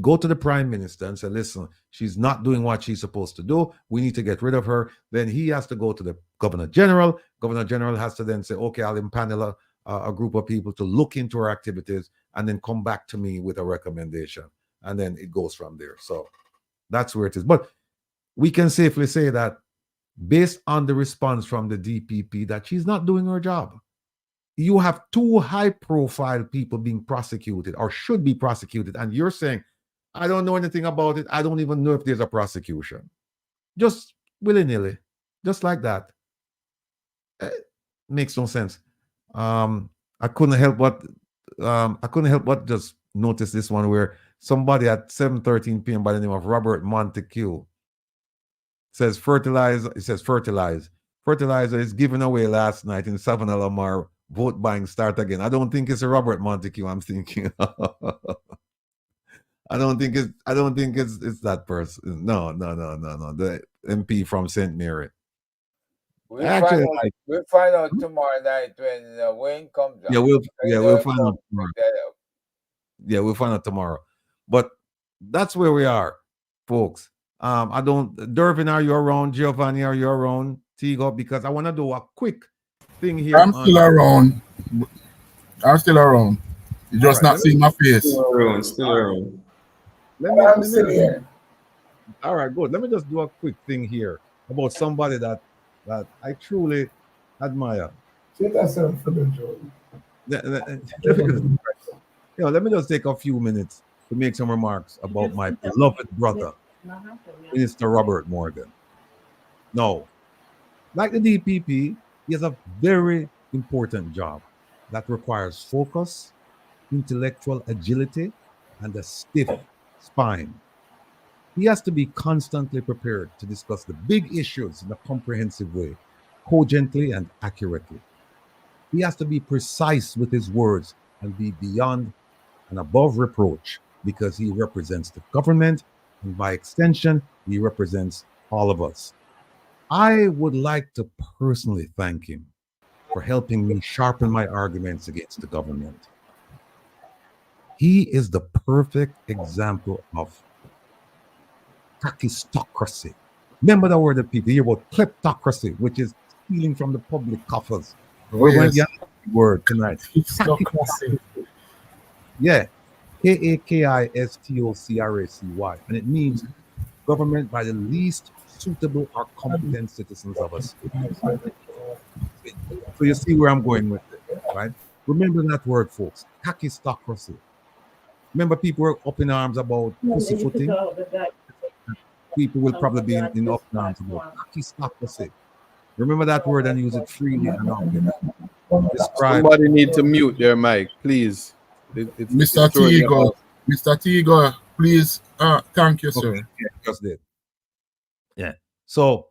go to the Prime Minister and say, listen, she's not doing what she's supposed to do. We need to get rid of her. Then he has to go to the Governor General. Governor General has to then say, okay, I'll impanel a group of people to look into her activities and then come back to me with a recommendation. And then it goes from there. So that's where it is. But we can safely say that based on the response from the DPP, that she's not doing her job. You have two high-profile people being prosecuted or should be prosecuted, and you're saying, I don't know anything about it. I don't even know if there's a prosecution. Just willy-nilly, just like that. Makes no sense. I couldn't help but just notice this one where somebody at 7:13 p.m. by the name of Robert Montague says fertilizer. It says fertilize. Fertilizer is given away last night in Savannah Lamar. Vote buying start again. I don't think it's a Robert Montague. I'm thinking. I don't think it's that person. No. The MP from St. Mary. We'll find out tomorrow night when Wayne comes up. We'll find out tomorrow. Yeah, we'll find out tomorrow. But that's where we are, folks. Dervin, are you around? Giovanni, are you around? Tigo, because I want to do a quick thing here. I'm still around. You just not seeing my face. Still around. I'm still here. All right, good. Let me just do a quick thing here about somebody that I truly admire. Sit yourself for the joke. Let me just take a few minutes to make some remarks about my beloved brother, Minister Robert Morgan. No, like the DPP, he has a very important job that requires focus, intellectual agility, and a stiff spine. He has to be constantly prepared to discuss the big issues in a comprehensive way, cogently and accurately. He has to be precise with his words and be beyond and above reproach because he represents the government, and by extension, he represents all of us. I would like to personally thank him for helping me sharpen my arguments against the government. He is the perfect example of kakistocracy. Remember the word that people hear about kleptocracy, which is stealing from the public coffers. Oh, yes. word tonight. Kakistocracy. Yeah. Kakistocracy. And it means government by the least suitable or competent citizens of a state. So you see where I'm going with it, right? Remember that word, folks. Kakistocracy. Remember, people were up in arms about pussyfooting. People will probably be in up in arms about kakistocracy. Remember that word and use it freely and often. Describe. Somebody need to mute their mic, please. Mr. Tigo, Mr. Tigo, please. Thank you, sir. Okay, yeah, just did. Yeah. So,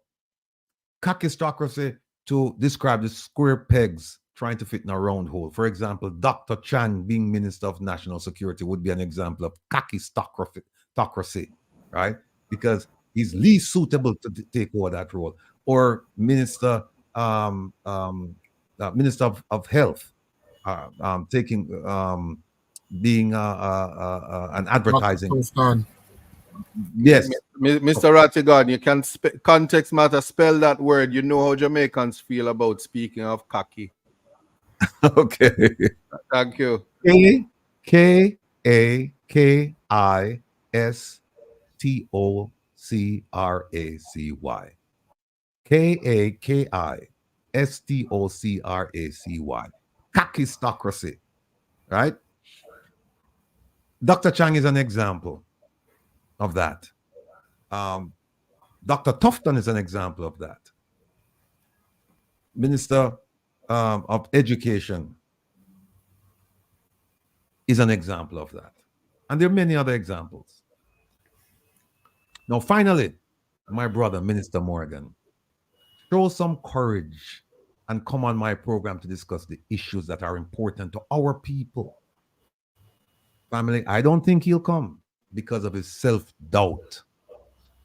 kakistocracy to describe the square pegs trying to fit in a round hole. For example, Dr. Chan being Minister of National Security would be an example of kakistocracy, right? Because he's least suitable to take over that role. Or Minister Minister of Health being an advertising. Yes, Mr. Rattigan, you can context matter spell that word. You know how Jamaicans feel about speaking of cocky. Okay. Thank you. Kakistocracy. Kakistocracy. Kakistocracy. Right? Dr. Chang is an example of that. Dr. Tufton is an example of that. Minister of Education is an example of that. And there are many other examples. Now, finally, my brother, Minister Morgan, show some courage and come on my program to discuss the issues that are important to our people. Family, I don't think he'll come because of his self-doubt.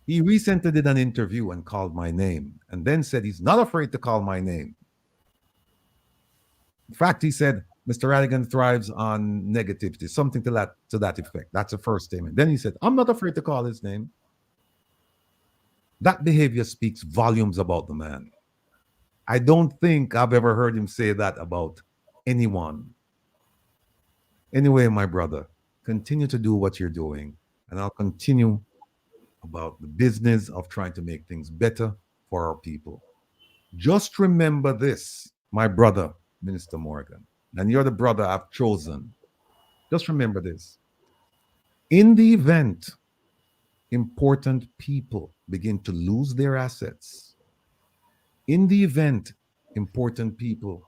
He recently did an interview and called my name and then said he's not afraid to call my name. In fact, he said, Mr. Rattigan thrives on negativity, something to that effect. That's the first statement. Then he said, I'm not afraid to call his name. That behavior speaks volumes about the man. I don't think I've ever heard him say that about anyone. Anyway, my brother, continue to do what you're doing, and I'll continue about the business of trying to make things better for our people. Just remember this, my brother, Minister Morgan, and you're the brother I've chosen. Just remember this. In the event important people begin to lose their assets, in the event important people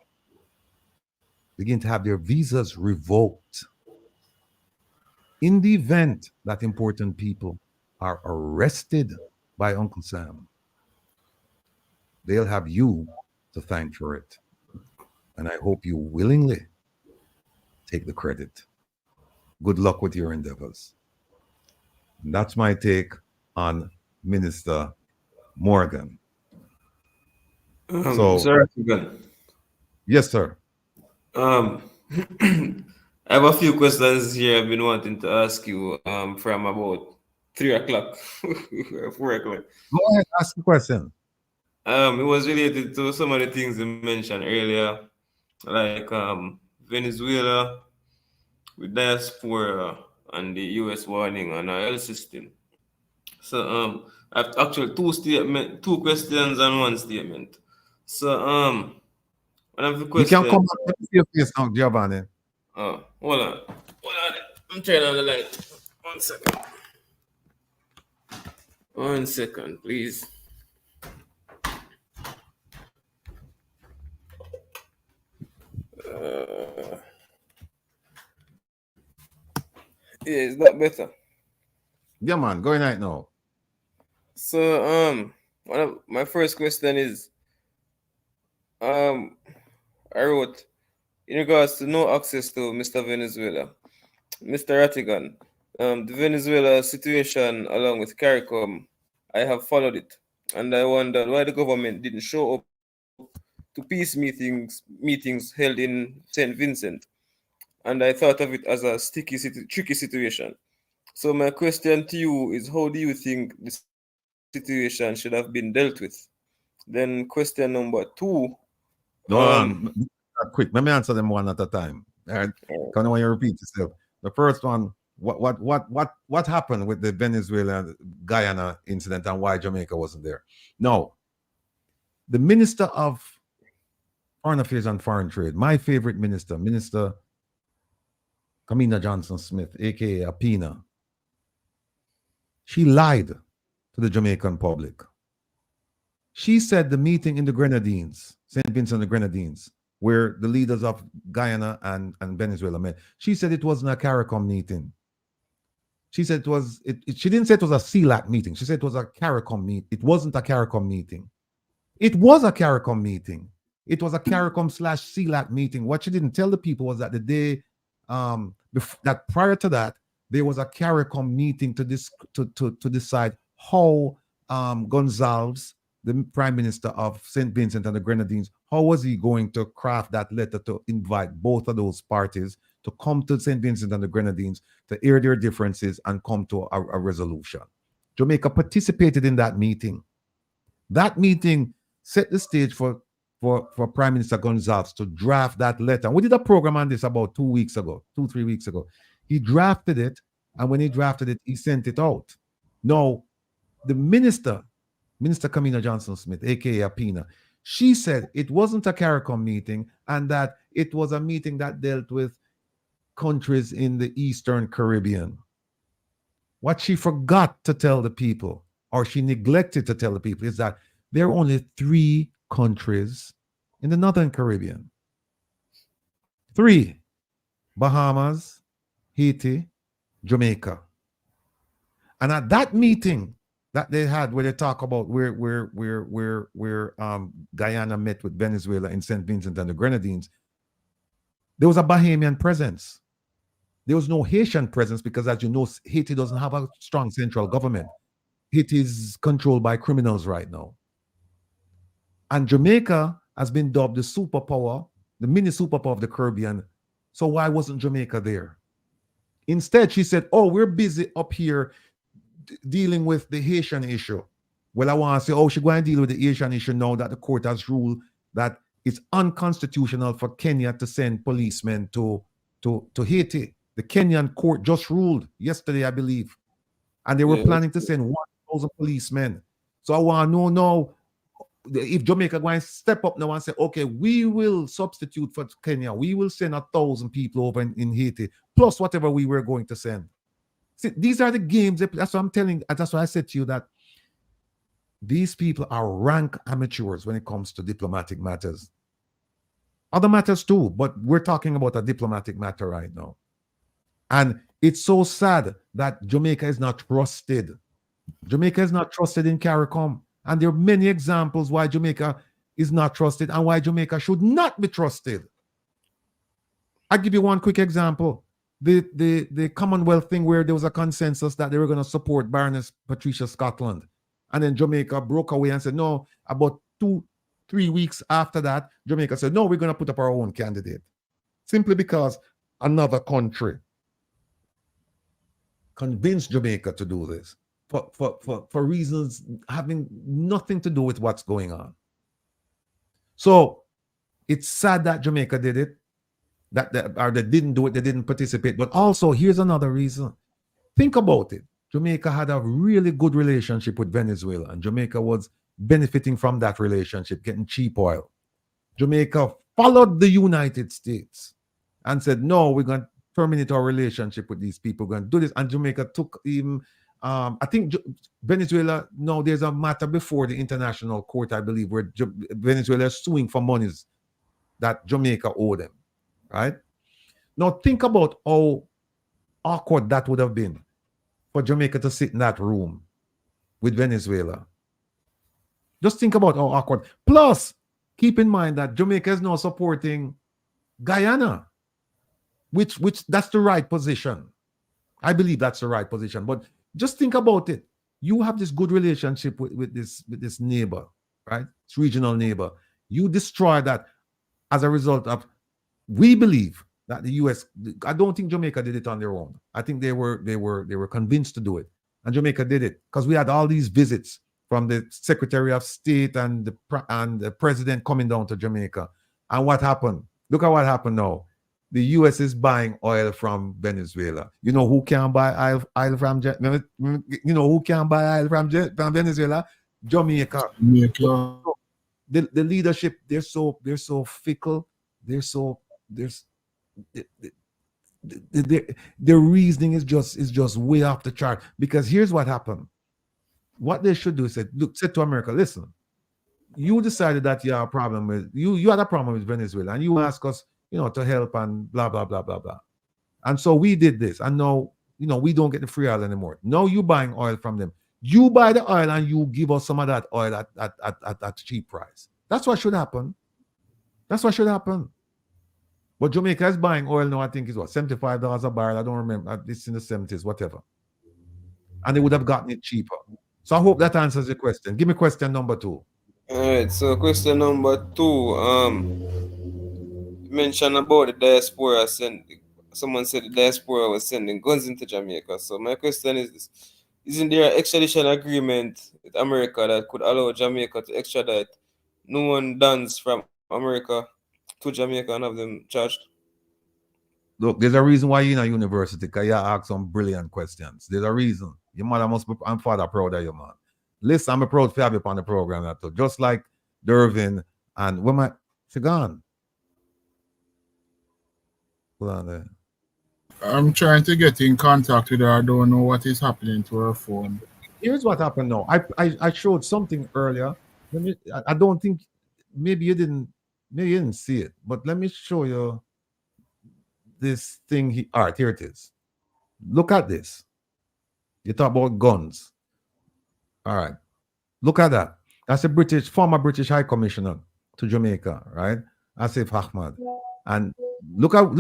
begin to have their visas revoked, in the event that important people are arrested by Uncle Sam, they'll have you to thank for it. And I hope you willingly take the credit. Good luck with your endeavors. And that's my take on Minister Morgan. Sir Rattigan. Yes, sir. I have a few questions here I've been wanting to ask you from about 3 o'clock, 4 o'clock. Go ahead, ask the question. It was related to some of the things you mentioned earlier, like Venezuela, with diaspora, and the U.S. warning on our health system. So I've actually two questions and one statement. So one of the questions. You can come back to your face now, Giovanni. Oh, hold on. I'm turning on the light. 1 second. 1 second, please. Yeah, is that better? Yeah, man, go right now. So, one of my first question is, I wrote in regards to no access to Mr. Venezuela, Mr. Rattigan, the Venezuela situation along with CARICOM, I have followed it, and I wondered why the government didn't show up to peace meetings held in St. Vincent, and I thought of it as a tricky situation. So my question to you is, how do you think this situation should have been dealt with? Then question number 2. that quick. Let me answer them one at a time. All right. Can I repeat yourself? The first one, what happened with the Venezuela Guyana incident and why Jamaica wasn't there? No. The Minister of Foreign Affairs and Foreign Trade, my favorite minister, Minister Kamina Johnson-Smith, aka Apina, she lied to the Jamaican public. She said the meeting in the Grenadines, St. Vincent and the Grenadines, where the leaders of Guyana and Venezuela met, she said it wasn't a CARICOM meeting. She said it was, she didn't say it was a CELAC meeting. She said it was a CARICOM meeting. It wasn't a CARICOM meeting. It was a CARICOM meeting. It was a CARICOM/CELAC meeting. What she didn't tell the people was that the day, that prior to that, there was a CARICOM meeting to decide how Gonzalez, the Prime Minister of St. Vincent and the Grenadines, how was he going to craft that letter to invite both of those parties to come to St. Vincent and the Grenadines to air their differences and come to a resolution. Jamaica participated in that meeting. That meeting set the stage for Prime Minister Gonzalez to draft that letter. And we did a program on this about 3 weeks ago. He drafted it, and when he drafted it, he sent it out. Now, the Minister Kamina Johnson-Smith, aka Apina, she said it wasn't a CARICOM meeting and that it was a meeting that dealt with countries in the Eastern Caribbean. What she forgot to tell the people, or she neglected to tell the people, is that there are only 3 countries in the Northern Caribbean. 3: Bahamas, Haiti, Jamaica. And at that meeting that they had where they talk about where Guyana met with Venezuela in St. Vincent and the Grenadines, there was a Bahamian presence. There was no Haitian presence because, as you know, Haiti doesn't have a strong central government. Haiti is controlled by criminals right now. And Jamaica has been dubbed the superpower, the mini superpower of the Caribbean. So why wasn't Jamaica there? Instead, she said, oh, we're busy up here dealing with the Haitian issue. Well, I want to say, oh, she's going to deal with the Haitian issue now that the court has ruled that it's unconstitutional for Kenya to send policemen to Haiti. The Kenyan court just ruled yesterday, I believe. And they were planning to send 1,000 policemen. So I want to know now if Jamaica going to step up now and say, okay, we will substitute for Kenya. We will send 1,000 people over in Haiti, plus whatever we were going to send. See, these are the games. That's what I'm telling. That's why I said to you that these people are rank amateurs when it comes to diplomatic matters. Other matters too, but we're talking about a diplomatic matter right now. And it's so sad that Jamaica is not trusted. Jamaica is not trusted in CARICOM. And there are many examples why Jamaica is not trusted and why Jamaica should not be trusted. I'll give you one quick example. The Commonwealth thing where there was a consensus that they were going to support Baroness Patricia Scotland. And then Jamaica broke away and said, no, about 2-3 weeks after that, Jamaica said, no, we're going to put up our own candidate. Simply because another country convinced Jamaica to do this for reasons having nothing to do with what's going on. So it's sad that Jamaica did it, or they didn't do it, they didn't participate. But also, here's another reason. Think about it. Jamaica had a really good relationship with Venezuela, and Jamaica was benefiting from that relationship, getting cheap oil. Jamaica followed the United States and said, no, we're going to terminate our relationship with these people, we're going to do this. And Jamaica took even, I think Venezuela, no, there's a matter before the international court, I believe, where Venezuela is suing for monies that Jamaica owed them, right? Now think about how awkward that would have been for Jamaica to sit in that room with Venezuela. Just think about how awkward. Plus, keep in mind that Jamaica is now supporting Guyana, which that's the right position. I believe that's the right position. But just think about it. You have this good relationship with this neighbor, right? It's regional neighbor. You destroy that as a result of, we believe that the U.S. I don't think Jamaica did it on their own. I think they were convinced to do it, and Jamaica did it because we had all these visits from the Secretary of State and the President coming down to Jamaica. And what happened? Look at what happened now. The U.S. is buying oil from Venezuela. You know who can buy oil from? You know who can buy oil from Venezuela? Jamaica. The leadership, they're so fickle. They're so their reasoning is just way off the chart. Because here's what happened. What they should do is say to America, listen, you decided that you have a problem with you had a problem with Venezuela, and you asked us, to help and blah blah blah blah blah. And so we did this, and now we don't get the free oil anymore. Now you buying oil from them. You buy the oil and you give us some of that oil at cheap price. That's what should happen. That's what should happen. But Jamaica is buying oil now, I think is what, $75 a barrel. I don't remember. It's in the 70s, whatever. And they would have gotten it cheaper. So I hope that answers your question. Give me question number 2. All right. So question number 2. Mention about the diaspora. Someone said the diaspora was sending guns into Jamaica. So my question is this: isn't there an extradition agreement with America that could allow Jamaica to extradite known dons from America to Jamaica and have them charged? Look, there's a reason why you're in a university, because you ask some brilliant questions. There's a reason. Your mother must be, and father proud of you, man. Listen, I'm proud to have you on the program, that too. Just like Dervin and where my she gone. Hold on there. I'm trying to get in contact with her. I don't know what is happening to her phone. Here's what happened now. I showed something earlier. I don't think maybe you didn't see it, but let me show you this thing. All right, here it is. Look at this. You talk about guns. All right. Look at that. That's a former British High Commissioner to Jamaica, right? Asif Ahmad. And look at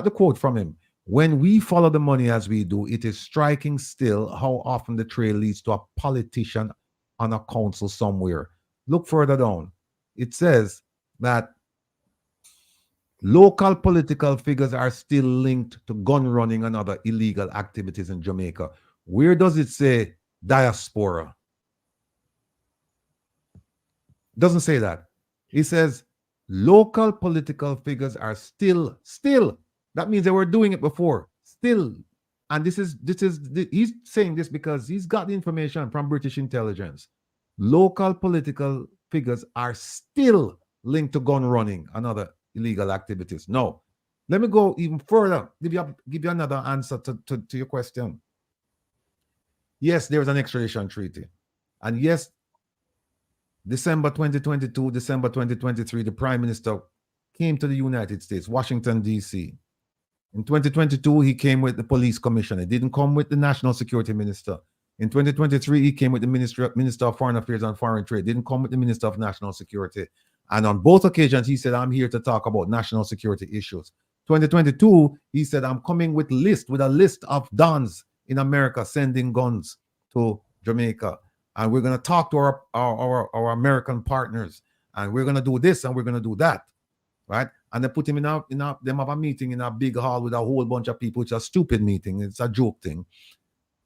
the quote from him. When we follow the money as we do, it is striking still how often the trail leads to a politician on a council somewhere. Look further down. It says that local political figures are still linked to gun running and other illegal activities in Jamaica. Where does it say diaspora? Doesn't say that. It says local political figures are still. That means they were doing it before. Still. And he's saying this because he's got the information from British intelligence. Local political figures are still linked to gun running and other illegal activities. No. Let me go even further. Give you another answer to your question. Yes, there is an extradition treaty. And yes, December 2022, December 2023, the Prime Minister came to the United States, Washington, D.C. In 2022, he came with the police commissioner. He didn't come with the national security minister. In 2023, he came with the Minister of Foreign Affairs and Foreign Trade. Didn't come with the Minister of National Security. And on both occasions, he said, I'm here to talk about national security issues. 2022, he said, I'm coming with a list of dons in America sending guns to Jamaica. And we're going to talk to our American partners. And we're going to do this and we're going to do that. Right? And they put him them have a meeting in a big hall with a whole bunch of people. It's a stupid meeting. It's a joke thing.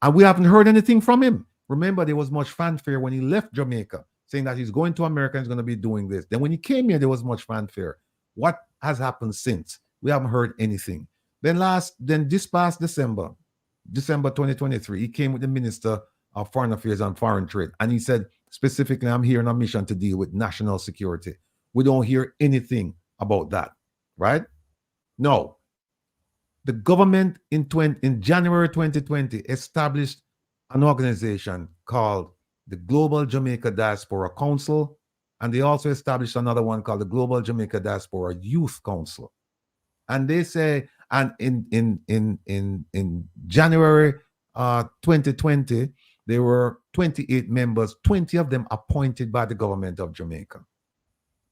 And we haven't heard anything from him. Remember, there was much fanfare when he left Jamaica, saying that he's going to America and he's going to be doing this. Then when he came here, there was much fanfare. What has happened since? We haven't heard anything. Then this past December 2023, he came with the Minister of Foreign Affairs and Foreign Trade. And he said, specifically, I'm here on a mission to deal with national security. We don't hear anything about that, right? No. The government in January 2020 established an organization called the Global Jamaica Diaspora Council, and they also established another one called the Global Jamaica Diaspora Youth Council. And they say, and in January 2020, there were 28 members, 20 of them appointed by the government of Jamaica.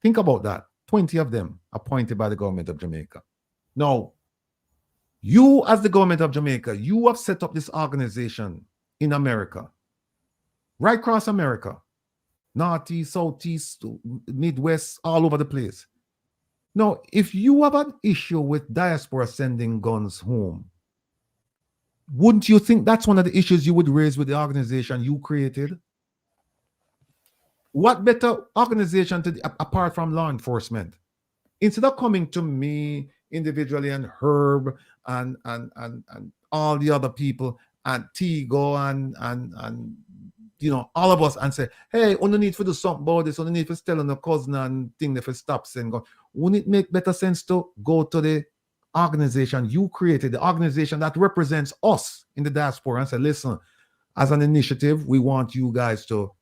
Think about that. 20 of them appointed by the government of Jamaica. Now, you as the government of Jamaica, you have set up this organization in America, right across America, Northeast, Southeast, Midwest, all over the place. Now, if you have an issue with diaspora sending guns home, wouldn't you think that's one of the issues you would raise with the organization you created? What better organization apart from law enforcement Instead of coming to me individually and Herb and all the other people and Tigo and you know, all of us and say, hey, we need to do something about this, we need to tell on the cousin and thing if it stops and go. Wouldn't it make better sense to go to the organization you created, the organization that represents us in the diaspora, and say, listen, as an initiative, we want you guys to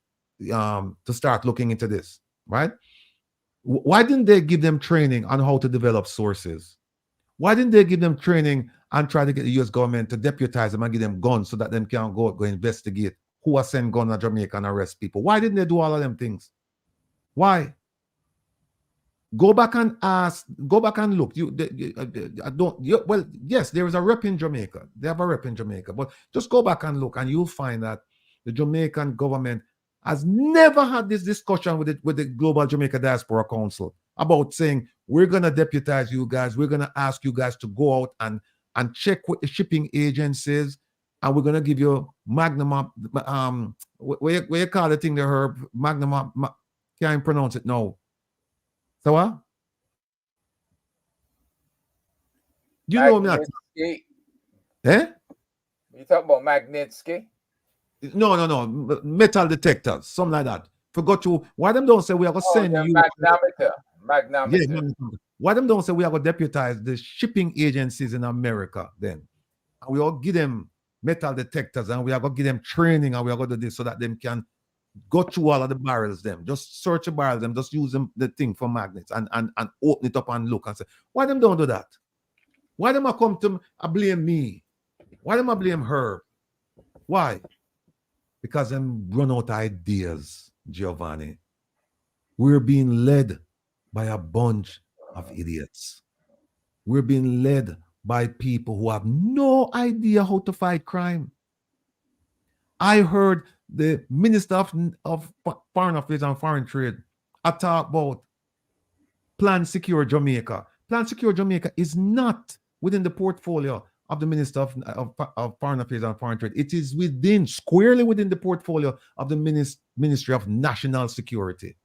start looking into this, right? Why didn't they give them training on how to develop sources? Why didn't they give them training and try to get the US government to deputize them and give them guns so that them can go investigate who are sent guns to Jamaica and arrest people? Why didn't they do all of them things? Why? Go back and ask, go back and look. Well, yes, there is a rep in Jamaica. They have a rep in Jamaica, but just go back and look and you'll find that the Jamaican government has never had this discussion with the Global Jamaica Diaspora Council about saying, we're going to deputize you guys. We're going to ask you guys to go out and check with the shipping agencies. And we're going to give you magnum, where you call the thing, the herb, magnum, can't pronounce it now. So what? You know me. Eh? You talk about Magnitsky? No. Metal detectors, something like that. Forgot you. Why them don't say we are going to send you? Magnometer. Yeah, why them don't say we are going to deputize the shipping agencies in America then? And we all give them metal detectors and we are going to give them training and we are going to do this so that them can go through all of the barrels them. Just search the barrels them. Just use them, the thing for magnets and open it up and look and say, why them don't do that? Why them I come to blame me? Why them I blame her? Why? Because them run out ideas, Giovanni. We're being led by a bunch of idiots. We're being led by people who have no idea how to fight crime. I heard the Minister of Foreign Affairs and Foreign Trade talk about Plan Secure Jamaica. Plan Secure Jamaica is not within the portfolio of the Minister of Foreign Affairs and Foreign Trade. It is squarely within the portfolio of the Ministry of National Security.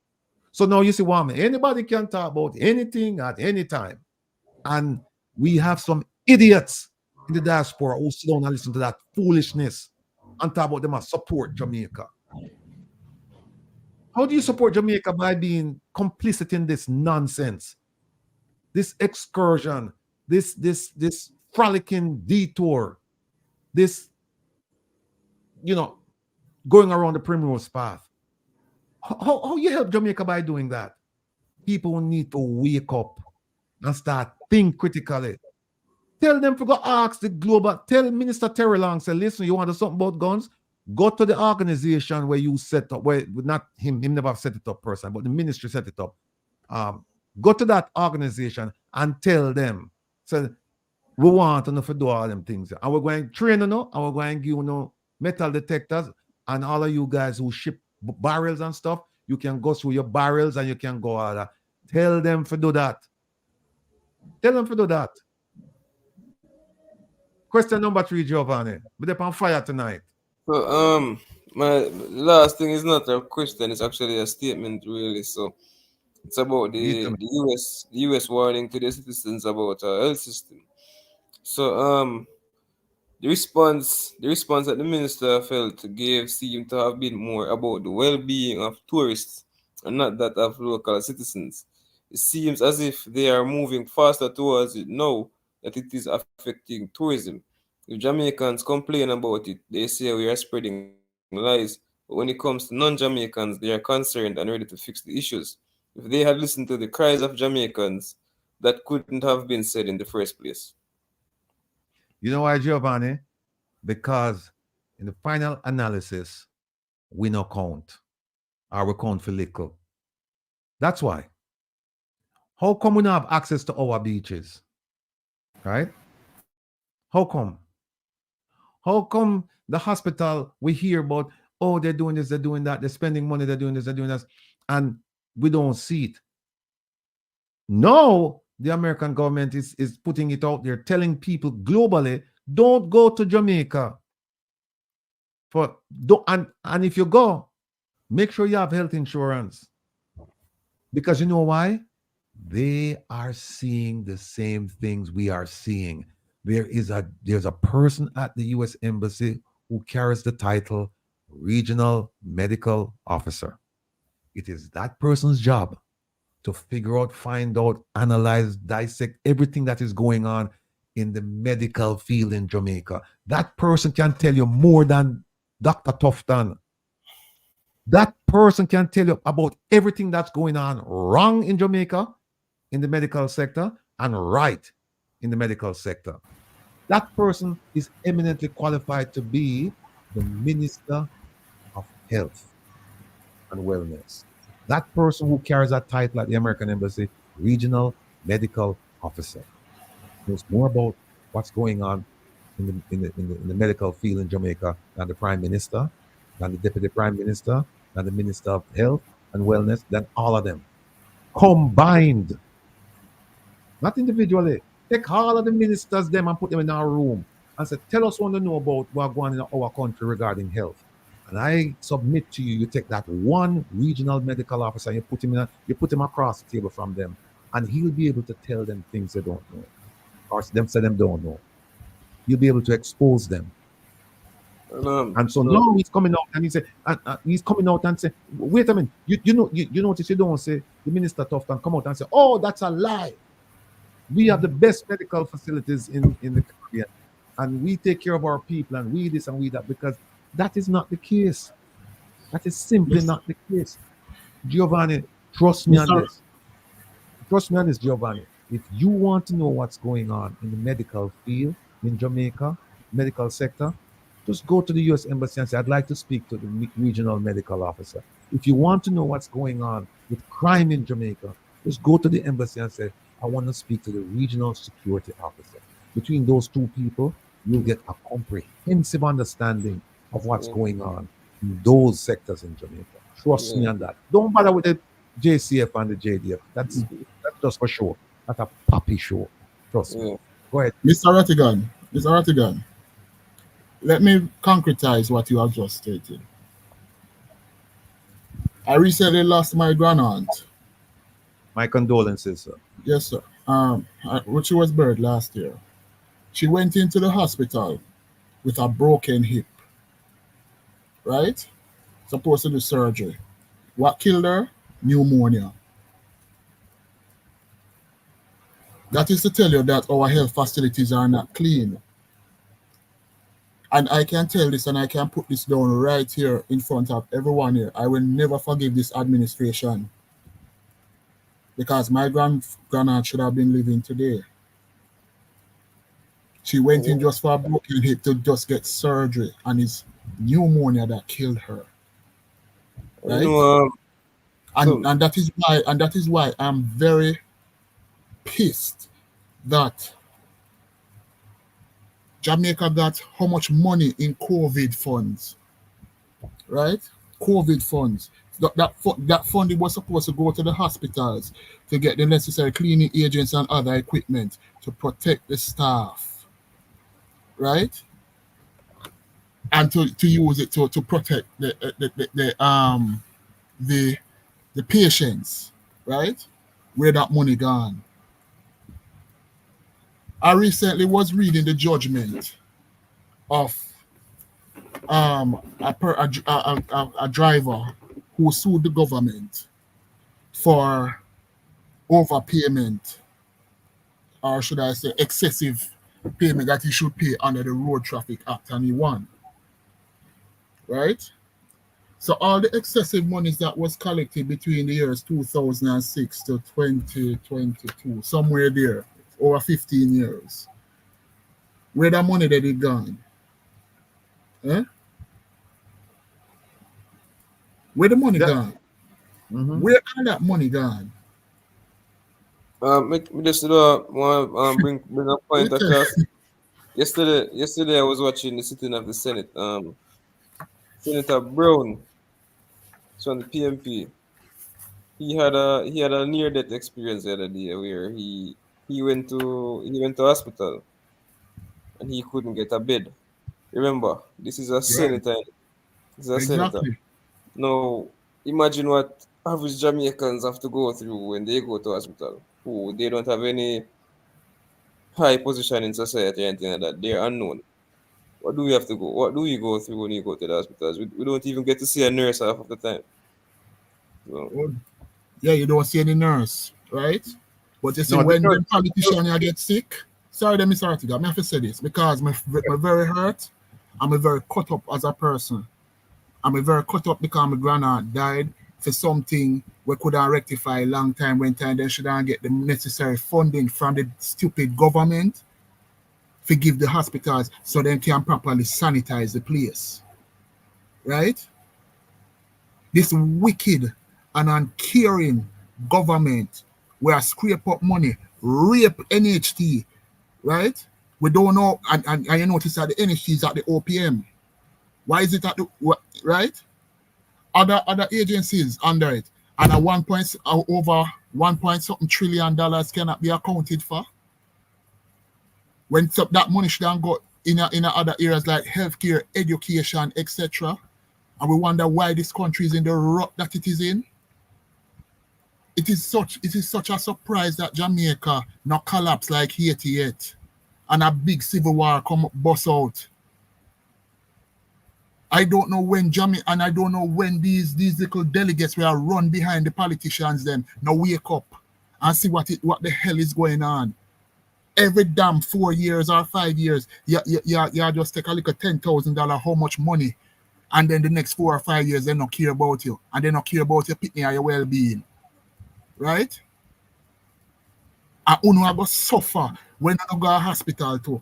So now you see what anybody can talk about anything at any time. And we have some idiots in the diaspora who sit down and listen to that foolishness and talk about them as support Jamaica. How do you support Jamaica? By being complicit in this nonsense, this excursion, this frolicking detour, this, going around the primrose path. How you help Jamaica by doing that? People need to wake up and start think critically. Tell them to go ask tell Minister Terrelonge, say, listen, you want to do something about guns? Go to the organization where you set up, where not him never set it up personally, but the ministry set it up. Go to that organization and tell them, say, we want to do all them things. And we're going to train and we're going to give metal detectors, and all of you guys who ship barrels and stuff, you can go through your barrels and you can go out there. Tell them to do that. Tell them to do that. Question number 3, Giovanni. We're on fire tonight. So, my last thing is not a question, it's actually a statement, really. So, it's about the US warning to the citizens about our health system. So, the response that the minister of health gave seemed to have been more about the well-being of tourists and not that of local citizens. It seems as if they are moving faster towards it now that it is affecting tourism. If Jamaicans complain about it, they say we are spreading lies. But when it comes to non-Jamaicans, they are concerned and ready to fix the issues. If they had listened to the cries of Jamaicans, that couldn't have been said in the first place. You know why, Giovanni? Because in the final analysis, we no count. Or we count for little. That's why. How come we don't have access to our beaches? Right? How come? How come the hospital, we hear about, oh, they're doing this, they're doing that, they're spending money, they're doing this, they're doing that, and we don't see it. Now, the American government is putting it out there, telling people globally, don't go to Jamaica. And if you go, make sure you have health insurance. Because you know why? They are seeing the same things we are seeing. There's a person at the U.S. Embassy who carries the title Regional Medical Officer. It is that person's job to figure out, find out, analyze, dissect everything that is going on in the medical field in Jamaica. That person can tell you more than Dr. Tufton. That person can tell you about everything that's going on wrong in Jamaica in the medical sector and right in the medical sector. That person is eminently qualified to be the Minister of Health and Wellness. That person who carries that title at the American Embassy, Regional Medical Officer, knows more about what's going on in the medical field in Jamaica than the Prime Minister, than the Deputy Prime Minister, than the Minister of Health and Wellness, than all of them combined. Not individually. Take all of the ministers them and put them in our room and say, tell us what you know about what's going on in our country regarding health. And I submit to you, you take that one regional medical officer, you put him across the table from them, and he'll be able to tell them things they don't know, or them say them don't know. You'll be able to expose them. And so now he's coming out and say, wait a minute, you notice you don't say the Minister Tufton come out and say, oh, that's a lie. We have the best medical facilities in the Caribbean, and we take care of our people, and we this and we that, because that is not the case. That is simply not the case. Giovanni, trust me on this. Trust me on this, Giovanni. If you want to know what's going on in the medical field in Jamaica, medical sector, just go to the U.S. Embassy and say, I'd like to speak to the regional medical officer. If you want to know what's going on with crime in Jamaica, just go to the embassy and say, I want to speak to the regional security officer. Between those two people, you'll get a comprehensive understanding of what's going on in those sectors in Jamaica. Trust me on that. Don't bother with the JCF and the JDF. That's just for sure. That's a puppy show. Trust me. Go ahead. Mr. Rattigan, let me concretize what you have just stated. I recently lost my grandaunt. My condolences, sir. Yes, sir. When she was buried last year, she went into the hospital with a broken hip. Right? Supposed to do surgery. What killed her? Pneumonia. That is to tell you that our health facilities are not clean. And I can tell this and I can put this down right here in front of everyone here. I will never forgive this administration, because my grandaunt should have been living today. She went in just for a broken hip to just get surgery, and it's pneumonia that killed her. Right? And that is why I'm very pissed that Jamaica got how much money in COVID funds, right? COVID funds. That funding was supposed to go to the hospitals to get the necessary cleaning agents and other equipment to protect the staff, right? And to use it to protect the patients, right? Where that money gone? I recently was reading the judgment of a driver who sued the government for overpayment, or should I say excessive payment that he should pay under the Road Traffic Act, and he won. Right? So all the excessive monies that was collected between the years 2006 to 2022, somewhere there, over 15 years, where the money that it gone? Eh? Where the money gone? Mm-hmm. Where all that money gone? Me just want bring a point across. Yesterday I was watching the sitting of the Senate. Senator Brown, so on the PMP, he had a near-death experience the other day where he went to hospital and he couldn't get a bed. Remember, this is a senator. This is a senator. Now, imagine what average Jamaicans have to go through when they go to hospital. who they don't have any high position in society or anything like that. They're unknown. What do we have to go? What do we go through when you go to the hospitals? We don't even get to see a nurse half of the time. So, Yeah, you don't see any nurse, right? But you see, No, when the politician get sick, sorry, let me start it. I have to say this because I'm very hurt. I'm very cut up as a person. I'm very cut up because my grandaunt died for something we could have rectified a long time when time they should have get the necessary funding from the stupid government to give the hospitals so they can properly sanitize the place. Right? This wicked and uncaring government where scrape up money, rape NHT, right? We don't know, and you notice that the NHT is at the OPM. Why is it at the, right? Other agencies under it, and at one point over 1 trillion dollars cannot be accounted for. When that money should have go in other areas like healthcare, education, etc. And we wonder why this country is in the rut that it is in. It is such a surprise that Jamaica not collapse like Haiti yet, and a big civil war come bust out. I don't know when and I don't know when these little delegates will run behind the politicians then now wake up and see what the hell is going on. Every damn 4 years or 5 years, you just take a little $10,000, how much money, and then the next 4 or 5 years they don't care about you, and they don't care about your picnic or your well-being, right? And uno are going to suffer when you go to hospital too,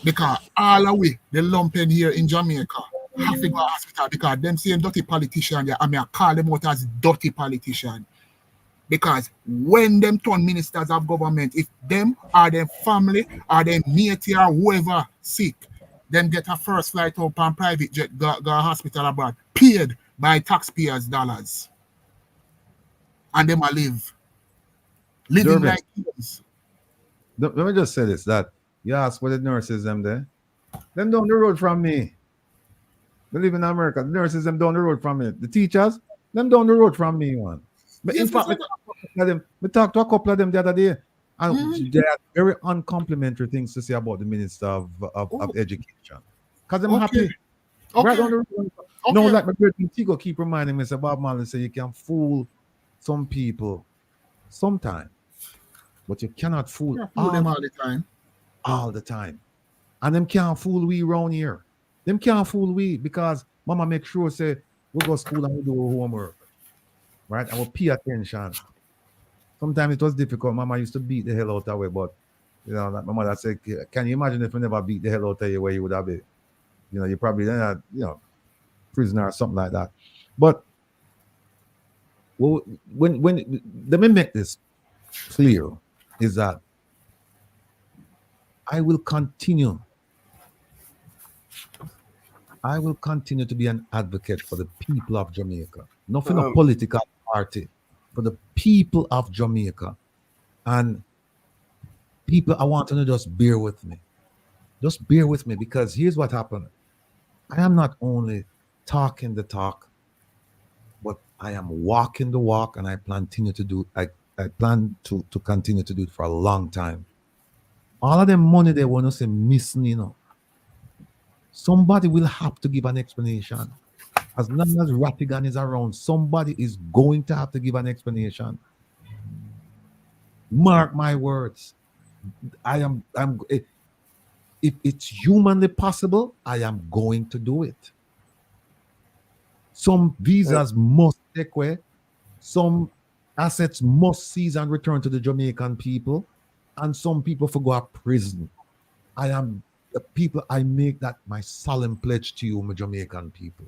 because all the way the lumping here in Jamaica have to go to hospital because them same dirty politician, I mean I call them out as dirty politician. Because when them turn ministers of government, if them or their family or their mate or whoever sick, them get a first flight up on private jet, go hospital abroad, paid by taxpayers' dollars. And them a living like kids. Let me just say this, that you ask what the nurses them there. Them down the road from me. They live in America. The nurses them down the road from me. The teachers, them down the road from me, man. But in fact, we talked to a couple of them the other day, and they had very uncomplimentary things to say about the Minister of Education. Because I'm happy. Right on the road. No, like my great Tigo keep reminding me, Bob Marley say you can fool some people sometime, but you cannot fool them all the time. All the time. And them can't fool we around here. Them can't fool we because mama make sure say we go to school and we do our homework. Right? I will pay attention. Sometimes it was difficult. Mama used to beat the hell out of me, but you know, like my mother said, can you imagine if we never beat the hell out of you where you would have been? You know, you probably then prisoner or something like that. But when let me make this clear, is that I will continue to be an advocate for the people of Jamaica, not for the political party, for the people of Jamaica. And people, I want to just bear with me. Just bear with me, because here's what happened. I am not only talking the talk, but I am walking the walk, and I plan to continue to do it for a long time. All of them money they want to say missing, you know. Somebody will have to give an explanation. As long as Rattigan is around, somebody is going to have to give an explanation. Mark my words. If it's humanly possible, I am going to do it. Some visas must take away. Some assets must seize and return to the Jamaican people. And some people for go to prison. I make that my solemn pledge to you, my Jamaican people.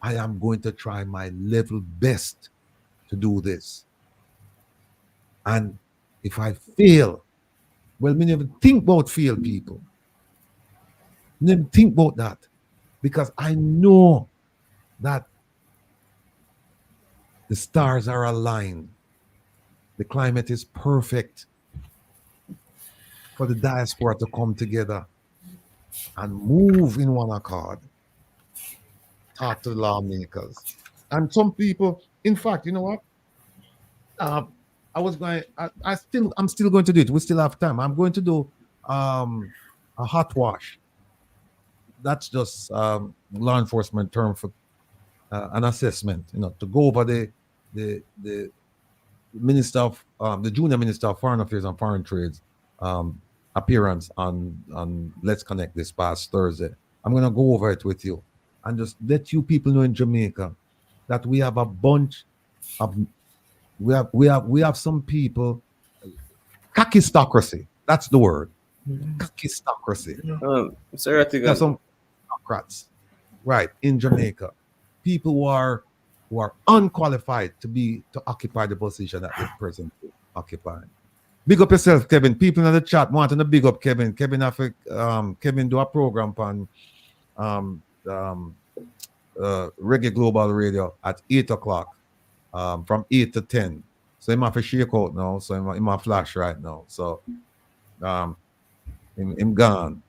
I am going to try my level best to do this. And if I fail, well, me never think about fail, people. Never think about that. Because I know that the stars are aligned. The climate is perfect for the diaspora to come together and move in one accord. Talk to the lawmakers. And some people, in fact, you know what? I I'm still going to do it. We still have time. I'm going to do a hot wash. That's just law enforcement term for an assessment, to go over the minister of the junior minister of foreign affairs and foreign trades appearance on Let's Connect this past Thursday. I'm going to go over it with you and just let you people know in Jamaica that we have a bunch of we have some people. Kakistocracy, that's the word. Kakistocracy. Sir Rattigan. There's some Democrats, right, in Jamaica. People who are unqualified to occupy the position that this person occupying. Big up yourself, Kevin. People in the chat wanting to big up Kevin. Kevin do a program on Reggae Global Radio at 8 o'clock, from 8 to 10. So he have to shake out now. So he have flash right now. So him gone.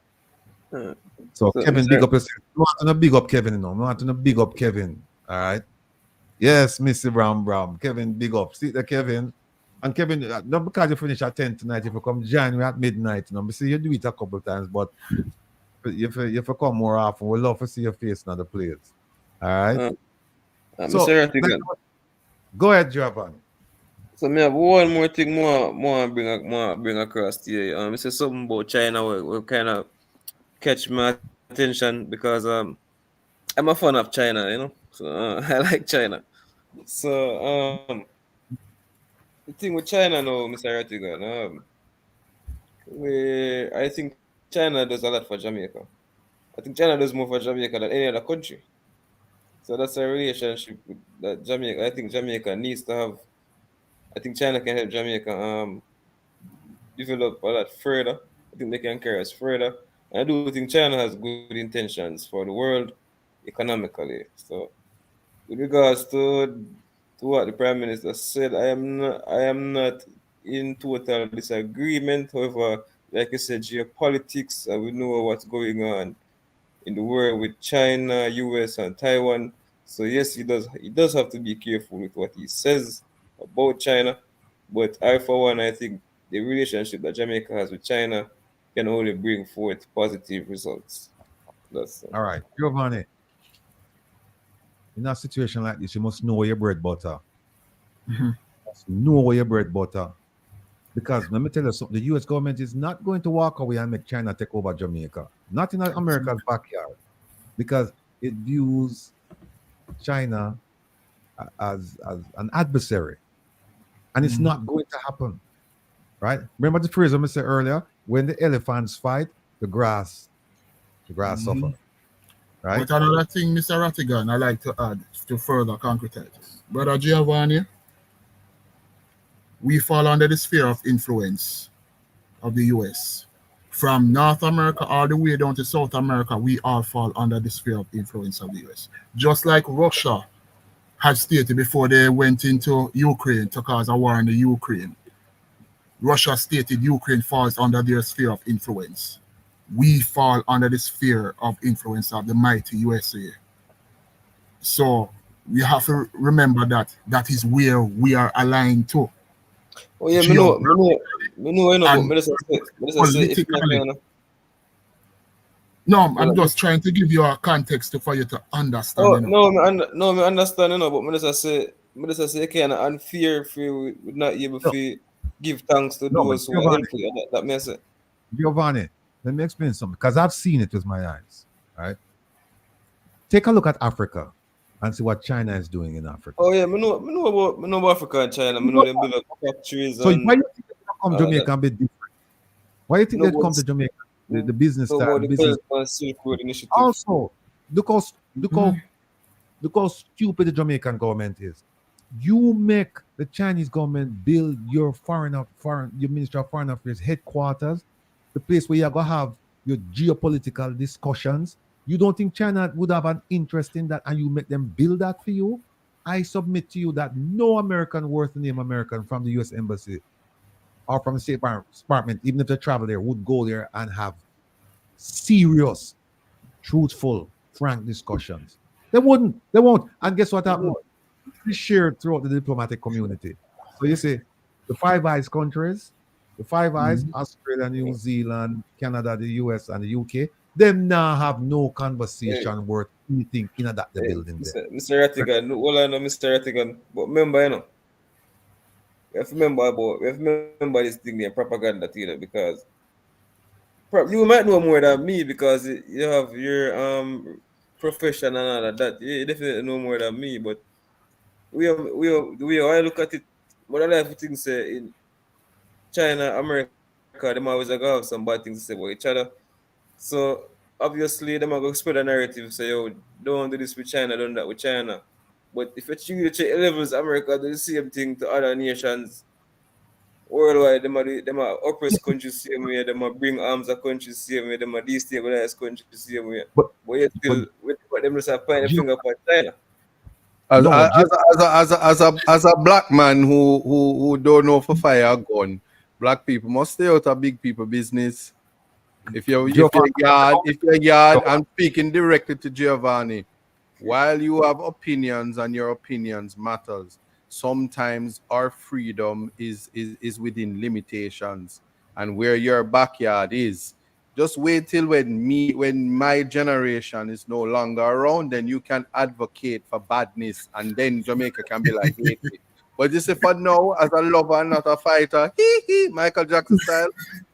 So Kevin, big up yourself. I want to big up Kevin now. I want to big up Kevin. All right. Yes, Mr. Brown. Kevin, big up. See the Kevin. And Kevin, not because you finish at 10 tonight, if you come January at midnight, I see you do it a couple of times, but if you come more often, we'd love to see your face in the place. All right. So, go ahead, Giovanni. So me have one more thing more bring across to you. It's something about China will kind of catch my attention because I'm a fan of China, So I like China. So the thing with China now, Mr. Rattigan, I think China does a lot for Jamaica. I think China does more for Jamaica than any other country. So that's a relationship that Jamaica. I think Jamaica needs to have. I think China can help Jamaica develop a lot further. I think they can carry us further. And I do think China has good intentions for the world economically. So, with regards to what the Prime Minister said, I am not in total disagreement. However, like I said, geopolitics, we know what's going on in the world with China, US, and Taiwan. So yes, he does have to be careful with what he says about China. But for one, I think the relationship that Jamaica has with China can only bring forth positive results. That's all right, Giovanni. In a situation like this, you must know your bread butter. You must know your bread butter. Because let me tell you something, the US government is not going to walk away and make China take over Jamaica. Not in America's backyard. Because it views China as an adversary. And it's not going to happen. Right? Remember the phrase I said earlier? When the elephants fight, the grass suffer. Right? But another thing, Mr. Rattigan, I like to add to further concretize. Brother Giovanni, we fall under the sphere of influence of the US. From North America all the way down to South America, we all fall under the sphere of influence of the US. Just like Russia had stated before they went into Ukraine to cause a war in the Ukraine. Russia stated Ukraine falls under their sphere of influence. We fall under the sphere of influence of the mighty USA. So we have to remember that is where we are aligned to. Oh yeah, No, I'm just trying to give you a context for you to understand. I understand, but I say kind of unfair if we would not able to give thanks to those who are helpful. That may say. Giovanni, let me explain something because I've seen it with my eyes. Right? Take a look at Africa and see what China is doing in Africa. Oh yeah, I know about Africa and China. I know them build up factories. So why you think they come to Jamaica and be different? Why do you think they come to Jamaica? The business style, business. Also, look how stupid the Jamaican government is. You make the Chinese government build your your Ministry of Foreign Affairs headquarters, the place where you're gonna have your geopolitical discussions. You don't think China would have an interest in that, and you make them build that for you? I submit to you that no American worth the name American from the U.S. Embassy or from the State Department, even if they travel there, would go there and have serious, truthful, frank discussions. They wouldn't. They won't. And guess what happened? It's shared throughout the diplomatic community. So you see, the Five Eyes countries, the Five Eyes, Australia, New Zealand, Canada, the US, and the UK, them now have no conversation worth anything in that the building there. Mr. Rattigan, hold on, Mr. Rattigan. But remember, we have to remember this thing there, propaganda, because you might know more than me because you have your profession and all of that. You definitely know more than me, but I look at it, what a lot of things say in China, America, them always gonna have some bad things to say about each other. So obviously them are gonna spread a narrative, say, yo, don't do this with China, don't do that with China. But if you check levels, America do the same thing to other nations worldwide. Them are oppress countries same way, them are bring arms a countries same way, them are destabilize countries same way. But yet still them just have point the finger for China. As a black man who don't know for fire a gun, black people must stay out of big people business. If you're yard, I'm speaking directly to Giovanni. While you have opinions and your opinions matters, sometimes our freedom is within limitations, and where your backyard is. Just wait till when my generation is no longer around, then you can advocate for badness, and then Jamaica can be like Haiti. But just for now, as a lover, not a fighter, Michael Jackson style.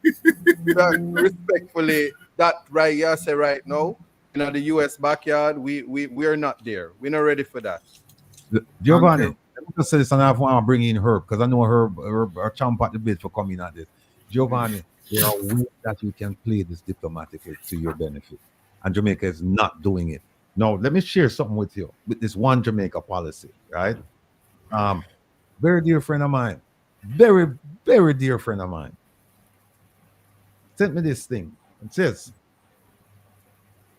Respectfully, that right here say right now, in the US backyard, we're not there. We're not ready for that. Giovanni, let me just say this, and I want to bring in Herb because I know Herb champ at the bit for coming at this. Giovanni, there are ways that you can play this diplomatically to your benefit, and Jamaica is not doing it. Now, let me share something with you with this one Jamaica policy, right? Very dear friend of mine, very, very dear friend of mine, sent me this thing. It says,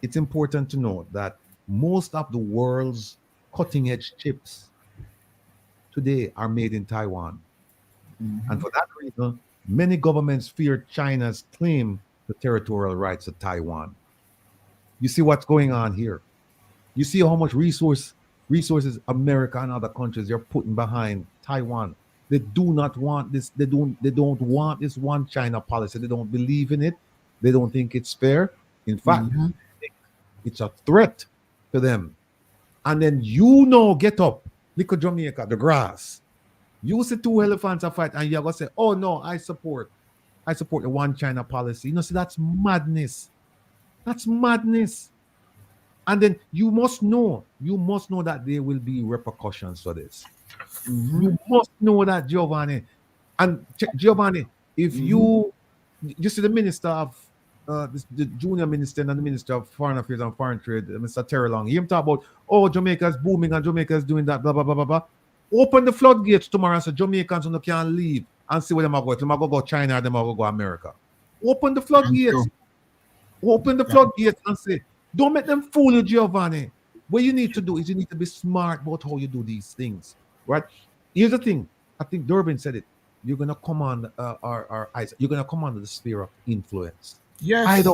it's important to know that most of the world's cutting edge chips today are made in Taiwan. And for that reason, many governments fear China's claim to territorial rights of Taiwan. You see what's going on here. You see how much resources America and other countries are putting behind Taiwan. They do not want this. They don't want this one China policy. They don't believe in it. They don't think it's fair. In fact, it's a threat to them. And then get up, look at Jamaica, the grass. You see two elephants a fight, and you're gonna say, "Oh no, I support the one China policy." See, that's madness. That's madness. And then you must know that there will be repercussions for this. You must know that, Giovanni. And Giovanni, if you see the minister of the junior minister and the minister of foreign affairs and foreign trade, Mr. Terrelonge, him talk about, oh, Jamaica is booming and Jamaica is doing that, blah blah blah blah blah. Open the floodgates tomorrow and say Jamaicans who can't leave and see where them are going. Them are going to go China, them are going to go America. Open the floodgates. Open the floodgates and say, don't make them fool you, Giovanni. What you need to do is you need to be smart about how you do these things, right? Here's the thing. I think Durbin said it. You're going to command our eyes. You're going to command the sphere of influence. Yes.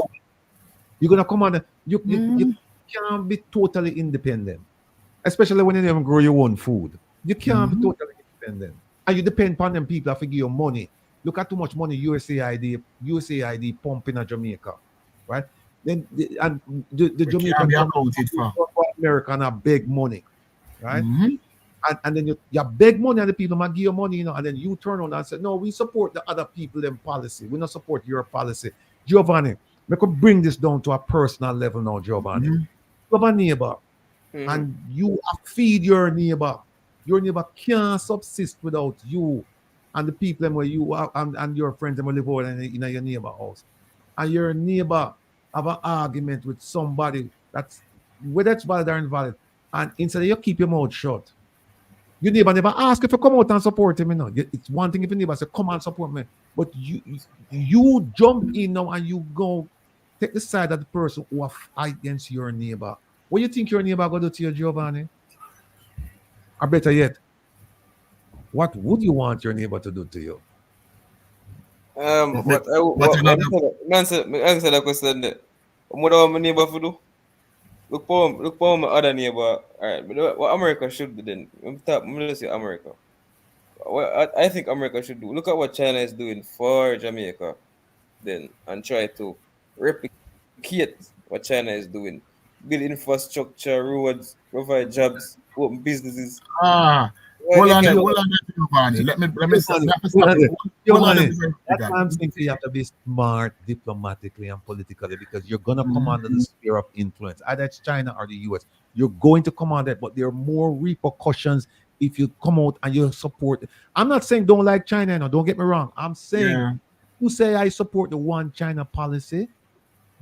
You're going to command. You can't be totally independent, especially when you even grow your own food. You can't be totally independent. And you depend upon them people that give you money. Look at too much money USAID pumping at Jamaica, right? Then the Jamaican American are big money, right? And then you beg money and the people might give you money, and then you turn on and say, no, we support the other people them policy. We don't support your policy. Giovanni, we could bring this down to a personal level now, Giovanni. You have a neighbor, and you feed your neighbor. Your neighbor can't subsist without you and the people where you are and your friends that live over in your neighbor house. And your neighbor have an argument with somebody that's whether it's valid or invalid, and instead you keep your mouth shut. Your neighbor never ask if you come out and support him. It's one thing if your neighbor say, come and support me. But you jump in now and you go take the side of the person who have fight against your neighbor. What do you think your neighbor going to do to you, Giovanni? Or better yet, what would you want your neighbor to do to you? But answer that question there. What do my neighbor to do? Look for my other neighbor. All right, but what America should do then? I'm going to say America. Well, I think America should do. Look at what China is doing for Jamaica, then, and try to replicate what China is doing. Build infrastructure, roads, provide jobs, open businesses. Well, Hold they on, can. Giovanni. Let me stop you. Giovanni, that's why I'm saying you have to be smart diplomatically and politically because you're going to come under the sphere of influence. Either it's China or the US. You're going to come under it, but there are more repercussions if you come out and you support. I'm not saying don't like China, no, don't get me wrong. I'm saying you say I support the one China policy,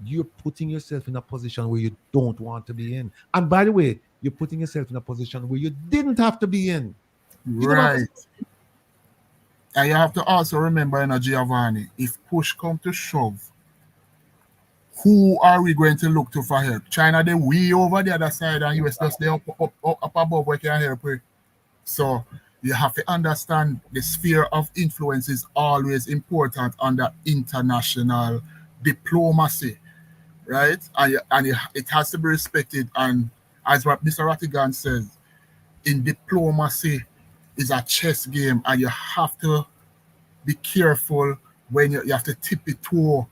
you're putting yourself in a position where you don't want to be in. And by the way, you're putting yourself in a position where you didn't have to be in. Right. And you have to also remember, Giovanni, if push come to shove, who are we going to look to for help? China, they way over the other side, and US just there up above where can help with. So you have to understand the sphere of influence is always important under international diplomacy, right? And it has to be respected. And as what Mr. Rattigan says, in diplomacy is a chess game, and you have to be careful when you have to tip it toe,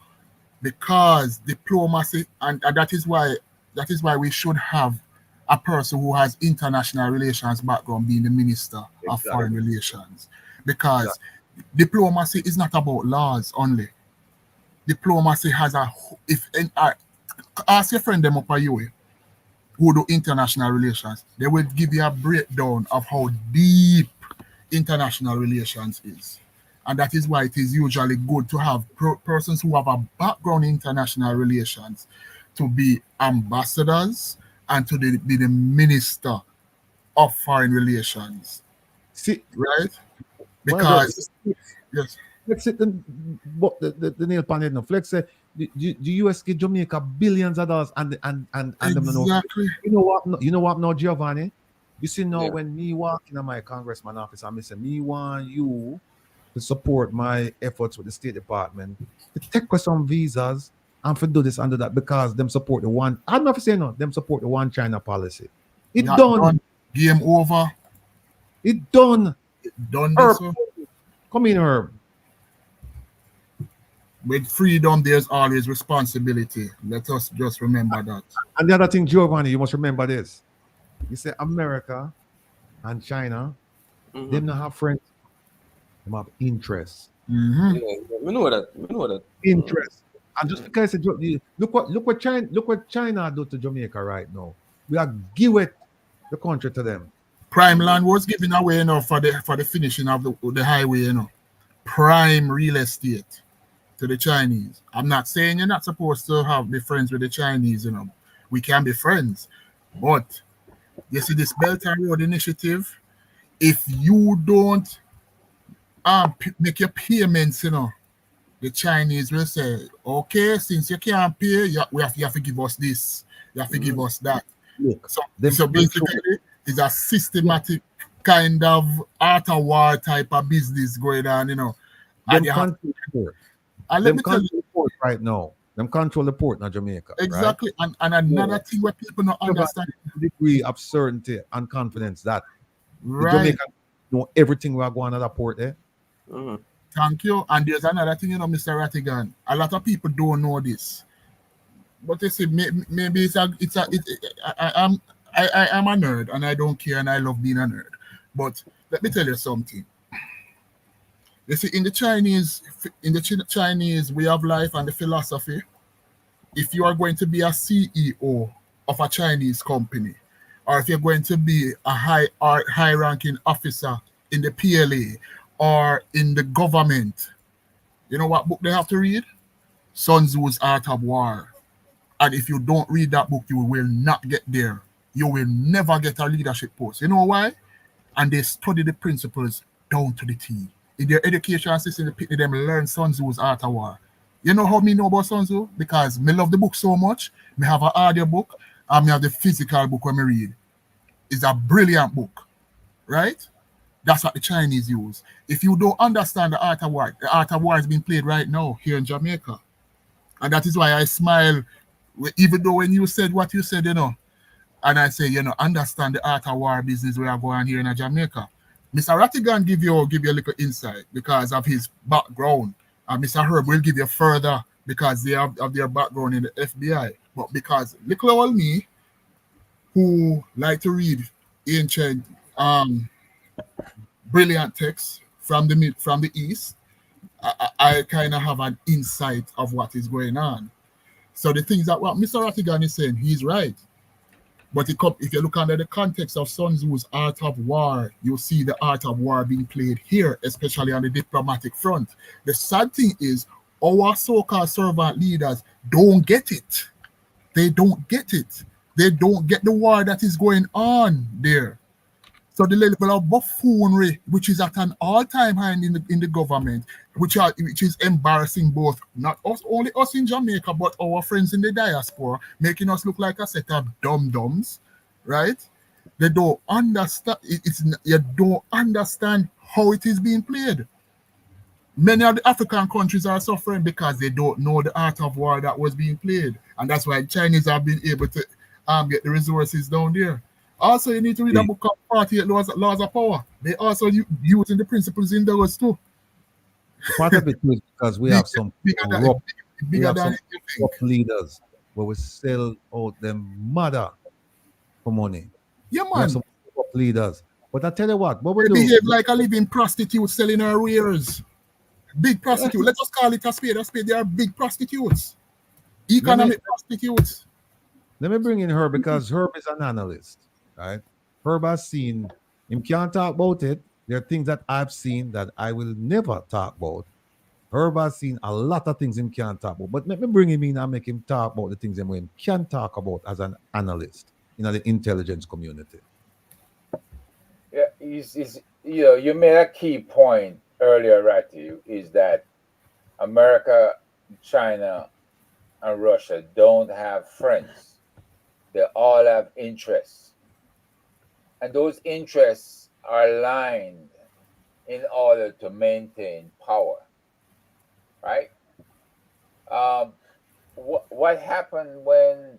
because diplomacy, and that is why we should have a person who has international relations background being the minister of foreign relations, because diplomacy is not about laws only. Diplomacy has ask your friend them up at UA who do international relations, they will give you a breakdown of how deep international relations is. And that is why it is usually good to have persons who have a background in international relations to be ambassadors and to be the minister of foreign relations. See, right? Because yes, let's say the nail pan it now. Let's say the US give Jamaica billions of dollars and exactly. You know what now, Giovanni? You see now when me walk in my congressman office, I say me want you to support my efforts with the State Department to take us some visas and for do this and do that because them support the one. I'm not saying no, them support the one China policy. It done. Game over. It done. Done. Come in, Herb. With freedom, there's always responsibility. Let us just remember that. And the other thing, Giovanni, you must remember this. You say America and China, them not have friends. Them have interests. We know that. Interest. And just because look what China do to Jamaica right now. We are giving the country to them. Prime land was given away for the finishing of the highway, prime real estate to the Chinese. I'm not saying you're not supposed to be friends with the Chinese, We can be friends. But you see this Belt and Road Initiative, if you don't make your payments, the Chinese will say, okay, since you can't pay, you have to give us this, you have to give us that. Look, so basically, it's a systematic kind of art of war type of business going on, Them And control the port right now. Them control the port in Jamaica. Exactly. Right? And another thing where people don't understand. Degree of certainty and confidence that right. Jamaica know everything we are going on that port there. Thank you. And there's another thing, Mr. Rattigan. A lot of people don't know this. But they say maybe I'm a nerd and I don't care and I love being a nerd. But let me tell you something. You see, in the Chinese way of life and the philosophy, if you are going to be a CEO of a Chinese company, or if you're going to be a high-ranking officer in the PLA or in the government, you know what book they have to read? Sun Tzu's Art of War. And if you don't read that book, you will not get there. You will never get a leadership post. You know why? And they study the principles down to the T. In their education system, they them learn Sun Tzu's Art of War. You know how me know about Sun Tzu? Because me love the book so much. Me have an audio book and me have the physical book when me read. It's a brilliant book, right? That's what the Chinese use. If you don't understand the Art of War is being played right now here in Jamaica. And that is why I smile, even though when you said what you said, and I say, understand the Art of War business we are going here in Jamaica. Mr. Rattigan give you a little insight because of his background. And Mr. Herb will give you further because they have their background in the FBI. But because little old me, who like to read ancient brilliant texts from the East, I kind of have an insight of what is going on. So the things that what Mr. Rattigan is saying, he's right. But if you look under the context of Sun Tzu's Art of War, you'll see the art of war being played here, especially on the diplomatic front. The sad thing is, our so-called servant leaders don't get it. They don't get it. They don't get the war that is going on there. So the level of buffoonery, which is at an all-time high in the government, which is embarrassing both not us, only us in Jamaica, but our friends in the diaspora, making us look like a set of dum-dums, right? They don't understand. You don't understand how it is being played. Many of the African countries are suffering because they don't know the art of war that was being played, and that's why Chinese have been able to get the resources down there. Also, you need to read a book of 48 laws of power. They also using the principles in those too. Part of it is because we have some corrupt leaders where we sell out them mother for money. Yeah, man. We have some corrupt leaders. But I tell you what we they do. Behave like a living prostitute selling her wares. Big prostitute. Let's just call it a spade. They are big prostitutes. Economic prostitutes. Let me bring in Herb because Herb is an analyst. Right? Herb has seen, him can't talk about it. There are things that I've seen that I will never talk about. Herb has seen a lot of things him can't talk about. But let me bring him in and make him talk about the things him can talk about as an analyst in the intelligence community. Yeah, you made a key point earlier, Ratty, is that America, China, and Russia don't have friends. They all have interests. And those interests are aligned in order to maintain power, right? What happened when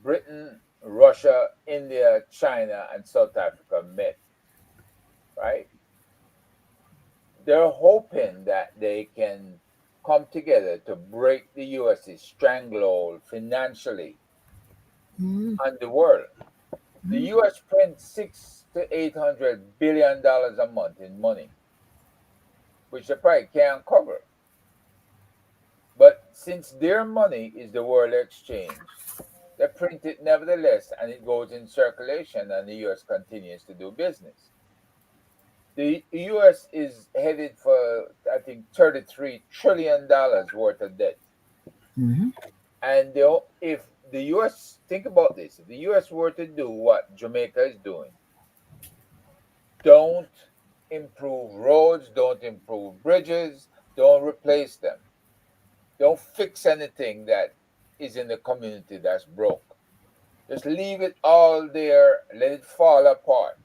Britain, Russia, India, China, and South Africa met, right? They're hoping that they can come together to break the US's stranglehold financially on the world. The US prints $600 to $800 billion a month in money, which they probably can't cover. But since their money is the world exchange, they print it nevertheless, and it goes in circulation, and the US continues to do business. The US is headed for, I think, $33 trillion worth of debt. Mm-hmm. And if the US, think about this, if the US were to do what Jamaica is doing, don't improve roads, don't improve bridges, don't replace them, don't fix anything that is in the community that's broke. Just leave it all there, let it fall apart,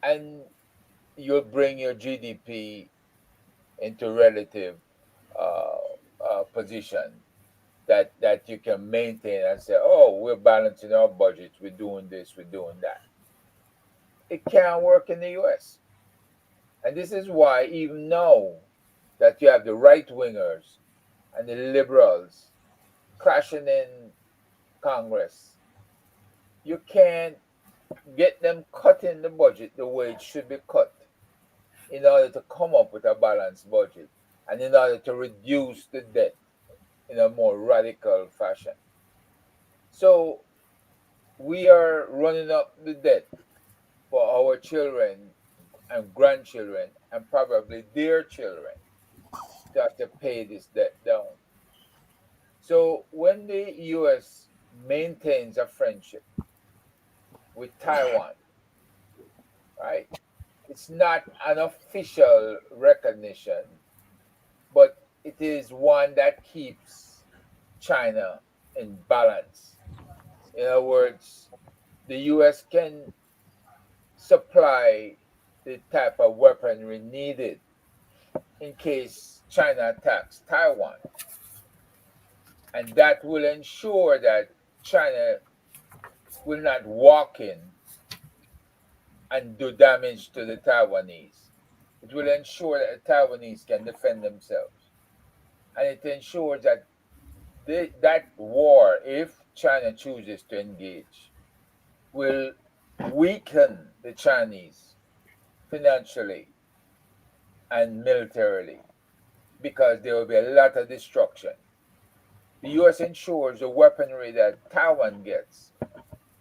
and you'll bring your GDP into relative position that you can maintain and say, oh, we're balancing our budgets, we're doing this, we're doing that. It can't work in the US. And this is why, even now that you have the right-wingers and the liberals crashing in Congress, you can't get them cutting the budget the way it should be cut in order to come up with a balanced budget and in order to reduce the debt in a more radical fashion. So we are running up the debt for our children and grandchildren and probably their children to have to pay this debt down. So when the US maintains a friendship with Taiwan, right, it's not an official recognition, but it is one that keeps China in balance. In other words, the US can supply the type of weaponry needed in case China attacks Taiwan. And that will ensure that China will not walk in and do damage to the Taiwanese. It will ensure that the Taiwanese can defend themselves. And it ensures that that war, if China chooses to engage, will weaken the Chinese financially and militarily because there will be a lot of destruction. The US ensures the weaponry that Taiwan gets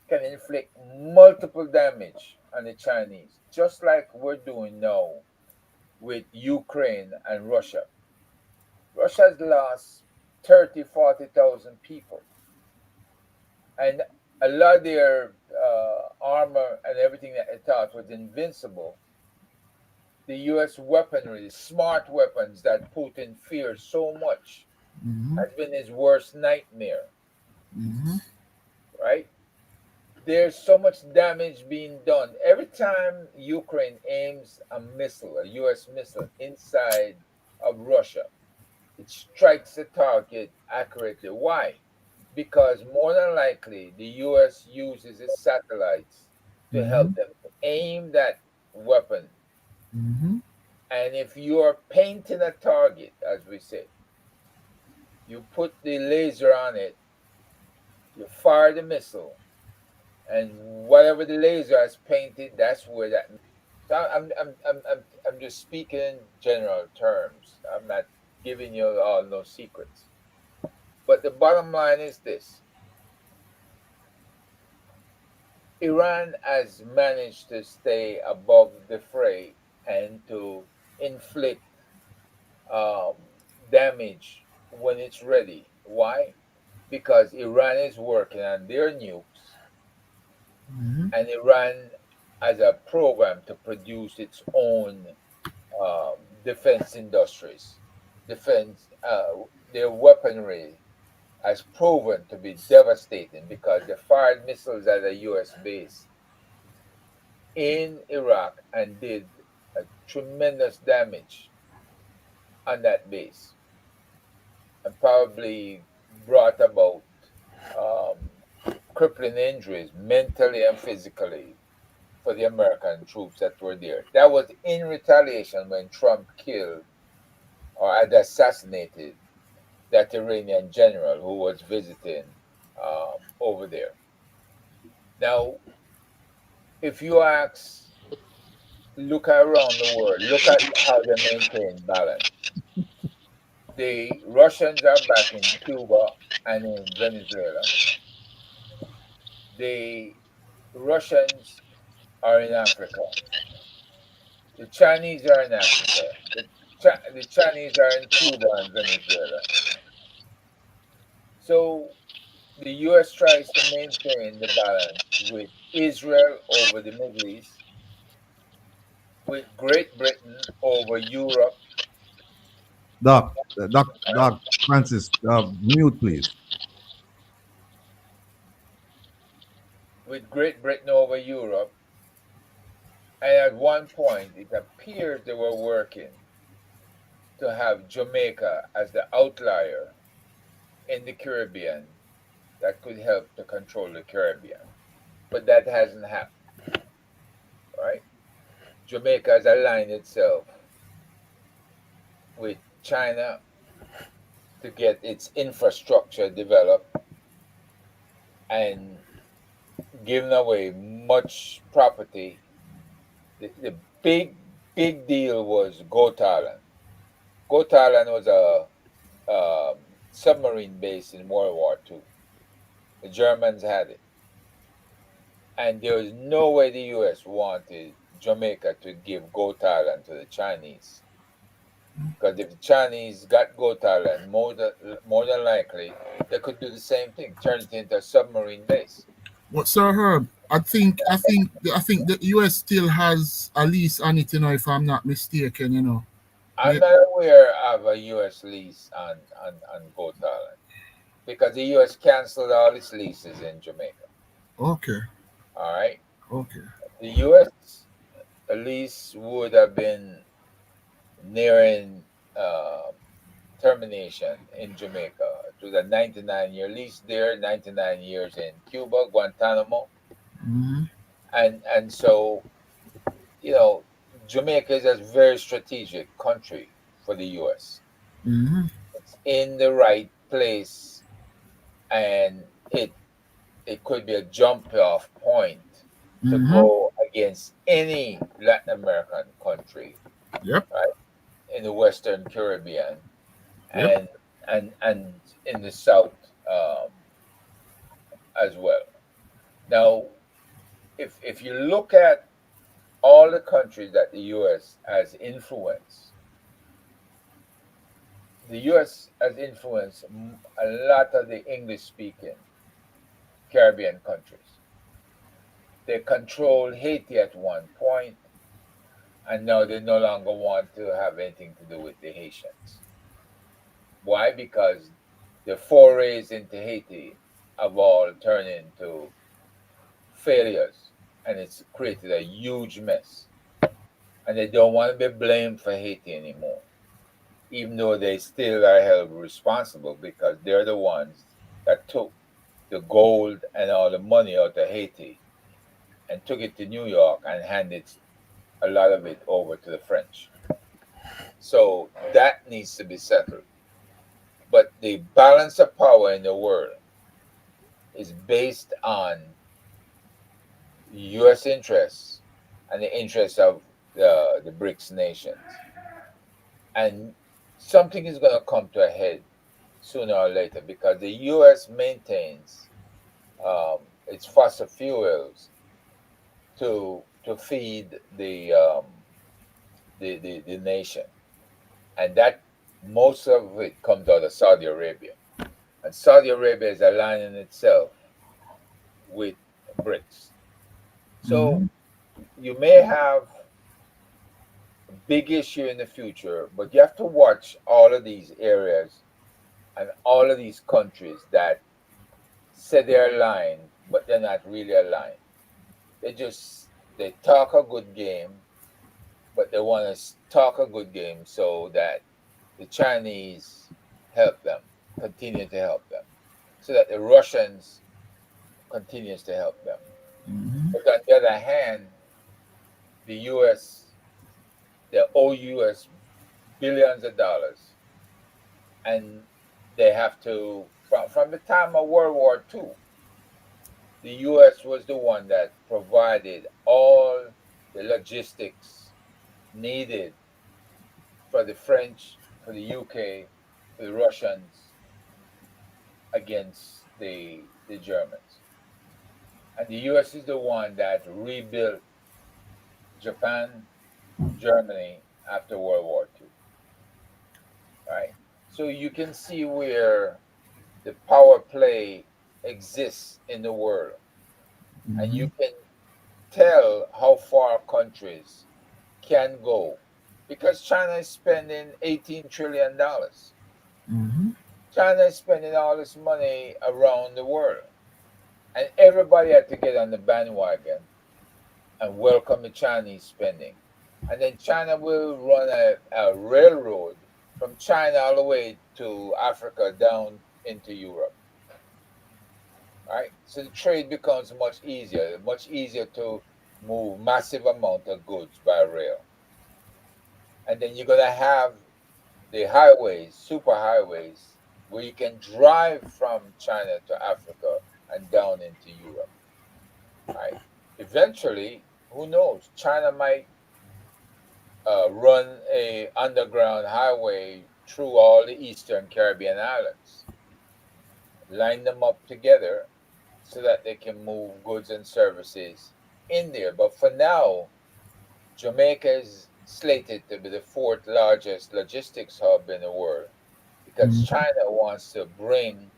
can inflict multiple damage on the Chinese, just like we're doing now with Ukraine and Russia. Russia's lost 30, 40,000 people. And a lot of their armor and everything that they thought was invincible, the US weaponry, the smart weapons that Putin fears so much, has been his worst nightmare. Right? There's so much damage being done. Every time Ukraine aims a missile, a US missile, inside of Russia, it strikes the target accurately. Why? Because more than likely the US uses its satellites to help them aim that weapon. And if you're painting a target, as we say, you put the laser on it, you fire the missile, and whatever the laser has painted, that's where that. So I'm just speaking in general terms. I'm not giving you all no secrets. But the bottom line is this: Iran has managed to stay above the fray and to inflict damage when it's ready. Why? Because Iran is working on their nukes, and Iran has a program to produce its own defense industries. Their weaponry has proven to be devastating because they fired missiles at a U.S. base in Iraq and did a tremendous damage on that base, and probably brought about crippling injuries mentally and physically for the American troops that were there. That was in retaliation when Trump killed or had assassinated that Iranian general who was visiting over there. Now, if you look around the world, look at how they maintain balance. The Russians are back in Cuba and in Venezuela. The Russians are in Africa. The Chinese are in Africa. The Chinese are in Cuba and Venezuela. So the US tries to maintain the balance with Israel over the Middle East, with Great Britain over Europe. Doc Francis, mute, please. With Great Britain over Europe. And at one point, it appears they were working to have Jamaica as the outlier in the Caribbean that could help to control the Caribbean. But that hasn't happened. Right? Jamaica has aligned itself with China to get its infrastructure developed and giving away much property. The big deal was Goat Island. Goat Island was a submarine base in World War II. The Germans had it. And there was no way the US wanted Jamaica to give Goat Island to the Chinese. Because if the Chinese got Goat Island, more than likely, they could do the same thing, turn it into a submarine base. What, Sir Herb? I think the US still has a lease on it, if I'm not mistaken, I'm not aware of a US lease on Goat Island because the US canceled all its leases in Jamaica. Okay. All right. Okay. The US lease would have been nearing termination in Jamaica. It was a 99-year lease there, 99 years in Cuba, Guantanamo. And so you know, Jamaica is a very strategic country for the U.S. Mm-hmm. It's in the right place, and it could be a jump off point to Mm-hmm. go against any Latin American country, Yep. right, in the Western Caribbean Yep. and and in the South as well. Now, if you look at all the countries that the U.S. has influenced, the U.S. has influenced a lot of the English-speaking Caribbean countries. They controlled Haiti at one point, and now they no longer want to have anything to do with the Haitians. Why? Because the forays into Haiti have all turned into failures, and it's created a huge mess. And they don't want to be blamed for Haiti anymore, even though they still are held responsible because they're the ones that took the gold and all the money out of Haiti and took it to New York and handed a lot of it over to the French. So that needs to be settled. But the balance of power in the world is based on U.S. interests and the interests of the BRICS nations. And something is going to come to a head sooner or later because the U.S. maintains its fossil fuels to feed the nation, and that most of it comes out of Saudi Arabia, and Saudi Arabia is aligning itself with BRICS. So Mm-hmm. you may have a big issue in the future, but you have to watch all of these areas and all of these countries that say they're aligned, but they're not really aligned. They talk a good game, but they want to talk a good game so that the Chinese help them, continue to help them, so that the Russians continues to help them. Mm-hmm. But on the other hand, the U.S. they owe U.S. billions of dollars, and they have to from the time of World War II. The U.S. was the one that provided all the logistics needed for the French, for the UK, for the Russians against the Germans. And the US is the one that rebuilt Japan, Germany after World War II. Right? So you can see where the power play exists in the world. And Mm-hmm. you can tell how far countries can go because China is spending $18 trillion. Mm-hmm. China is spending all this money around the world, and everybody had to get on the bandwagon and welcome the Chinese spending. And then China will run a railroad from China all the way to Africa down into Europe. Right? So the trade becomes much easier to move massive amount of goods by rail. And then you're gonna have the highways, super highways, where you can drive from China to Africa and down into Europe. Right? Eventually, who knows? China might run a underground highway through all the Eastern Caribbean islands, line them up together so that they can move goods and services in there. But for now, Jamaica is slated to be the fourth largest logistics hub in the world because Mm-hmm. China wants to bring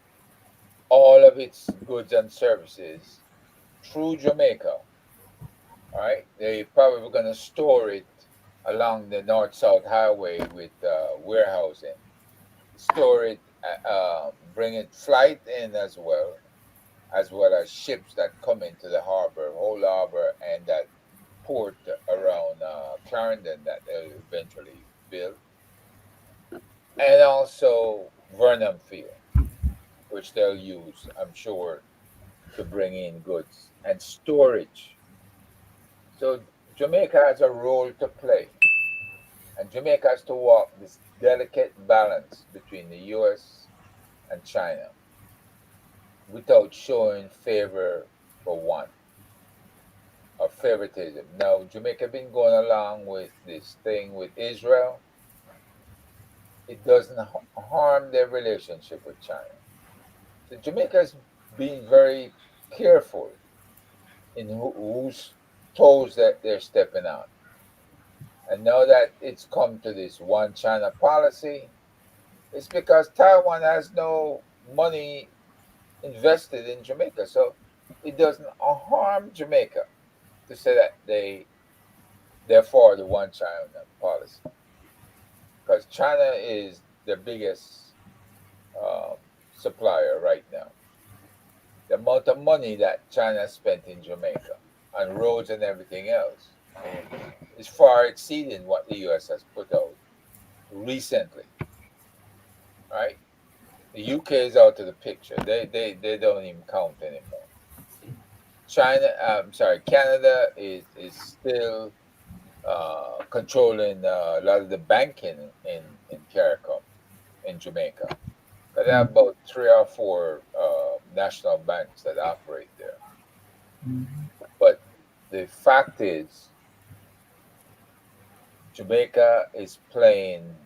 all of its goods and services through Jamaica. All right, they probably going to store it along the north-south highway with warehousing, store it, bring it flight in as well as ships that come into the harbor, whole harbor, and that port around Clarendon that they'll eventually build, and also Vernon Field, which they'll use, I'm sure, to bring in goods and storage. So Jamaica has a role to play, and Jamaica has to walk this delicate balance between the U.S. and China without showing favor for one or favoritism. Now, Jamaica been going along with this thing with Israel. It doesn't harm their relationship with China. So Jamaica's being very careful in whose toes that they're stepping on. And now that it's come to this one China policy, it's because Taiwan has no money invested in Jamaica. So it doesn't harm Jamaica to say that they're for the one China policy. Because China is the biggest supplier right now. The amount of money that China spent in Jamaica on roads and everything else is far exceeding what the US has put out recently. Right? The UK is out of the picture. They don't even count anymore. Canada is still controlling a lot of the banking in CARICOM in Jamaica. But there are about 3 or 4 national banks that operate there. But the fact is, Jamaica is playing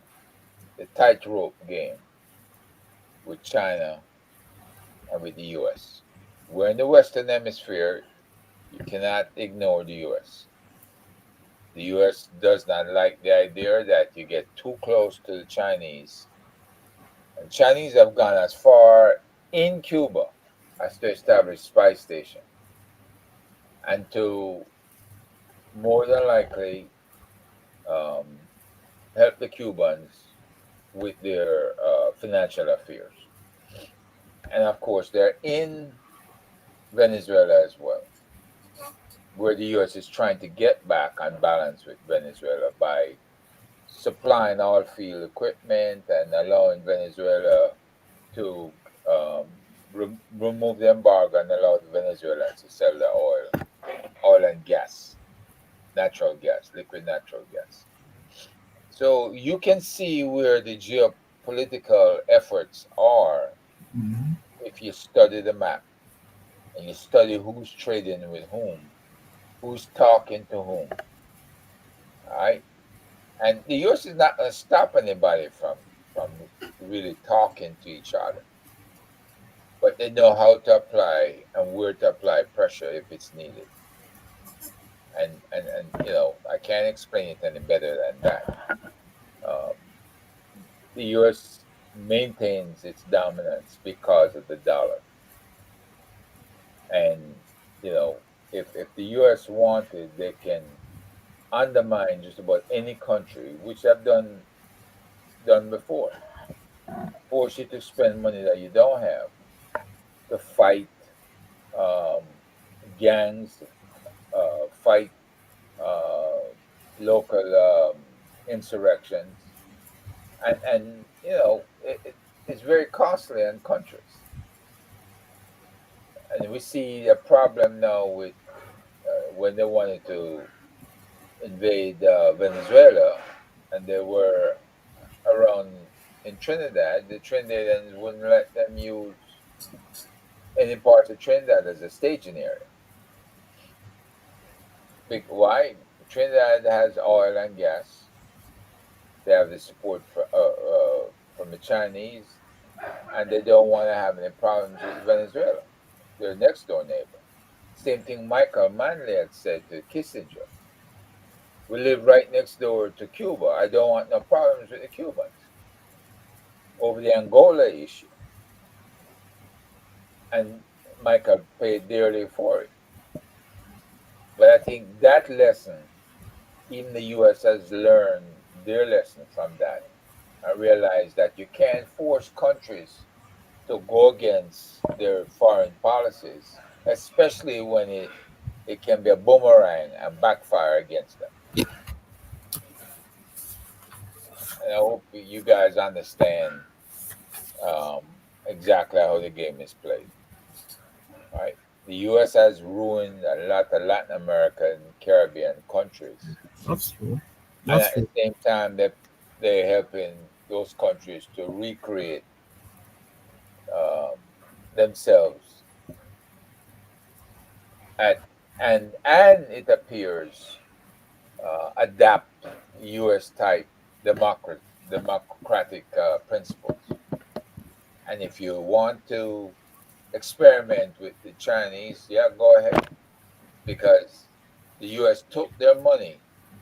the tightrope game with China and with the US. We're in the Western Hemisphere. You cannot ignore the US. The US does not like the idea that you get too close to the Chinese. And Chinese have gone as far in Cuba as to establish spy station and to more than likely help the Cubans with their financial affairs. And of course, they're in Venezuela as well, where the US is trying to get back on balance with Venezuela by supplying all field equipment and allowing Venezuela to remove the embargo and allow the Venezuelans to sell the oil and gas, natural gas, liquid natural gas. So you can see where the geopolitical efforts are if you study the map and you study who's trading with whom, who's talking to whom. All right. And the US is not going to stop anybody from really talking to each other. But they know how to apply and where to apply pressure if it's needed. And I can't explain it any better than that. The US maintains its dominance because of the dollar. And if the US wanted, they can undermine just about any country, which have done before. Force you to spend money that you don't have to fight gangs, fight local insurrections, and it's very costly in countries. And we see a problem now with when they wanted to invade Venezuela, and they were around in Trinidad. The Trinidadians wouldn't let them use any parts of Trinidad as a staging area. Why? Trinidad has oil and gas. They have the support from the Chinese, and they don't want to have any problems with Venezuela, their next door neighbor. Same thing Michael Manley had said to Kissinger. We live right next door to Cuba. I don't want no problems with the Cubans over the Angola issue. And Michael paid dearly for it. But I think that lesson, even the US has learned their lesson from that and realized that you can't force countries to go against their foreign policies, especially when it can be a boomerang and backfire against them. And I hope you guys understand exactly how the game is played. All right. the U.S. has ruined a lot of Latin American, Caribbean countries, That's true. and That's at the true. same time, they're helping those countries to recreate um, themselves at and it appears adapt U.S. type democratic principles. And if you want to experiment with the Chinese, yeah, go ahead, because the U.S. took their money.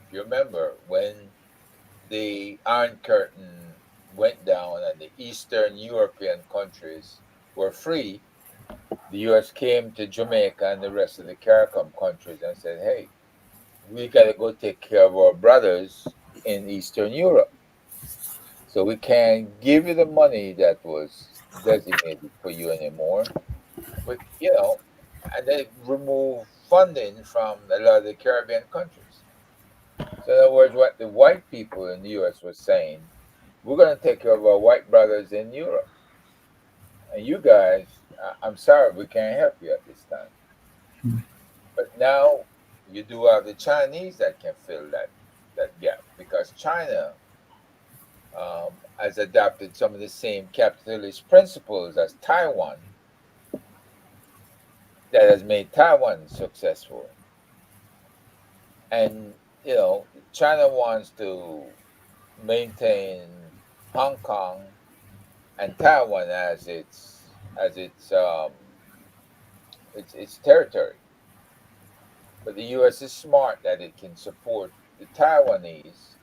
If you remember when the Iron Curtain went down and the Eastern European countries were free, the U.S. came to Jamaica and the rest of the CARICOM countries and said, "Hey, we got to go take care of our brothers in Eastern Europe. So we can't give you the money that was designated for you anymore. But, and they remove funding from a lot of the Caribbean countries. So in other words, what the white people in the U.S. was saying, we're going to take care of our white brothers in Europe. And you guys, I'm sorry, we can't help you at this time. But now you do have the Chinese that can fill that gap, because China has adopted some of the same capitalist principles as Taiwan that has made Taiwan successful. And China wants to maintain Hong Kong and Taiwan as its territory. But the U.S. is smart that it can support the Taiwanese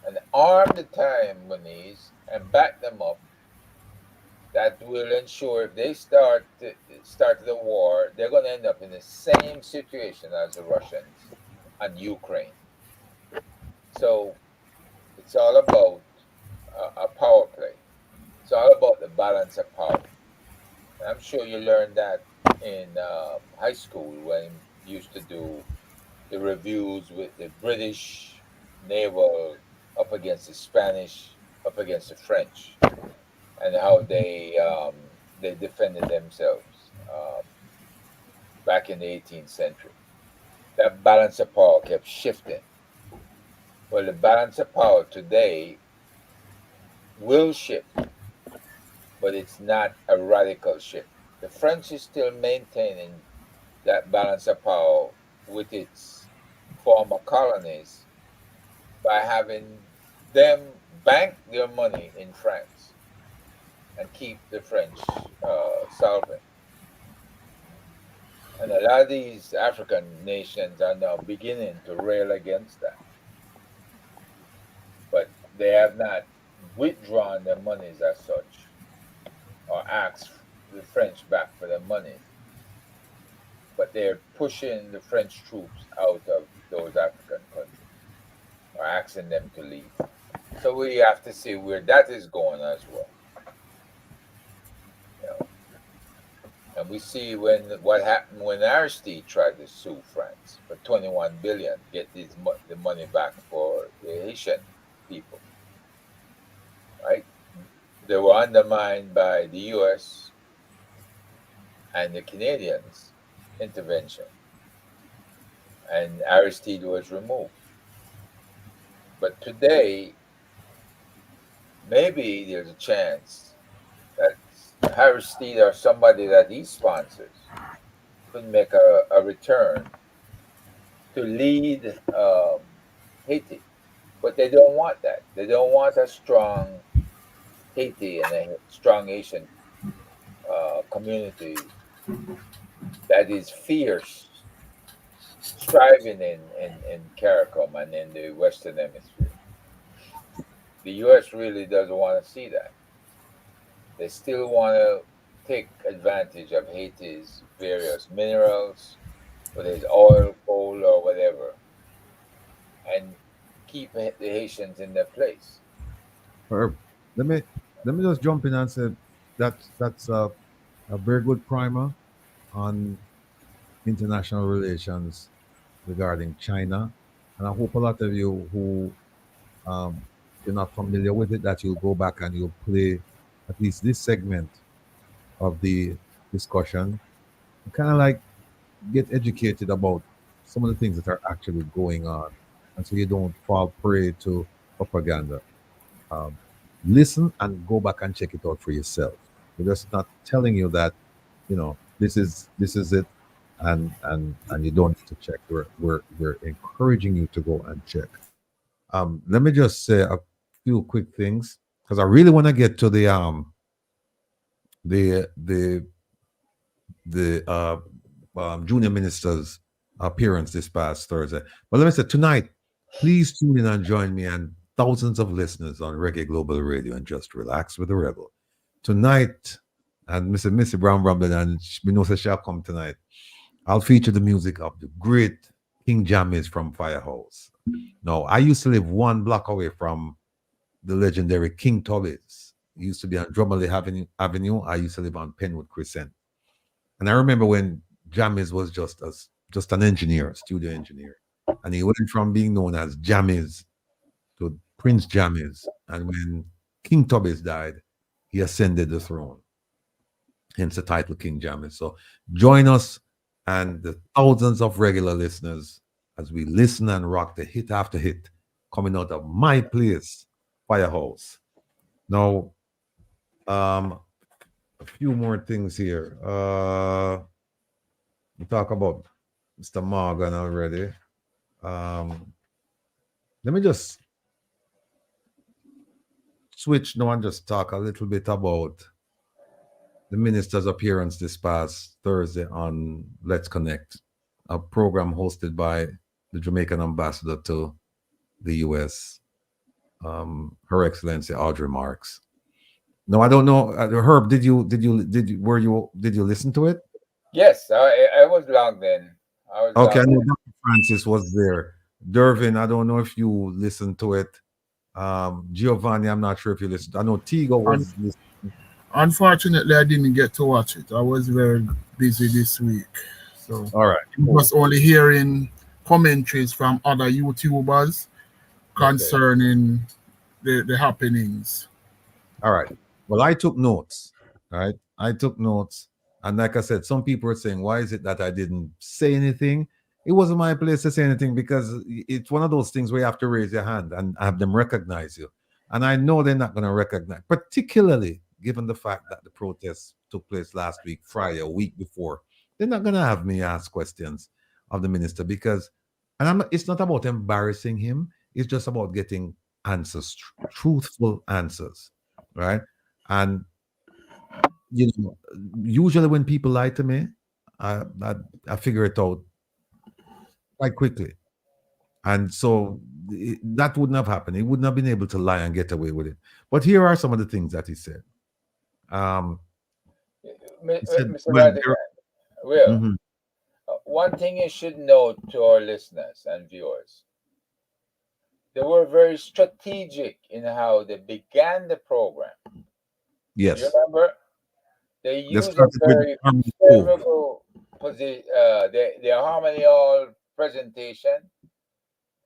and arm the Taiwanese and back them up. That will ensure if they start the war, they're going to end up in the same situation as the Russians and Ukraine. So it's all about a power play. It's all about the balance of power. And I'm sure you learned that in high school when you used to do the reviews with the British naval up against the Spanish, up against the French, and how they defended themselves back in the 18th century. That balance of power kept shifting. Well, the balance of power today will shift, but it's not a radical shift. The French is still maintaining that balance of power with its former colonies by having them bank their money in France and keep the French solvent. And a lot of these African nations are now beginning to rail against that. But they have not withdrawn their monies as such or asked the French back for their money. But they're pushing the French troops out of those African countries or asking them to leave. So we have to see where that is going as well. And we see what happened when Aristide tried to sue France for 21 billion, get the money back for the Haitian people. Right? They were undermined by the U.S. and the Canadians' intervention, and Aristide was removed. But today, maybe there's a chance that Aristide or somebody that he sponsors could make a return to lead Haiti. But they don't want that. They don't want a strong Haiti and a strong Asian community that is fierce, striving in CARICOM and in the Western Hemisphere. The U.S. really doesn't want to see that. They still want to take advantage of Haiti's various minerals, whether it's oil, coal, or whatever, and keep the Haitians in their place. Herb, let me just jump in and say that's a very good primer on international relations regarding China, and I hope a lot of you who you're not familiar with it, that you'll go back and you'll play at least this segment of the discussion kind of like get educated about some of the things that are actually going on, and so you don't fall prey to propaganda. Um, Listen and go back and check it out for yourself. We're just not telling you that, this is it, and you don't need to check. We're encouraging you to go and check. Let me just say a few quick things because I really want to get to the the junior minister's appearance this past Thursday. But let me say tonight, please tune in and join me and thousands of listeners on Reggae Global Radio and Just Relax with the Rebel. Tonight, and Missy Brown Rumble, and we know that she'll come tonight. I'll feature the music of the great King Jammies from Firehouse. Now, I used to live 1 block away from the legendary King Tubby's. He used to be on Drummerley Avenue. I used to live on Penwood Crescent. And I remember when Jammies was just an engineer, studio engineer. And he went from being known as Jammies to Prince Jammies. And when King Tubby's died, he ascended the throne. Hence the title King Jammies. So join us and the thousands of regular listeners as we listen and rock the hit after hit coming out of my place, Firehouse. Now, a few more things here. We talk about Mr. Morgan already. Let me just switch now and just talk a little bit about the minister's appearance this past Thursday on Let's Connect, a program hosted by the Jamaican ambassador to the U.S., Her Excellency Audrey Marks. No, I don't know. Herb, did you listen to it? Yes, I was logged in. Okay, I know Dr. Francis was there. Dervin, I don't know if you listened to it. Giovanni, I'm not sure if you listened. I know Tigo was listening. Unfortunately, I didn't get to watch it. I was very busy this week. So all right, I was only hearing commentaries from other YouTubers concerning the happenings. All right. Well, I took notes. All right. I took notes. And like I said, some people are saying, why is it that I didn't say anything? It wasn't my place to say anything because it's one of those things where you have to raise your hand and have them recognize you. And I know they're not going to recognize, particularly given the fact that the protests took place last week, Friday, a week before. They're not going to have me ask questions of the minister because, it's not about embarrassing him. It's just about getting answers, truthful answers, right? And usually when people lie to me, I figure it out quite quickly, and so that wouldn't have happened. He wouldn't have been able to lie and get away with it. But here are some of the things that he said. Mr. Rattigan, Will, one thing you should know to our listeners and viewers, they were very strategic in how they began the program. Yes. You remember? They used a very favorable position, their harmony all presentation,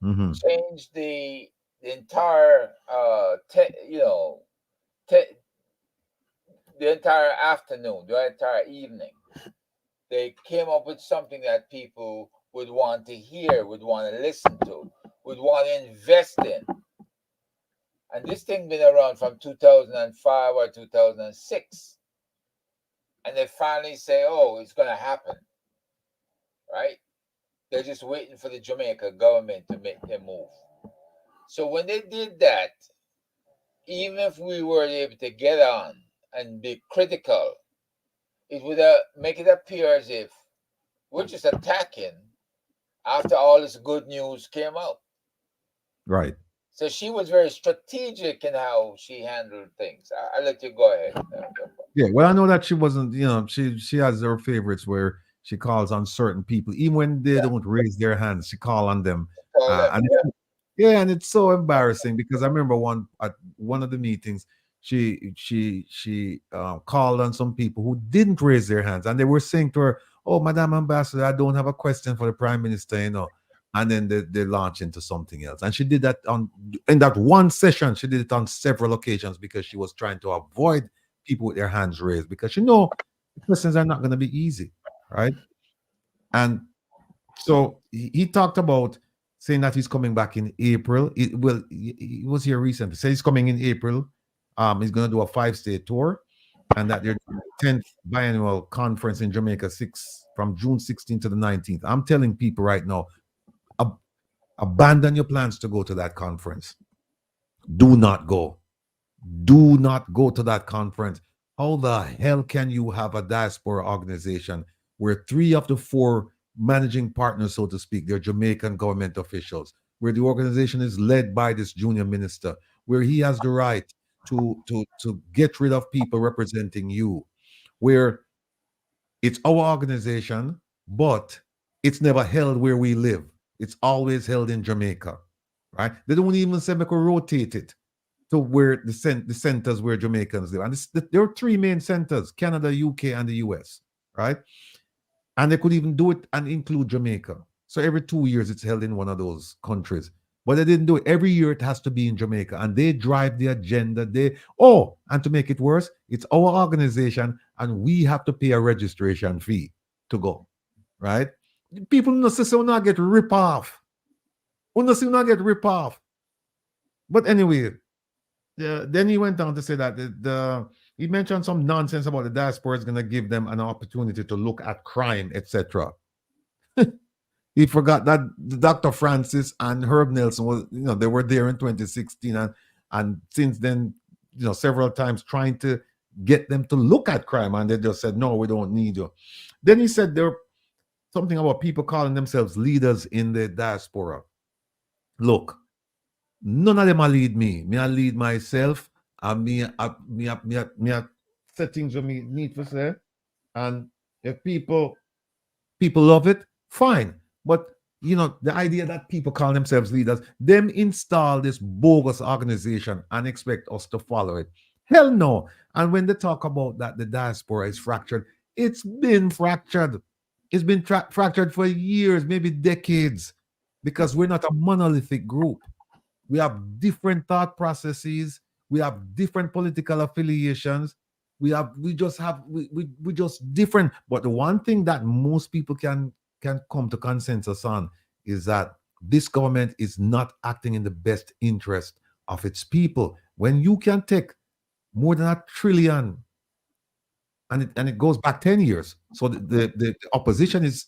changed the entire, the entire afternoon, the entire evening. They came up with something that people would want to hear, would want to listen to, would want to invest in. And this thing been around from 2005 or 2006. And they finally say, oh, it's going to happen, right? They're just waiting for the Jamaica government to make their move. So when they did that, even if we were able to get on and be critical, it would make it appear as if we're just attacking after all this good news came out. Right. So she was very strategic in how she handled things. I'll let you go ahead. Yeah, well, I know that she wasn't, she has her favorites where she calls on certain people, even when they don't raise their hands, she calls on them. And it's so embarrassing because I remember at one of the meetings, she called on some people who didn't raise their hands, and they were saying to her, "Oh, Madam Ambassador, I don't have a question for the Prime Minister," and then they launch into something else. And she did that in that one session. She did it on several occasions because she was trying to avoid people with their hands raised because the questions are not going to be easy. right? And so he talked about saying that he's coming back in April. He was here recently. Said he's coming in April. He's going to do a 5-state tour, and that they're doing the 10th biannual conference in Jamaica, from June 16th to the 19th. I'm telling people right now, abandon your plans to go to that conference. Do not go. Do not go to that conference. How the hell can you have a diaspora organization where 3 of the 4 managing partners, so to speak, they're Jamaican government officials, where the organization is led by this junior minister, where he has the right to get rid of people representing you, where it's our organization, but it's never held where we live. It's always held in Jamaica, right? They don't even say we could rotate it to where the centers where Jamaicans live. And there are 3 main centers, Canada, UK, and the US, right? And they could even do it and include Jamaica. So every 2 years, it's held in one of those countries. But they didn't do it. Every year, it has to be in Jamaica. And they drive the agenda. And to make it worse, it's our organization, and we have to pay a registration fee to go, right? People will not get rip off. Not get rip off. But anyway, then he went on to say that he mentioned some nonsense about the diaspora is going to give them an opportunity to look at crime, etc. He forgot that Dr. Francis and Herb Nelson they were there in 2016, and since then, several times trying to get them to look at crime, and they just said, no, we don't need you. Then he said there something about people calling themselves leaders in the diaspora. Look, none of them lead me. I lead myself, and me settings for me need to say. And if people love it, fine. But the idea that people call themselves leaders, them install this bogus organization and expect us to follow it. Hell no. And when they talk about that the diaspora is fractured, it's been fractured. It's been fractured for years, maybe decades, because we're not a monolithic group. We have different thought processes. We have different political affiliations. We just different. But the one thing that most people can come to consensus on is that this government is not acting in the best interest of its people. When you can take more than $1 trillion, and it goes back 10 years, so the opposition is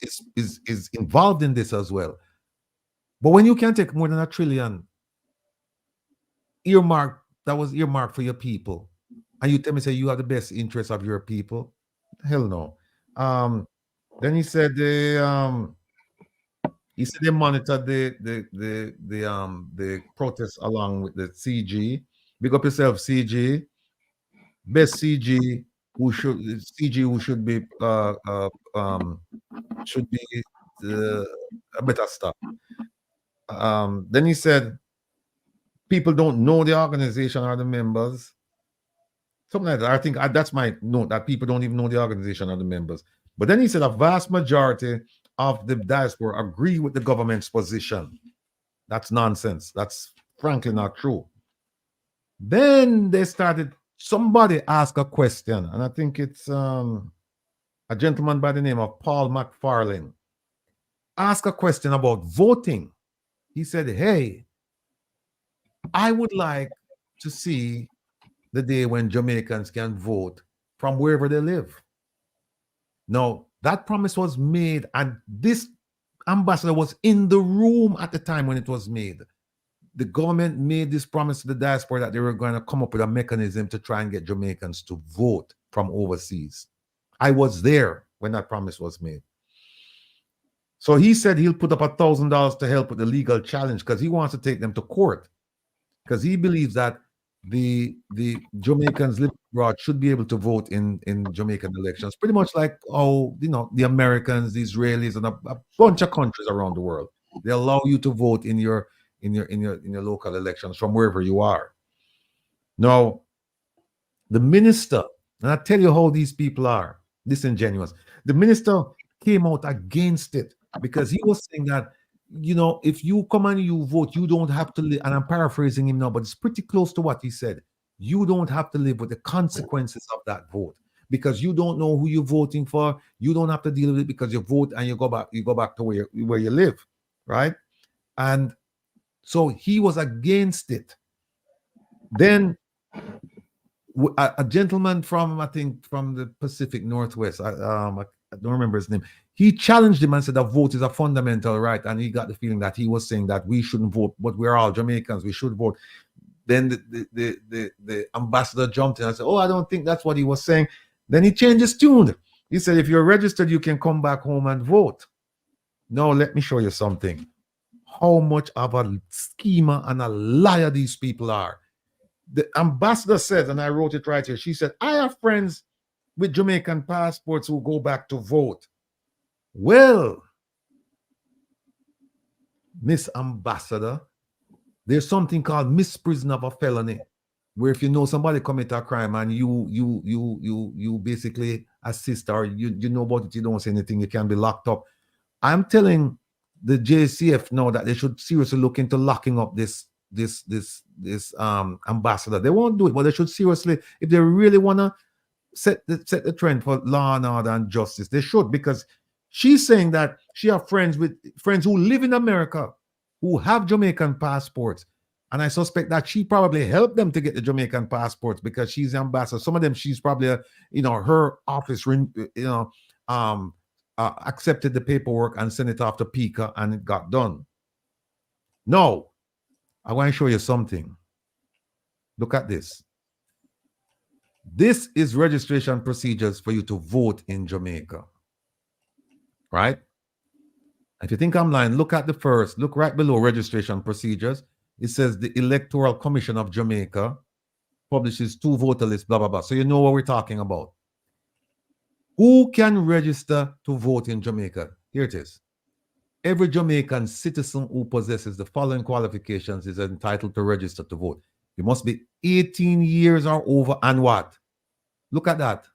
involved in this as well. But when you can take more than $1 trillion that was earmarked for your people, and you tell me say you have the best interest of your people, hell no. Then he said they monitored the protests along with the CG. Big up yourself, CG. Best CG who should be a better stop. Then he said people don't know the organization or the members. Something like that. I think that's my note, that people don't even know the organization or the members. But then he said a vast majority of the diaspora agree with the government's position. That's nonsense. That's frankly not true. Then somebody asked a question, and I think it's a gentleman by the name of Paul McFarlane. Asked a question about voting. He said, hey, I would like to see the day when Jamaicans can vote from wherever they live. Now, that promise was made, and this ambassador was in the room at the time when it was made. The government made this promise to the diaspora that they were going to come up with a mechanism to try and get Jamaicans to vote from overseas. I was there when that promise was made. So he said he'll put up $1,000 to help with the legal challenge because he wants to take them to court, because he believes that the Jamaicans living abroad should be able to vote in Jamaican elections, pretty much like how the Americans, the Israelis, and a bunch of countries around the world. They allow you to vote in your local elections from wherever you are. Now, the minister, and I tell you how these people are disingenuous. The minister came out against it because he was saying that, if you come and you vote, you don't have to live, and I'm paraphrasing him now, but it's pretty close to what he said. You don't have to live with the consequences of that vote, because you don't know who you're voting for. You don't have to deal with it because you vote and you go back to where you live, right? And so he was against it. Then a gentleman from, I think, from the Pacific Northwest, I don't remember his name. He challenged him and said that vote is a fundamental right, and he got the feeling that he was saying that we shouldn't vote, but we're all Jamaicans, we should vote. Then the ambassador jumped in and said, "Oh, I don't think that's what he was saying." Then he changed his tune. He said, "If you're registered, you can come back home and vote." Now, let me show you something. How much of a schemer and a liar these people are. The ambassador said, and I wrote it right here, she said, "I have friends with Jamaican passports who go back to vote." Well, Miss Ambassador, there's something called misprision of a felony, where if you know somebody commit a crime and you basically assist, or you know about it, you don't say anything, you can be locked up. I'm telling the JCF now that they should seriously look into locking up this ambassador. They won't do it, but they should seriously, if they really want to set the trend for law and order and justice, they should, because she's saying that she has friends who live in America who have Jamaican passports, and I suspect that she probably helped them to get the Jamaican passports because she's the ambassador. Some of them she's probably her office accepted the paperwork and sent it off to PICA, and it got done. No, I want to show you something. Look at this. This is registration procedures for you to vote in Jamaica. Right? If you think I'm lying, look at the first. Look right below registration procedures. It says the Electoral Commission of Jamaica publishes 2 voter lists, blah, blah, blah. So you know what we're talking about. Who can register to vote in Jamaica? Here it is. Every Jamaican citizen who possesses the following qualifications is entitled to register to vote. You must be 18 years or over and what? Look at that.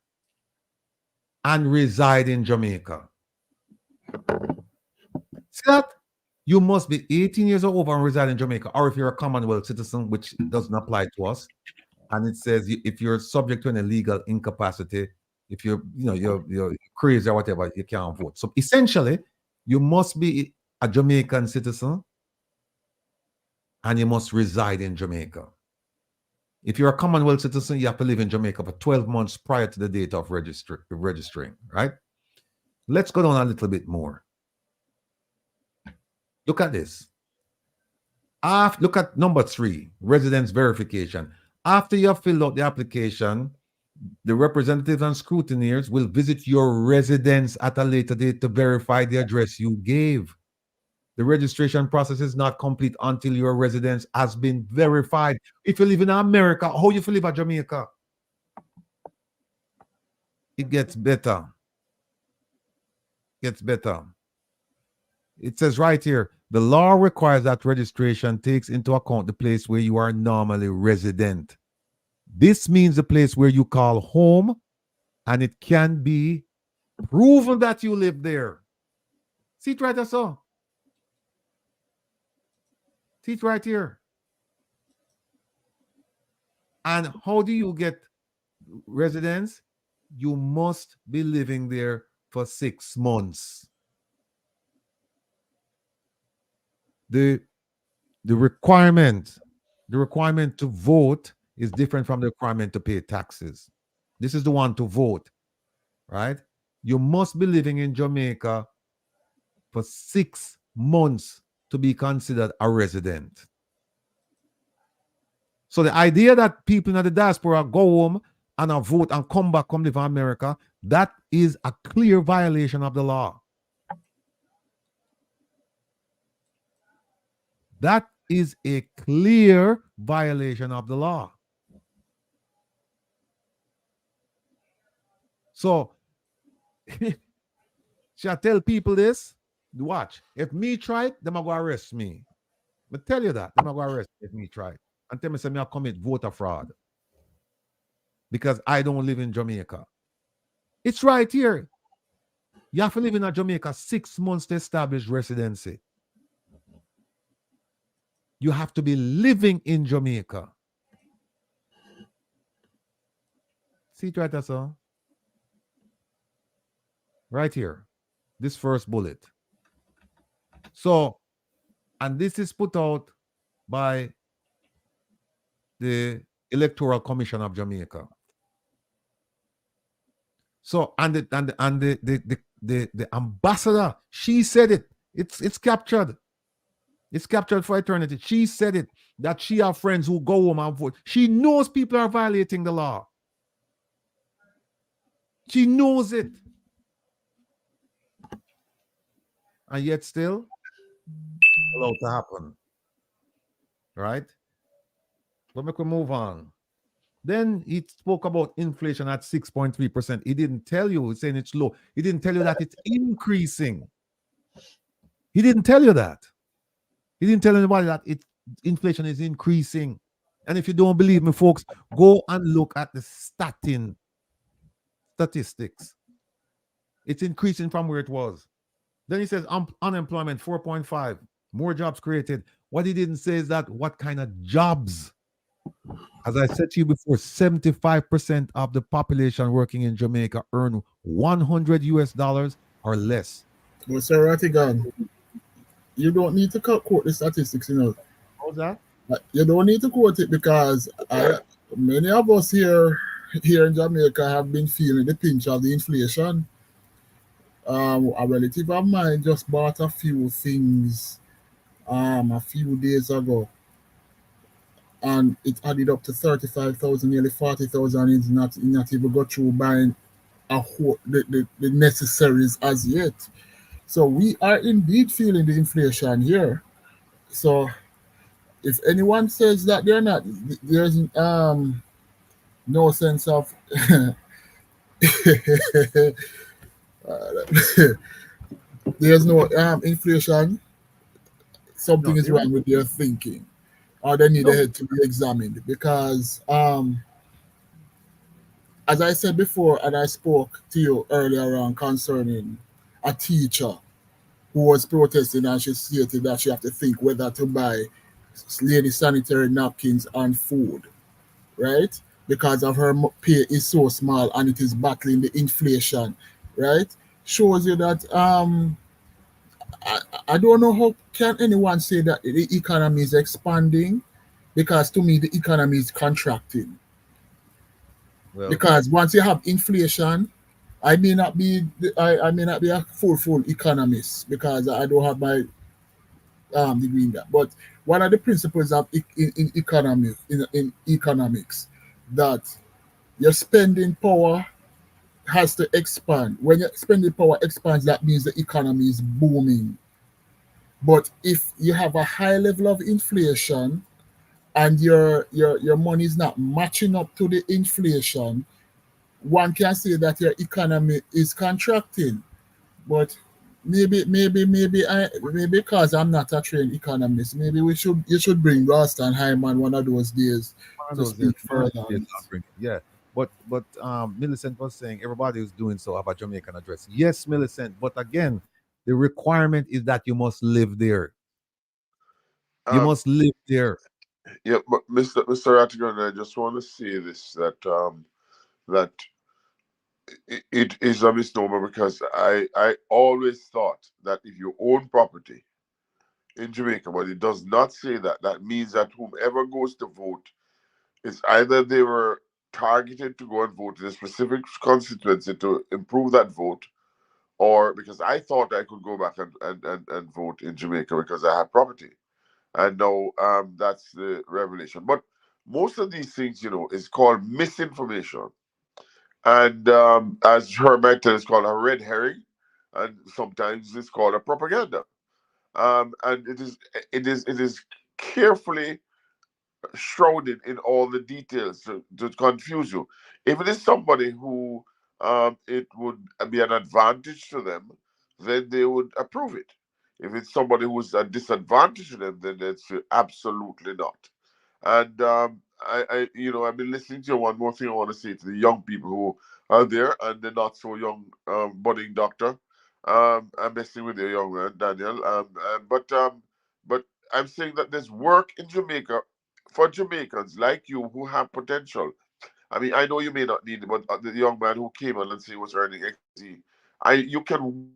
And reside in Jamaica. See that? You must be 18 years or over and reside in Jamaica, or if you're a Commonwealth citizen, which doesn't apply to us. And it says if you're subject to an illegal incapacity, if you're crazy or whatever, you can't vote. So essentially, you must be a Jamaican citizen and you must reside in Jamaica. If you're a Commonwealth citizen, you have to live in Jamaica for 12 months prior to the date of registering, right? Let's go down a little bit more. Look at this. Look at number 3, residence verification. After you have filled out the application, the representatives and scrutineers will visit your residence at a later date to verify the address you gave. The registration process is not complete until your residence has been verified. If you live in America, how you live in Jamaica? It gets better. Gets better. It says right here, the law requires that registration takes into account the place where you are normally resident. This means the place where you call home, and it can be proven that you live there. See it right there, so. See it right here. And how do you get residence? You must be living there for 6 months. The requirement to vote is different from the requirement to pay taxes. This is the one to vote, right? You must be living in Jamaica for 6 months to be considered a resident. So the idea that people in the diaspora go home and vote and come back, come live in America, that is a clear violation of the law. That is a clear violation of the law. So, shall I tell people this? Watch. If me try it, them are going to arrest me. But tell you that. Them are going to arrest me if me try it. And tell me say me I commit voter fraud. Because I don't live in Jamaica. It's right here. You have to live in Jamaica 6 months to establish residency. You have to be living in Jamaica. See it right there, sir? Right here. This first bullet. So, and this is put out by the Electoral Commission of Jamaica. So, the ambassador, she said it. It's captured. It's captured for eternity. She said it, that she have friends who go home and vote. She knows people are violating the law. She knows it. And yet still allowed to happen. Right? But we can move on. Then he spoke about inflation at 6.3%. He didn't tell you, he's saying it's low. He didn't tell you that it's increasing. He didn't tell you that. He didn't tell anybody that inflation is increasing. And if you don't believe me, folks, go and look at the statistics. It's increasing from where it was. Then he says unemployment 4.5, more jobs created. What he didn't say is that what kind of jobs. As I said to you before, 75% of the population working in Jamaica earn $100 or less. But Sir Rattigan, you don't need to quote the statistics, you know. How's that? You don't need to quote it because many of us here in Jamaica have been feeling the pinch of the inflation. A relative of mine just bought a few things a few days ago, and it added up to 35,000, nearly 40,000. It's not even got through buying the necessaries as yet. So we are indeed feeling the inflation here. So if anyone says that they're not, there's no sense of there's no inflation. Something is wrong with their thinking, or they need their head to be examined. Because as I said before, and I spoke to you earlier on concerning a teacher who was protesting, and she stated that she have to think whether to buy lady sanitary napkins and food, right? Because of her pay is so small and it is battling the inflation, right? Shows you that I don't know how can anyone say that the economy is expanding, because to me the economy is contracting. Well, because once you have inflation, I may not be a full economist because I don't have my degree in that. But one of the principles of in economics that your spending power has to expand. When your spending power expands, that means the economy is booming. But if you have a high level of inflation and your money is not matching up to the inflation, one can say that your economy is contracting. But maybe because I'm not a trained economist, maybe you should bring Ralston Hyman one of those days to speak further. Yeah. But Millicent was saying everybody who's doing so have a Jamaican address. Yes, Millicent, but again, the requirement is that you must live there. You must live there. Yeah, but Mr. Rattigan, I just want to say this, that that it is a misnomer, because I always thought that if you own property in Jamaica, but it does not say that, that means that whomever goes to vote is either they were targeted to go and vote in a specific constituency to improve that vote, or because I thought I could go back and vote in Jamaica because I had property. And now that's the revelation. But most of these things, is called misinformation. And as Herb might tell, it's called a red herring, and sometimes it's called a propaganda. And it is carefully shrouded in all the details to confuse you. If it is somebody who it would be an advantage to them, then they would approve it. If it's somebody who's a disadvantage to them, then it's absolutely not. And I've been listening to you. One more thing I want to say to the young people who are there and the not so young budding doctor. I'm messing with you, young man, Daniel. But I'm saying that there's work in Jamaica for Jamaicans like you who have potential. I mean, I know you may not need it, but the young man who came on and say he was earning XT You can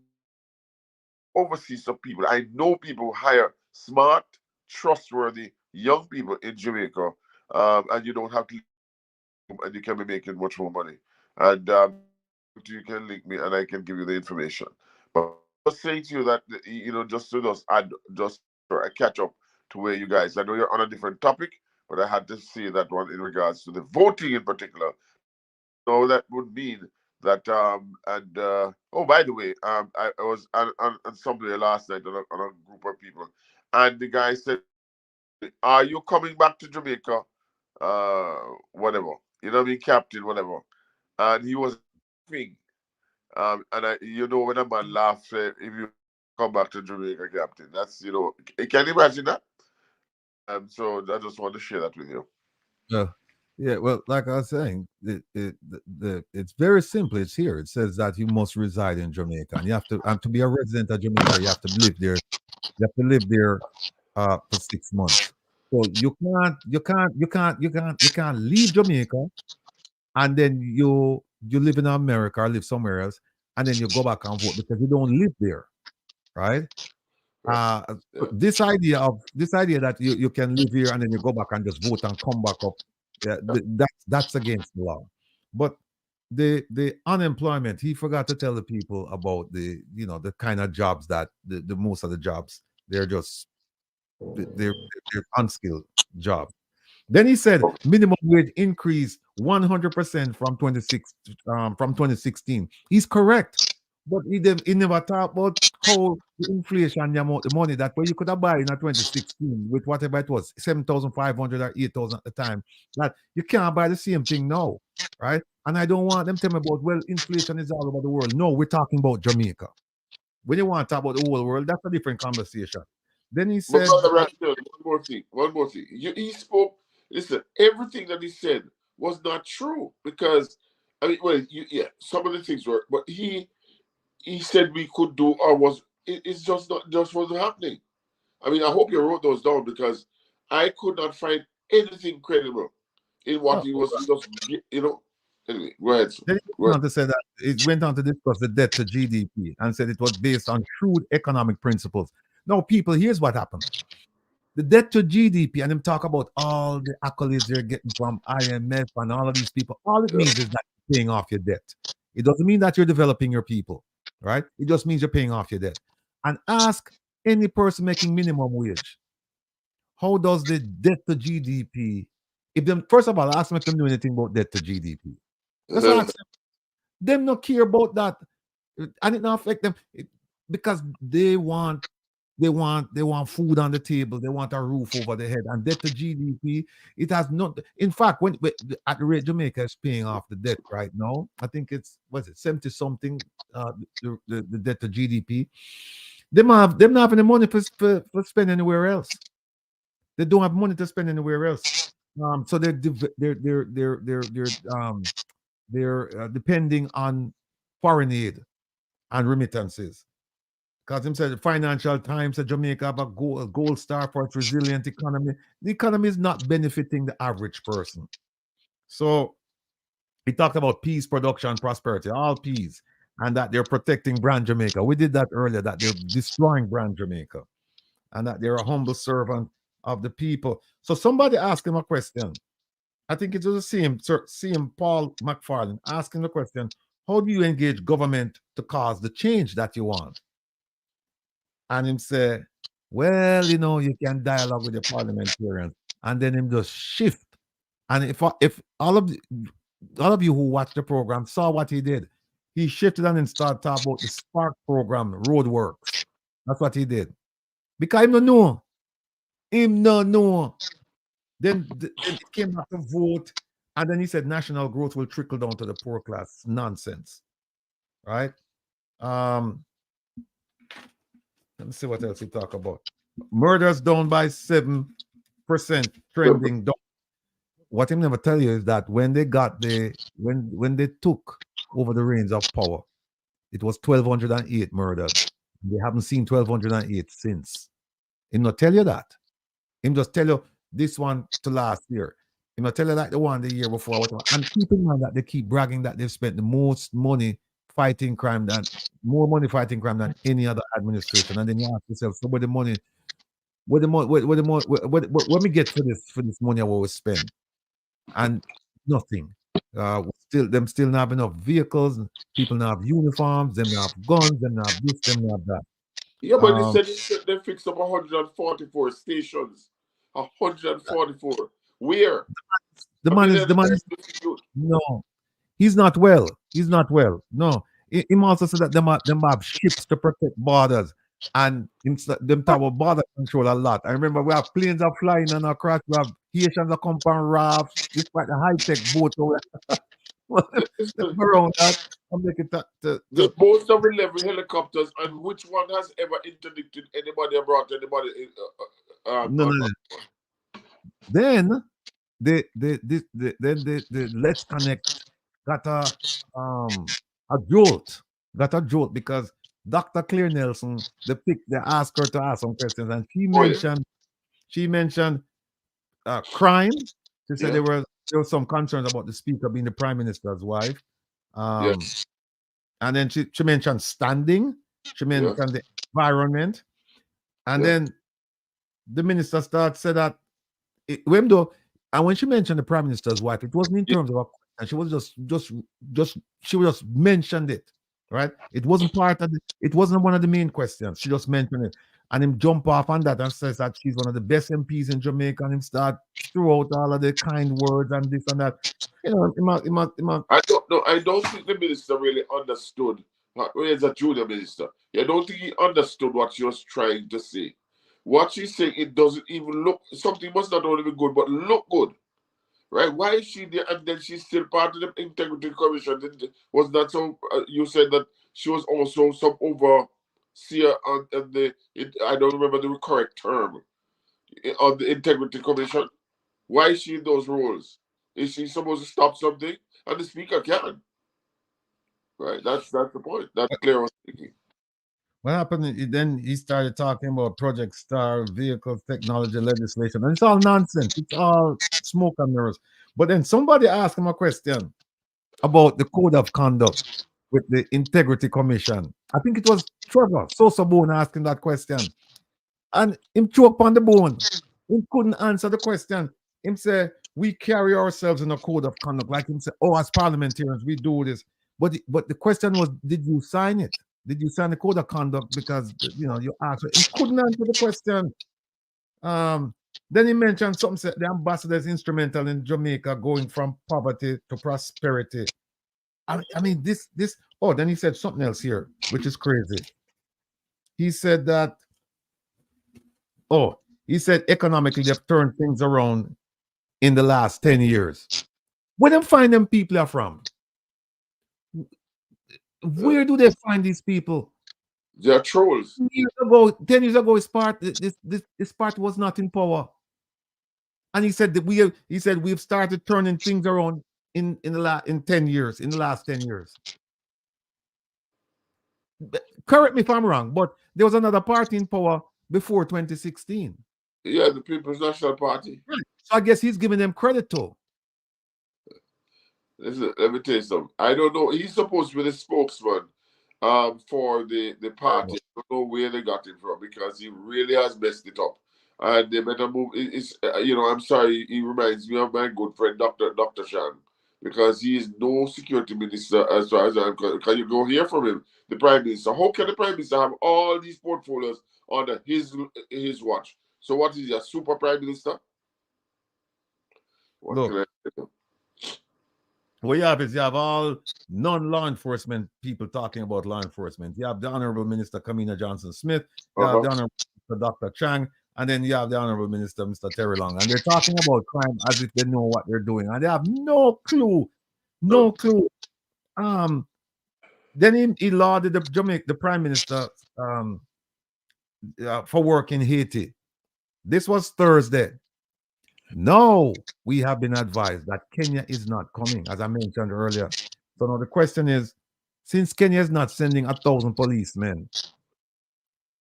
oversee some people. I know people who hire smart, trustworthy young people in Jamaica, and you don't have to, and you can be making much more money. And you can link me, and I can give you the information. But I'll say to you that just to just add, just for a catch up to where you guys. I know you're on a different topic, but I had to say that one in regards to the voting in particular. So that would mean that and oh, by the way, I was on somewhere last night on a group of people, and the guy said, "Are you coming back to Jamaica? Whatever, you know what I mean, Captain, whatever." And he was laughing. And when a man laughs, if you come back to Jamaica, Captain, that's can you imagine that? So I just want to share that with you. Yeah, well, like I was saying, it's very simple. It's here. It says that you must reside in Jamaica, and to be a resident of Jamaica, you have to live there. You have to live there for 6 months. So you can't leave Jamaica and then you live in America or live somewhere else, and then you go back and vote because you don't live there, right? This idea that you can live here and then you go back and just vote and come back up, yeah, that's against the law. But the unemployment, he forgot to tell the people about the kind of jobs that the most of the jobs, they're just they're unskilled jobs. Then he said minimum wage increase 100% from 2016. He's correct, but he never talked about how the inflation, the amount of money that you could have bought in 2016 with whatever it was, 7,500 or 8,000 at the time. That you can't buy the same thing now, right? And I don't want them to tell me about, well, inflation is all over the world. No, we're talking about Jamaica. When you want to talk about the whole world, that's a different conversation. Then he said, one more thing. He spoke. Listen, everything that he said was not true because, I mean, well, some of the things were, but he said we could do or it's just wasn't happening. I mean, I hope you wrote those down because I could not find anything credible in what he was just, Anyway, go ahead. Then he went on to say that it went on to discuss the debt to GDP and said it was based on shrewd economic principles. Now, people, here's what happened. The debt to GDP, and them talk about all the accolades they're getting from IMF and all of these people. All it means is that you're paying off your debt. It doesn't mean that you're developing your people, right? It just means you're paying off your debt. And ask any person making minimum wage, how does the debt to GDP, first of all, ask them if they know anything about debt to GDP. Let's ask them not care about that. And it not affect them because they want food on the table, they want a roof over their head, and debt to GDP, it has not. In fact, when at the rate Jamaica is paying off the debt right now, I think it's 70 something, the debt to GDP. They not have any money for spend anywhere else. They don't have money to spend anywhere else. So they're depending on foreign aid and remittances. Because him said the Financial Times said Jamaica have a gold star for its resilient economy. The economy is not benefiting the average person. So he talked about peace, production, prosperity, all peace, and that they're protecting brand Jamaica. We did that earlier, that they're destroying brand Jamaica, and that they're a humble servant of the people. So somebody asked him a question. I think it was the same Paul McFarlane asking the question, how do you engage government to cause the change that you want? And him say, well, you can dialogue with the parliamentarians. And then him just shift. And if all of you who watched the program saw what he did, he shifted and then started talking about the Spark program, roadworks. That's what he did. Because him no know. Him no know. Then it came back to vote. And then he said national growth will trickle down to the poor class. Nonsense. Right? Let me see what else he talk about. Murders down by 7%, trending down. What he never tell you is that when they when they took over the reins of power, it was 1,208 murders. They haven't seen 1,208 since. He not tell you that. He just tell you this one to last year. He not tell you like the one the year before. And keep in mind that they keep bragging that they've spent the most money fighting crime than more money fighting crime than any other administration. And then you ask yourself, so where the money, where we get for this money what we spend? And nothing. Them still not have enough vehicles, people not have uniforms, them not have guns, them not have this, them not have that. Yeah, but they said they fixed up 144 stations. 144. Where? The man is no. He's not well. He's not well. No. Him also said that them have ships to protect borders. And them talk about border control a lot. I remember we have planes are flying and across. We have Haitians that come from rafts, despite the high-tech boat. Around that, I'm making that. The most of 11 helicopters, and which one has ever interdicted anybody or brought anybody in? No. Then the Let's Connect got a jolt. Got a jolt because Dr. Claire Nelson, they asked her to ask some questions, and she mentioned crime. She said there were some concerns about the speaker being the prime minister's wife. And then she mentioned standing. She mentioned the environment. And then the minister said that when she mentioned the prime minister's wife, it wasn't in terms of a question. She was just mentioned it, right? It wasn't it wasn't one of the main questions. She just mentioned it. And him jump off on that and says that she's one of the best MPs in Jamaica, and him start throughout all of the kind words and this and that. You know, I don't know. I don't think the minister really understood. As a junior minister, I don't think he understood what she was trying to say. What she's saying, it doesn't even look, something must not only be good, but look good. Right? Why is she there? And then she's still part of the Integrity Commission. Was that so? You said that she was also some overseer on I don't remember the correct term, on the Integrity Commission. Why is she in those roles? Is she supposed to stop something? And the speaker can. Right? That's the point. That's clear was speaking. What happened? Then he started talking about Project Star, vehicles, technology, legislation, and it's all nonsense. It's all smoke and mirrors. But then somebody asked him a question about the code of conduct with the Integrity Commission. I think it was Trevor Sosa Bone asking that question, and him choked on the bone. He couldn't answer the question. Him say we carry ourselves in a code of conduct, like him say, oh, as parliamentarians we do this. But the question was, did you sign it? Did you sign the code of conduct? Because you asked. He couldn't answer the question. Then he mentioned something. Said the ambassador is instrumental in Jamaica going from poverty to prosperity. I mean this. Oh, then he said something else here, which is crazy. He said that. Oh, he said economically they've turned things around in the last 10 years. Where them find them people are from? Where do they find these people? They're trolls. 10 years ago, this party was not in power, and he said that we've started turning things around in the last 10 years. In the last 10 years, correct me if I'm wrong, but there was another party in power before 2016. Yeah, the People's National Party. Right. So I guess he's giving them credit too. Listen, let me tell you something. I don't know. He's supposed to be the spokesman for the party. I don't know where they got him from, because he really has messed it up. And they better move. I'm sorry. He reminds me of my good friend Dr. Shan, because he is no security minister as far as I'm concerned. Can you go hear from him, the prime minister? How can the prime minister have all these portfolios under his watch? So what is he, a super prime minister? What can I say? What you have is you have all non-law enforcement people talking about law enforcement. You have the Honorable Minister Kamina Johnson-Smith, you have the Honorable Minister Dr. Chang, and then you have the Honorable Minister Mr. Terrelonge. And they're talking about crime as if they know what they're doing. And they have no clue. No clue. Then he lauded the Prime Minister for work in Haiti. This was Thursday. Now we have been advised that Kenya is not coming, as I mentioned earlier. So now the question is, since Kenya is not sending 1,000 policemen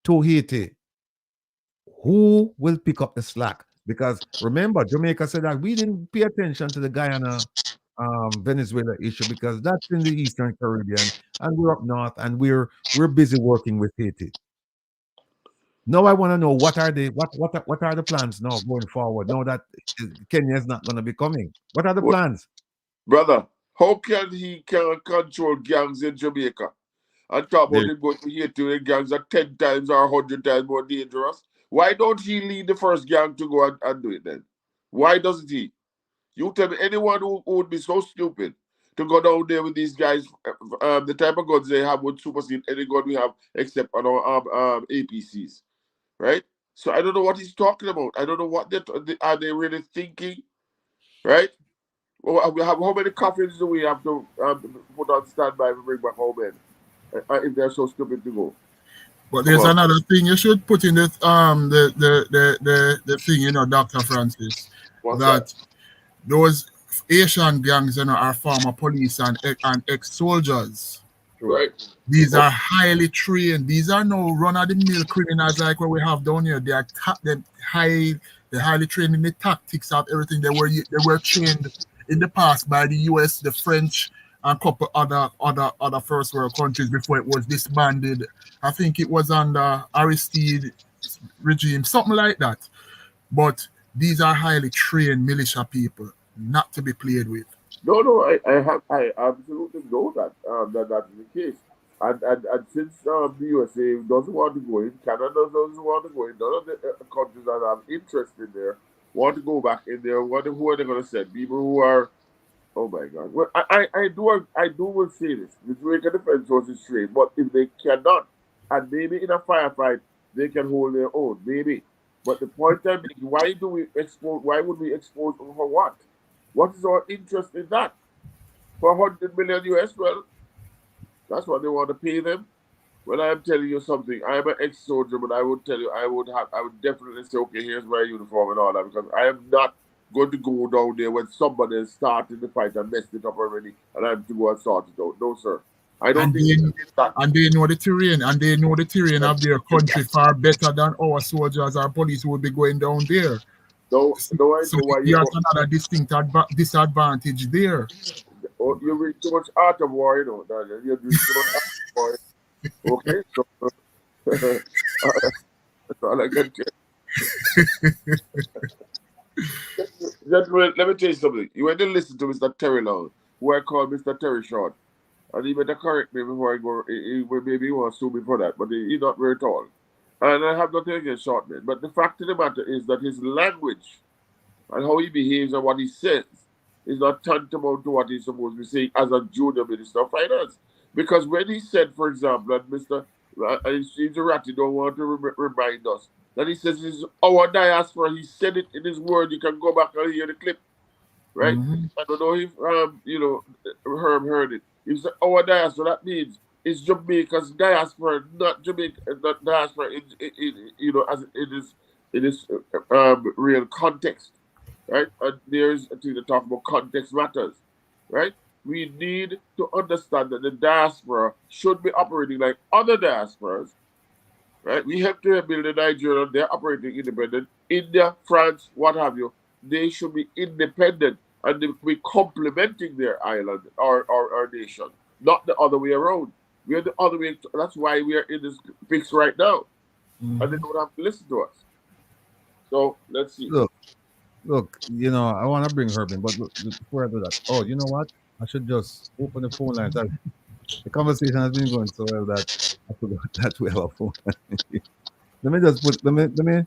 to Haiti, who will pick up the slack? Because remember, Jamaica said that we didn't pay attention to the Guyana Venezuela issue because that's in the Eastern Caribbean, and we're up north, and we're busy working with Haiti. Now I want to know what are the plans now going forward? Now that Kenya is not going to be coming, what are the plans, brother? How can he control gangs in Jamaica? And talk about him going to Haiti when gangs are 10 times or 100 times more dangerous. Why don't he lead the first gang to go and do it then? Why doesn't he? You tell me anyone who would be so stupid to go down there with these guys, the type of guns they have would supersede any gun we have except on our APCs, right? So I don't know what he's talking about. I don't know what are they really thinking, right? Well, how many coffins do we have to put on standby to bring back home men if they're so stupid to go? But there's another thing you should put in the thing, Dr. Francis. What's that? Those Asian gangs, are former police and ex-soldiers. Right. These are highly trained. These are no run-of-the-mill criminals like what we have down here. They're highly trained in the tactics of everything. They were trained in the past by the US, the French, and a couple other first world countries before it was disbanded. I think it was under Aristide regime, something like that. But these are highly trained militia people, not to be played with. No, I absolutely know that that is the case. And since the USA doesn't want to go in, Canada doesn't want to go in, none of the countries that have interest in there want to go back in there. Who are they going to send? People who are, oh my God. Well, I will say this. The Jamaican Defense Force is trained, but if they cannot, and maybe in a firefight, they can hold their own, maybe. But the point I'm making, why would we expose them for what? What is our interest in that? For 100 million US, well, that's what they want to pay them. Well, I'm telling you something. I'm an ex-soldier, but I would tell you, I would definitely say, okay, here's my uniform and all that, because I am not going to go down there when somebody has started the fight and messed it up already, and I'm to go and sort it out. No, sir. I don't think that. And they know the terrain, of their country far better than our soldiers or police who will be going down there. No, I know why you have another distinct disadvantage there. Oh, you read too much art of war, You read too much art of war. Okay, so that's all I can tell. Gentlemen, let me tell you something. You went to listen to Mr. Terrelonge, who I call Mr. Terry Short, and he better correct me before I go. Maybe he wants to sue me for that, but he's not very tall. And I have nothing against short men. But the fact of the matter is that his language and how he behaves and what he says is not tantamount to what he's supposed to be saying as a junior minister of finance. Because when he said, for example, that Mr. Rattigan don't want to remind us that he says it's our diaspora, he said it in his word. You can go back and hear the clip, right? Mm-hmm. I don't know if Herb heard it. He said our diaspora. That means it's Jamaica's diaspora, not Jamaica, not diaspora. As it is real context, right? And there's a thing to talk about context matters, right? We need to understand that the diaspora should be operating like other diasporas, right? We have to build a Nigeria, they're operating independent. India, France, what have you, they should be independent and they be complementing their island or nation, not the other way around. We're the other way. That's why we are in this fix right now. Mm-hmm. And they don't have to listen to us. So let's see. Look, I want to bring Herb in, but before I do that, you know what? I should just open the phone lines. The conversation has been going so well that I forgot that we have a phone line. Let me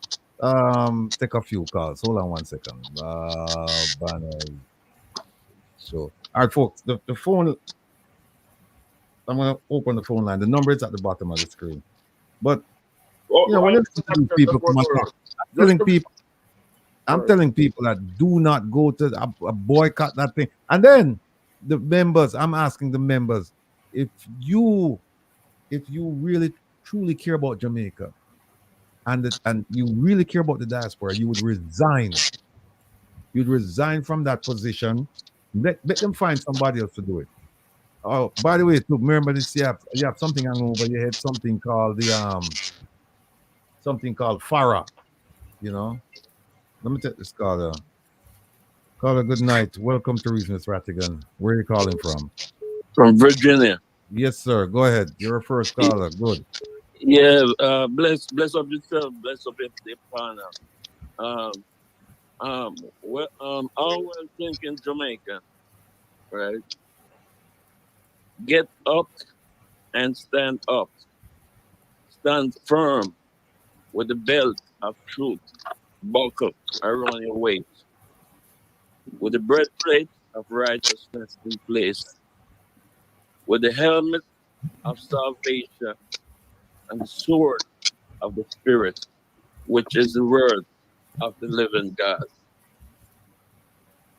take a few calls. Hold on 1 second. Banners. So, all right, folks, the phone. I'm gonna open the phone line. The number is at the bottom of the screen. But when you listen to these people come and talk, I'm telling people that do not go to a boycott that thing. And then the members, I'm asking the members, if you really truly care about Jamaica and you really care about the diaspora, you would resign. You'd resign from that position. Let them find somebody else to do it. Oh, by the way, to remember this, you have something hanging over your head, something called FARA. Let me take this called Caller, good night. Welcome to Reasons Rattigan. Where are you calling from? From Virginia. Yes, sir. Go ahead. You're a first caller. Good. Yeah, bless up yourself, bless up the partner. Always thinking Jamaica, right? Get up and stand up. Stand firm with the belt of truth buckled around your waist, with the breastplate of righteousness in place, with the helmet of salvation and the sword of the Spirit, which is the word of the living God.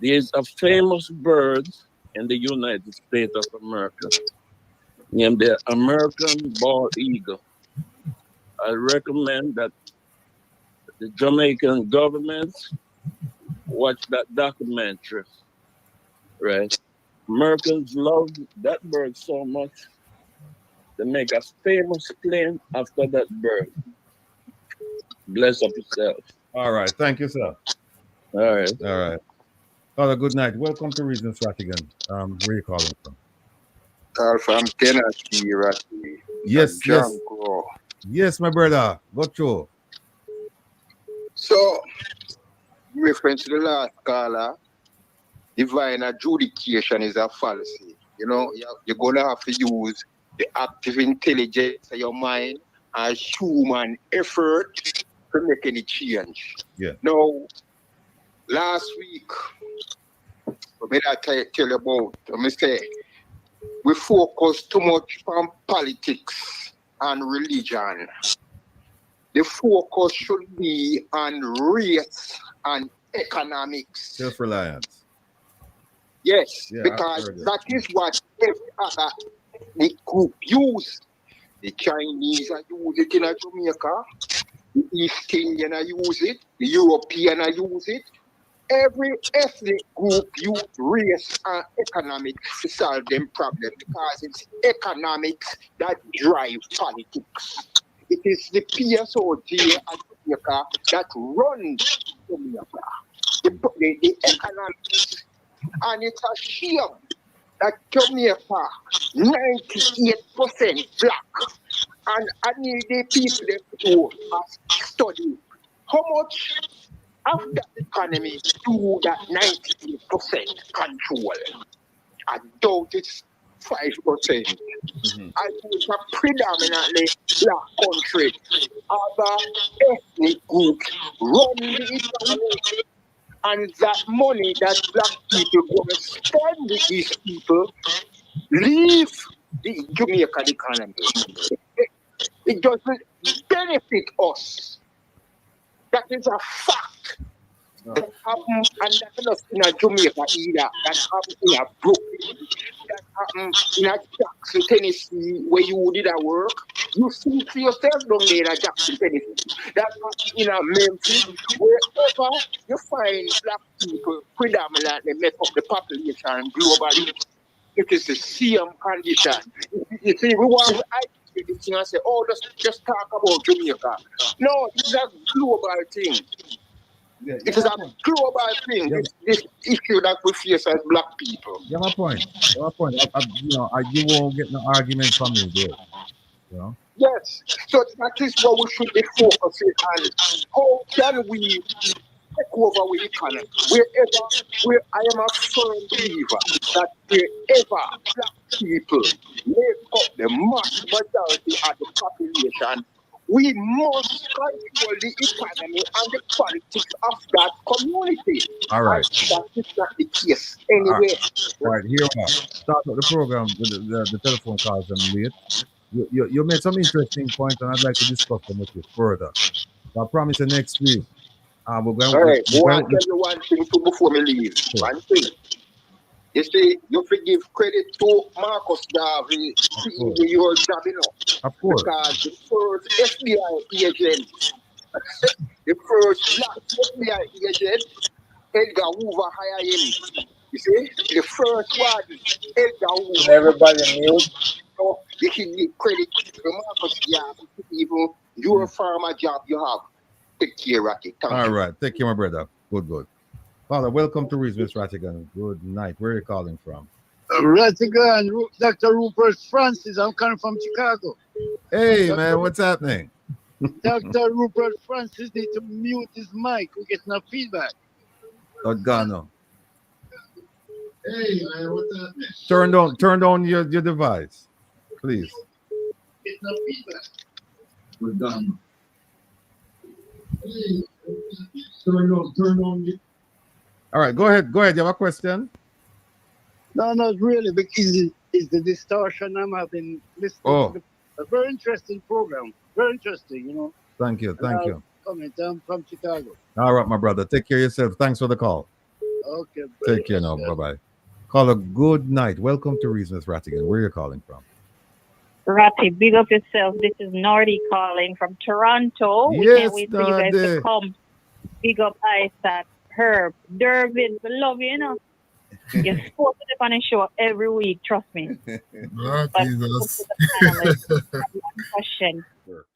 There is a famous bird in the United States of America named the American bald eagle. I recommend that the Jamaican government watch that documentary, right? Americans love that bird so much, they make a famous plane after that bird. Bless up yourself. All right. Thank you, sir. All right. All right. Caller, good night. Welcome to Reasons Rattigan. Where are you calling from? Call from Tennessee, Ratty. Yes, yes. Crow. Yes, my brother. Go through. So, reference to the last caller, divine adjudication is a fallacy. You know, you're going to have to use the active intelligence of your mind and human effort to make any change. Yeah. Now, last week, what did I tell you about? Let me say, we focus too much on politics and religion. The focus should be on race and economics. Self-reliance. Yes, Yeah, because that is what every other ethnic group use. The Chinese are use it in Jamaica, the East Indian are use it, the European are use it. Every ethnic group use race and economics to solve them problems because it's economics that drive politics. It is the PSOG and Jamaica that runs Jamaica. The economics. And it's a shame that Jamaica 98% black. And I need the people to study how much of that economy do that 98% control. I doubt it's 5%. Mm-hmm. I think it's a predominantly black country. Other ethnic groups run the economy. And that money that black people going to spend with these people leave the Jamaican economy. It doesn't benefit us. That is a fact. That happened, and that not in a Jamaica either. That happened in a Brooklyn. That happened in a Jackson, Tennessee, where you did a work. You see it for yourself down there in Jackson, Tennessee. That happened in a Memphis, wherever you find black people predominantly make up the population globally. It is the same condition. You see, we want to isolate this thing and say, oh, just talk about Jamaica. No, it's a global thing. Yeah, it is a global thing. Yeah. This issue that we face as black people. Yeah, my point. My point. You won't get no argument from me there. You know? Yes. So that is what we should be focusing on. How can we take over with economy? Where I am a firm believer that wherever black people make up the mass majority of the population, we must control the economy and the politics of that community. All right. And that is not the case anyway. All right, here we are. Start with the program with the telephone calls and late. You made some interesting points, and I'd like to discuss them with you further. So I promise you next week. We're going. All right. I want to tell you one thing too before we leave. Sure. One thing. You see, you forgive credit to Marcus Garvey for your job, you know. Of course. Because the first FBI agent, the first black FBI agent, Edgar Hoover hired him. You see, the first one, Edgar Hoover. Everybody mute. So you should give credit to Marcus Garvey for even your farmer job you have. Take care, Rocky. All right. Take care, my brother. Good. Father, welcome to Reason, Miss Rattigan. Good night. Where are you calling from? Rattigan, Dr. Rupert Francis. I'm coming from Chicago. Hey, man, what's happening? Dr. Rupert Francis need to mute his mic. We're getting a feedback. Organo. Hey, man, what's happening? Turn down your device, please. Getting a feedback. We're done. Hey, turn on. All right, go ahead. You have a question? No, not really, because it's the distortion I'm having listening to a very interesting program. Very interesting, you know. Thank you. I'm from Chicago. All right, my brother. Take care of yourself. Thanks for the call. Okay. Take care now. Bye-bye. Caller, good night. Welcome to Reason, Miss Rattigan. Where are you calling from? Ratty, big up yourself. This is Nordy calling from Toronto. We Yes, can't wait for you guys to come. Big up Isaac, Herb, Dervin. We love you, you know. You're supposed to be on a show every week, trust me. Jesus. Question.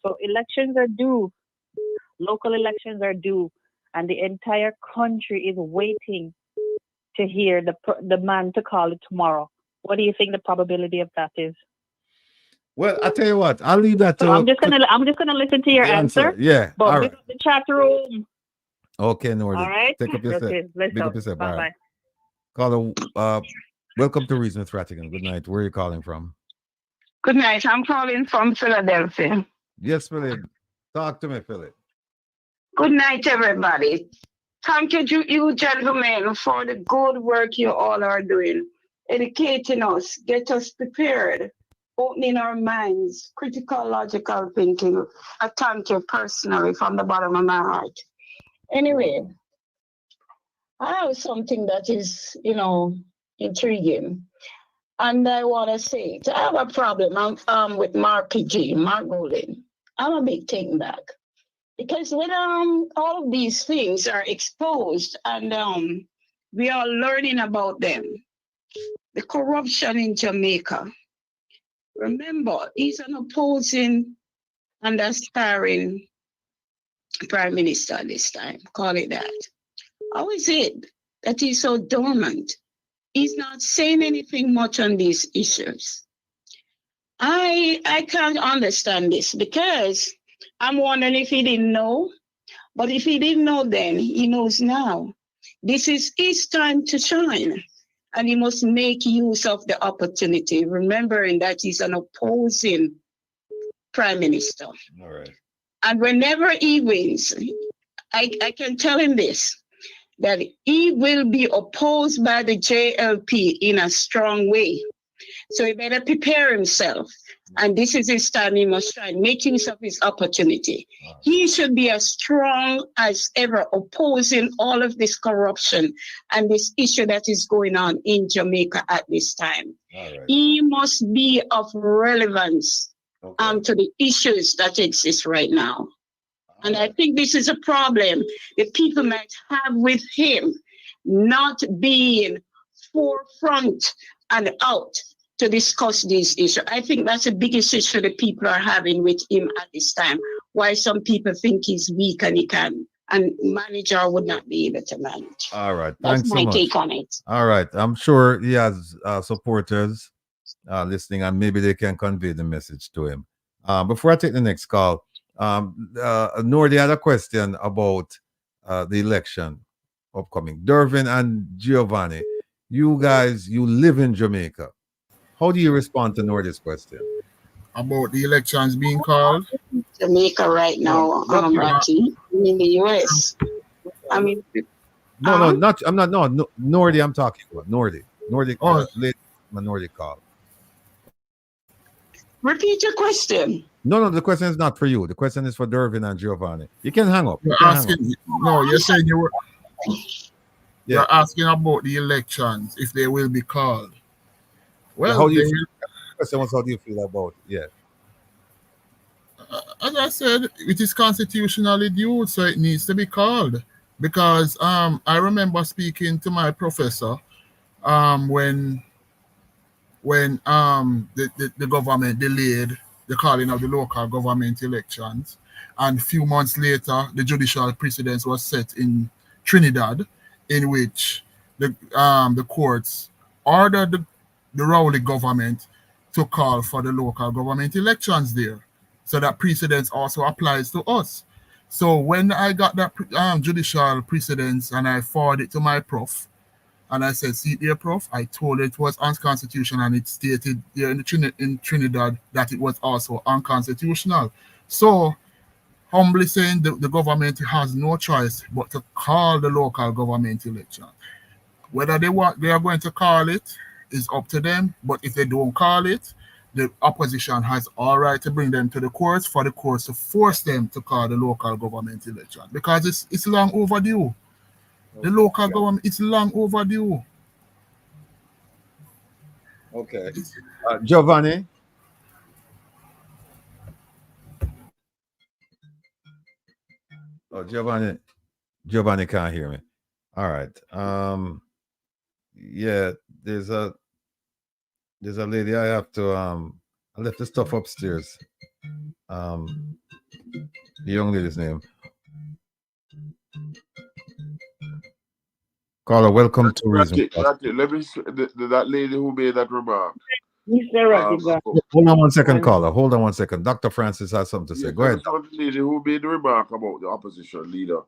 So elections are due. Local elections are due. And the entire country is waiting to hear the man to call it tomorrow. What do you think the probability of that is? Well, I tell you what, I'll leave that to. So I'm just gonna listen to your answer. Yeah. But all pick right. up the chat room. Okay, Nordy. All right. Take up yourself. Let's Pick go. up yourself. Bye All bye. right. Caller, welcome to Reason, Miss Rattigan. Good night. Where are you calling from? Good night. I'm calling from Philadelphia. Yes, Philip. Talk to me, Philip. Good night, everybody. Thank you gentlemen, for the good work you all are doing, educating us, get us prepared, opening our minds, critical, logical thinking. I thank you personally from the bottom of my heart. Anyway, I have something that is, intriguing. And I want to say it. I have a problem with Mark Golden. I'm a big taken back. Because when all of these things are exposed and we are learning about them, the corruption in Jamaica, remember, he's an opposing and aspiring prime minister at this time, call it that. How is it that he's so dormant? He's not saying anything much on these issues. I can't understand this because I'm wondering if he didn't know, but if he didn't know then, he knows now. This is his time to shine, and he must make use of the opportunity, remembering that he's an opposing prime minister. All right. And whenever he wins, I can tell him this, that he will be opposed by the JLP in a strong way. So he better prepare himself. And this is his time. He must try and make use of his opportunity. He should be as strong as ever, opposing all of this corruption and this issue that is going on in Jamaica at this time. Right. He must be of relevance to the issues that exist right now. And I think this is a problem that people might have with him not being forefront and out to discuss these issues. I think that's the biggest issue that people are having with him at this time. Why some people think he's weak and he can, and manager would not be able to manage. All right. That's Thanks my so much. take on it. All right. I'm sure he has supporters listening, and maybe they can convey the message to him. Before I take the next call, Nordy had a question about the election upcoming. Dervin and Giovanni, you guys, you live in Jamaica. How do you respond to Nordy's question? About the elections being called? Jamaica right now, Ratty, in the US. I mean, No, not. I'm not. No, Nordy. I'm talking about Nordy. Nordy call. Repeat your question. No, the question is not for you. The question is for Dervin and Giovanni. You can hang up. You're saying you're asking about the elections, if they will be called. Well, how do you feel? How do you feel about it? Yeah. As I said, it is constitutionally due, so it needs to be called. Because I remember speaking to my professor when the government delayed the calling of the local government elections, and a few months later, the judicial precedence was set in Trinidad, in which the courts ordered the Rowley government to call for the local government elections there. So that precedence also applies to us. So when I got that judicial precedence and I forwarded it to my prof, and I said, see there, prof, I told it was unconstitutional, and it stated there in Trinidad that it was also unconstitutional. So humbly saying the government has no choice but to call the local government election. Whether they are going to call it is up to them, but if they don't call it, the opposition has all right to bring them to the courts for the courts to force them to call the local government election, because it's long overdue. The local government, it's long overdue. Okay. Giovanni? Oh, Giovanni can't hear me. All right. Yeah, there's a lady I have to I left the stuff upstairs. The young lady's name. Caller, welcome to Reason. Ratty, let me that lady who made that remark. Mr. Rattigan. Hold on one second, caller. Hold on one second. Dr. Francis has something to say. Go ahead. The lady who made the remark about the opposition leader.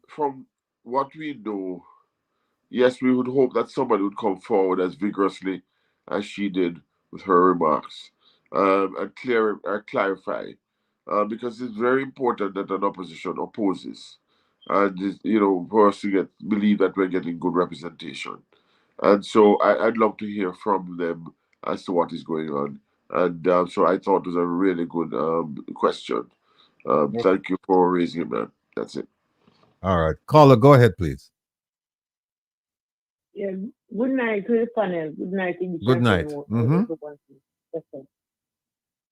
From what we know, yes, we would hope that somebody would come forward as vigorously as she did with her remarks and clarify, because it's very important that an opposition opposes, and for us to believe that we're getting good representation. And so I'd love to hear from them as to what is going on. And so I thought it was a really good question. Thank you for raising it, man. That's it. All right. Caller, go ahead, please. Yeah. Good night to the panel. Good night. Good night.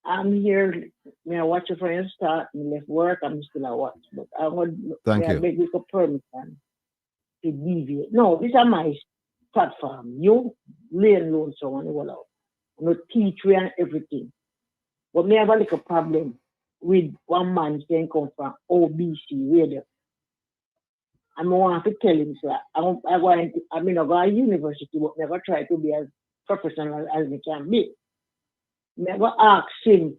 I'm here. I watch you from the start. I left work. I'm still at watch. But I would beg you for permission to deviate. No, this is my platform. You lay alone someone will out. No teach you and everything. But me have a little problem with one man saying come from OBC radio. I want to tell him, sir, I'm going to university, but never try to be as professional as I can be. Never ask him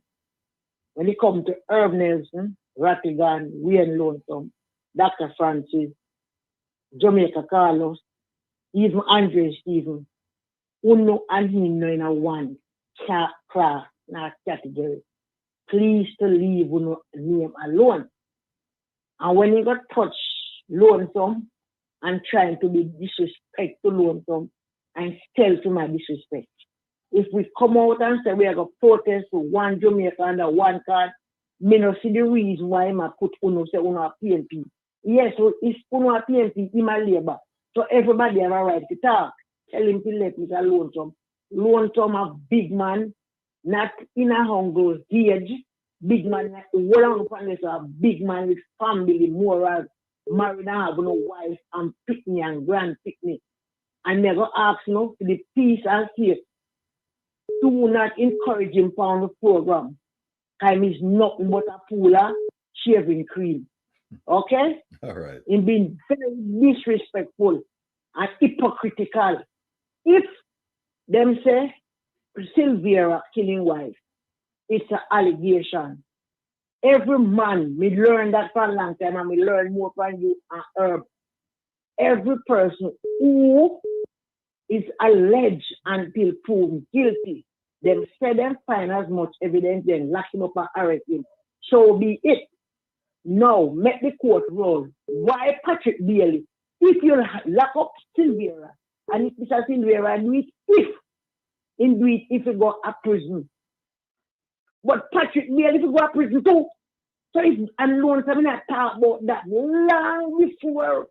when he come to Herb Nelson, Rattigan, Wayne Lonesome, Dr. Francis, Jamaica Carlos, even Andre Stephen, Uno and him in a one class, not category. Please to leave Uno name alone. And when he got touched, Lonesome and trying to be disrespectful to Lonesome and tell to my disrespect. If we come out and say we are going to protest for one Jamaica under one card, me no see the reason why I put Uno say Uno a PNP. Yes, so if Uno a PNP, he my labor. So everybody have a right to talk. Tell him to let me Lonesome. Lonesome a big man, not in a hunger age. Big man, a big man with family, moral, married and have no wife and pick me and grand pick me. I never ask no for the peace and safe. Do not encourage him on the program. Time is nothing but a pooler shaving cream. Okay? All right. In being very disrespectful and hypocritical. If them say Sylvia killing wife, it's an allegation. Every man, we learn that for a long time, and we learn more from you and Herb. Every person who is alleged until proven guilty, them say them find as much evidence, then lock him up and arrest him. So be it. Now, make the court roll. Why Patrick Bailey? If you lock up Sylvia, and if Mr. Sylvia do it, if you go to prison. But Patrick Bailey, if you go to prison too. So if I'm not talk about that long before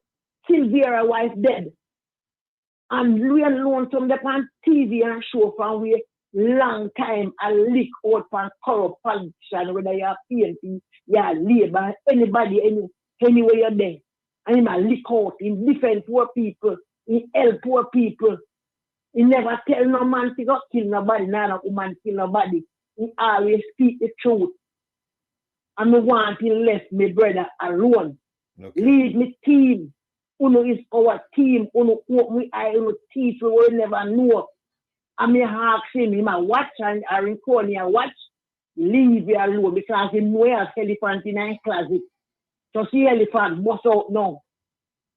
Sylvia wife dead. And we alone from the on TV and show from we long time a leak out from corrupt politician, whether you're PNP, you're Labour, anybody, anywhere you're there. And him a leak out in defend poor people, in help poor people. He never tell no man to go kill nobody, no woman kill nobody. He always speak the truth. And I want to left my brother alone. Okay. Lead me team. Uno is our team. Uno open we eye, uno teeth, we will never know. I may ask him I watch and I record me, I watch, leave you alone because he know he has elephant in his closet. So see elephant bust out now.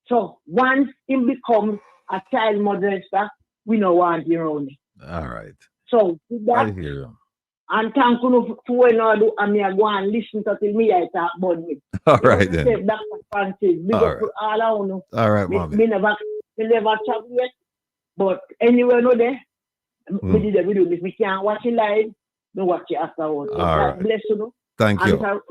So once he becomes a child molester, we don't want him around. All right. So with that, I hear you. and thank you for when do and me go and listen to till me I talk about me. All right then. Dr. Francis, big up to all I know. All right, mommy. Me never travel yet, but anywhere no there. We did we do this. We can't watch it live. We watch it afterwards. So All God right. bless you. Thank you.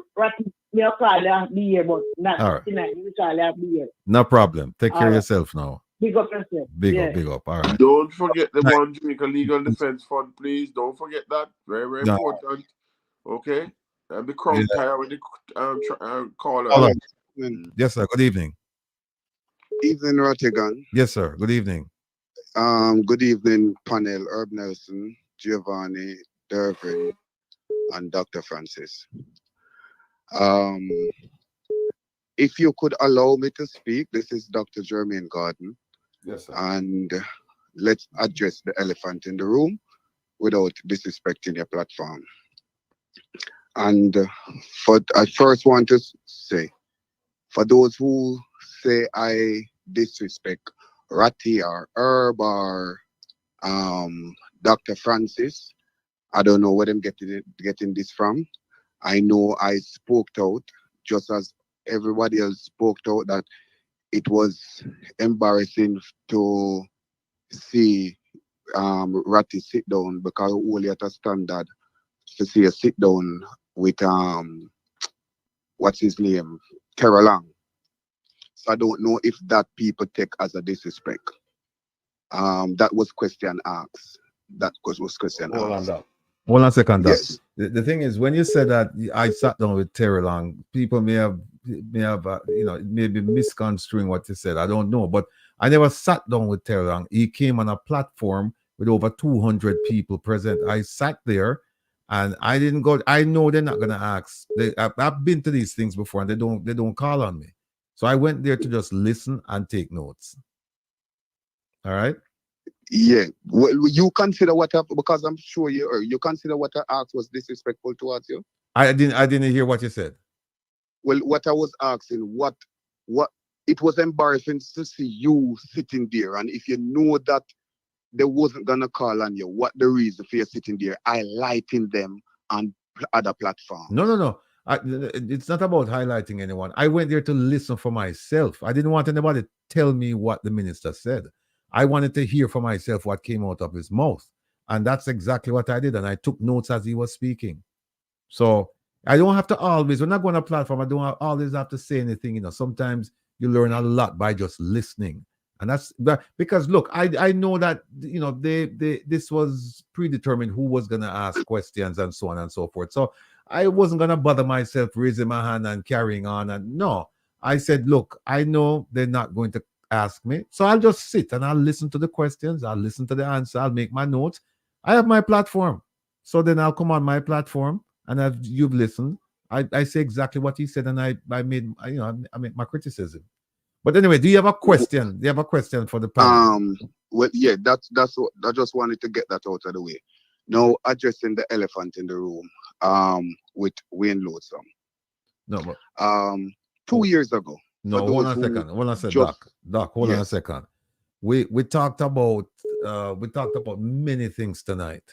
Me a call you be here, but not All right. tonight. We call you be here. No problem. Take care All of right. yourself now. Big up yourself. Big up. All right. Don't forget the One Jamaica Legal Defense Fund, please. Don't forget that. Very, very important. Okay? And the crowd tire with the caller. Hold on. Yes, sir. Good evening. Evening, Rattigan. Yes, sir. Good evening. Good evening, panel. Herb Nelson, Giovanni, Dervin, and Dr. Francis. If you could allow me to speak, this is Dr. Jermaine Garden. Yes, sir. And let's address the elephant in the room without disrespecting your platform. And I first want to say, for those who say I disrespect Ratty or Herb or Dr. Francis, I don't know where I'm getting this from. I know I spoke out just as everybody else spoke out that it was embarrassing to see Ratty sit down because only at a standard to see a sit down with what's his name, Terrelonge. So I don't know if that people take as a disrespect. That was question asked. That was question asked. Hold on a second, Doc. Yes. The thing is, when you said that I sat down with Terrelonge, people may have maybe misconstruing what you said. I don't know, but I never sat down with Terrelonge. He came on a platform with over 200 people present. I sat there, and I didn't go. I know they're not gonna ask. I've been to these things before, and they don't call on me. So I went there to just listen and take notes. All right. Yeah. Well, you consider what because I'm sure you consider what I asked was disrespectful towards you. I didn't hear what you said. Well, what I was asking, what it was embarrassing to see you sitting there, and if you know that they wasn't gonna call on you, what the reason for you sitting there, highlighting them on other platforms? No. It's not about highlighting anyone. I went there to listen for myself. I didn't want anybody to tell me what the minister said. I wanted to hear for myself what came out of his mouth. And that's exactly what I did. And I took notes as he was speaking. So I don't have to always, when I go on a platform, I don't always have to say anything. Sometimes you learn a lot by just listening. And that's because look, I know that this was predetermined who was gonna ask questions and so on and so forth. So I wasn't gonna bother myself raising my hand and carrying on. And no, I said, look, I know they're not going to ask me, so I'll just sit and I'll listen to the questions, I'll listen to the answer, I'll make my notes. I have my platform, so then I'll come on my platform, and as you've listened, I say exactly what he said, and I made I make my criticism. But anyway, do you have a question? Do you have a question for the panel? Well, yeah, that's what I just wanted to get that out of the way. Now, addressing the elephant in the room, with Wayne Loathsome. No, but 2 years ago. No, hold on a second. Doc, hold on a second. We talked about many things tonight,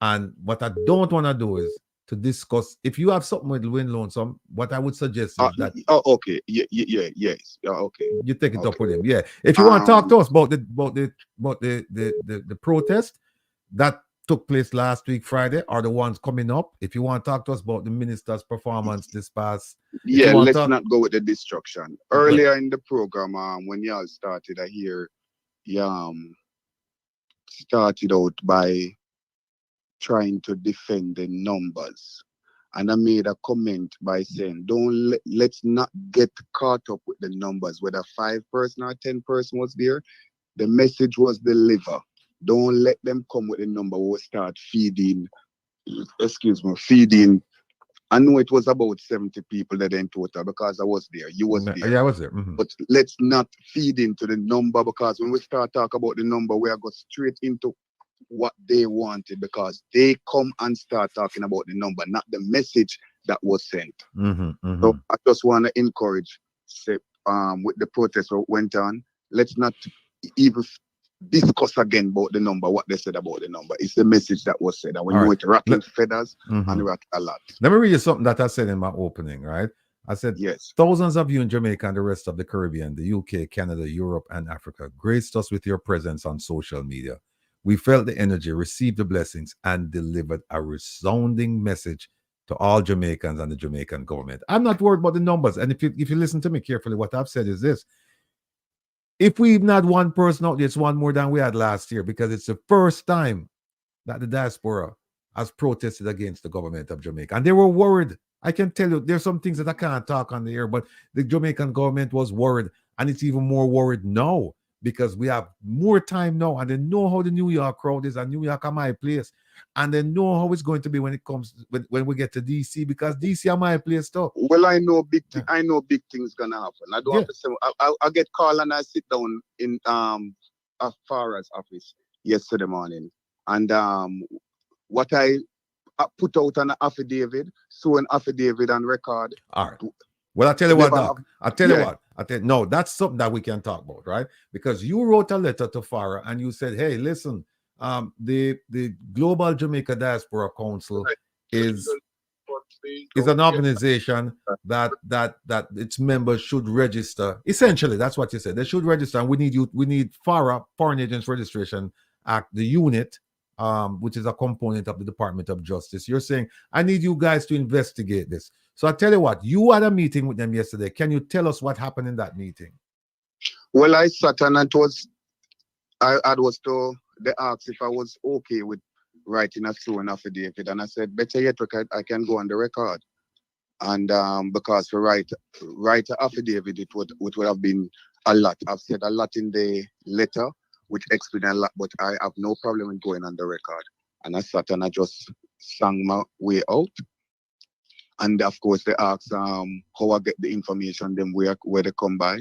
and what I don't want to do is to discuss. If you have something with Wayne Loathsome, what I would suggest is that. Oh, okay. Yes. Okay. You take it up with him. Yeah. If you want to talk to us about the protest that took place last week Friday, or the ones coming up, if you want to talk to us about the minister's performance this past. Yeah, let's not go with the destruction. Earlier in the program, when y'all started, I hear started out by trying to defend the numbers. And I made a comment by saying, let's not get caught up with the numbers, whether 5 person or 10 person was there. The message was delivered. Don't let them come with a number. We'll start feeding I know it was about 70 people that in total because I was there. You was there. Yeah, I was there. Mm-hmm. But let's not feed into the number, because when we start talk about the number, we are go straight into what they wanted, because they come and start talking about the number, not the message that was sent. Mm-hmm, mm-hmm. So I just want to encourage, say, with the protest that went on, let's not even discuss again about the number, what they said about the number. It's the message that was said. And we know it rattled feathers and rattled a lot. Let me read you something that I said in my opening, right? I said, yes, thousands of you in Jamaica and the rest of the Caribbean, the UK, Canada, Europe, and Africa graced us with your presence on social media. We felt the energy, received the blessings, and delivered a resounding message to all Jamaicans and the Jamaican government. I'm not worried about the numbers. And if you listen to me carefully, what I've said is this. If we've not one person out there, it's one more than we had last year, because it's the first time that the diaspora has protested against the government of Jamaica. And they were worried. I can tell you, there's some things that I can't talk on the air, but the Jamaican government was worried. And it's even more worried now, because we have more time now, and they know how the New York crowd is, and New York are my place. And they know how it's going to be when it comes when we get to DC, because DC are my place too. Well, I know big things gonna happen. I don't have to say. I get called and I sit down in Farah's office yesterday morning, and what I put out an affidavit, so an affidavit and record. All right. Well, I tell you what, Doc. I tell you what. No, that's something that we can talk about, right? Because you wrote a letter to Farah and you said, "Hey, listen, the Global Jamaica Diaspora Council is an organization that its members should register." Essentially, that's what you said. They should register, and we need FARA, Foreign Agents Registration Act, the unit, which is a component of the Department of Justice. You're saying, I need you guys to investigate this. So I tell you what, you had a meeting with them yesterday. Can you tell us what happened in that meeting? Well, I sat and I was told, they asked if I was okay with writing a sworn affidavit, and I said, better yet, I can go on the record. And because to write an affidavit, it would have been a lot. I've said a lot in the letter, which explained a lot, but I have no problem in going on the record. And I sat and I just sang my way out. And of course, they asked how I get the information, them where they come by.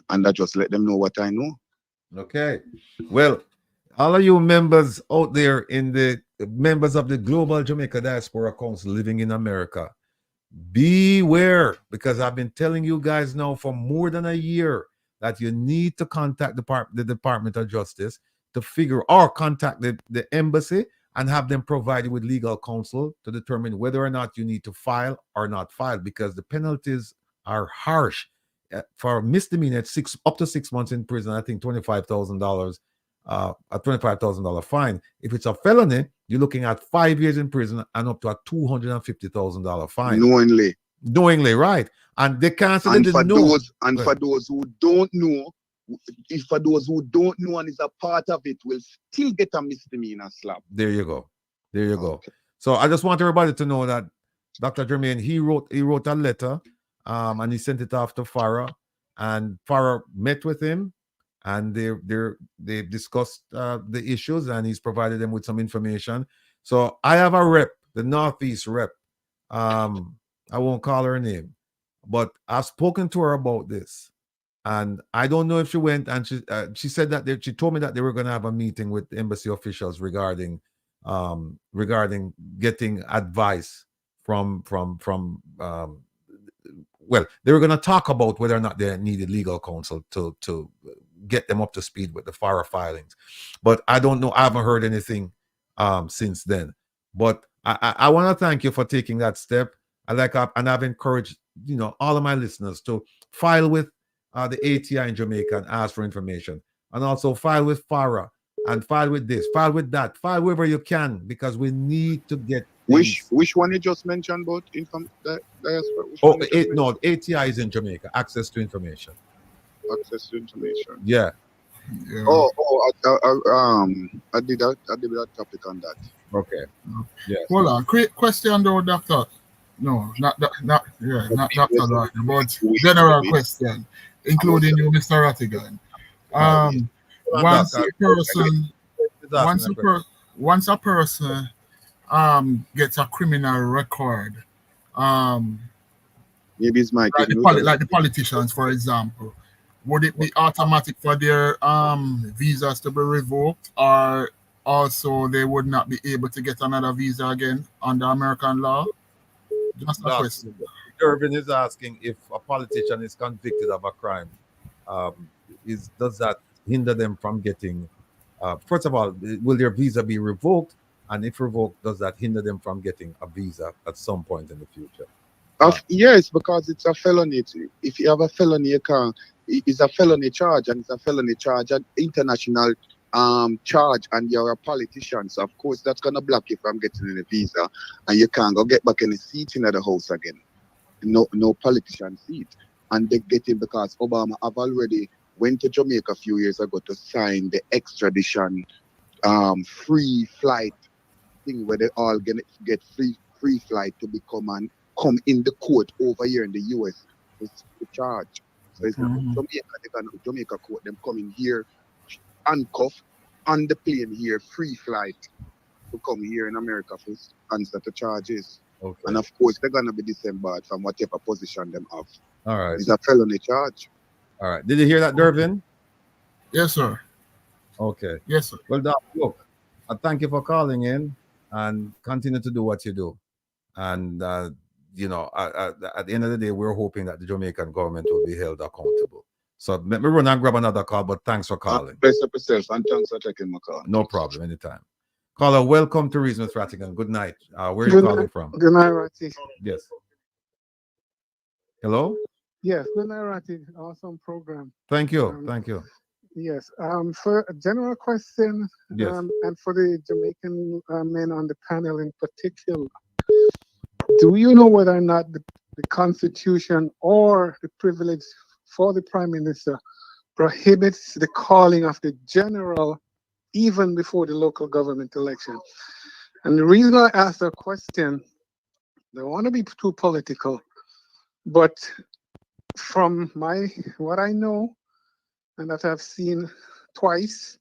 And I just let them know what I know. Okay. Well, all of you members out there members of the Global Jamaica Diaspora Council living in America, beware, because I've been telling you guys now for more than a year that you need to contact the Department of Justice to figure, or contact the embassy and have them provide you with legal counsel to determine whether or not you need to file or not file, because the penalties are harsh. For misdemeanor, it's up to 6 months in prison. I think $25,000, a $25,000 fine. If it's a felony, you're looking at 5 years in prison and up to a $250,000 fine. Knowingly, right? And they can't say they didn't know. For those who don't know, and is a part of it, will still get a misdemeanor slap. There you go. Okay. So I just want everybody to know that Dr. Jermaine, he wrote a letter, and he sent it off to Farah, and Farah met with him, and they discussed the issues, and he's provided them with some information. So I have a rep, the Northeast rep. I won't call her name, but I've spoken to her about this. And I don't know if she went, and she said that she told me that they were going to have a meeting with embassy officials regarding getting advice from well, they were going to talk about whether or not they needed legal counsel to get them up to speed with the FARA filings. But I don't know. I haven't heard anything since then. But I want to thank you for taking that step. And I've encouraged all of my listeners to file with the ATI in Jamaica and ask for information, and also file with FARA and file with this, file with that, file wherever you can, because we need to get which one you just mentioned about no, ATI is in Jamaica, access to information. Yeah. I did that topic on that. Okay. Yeah. Hold on, quick question though, Doctor. No, not Doctor, but general question, including you, Mr. Rattigan. Once a person gets a criminal record, maybe it's Mike. Like the politicians, for example, would it be automatic for their visas to be revoked, or also they would not be able to get another visa again under American law? Just a question. Irvin is asking if a politician is convicted of a crime, does that hinder them from getting? First of all, will their visa be revoked? And if revoked, does that hinder them from getting a visa at some point in the future? Yes, because it's a felony. If you have a felony, you can. It's a felony charge, and it's a felony charge, an international charge, and you're a politician. So of course that's gonna block you from getting a visa, and you can't go get back any seat in the house again. No politician seat, and they get it because Obama have already went to Jamaica a few years ago to sign the extradition free flight thing where they all get free flight to come in the court over here in the US to charge. So it's not Jamaica court, them coming here handcuffed on the plane here, free flight to come here in America for answer to charges. Okay. And of course they're gonna be disembarked from whatever position them have. All right. It's a felony charge. All right. Did you hear that, Dervin? Yes, sir. Okay. Yes, sir. Well, Doc, look, I thank you for calling in and continue to do what you do. And, at the end of the day, we're hoping that the Jamaican government will be held accountable. So let me run and grab another call, but thanks for calling. Bless up yourself, and thanks for taking my call. No problem, anytime. Caller, welcome to Reason with Rattigan. Good night. Where are you calling from? Good night, Ratty. Yes. Hello? Yes, good night, Ratty. Awesome program. Thank you. Thank you. Yes. For a general question, Yes. and for the Jamaican men on the panel in particular, do you know whether or not the Constitution or the privilege for the Prime Minister prohibits the calling of the general even before the local government election? And the reason I ask the question, I don't want to be too political, but from what I know and that I've seen twice,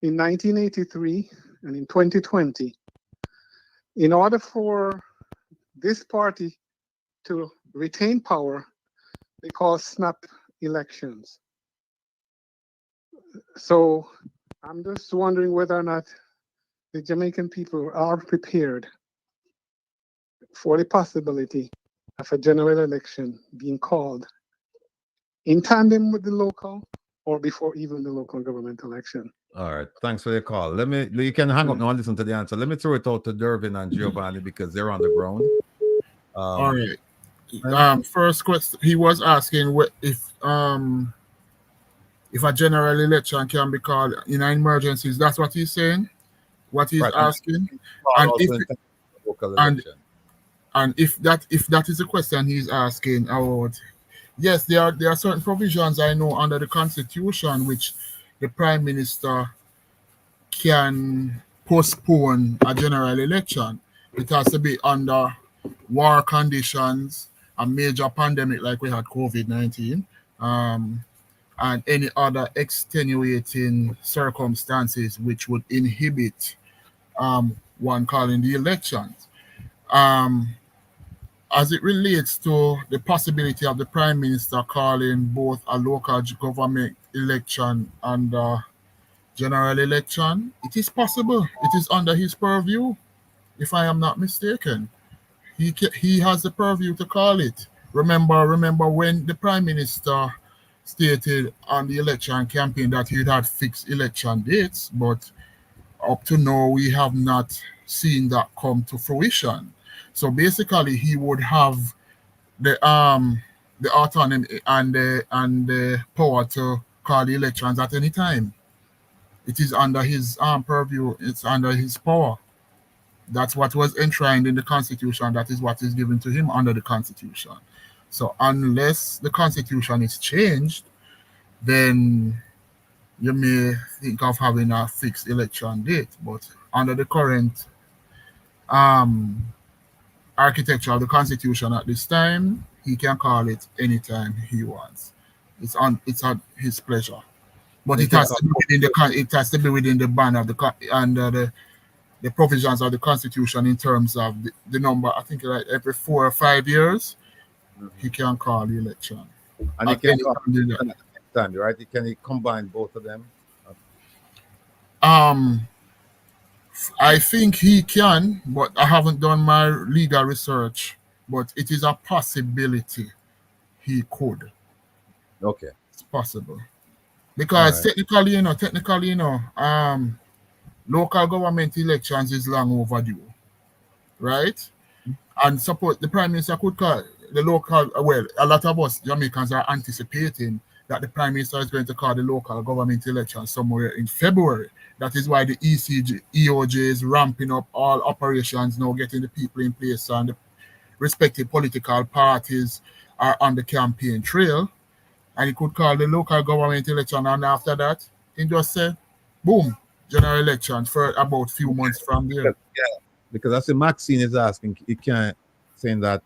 in 1983 and in 2020, in order for this party to retain power, they call snap elections. So I'm just wondering whether or not the Jamaican people are prepared for the possibility of a general election being called in tandem with the local or before even the local government election. All right. Thanks for your call. You can hang up now and listen to the answer. Let me throw it out to Dervin and Giovanni because they're on the ground. All right. First question, he was asking if a general election can be called in an emergency. That's what he's saying. What he's asking, and if that is the question he's asking about, yes, there are certain provisions I know under the Constitution which the Prime Minister can postpone a general election. It has to be under war conditions, a major pandemic like we had COVID-19, and any other extenuating circumstances which would inhibit one calling the elections. As it relates to the possibility of the Prime Minister calling both a local government election and a general election, it is possible. It is under his purview, if I am not mistaken. He has the purview to call it. Remember when the Prime Minister stated on the election campaign that he had fixed election dates, but up to now we have not seen that come to fruition. So basically, he would have the autonomy and the power to call the elections at any time. It is under his purview. It's under his power. That's what was enshrined in the Constitution. That is what is given to him under the Constitution. So unless the Constitution is changed, then you may think of having a fixed election date. But under the current architecture of the Constitution at this time, he can call it anytime he wants. It's at his pleasure. But it has to be within the band of the the provisions of the Constitution in terms of the number. I think like every 4 or 5 years, he can call the election. And he can call at the same time, right? Can he combine both of them? I think he can, but I haven't done my legal research. But it is a possibility he could. Okay, it's possible because technically, local government elections is long overdue, right? And suppose the Prime Minister could call the local. Well, a lot of us Jamaicans are anticipating that the Prime Minister is going to call the local government elections somewhere in February. That is why the EOJ is ramping up all operations now, getting the people in place, and the respective political parties are on the campaign trail. And he could call the local government election, and after that, he just say, boom, general election for about few months from there. Yeah, because I see Maxine is asking, he can't saying that.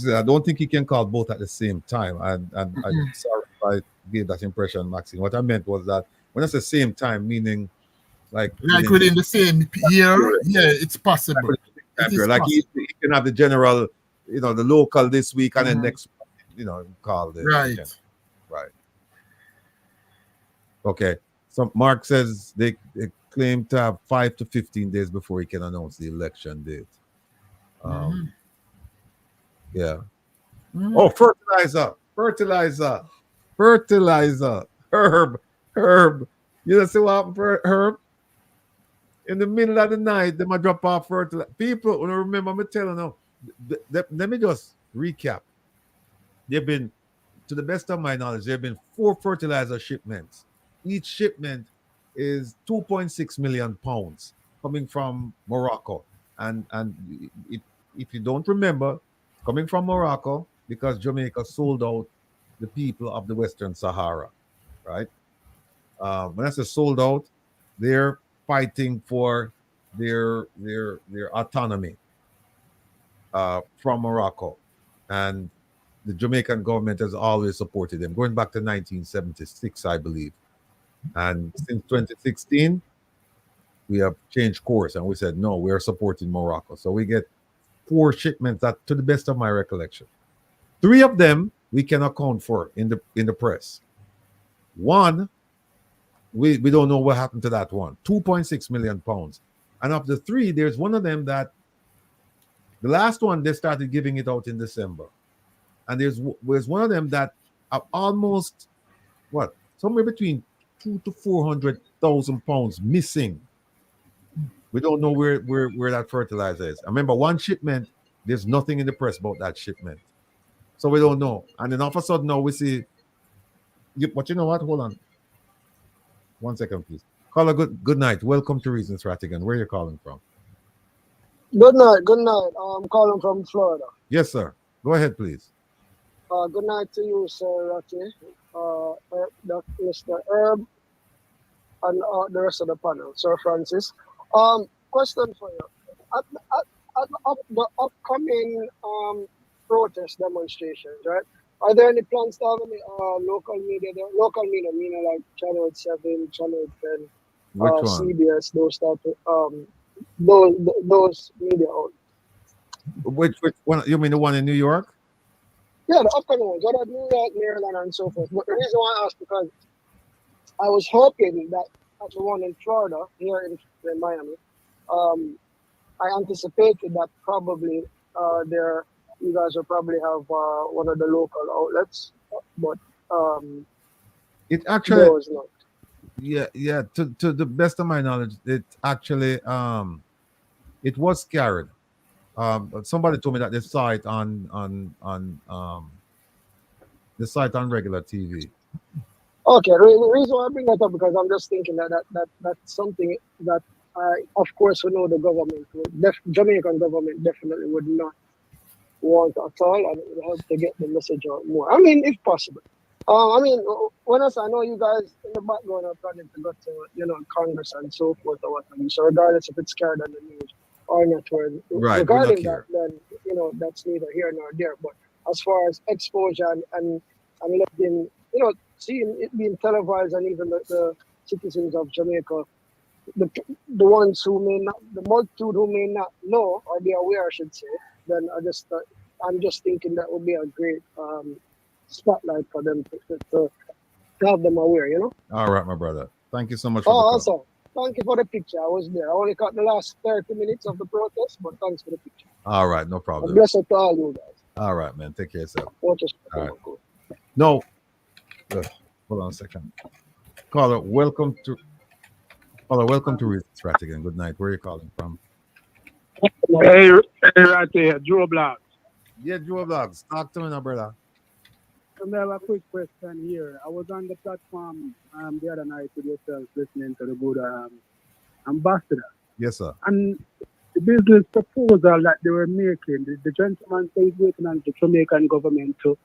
I don't think he can call both at the same time. And I'm sorry if I gave that impression, Maxine. What I meant was that when I say same time, meaning like within the same year, yeah, it's possible. Like he can have the general, the local this week, and then next, call the right. Right. Okay. So Mark says they claim to have 5 to 15 days before he can announce the election date. Yeah. Oh, fertilizer. Herb. You know, see what happened for Herb? In the middle of the night, they might drop off fertilizer. People, when I remember me telling them, let me just recap. They've been, to the best of my knowledge, there have been 4 fertilizer shipments. Each shipment is 2.6 million pounds coming from Morocco. And if you don't remember, coming from Morocco, because Jamaica sold out the people of the Western Sahara, right? When I say sold out, they're fighting for their autonomy from Morocco. And the Jamaican government has always supported them, going back to 1976, I believe. And since 2016, we have changed course and we said, no, we are supporting Morocco. So we get 4 shipments that, to the best of my recollection. 3 of them we can account for in the press. 1, we don't know what happened to that one. 2.6 million pounds. And of the 3, there's one of them that the last one, they started giving it out in December. And there's one of them that are almost, somewhere between 200,000 to 400,000 pounds missing. We don't know where that fertilizer is. I remember one shipment, there's nothing in the press about that shipment. So we don't know. And then all of a sudden now we see, but you know what? Hold on. 1 second, please. Caller, good night. Welcome to Reasons, Rattigan. Where are you calling from? Good night. I'm calling from Florida. Yes, sir. Go ahead, please. Good night to you, Sir Ratty, Mr. Herb, and the rest of the panel, Sir Francis. Question for you. At the upcoming protest demonstrations, right? Are there any plans to have any local media there? Local media, meaning like Channel 7, Channel 10, Which one? CBS, those type of those media outlets. Which one? You mean the one in New York? Yeah, the upcoming ones. What about New York, Maryland, and so forth? But the reason why I asked, because I was hoping that at the one in Florida, here in Miami, I anticipated that probably you guys will probably have one of the local outlets, but it actually was not. Yeah. To the best of my knowledge, it actually it was carried. Somebody told me that they saw it on regular TV. Okay, the reason why I bring that up, because I'm just thinking that's something that of course, we know the government, Jamaican government definitely would not want at all, and it would help to get the message out more. I mean, if possible. I know you guys in the background are planning to go to, Congress and so forth or whatever. So regardless if it's carried on the news or not, regarding that, then that's neither here nor there. But as far as exposure and letting, seeing it being televised, and even the citizens of Jamaica the ones who may not, the multitude who may not know or be aware, I should say, then I'm just thinking that would be a great spotlight for them to have them aware, you know. All right, my brother. Thank you so much for Oh, the call. also, thank you for the picture. I was there. I only caught the last 30 minutes of the protest, but thanks for the picture. All right, no problem. Bless up to all you guys. All right, man. Take care of yourself. All right. No. Hold on a second. Caller, welcome to Reasons Rattigan. Good night. Where are you calling from? Hey, right here, Joe Blogs. Yeah, Joe Blogs. Talk to me now, brother. I have a quick question here. I was on the platform the other night with yourself listening to the good ambassador. Yes, sir. And the business proposal that they were making, the gentleman says waiting on the Jamaican government to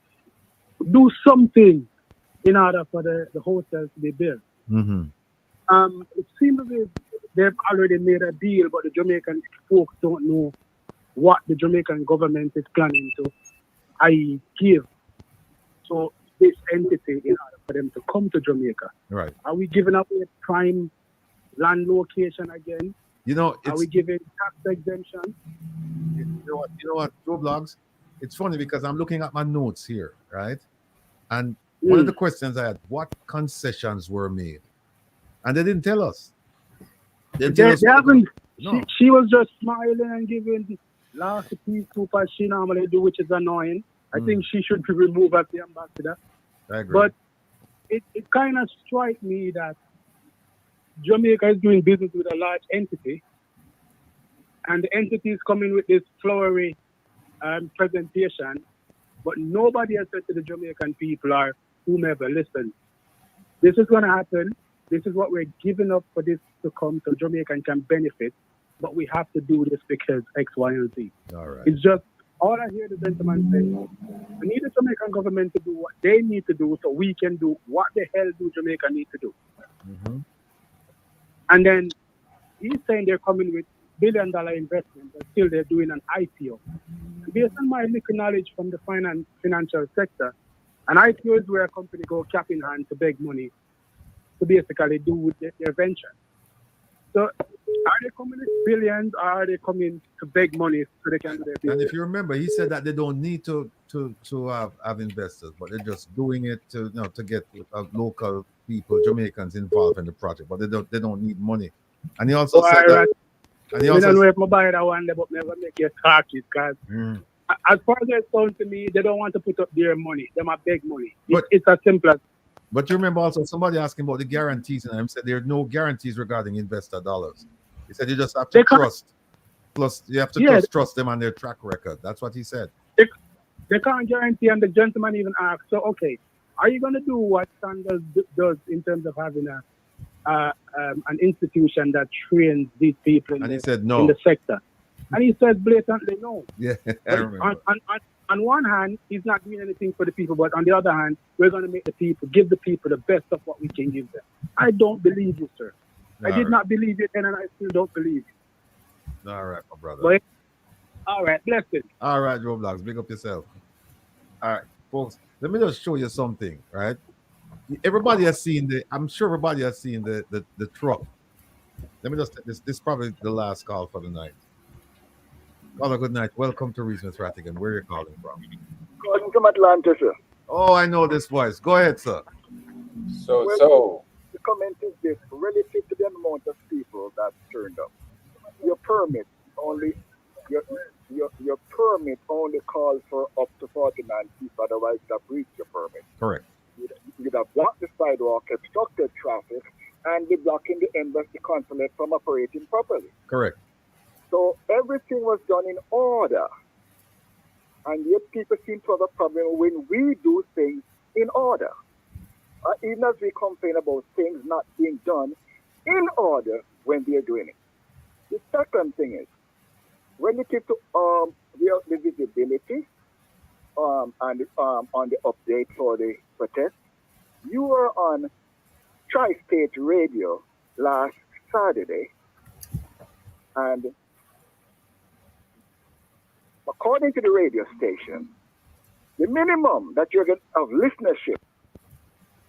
do something in order for the hotels to be built. Mm-hmm. It seems as if they've already made a deal, but the Jamaican folks don't know what the Jamaican government is planning to give to this entity in order for them to come to Jamaica. Right. Are we giving up a prime land location again? You know, are we giving tax exemption? You know what, Joe Blogs? It's funny because I'm looking at my notes here, right? And one of the questions I had, what concessions were made? And they didn't tell us. They haven't. No. She was just smiling and giving the last piece soup as she normally do, which is annoying. I think she should be removed as the ambassador. I agree. But it kind of strikes me that Jamaica is doing business with a large entity, and the entity is coming with this flowery presentation, but nobody has said to the Jamaican people or whomever, listen, this is going to happen. This is what we're giving up for this to come so Jamaican can benefit, but we have to do this because X, Y, and Z. All right. It's just, all I hear the gentleman say, we need the Jamaican government to do what they need to do so we can do what the hell do Jamaica need to do. Mm-hmm. And then he's saying they're coming with billion-dollar investment, but still they're doing an IPO. Based on my little knowledge from the financial sector, an IPO is where a company go cap in hand to beg money to basically do with their venture. So are they coming with billions, or are they coming to beg money so they can do their business? And if you remember, he said that they don't need to have investors, but they're just doing it to get local people, Jamaicans, involved in the project. But they don't need money. And he also said that. And he also don't know if I buy that one, but never make you talk it, because as far as it sounds to me, they don't want to put up their money. They might beg money. It's as simple as. But you remember also somebody asking about the guarantees, and I said there are no guarantees regarding investor dollars. He said you just have to trust. Plus, you have to trust them on their track record. That's what he said. They can't guarantee, and the gentleman even asked, so, okay, are you going to do what Sanders does in terms of having an institution that trains these people he said no. in the sector? And he said blatantly no. Yeah, I remember. On one hand, he's not doing anything for the people, but on the other hand, we're going to give the people the best of what we can give them. I don't believe you, sir. I did not believe it then, and I still don't believe it. All right, my brother. But, all right, blessed. All right, Joe Blogs, big up yourself. All right, folks, let me just show you something, right? Everybody has seen I'm sure everybody has seen the truck. Let me just take this. This is probably the last call for the night. Caller, good night. Welcome to Reasons Rattigan. Where are you calling from? Calling from Atlanta, sir. Oh, I know this voice. Go ahead, sir. So the comment is this: relative to the amount of people that turned up, your permit only calls for up to 49 people. Otherwise, you have breached your permit. Correct. You'd have blocked the sidewalk, obstructed traffic, and be blocking the embassy consulate from operating properly. Correct. So everything was done in order. And yet people seem to have a problem when we do things in order. Even as we complain about things not being done in order when we are doing it. The second thing is, relative to the visibility and on the update for the protest, you were on Tri-State Radio last Saturday, and according to the radio station, the minimum that you're going to have listenership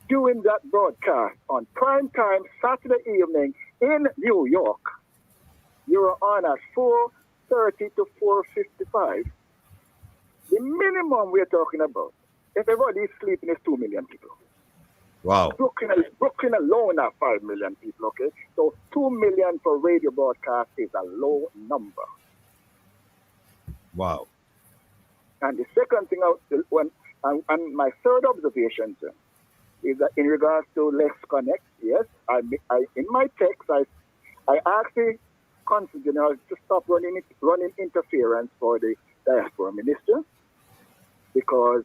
doing that broadcast on prime time Saturday evening In New York, you were on at 4:30 to 4:55. The minimum we're talking about, if everybody is sleeping, is 2 million people. Wow. Brooklyn alone are 5 million people, okay? So 2 million for radio broadcast is a low number. Wow. And the second thing, and my third observation, sir, is that in regards to Let's Connect, yes, I in my text, I asked the Consul General to stop running interference for the diaspora minister, because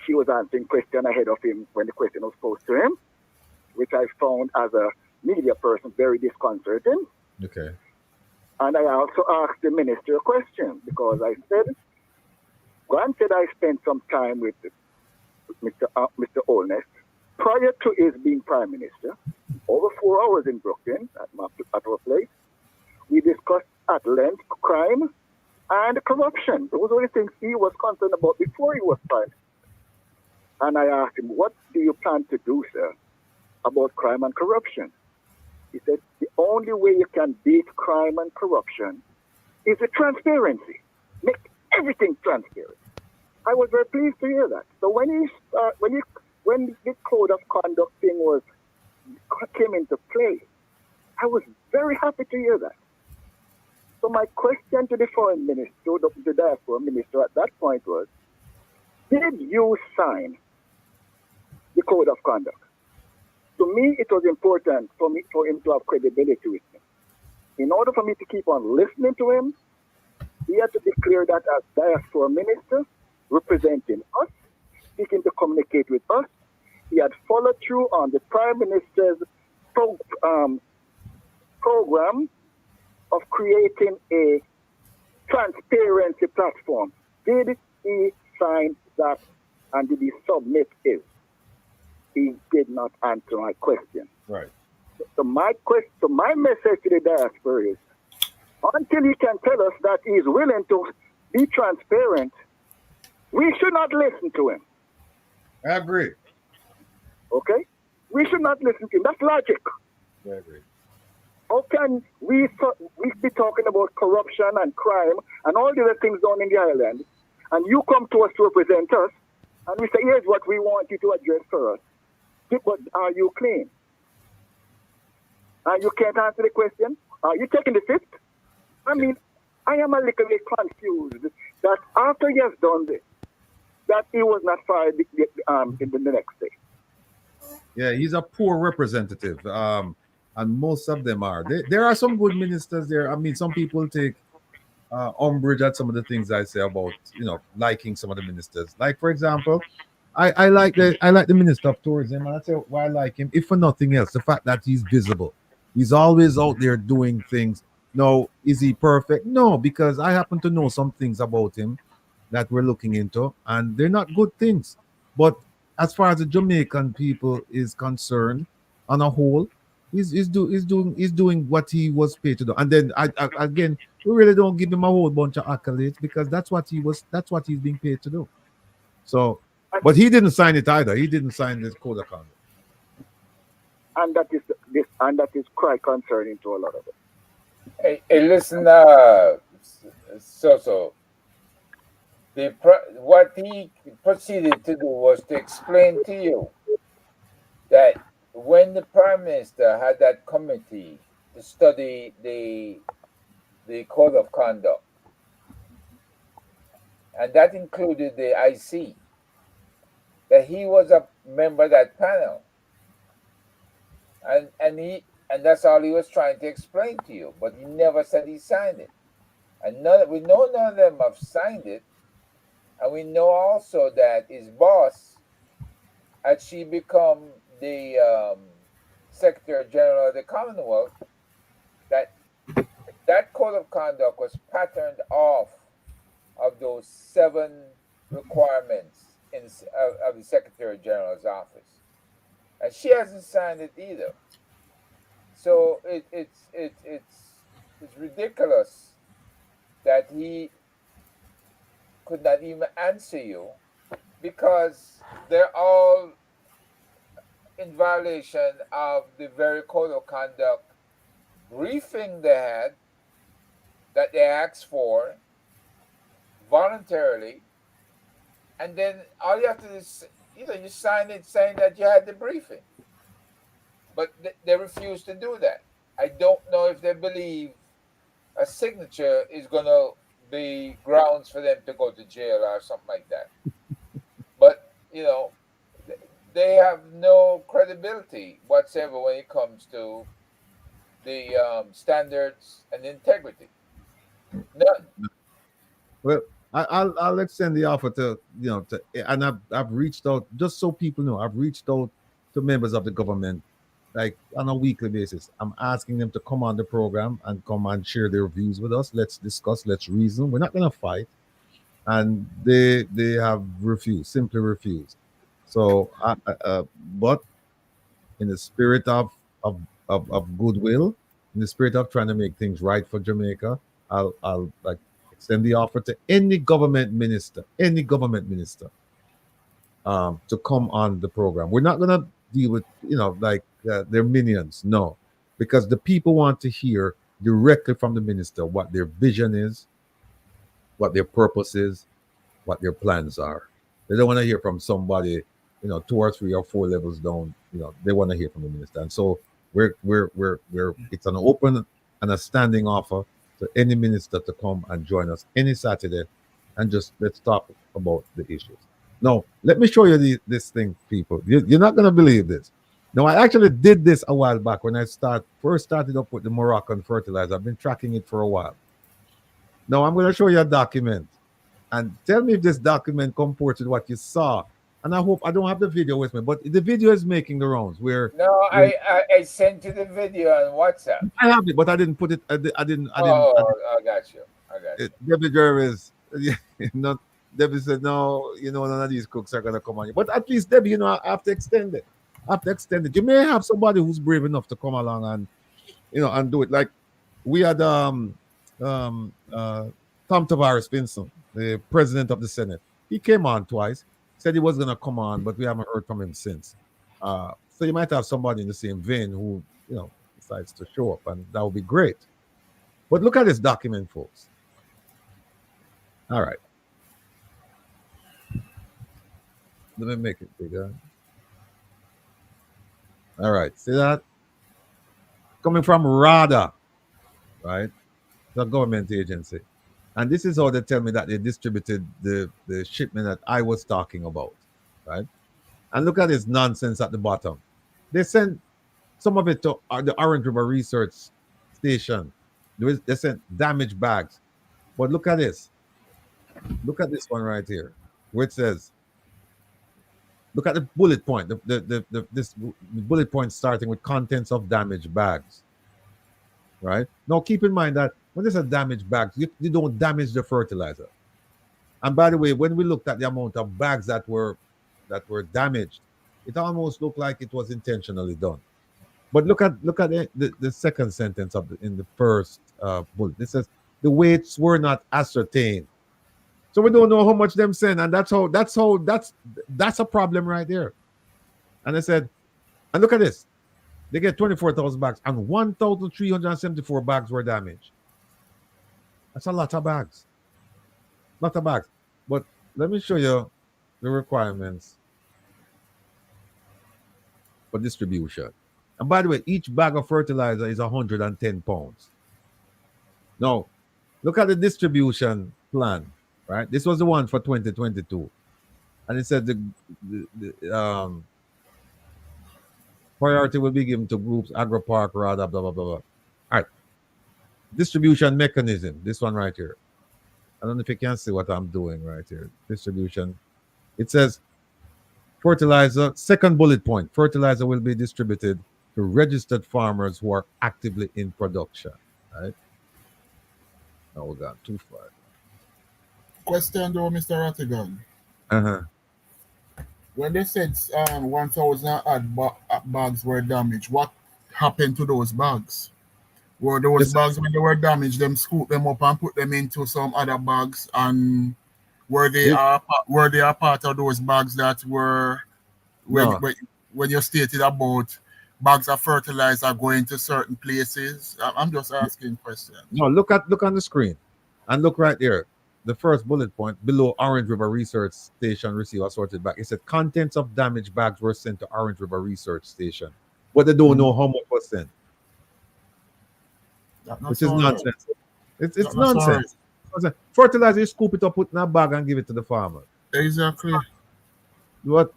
she was answering question ahead of him when the question was posed to him, which I found as a media person very disconcerting. Okay. And I also asked the minister a question, because I said, granted I spent some time with Mr. Olness prior to his being prime minister, over 4 hours in Brooklyn at our place. We discussed at length crime and corruption. Those were the things he was concerned about before he was prime. And I asked him, what do you plan to do, sir, about crime and corruption? He said, the only way you can beat crime and corruption is the transparency. Make everything transparent. I was very pleased to hear that. So when the code of conduct thing came into play, I was very happy to hear that. So my question to the foreign minister, the diaspora minister at that point was, did you sign the code of conduct? To me, it was important for him to have credibility with me. In order for me to keep on listening to him, he had to declare that as diaspora minister, representing us, seeking to communicate with us. He had followed through on the Prime Minister's program of creating a transparency platform. Did he sign that, and did he submit it? He did not answer my question. Right. So my message to the diaspora is, until he can tell us that he's willing to be transparent, we should not listen to him. I agree. Okay? We should not listen to him. That's logic. I agree. How can we be talking about corruption and crime and all the other things down in the island, and you come to us to represent us, and we say, here's what we want you to address for us. But are you clean? You can't answer the question? Are you taking the fifth? I mean, I am a little bit confused that after he has done this, that he was not fired in the next day. Yeah, he's a poor representative. And most of them are. There are some good ministers there. I mean, some people take umbrage at some of the things I say about, liking some of the ministers. Like, for example, I like the Minister of Tourism, and I tell you why I like him. If for nothing else, the fact that he's visible. He's always out there doing things. Now, is he perfect? No, because I happen to know some things about him that we're looking into, and they're not good things. But as far as the Jamaican people is concerned, on a whole, he's doing what he was paid to do. And then again, we really don't give him a whole bunch of accolades, because that's what he's being paid to do. So, but he didn't sign it either. He didn't sign this code of conduct. And that is quite concerning to a lot of us. Hey, listen, what he proceeded to do was to explain to you that when the Prime Minister had that committee to study the code of conduct, and that included the IC, that he was a member of that panel, and that's all he was trying to explain to you. But he never said he signed it, and we know none of them have signed it, and we know also that his boss, had she become the Secretary General of the Commonwealth, that code of conduct was patterned off of those 7 requirements of the Secretary General's office, and she hasn't signed it either. So it's ridiculous that he could not even answer you, because they're all in violation of the very code of conduct briefing they had that they asked for voluntarily, and then all you have to do is, you sign it saying that you had the briefing. But they refuse to do that. I don't know if they believe a signature is going to be grounds for them to go to jail or something like that. But, they have no credibility whatsoever when it comes to the standards and integrity. None. Well, I'll extend the offer to and I've reached out, just so people know, I've reached out to members of the government like on a weekly basis. I'm asking them to come on the program and come and share their views with us. Let's discuss, let's reason. We're not gonna fight. And they have refused, simply refused. So but in the spirit of goodwill, in the spirit of trying to make things right for Jamaica, I'll like extend the offer to any government minister, to come on the program. We're not gonna deal with their minions, no, because the people want to hear directly from the minister what their vision is, what their purpose is, what their plans are. They don't want to hear from somebody, 2 or 3 or 4 levels down. They want to hear from the minister. And so we're it's an open and a standing offer to any minister to come and join us any Saturday, and just let's talk about the issues. Now, let me show you this thing, people. You're not going to believe this. Now, I actually did this a while back when I first started up with the Moroccan fertilizer. I've been tracking it for a while. Now, I'm going to show you a document. And tell me if this document comports with what you saw. And I hope I don't have the video with me, but the video is making the rounds. I sent you the video on WhatsApp. I have it, but I didn't put it. I got you. Debbie Jervis, Debbie said, no, none of these cooks are going to come on you. But at least, Debbie, I have to extend it. You may have somebody who's brave enough to come along and, and do it. Like we had Tom Tavares Pinson, the president of the Senate. He came on twice, said he was going to come on, but we haven't heard from him since. So you might have somebody in the same vein who, decides to show up, and that would be great. But look at this document, folks. All right. Let me make it bigger. All right. See that? Coming from RADA, right? The government agency. And this is how they tell me that they distributed the shipment that I was talking about, right? And look at this nonsense at the bottom. They sent some of it to the Orange River Research Station. They sent damaged bags. But look at this. Look at this one right here, where it says, look at the bullet point. This bullet point starting with contents of damaged bags, right? Now, keep in mind that when there's a damaged bag, you don't damage the fertilizer. And by the way, when we looked at the amount of bags that were damaged, it almost looked like it was intentionally done. But look at the second sentence in the first bullet. It says the weights were not ascertained. So we don't know how much them send, and that's a problem right there. And I said, and look at this. They get 24,000 bags, and 1,374 bags were damaged. That's a lot of bags. Lot of bags. But let me show you the requirements for distribution. And by the way, each bag of fertilizer is 110 pounds. Now, look at the distribution plan, right? This was the one for 2022. And it said the priority will be given to groups, agri-park, rather, blah, blah, blah, blah. All right. Distribution mechanism, this one right here. I don't know if you can see what I'm doing right here. Distribution. It says fertilizer, second bullet point, fertilizer will be distributed to registered farmers who are actively in production, right? Now we got too far. Question though, Mr. Rattigan. Uh-huh. When they said 1,000 odd bags were damaged, what happened to those bags? Were those bags, when they were damaged, them scoop them up and put them into some other bags, and were they a part of those bags that were when you stated about bags of fertilizer going to certain places? I'm just asking questions. No, look on the screen and look right there. The first bullet point below Orange River Research Station receive assorted bag. It said contents of damaged bags were sent to Orange River Research Station, but they don't know how much was sent, which is nonsense. It's nonsense. Fertilizer, you scoop it up, put in a bag, and give it to the farmer. Exactly. What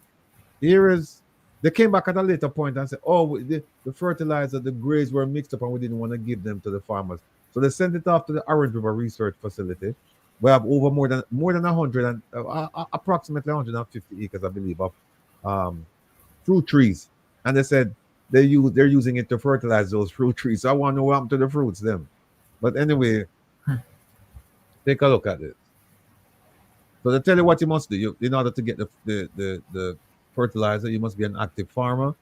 here is, they came back at a later point and said, "Oh, the fertilizer, the grades were mixed up, and we didn't want to give them to the farmers." So they sent it off to the Orange River Research Facility. We have over more than 100 and approximately 150 acres, I believe, of fruit trees, and they said they're using it to fertilize those fruit trees. So I want to know what happened to the fruits, them. But anyway, take a look at it. So they tell you what you must do. In order to get the fertilizer, you must be an active farmer.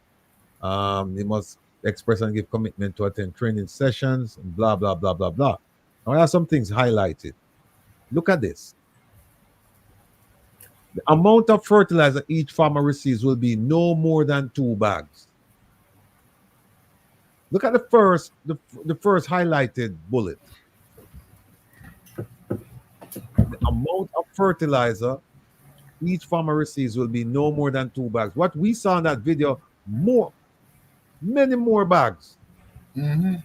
You must express and give commitment to attend training sessions, and blah blah blah blah blah. Now, I have some things highlighted. Look at this. The amount of fertilizer each farmer receives will be no more than 2 bags. Look at the first highlighted bullet. The amount of fertilizer each farmer receives will be no more than 2 bags. What we saw in that video, many more bags. Mm-hmm.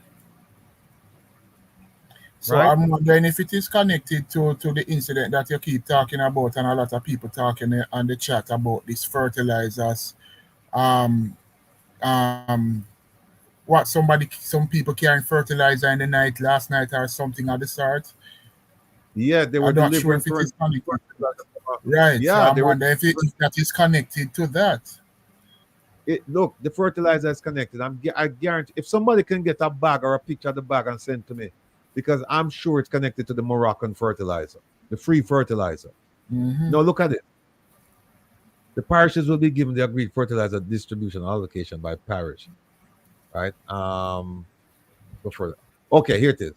So Right? I'm wondering if it is connected to the incident that you keep talking about, and a lot of people talking on the chat about these fertilizers. Some people carrying fertilizer in the night last night or something of the sort. Yeah, they were I'm not sure delivering if it is connected. fertilizer. Right. Yeah, So I'm they were. wondering if that is connected to that. Look, the fertilizer is connected. I guarantee, if somebody can get a bag or a picture of the bag and send to me, because I'm sure it's connected to the Moroccan fertilizer, the free fertilizer. Mm-hmm. Now look at it. The parishes will be given the agreed fertilizer distribution allocation by parish. Right? Go further. Okay, here it is.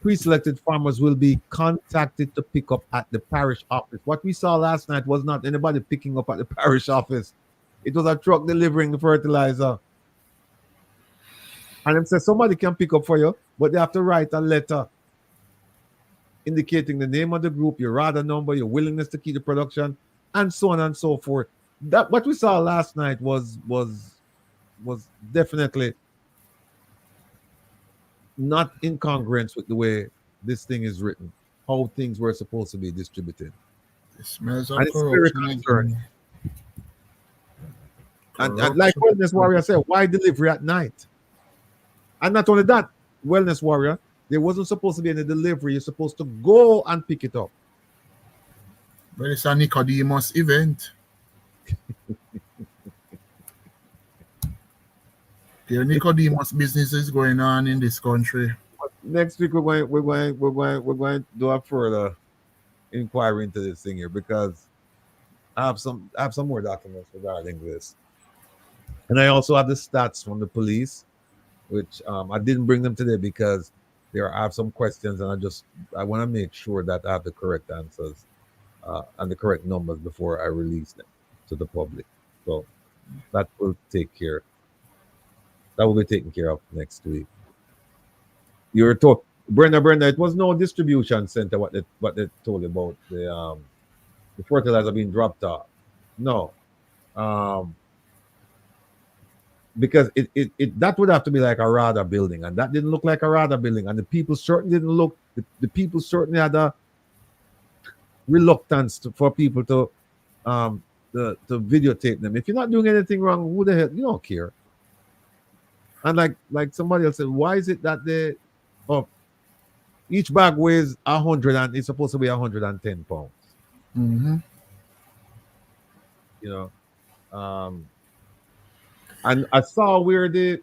Pre-selected farmers will be contacted to pick up at the parish office. What we saw last night was not anybody picking up at the parish office. It was a truck delivering the fertilizer. And them say somebody can pick up for you, but they have to write a letter indicating the name of the group, your RADA number, your willingness to keep the production, and so on and so forth. That what we saw last night was definitely not in congruence with the way this thing is written, how things were supposed to be distributed. It smells of And it's very corruption. concerning. And like Wellness Warrior said, why delivery at night? And not only that, Wellness Warrior, there wasn't supposed to be any delivery. You're supposed to go and pick it up. But it's a Nicodemus event. There Nicodemus business is going on in this country. Next week we're going to do a further inquiry into this thing here, because I have some more documents regarding this. And I also have the stats from the police, which I didn't bring them today because I have some questions, and I want to make sure that I have the correct answers and the correct numbers before I release them to the public. So that will be taken care of next week. You were told, Brenda, it was no distribution center what they told you about the fertilizer being dropped off. No. Because it that would have to be like a RADA building, and that didn't look like a RADA building, and the people certainly didn't look. The people certainly had a reluctance for people to videotape them. If you're not doing anything wrong, who the hell, you don't care. And like somebody else said, why is it that each bag weighs 100 and it's supposed to be 110 pounds? Mm-hmm. You know, and I saw where the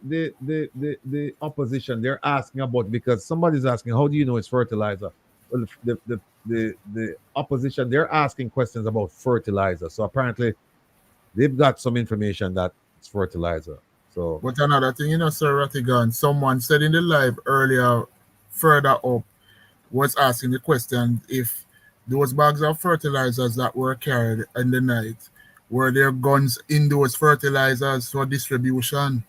opposition, they're asking about, because somebody's asking, how do you know it's fertilizer? Well, the opposition, they're asking questions about fertilizer. So apparently they've got some information that it's fertilizer. So, but another thing, Sir Rattigan, someone said in the live earlier, further up, was asking the question if those bags of fertilizers that were carried in the night Were there guns in those fertilizers for distribution?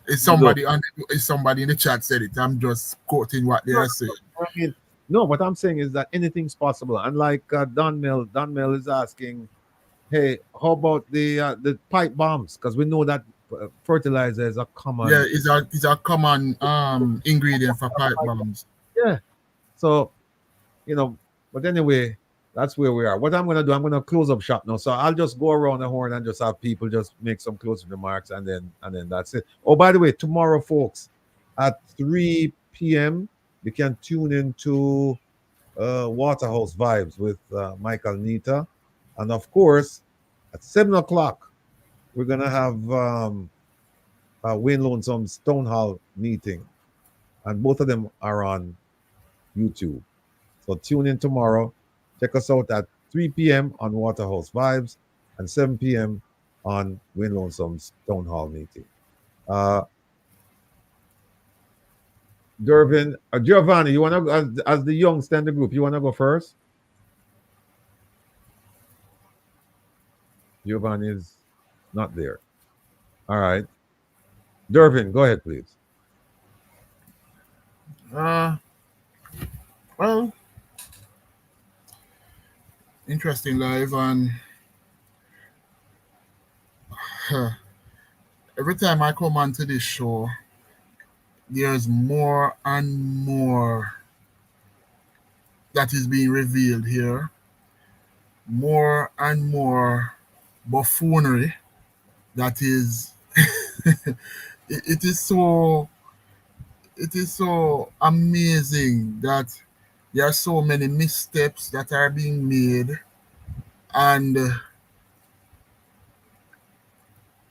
Is somebody in the chat said it? I'm just quoting what they are saying. I mean, no, what I'm saying is that anything's possible. And like Don Mel is asking, hey, how about the pipe bombs? Because we know that fertilizer is a common. Yeah, it's a common ingredient for pipe bombs. Yeah. So, but anyway, that's where we are. What I'm going to do, I'm going to close up shop now. So I'll just go around the horn and just have people just make some closing remarks, and then that's it. Oh, by the way, tomorrow, folks, at 3 p.m., you can tune into Waterhouse Vibes with Michael Nita. And of course, at 7 o'clock, we're going to have Wayne Lonesome's Town Hall meeting. And both of them are on YouTube. So tune in tomorrow. Check us out at 3 p.m. on Waterhouse Vibes and 7 p.m. on Wayne Lonesome's Town Hall meeting. Dervin, Giovanni, you want to go as the youngster in the group? You want to go first? Giovanni is not there. All right, Dervin, go ahead, please. Well, interesting live, and every time I come onto this show, there's more and more that is being revealed here. More and more buffoonery that is it is so amazing that there are so many missteps that are being made, and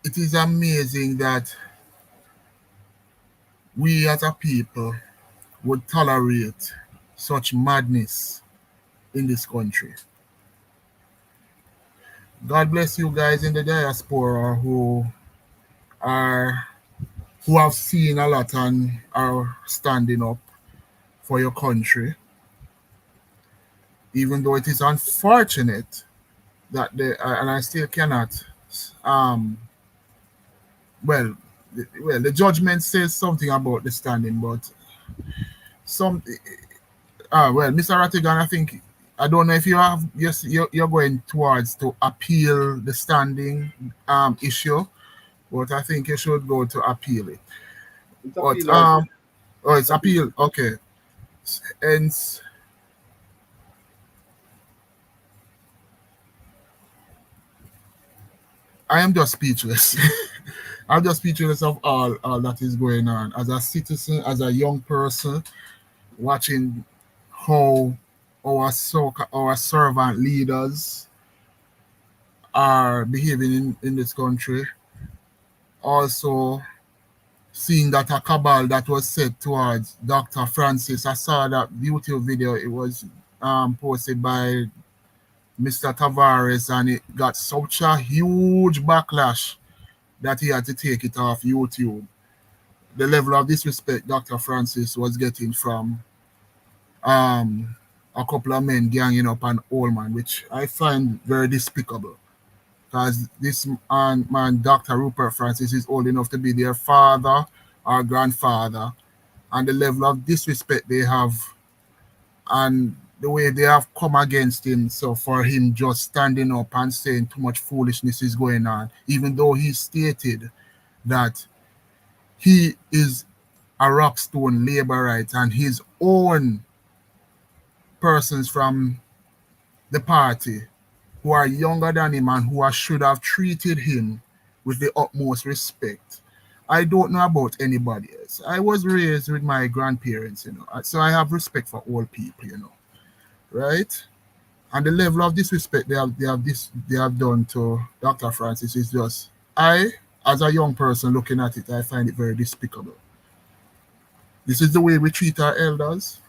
it is amazing that we as a people would tolerate such madness in this country. God bless you guys in the diaspora who have seen a lot and are standing up for your country. Even though it is unfortunate that and I still cannot the judgment says something about the standing, but Mr. Rattigan, I don't know if you have you're going towards to appeal the standing issue, but I think you should go to appeal it. It's appeal. Okay. And I am just speechless. I'm just speechless of all that is going on. As a citizen, as a young person, watching how our servant leaders are behaving in this country. Also, seeing that a cabal that was set towards Dr. Francis. I saw that YouTube video. It was posted by Mr. Tavares, and it got such a huge backlash that he had to take it off YouTube. The level of disrespect Dr. Francis was getting from a couple of men ganging up an old man, which I find very despicable. Because this man, Dr. Rupert Francis, is old enough to be their father or grandfather, and the level of disrespect they have and the way they have come against him. So for him just standing up and saying too much foolishness is going on, even though he stated that he is a rockstone laborite and his own persons from the party who are younger than him and who should have treated him with the utmost respect. I don't know about anybody else. I was raised with my grandparents, so I have respect for all people, right? And the level of disrespect they have done to Dr. Francis is just, as a young person looking at it, I find it very despicable. This is the way we treat our elders.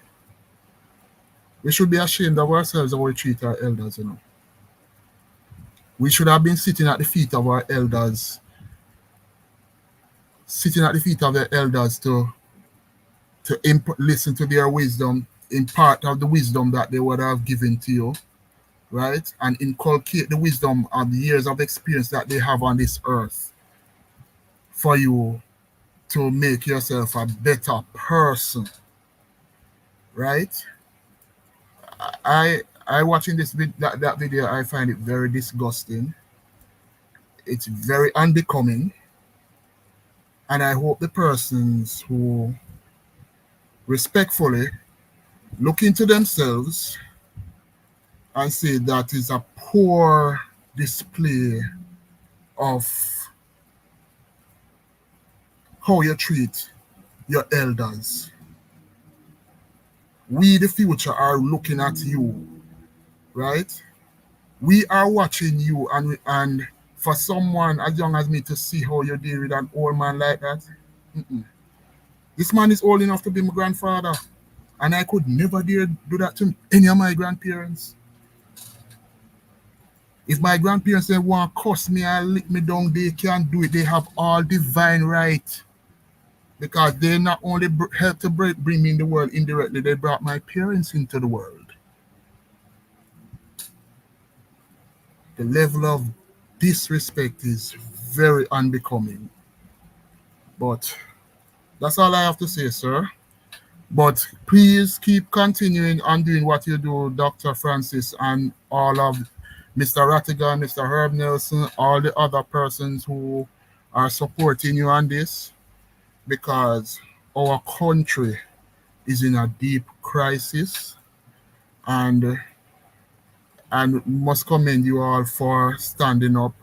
We should be ashamed of ourselves how we treat our elders, We should have been sitting at the feet of our elders, to listen to their wisdom, in part of the wisdom that they would have given to you, right? And inculcate the wisdom of the years of experience that they have on this earth for you to make yourself a better person, right? I watching that video, I find it very disgusting. It's very unbecoming, and I hope the persons who respectfully look into themselves and say that is a poor display of how you treat your elders. We, the future, are looking at you, right? We are watching you, and for someone as young as me to see how you deal with an old man like that, this man is old enough to be my grandfather, and I could never dare do that to any of my grandparents. If my grandparents they want to cuss me and lick me down, they can do it. They have all divine right, because they not only helped to bring me in the world indirectly, they brought my parents into the world. The level of disrespect is very unbecoming. But that's all I have to say, sir. But please keep continuing on doing what you do, Dr. Francis, and all of Mr. Rattigan, Mr. Herb Nelson, all the other persons who are supporting you on this, because our country is in a deep crisis, and must commend you all for standing up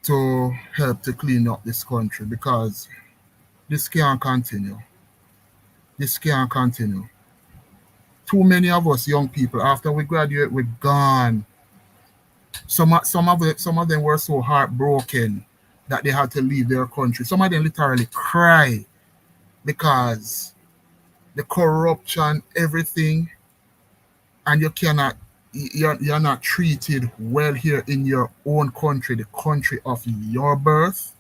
to help to clean up this country, because this can't continue. This can't continue. Too many of us young people, after we graduate, we're gone. Some of them were so heartbroken that they had to leave their country. Some of them literally cry because the corruption, everything, and you're not treated well here in your own country, the country of your birth.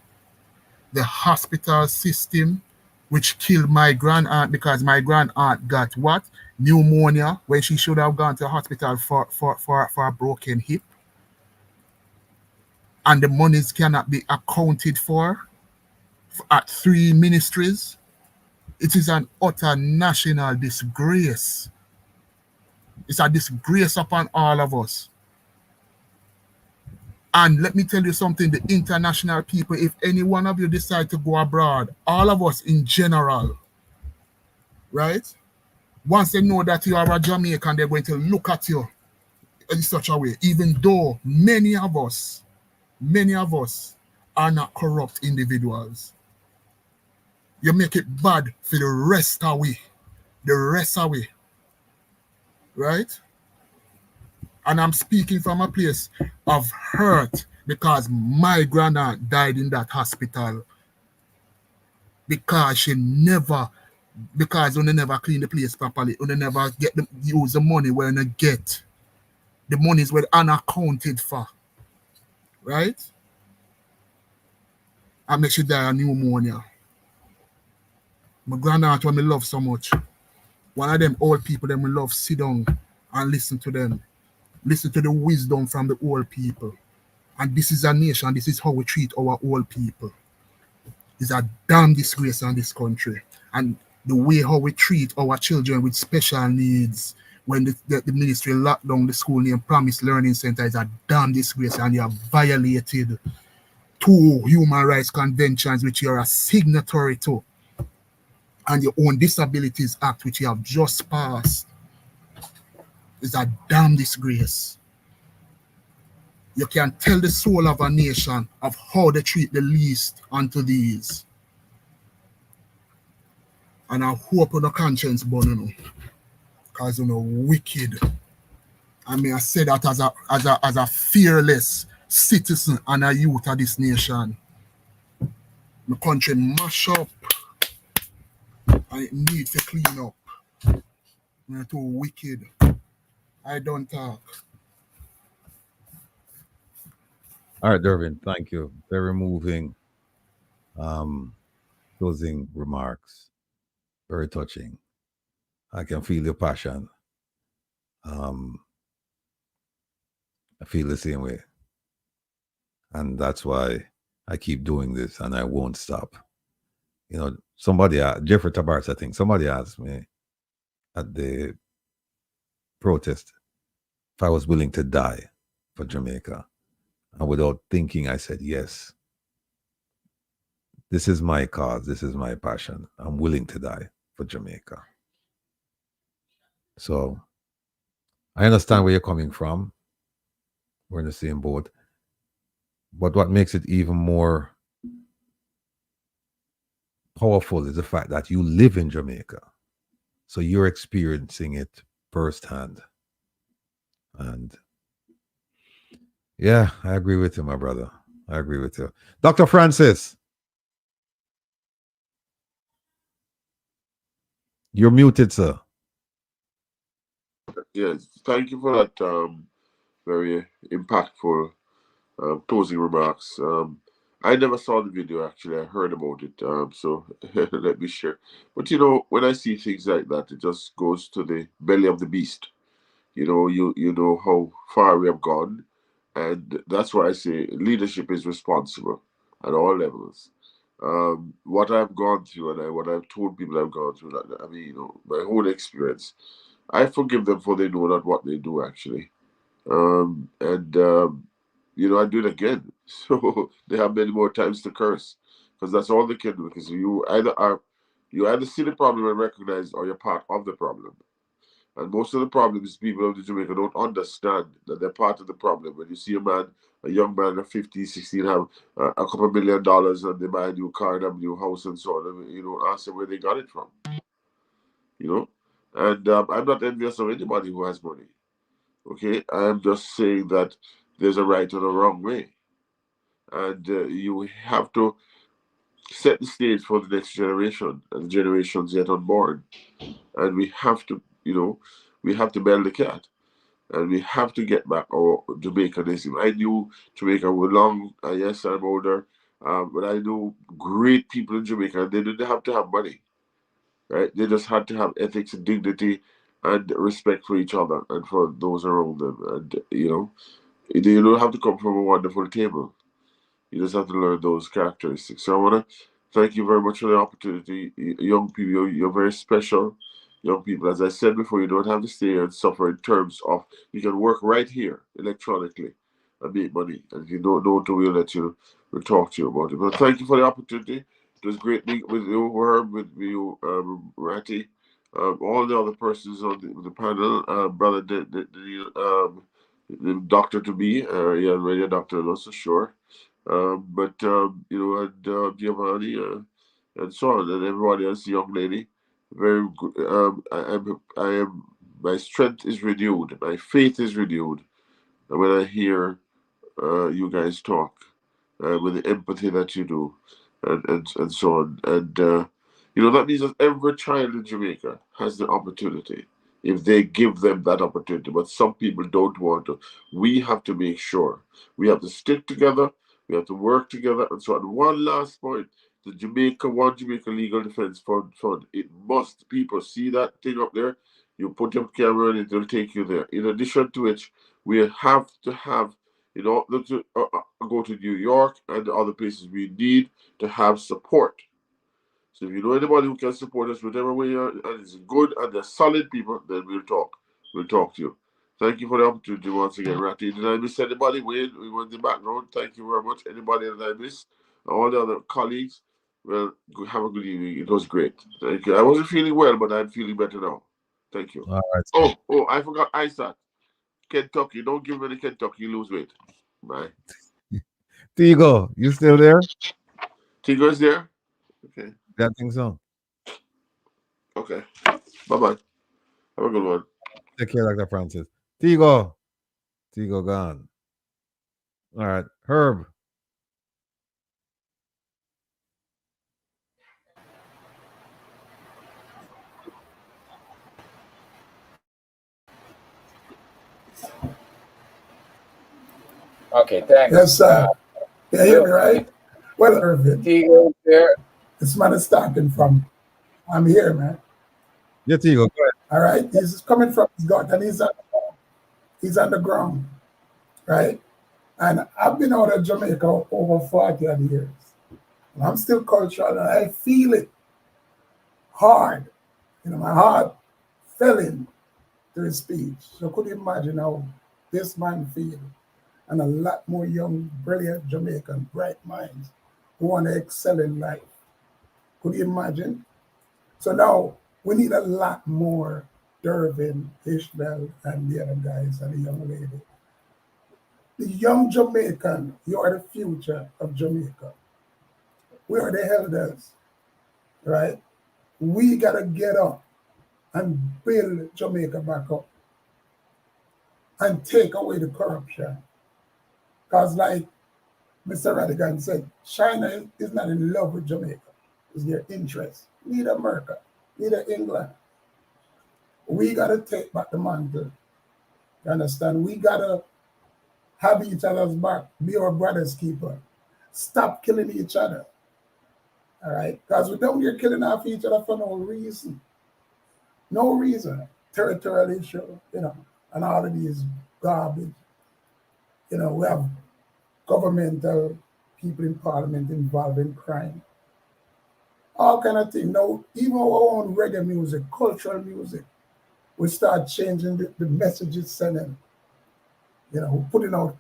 The hospital system, which killed my grandaunt, because my grandaunt got what? Pneumonia, when she should have gone to the hospital for a broken hip. And the monies cannot be accounted for at 3 ministries. It is an utter national disgrace. It's a disgrace upon all of us. And let me tell you something, the international people, if any one of you decide to go abroad, all of us in general, right? Once they know that you are a Jamaican, they're going to look at you in such a way, even though many of us are not corrupt individuals. You make it bad for the rest away. Right? And I'm speaking from a place of hurt, because my grandaunt died in that hospital because we never clean the place properly. We never use the money where we get. The monies were unaccounted for. Right? And make sure die of pneumonia. My grandaunt when me love so much. One of them old people that we love sit down and listen to them. Listen to the wisdom from the old people. And this is a nation. This is how we treat our old people. It's a damn disgrace on this country. And the way how we treat our children with special needs, when the ministry locked down the school named Promise Learning Center, is a damn disgrace, and you have violated 2 human rights conventions which you are a signatory to, and your own Disabilities Act which you have just passed. It's a damn disgrace. You can tell the soul of a nation of how they treat the least unto these. And I hope on the conscience burn, because wicked. I mean, I say that as a fearless citizen and a youth of this nation. My country mash up, and it needs to clean up. We're too wicked. I don't talk. All right, Dervin, thank you. Very moving closing remarks. Very touching. I can feel your passion. I feel the same way. And that's why I keep doing this and I won't stop. You know, somebody, Jeffrey Tabarts, I think, somebody asked me at the protest if I was willing to die for Jamaica. And without thinking, I said, yes. This is my cause. This is my passion. I'm willing to die for Jamaica. So I understand where you're coming from. We're in the same boat. But what makes it even more powerful is the fact that you live in Jamaica. So you're experiencing it firsthand. And yeah, I agree with you, my brother. I agree with you. Dr. Francis, you're muted, sir. Yes, thank you for that very impactful closing remarks. I never saw the video, actually. I heard about it, so let me share. But you know, when I see things like that, it just goes to the belly of the beast. You know how far we have gone, and that's why I say leadership is responsible at all levels. What I've gone through and what I've told people I've gone through, I mean, you know, my whole experience, I forgive them for they know not what they do, actually. And you know, I do it again. So they have many more times to curse, because that's all they can do. Because you either see the problem and recognize, or you're part of the problem. And most of the problems people of the Jamaica don't understand that they're part of the problem. When you see a young man of 15, 16 have a couple $1 million and they buy a new car and a new house and so on, you know, ask them where they got it from. You know, and I'm not envious of anybody who has money. Okay, I'm just saying that there's a right and a wrong way, and you have to set the stage for the next generation and the generations yet unborn, and we have to, you know, we have to bell the cat, and we have to get back our Jamaicanism. I knew Jamaica was long. Yes, I'm older, but I knew great people in Jamaica, and they didn't have to have money, right? They just had to have ethics and dignity and respect for each other and for those around them, and you know. You don't have to come from a wonderful table. You just have to learn those characteristics. So I want to thank you very much for the opportunity. Young people, you're very special. Young people, as I said before, you don't have to stay here and suffer in terms of, you can work right here electronically and make money. And if you don't know to, we'll talk to you about it. But thank you for the opportunity. It was great being with you, Herb, with you, Ratty, all the other persons on the panel, brother, the doctor to be, yeah, radio doctor, also sure. But you know, and Giovanni, and so on, and everybody else, the young lady, very good. I am. My strength is renewed. My faith is renewed. And when I hear you guys talk, with the empathy that you do, and so on, and you know, that means that every child in Jamaica has the opportunity if they give them that opportunity. But some people don't want to. We have to make sure we have to stick together. We have to work together. And so on. One last point: the One Jamaica Legal Defense Fund. It must, people see that thing up there. You put your camera and it will take you there. In addition to which, we have to have, you know, to go to New York and the other places. We need to have support. So if you know anybody who can support us, whatever way and it's good and they're solid people, then we'll talk. We'll talk to you. Thank you for the opportunity once again, Ratty. Did I miss anybody? Wayne, we were in the background. Thank you very much. Anybody that I missed? All the other colleagues, well, have a good evening. It was great. Thank you. I wasn't feeling well, but I'm feeling better now. Thank you. All right. Oh, I forgot ISAT. Kentucky. Don't give me the Kentucky. You lose weight. Bye. Tigo, you still there? Tigo's there? Okay. I think so. Okay. Bye-bye. Have a good one. Take care, Dr. Francis. Tigo gone. All right. Herb. Okay, thanks. Yes, sir. Can you hear me right? Well, Irvin. There. This man is starting from, I'm here, man. Yeah, Tigo, go ahead. All right. He's coming from his gut and he's on the ground. right? And I've been out of Jamaica over 40 odd years. And I'm still cultural, and I feel it hard. You know, my heart fell in to his speech. So could you imagine how this man feels? And a lot more young, brilliant Jamaican, bright minds who want to excel in life. Could you imagine? So now we need a lot more Dervin, Ishmael, and the other guys and the young lady. The young Jamaican, you are the future of Jamaica. We are the elders, right? We got to get up and build Jamaica back up and take away the corruption. Because like Mr. Rattigan said, China is not in love with Jamaica. It's their interest. Neither America, neither England. We got to take back the mantle. You understand? We got to have each other's back, be our brother's keeper. Stop killing each other. All right? Because we don't get killing off each other for no reason. No reason. Territorial issue, you know, and all of these garbage. You know, we have governmental people in parliament involved in crime. All kind of things. Now, even our own reggae music, cultural music, we start changing the messages sending. You know, we're putting out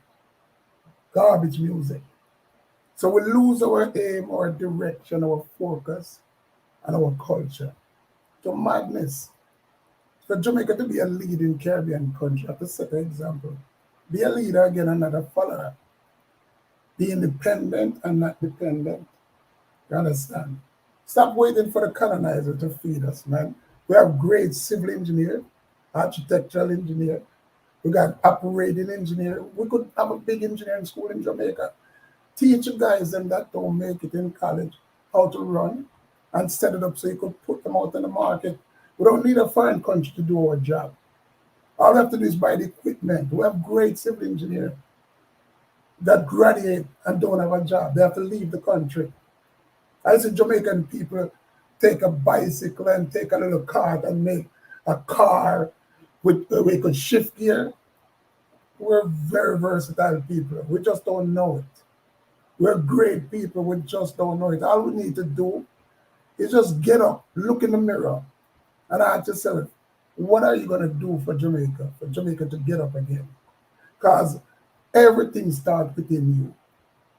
garbage music. So we lose our aim, our direction, our focus, and our culture. So madness. For Jamaica to be a leading Caribbean country, I have to set an example. Be a leader again and not a follower. Be independent and not dependent. You understand? Stop waiting for the colonizer to feed us, man. We have great civil engineer, architectural engineer. We got operating engineer. We could have a big engineering school in Jamaica. Teach you guys them that don't make it in college how to run and set it up so you could put them out in the market. We don't need a foreign country to do our job. All we have to do is buy the equipment. We have great civil engineers that graduate and don't have a job. They have to leave the country. I see Jamaican people take a bicycle and take a little cart and make a car with we could shift gear. We're very versatile people. We just don't know it. We're great people. We just don't know it. All we need to do is just get up, look in the mirror, and ask yourself, what are you going to do for Jamaica to get up again? Because everything starts within you,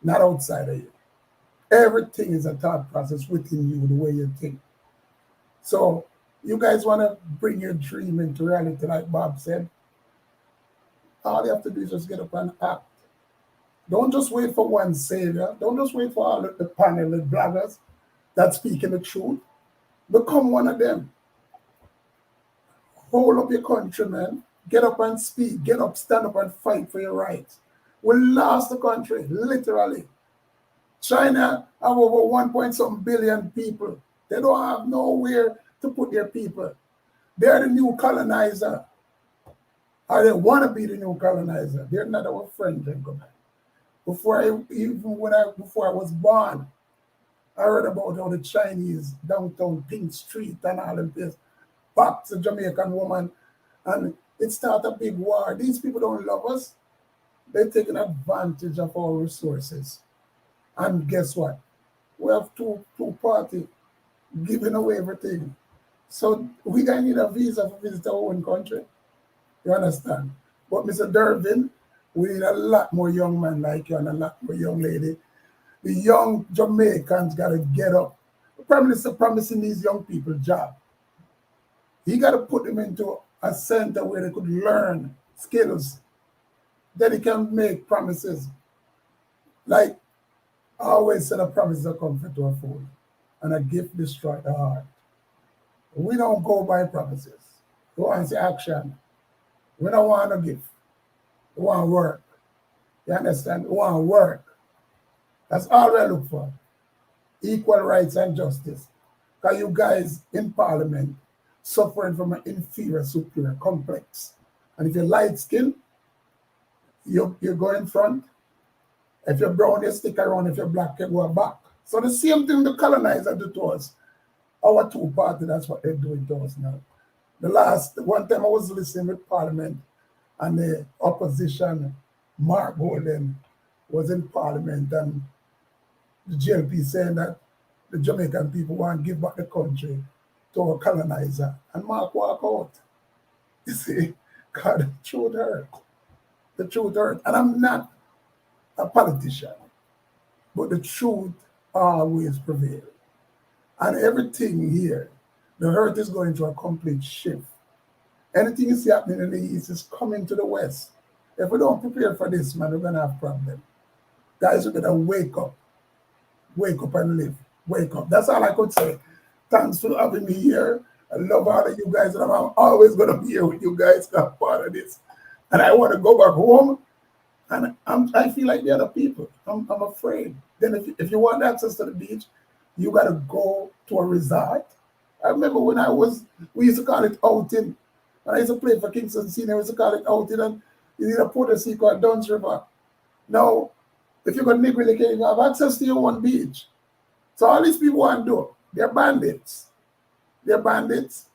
not outside of you. Everything is a thought process within you, the way you think. So you guys want to bring your dream into reality, like Bob said. All you have to do is just get up and act. Don't just wait for one savior. Don't just wait for all the panel of bloggers that speaking the truth. Become one of them. Hold up your country, man. Get up and speak. Get up, stand up and fight for your rights. We lost the country, literally. China have over 1 billion people. They don't have nowhere to put their people. They're the new colonizer. Or they want to be the new colonizer. They're not our friend, gentlemen. Before I was born, I heard about how the Chinese downtown Pink Street and all of this box a Jamaican woman, and it started a big war. These people don't love us. They're taking advantage of our resources. And guess what? We have two parties giving away everything. So we don't need a visa to visit our own country. You understand? But Mr. Dervin, we need a lot more young men like you and a lot more young lady. The young Jamaicans got to get up. The Prime Minister promising these young people jobs. He got to put them into a center where they could learn skills. Then he can make promises. Like I always said, a promise is a comfort to a fool, and a gift destroys the heart. We don't go by promises. We want to see action. We don't want a gift. We want work. You understand? We want work. That's all we look for. Equal rights and justice. Because you guys in Parliament suffering from an inferior-superior complex. And if you're light-skinned, you go in front. If you're brown, you stick around. If you're black, you go back. So the same thing the colonizer do to us. Our two parties, that's what they're doing to us now. One time I was listening with Parliament and the opposition Mark Golden was in Parliament and the JLP saying that the Jamaican people want to give back the country to a colonizer. And Mark walk out. You see, God, the truth hurt. The truth hurt. And I'm not a politician, but the truth always prevails. And everything here, the hurt is going to a complete shift. Anything you see happening in the East is coming to the West. If we don't prepare for this, man, we're going to have problems. Guys, we're going to wake up and live. Wake up. That's all I could say. Thanks for having me here. I love all of you guys, and I'm always going to be here with you guys because I'm part of this. And I want to go back home, and I feel like the other people. I'm afraid. Then if you want access to the beach, you got to go to a resort. I remember when we used to call it outing. When I used to play for Kingston Senior, we used to call it outing, and you need a Port of Seco or Duns River. Now, if you're going to Negril, you have access to your own beach. So all these people want to do, they're bandits. They're bandits,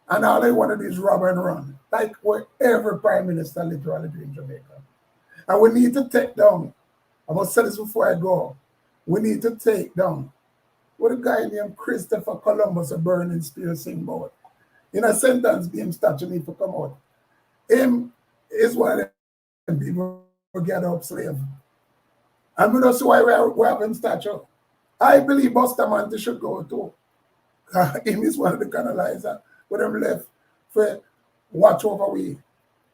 and all they want to do is rob and run, like what every prime minister literally do in Jamaica. And we need to take down, I must say this before I go, we need to take down what a guy named Christopher Columbus, a burning spear sing about. In a sentence, him statue need to come out. Him is one of them people who get up slave. And we don't see why we have him statue. I believe Bustamante should go too. Him is one of the colonizers, but them left for watch over we.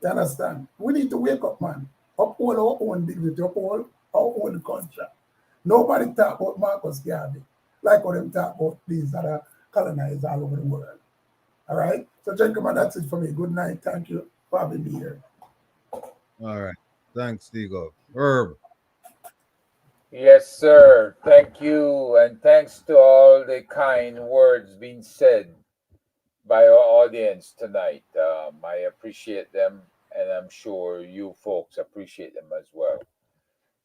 You understand? We need to wake up, man. Uphold our own dignity, uphold our own country. Nobody talk about Marcus Garvey like how them talk about these other colonizers all over the world. All right? So, gentlemen, that's it for me. Good night. Thank you for having me here. All right. Thanks, Digo. Herb. Yes, sir. Thank you. And thanks to all the kind words being said by our audience tonight. I appreciate them, and I'm sure you folks appreciate them as well.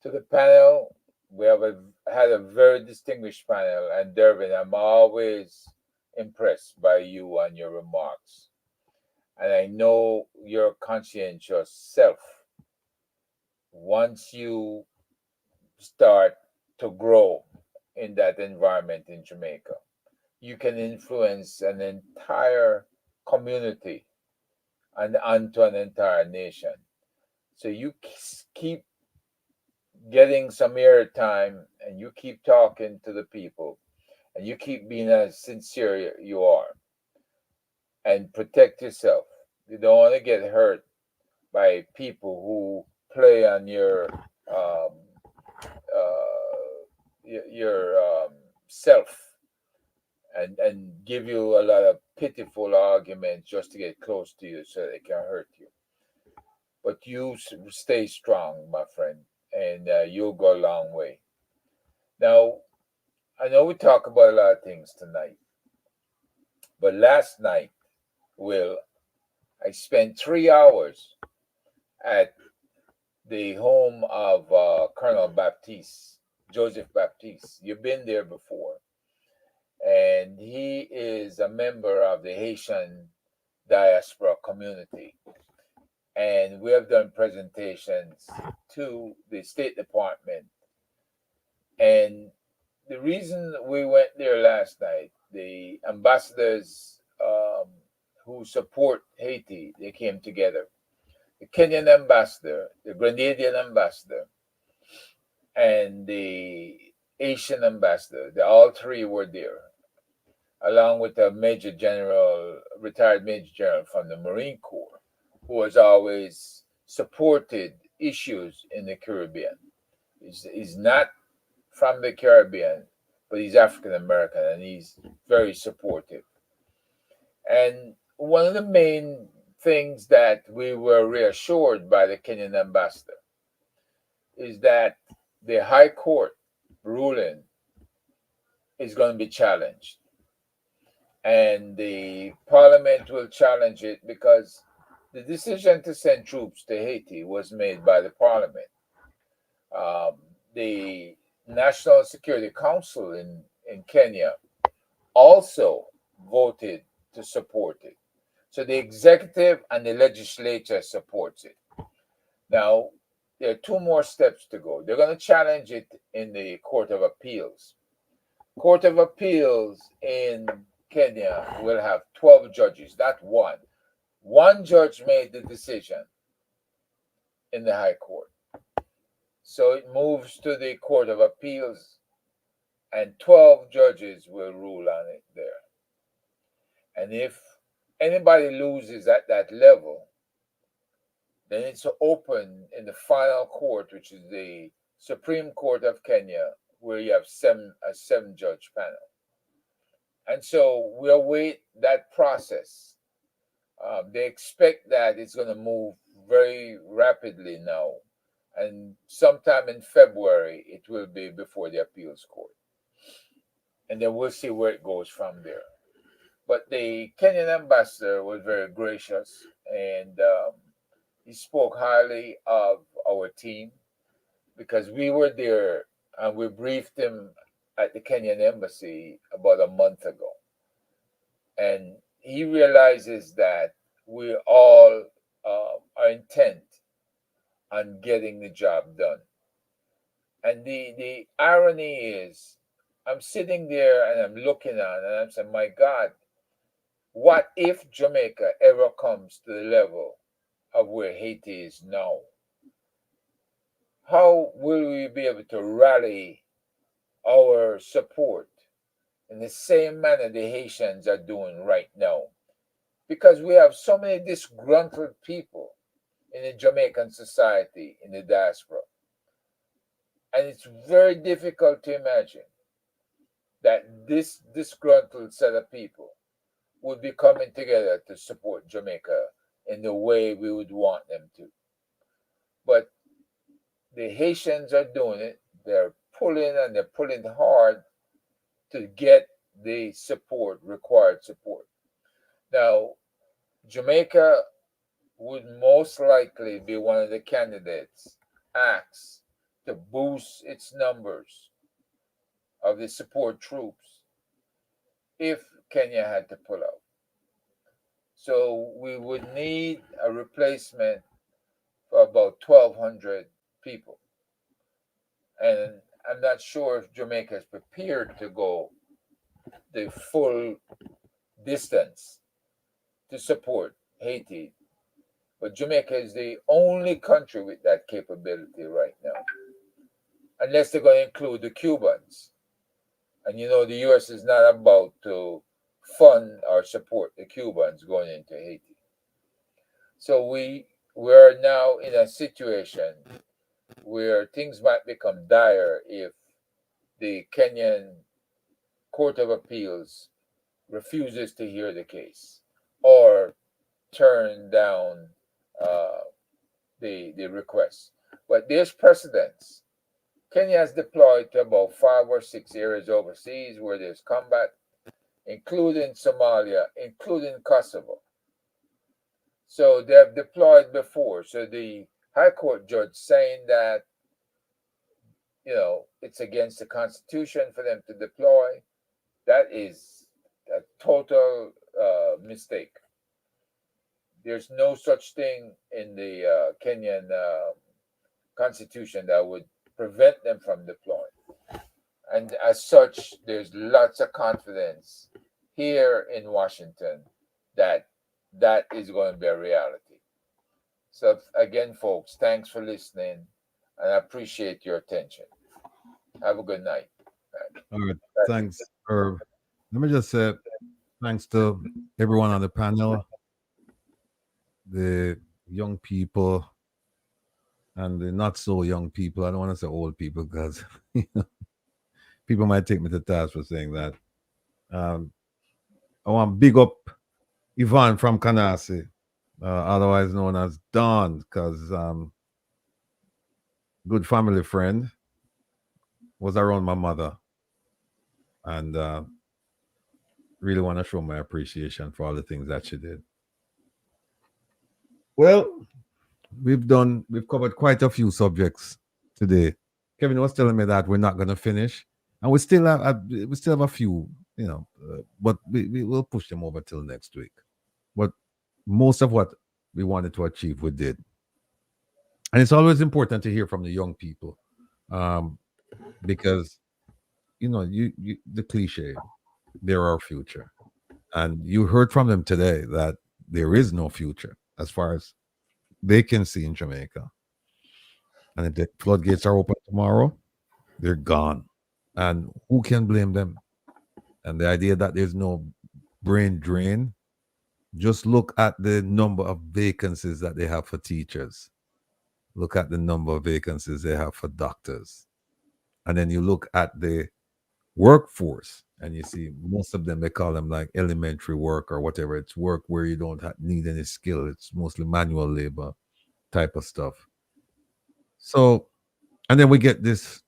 To the panel, we have had a very distinguished panel, and Dervin, I'm always impressed by you and your remarks. And I know your conscientious self. Once you start to grow in that environment in Jamaica, you can influence an entire community and onto an entire nation. So you keep getting some airtime, and you keep talking to the people, and you keep being as sincere you are, and protect yourself. You don't want to get hurt by people who play on your self and give you a lot of pitiful arguments just to get close to you so they can hurt you. But you stay strong, my friend, and you'll go a long way. Now, I know we talk about a lot of things tonight, but last night, Will, I spent 3 hours at the home of Colonel Baptiste, Joseph Baptiste. You've been there before. And he is a member of the Haitian diaspora community. And we have done presentations to the State Department. And the reason we went there last night, the ambassadors who support Haiti, they came together. The Kenyan ambassador, the Grenadian ambassador, and the Asian ambassador, all three were there, along with a major general, retired major general from the Marine Corps, who has always supported issues in the Caribbean. He's not from the Caribbean, but he's African American, and he's very supportive. And one of the main things that we were reassured by the Kenyan ambassador is that the High Court ruling is going to be challenged. And the Parliament will challenge it because the decision to send troops to Haiti was made by the Parliament. The National Security Council in Kenya also voted to support it. So the executive and the legislature supports it. Now, there are 2 more steps to go. They're going to challenge it in the Court of Appeals. Court of Appeals in Kenya will have 12 judges, not one. One judge made the decision in the High Court. So it moves to the Court of Appeals, and 12 judges will rule on it there. And if anybody loses at that level, then it's open in the final court, which is the Supreme Court of Kenya, where you have a 7-judge panel. And so we await that process. They expect that it's going to move very rapidly now. And sometime in February, it will be before the appeals court. And then we'll see where it goes from there. But the Kenyan ambassador was very gracious, and he spoke highly of our team, because we were there and we briefed him at the Kenyan embassy about a month ago. And he realizes that we all are intent on getting the job done. And the irony is, I'm sitting there and I'm looking on and I'm saying, my God, what if Jamaica ever comes to the level of where Haiti is now? How will we be able to rally our support in the same manner the Haitians are doing right now? Because we have so many disgruntled people in the Jamaican society, in the diaspora. And it's very difficult to imagine that this disgruntled set of people would be coming together to support Jamaica in the way we would want them to. But the Haitians are doing it. They're pulling, and they're pulling hard to get the support, required support. Now, Jamaica would most likely be one of the candidates asked to boost its numbers of the support troops if Kenya had to pull out. So we would need a replacement for about 1,200 people. And I'm not sure if Jamaica is prepared to go the full distance to support Haiti. But Jamaica is the only country with that capability right now, unless they're going to include the Cubans. And you know, the U.S. is not about to fund or support the Cubans going into Haiti. So we're now in a situation where things might become dire if the Kenyan Court of Appeals refuses to hear the case or turn down the request. But there's precedents. Kenya has deployed to about 5 or 6 areas overseas where there's combat, including Somalia, including Kosovo. So they have deployed before. So the High Court judge saying that, you know, it's against the Constitution for them to deploy, that is a total mistake. There's no such thing in the Kenyan Constitution that would prevent them from deploying. And as such, there's lots of confidence here in Washington that that is going to be a reality. So again, folks, thanks for listening, and I appreciate your attention. Have a good night. All right. Thanks, Herb. Let me just say thanks to everyone on the panel, the young people and the not so young people. I don't want to say old people because people might take me to task for saying that. I want to big up Yvonne from Canarsie, otherwise known as Dawn, because good family friend, was around my mother, and really want to show my appreciation for all the things that she did. Well, we've covered quite a few subjects today. Kevin was telling me that we're not going to finish, and we still have a few, you know, but we will push them over till next week. But most of what we wanted to achieve, we did. And it's always important to hear from the young people, because you the cliche, they're our future, and you heard from them today that there is no future as far as they can see in Jamaica. And if the floodgates are open tomorrow, they're gone. And who can blame them? And the idea that there's no brain drain, just look at the number of vacancies that they have for teachers. Look at the number of vacancies they have for doctors. And then you look at the workforce and you see most of them, they call them like elementary work or whatever. It's work where you don't need any skill. It's mostly manual labor type of stuff. So, and then we get this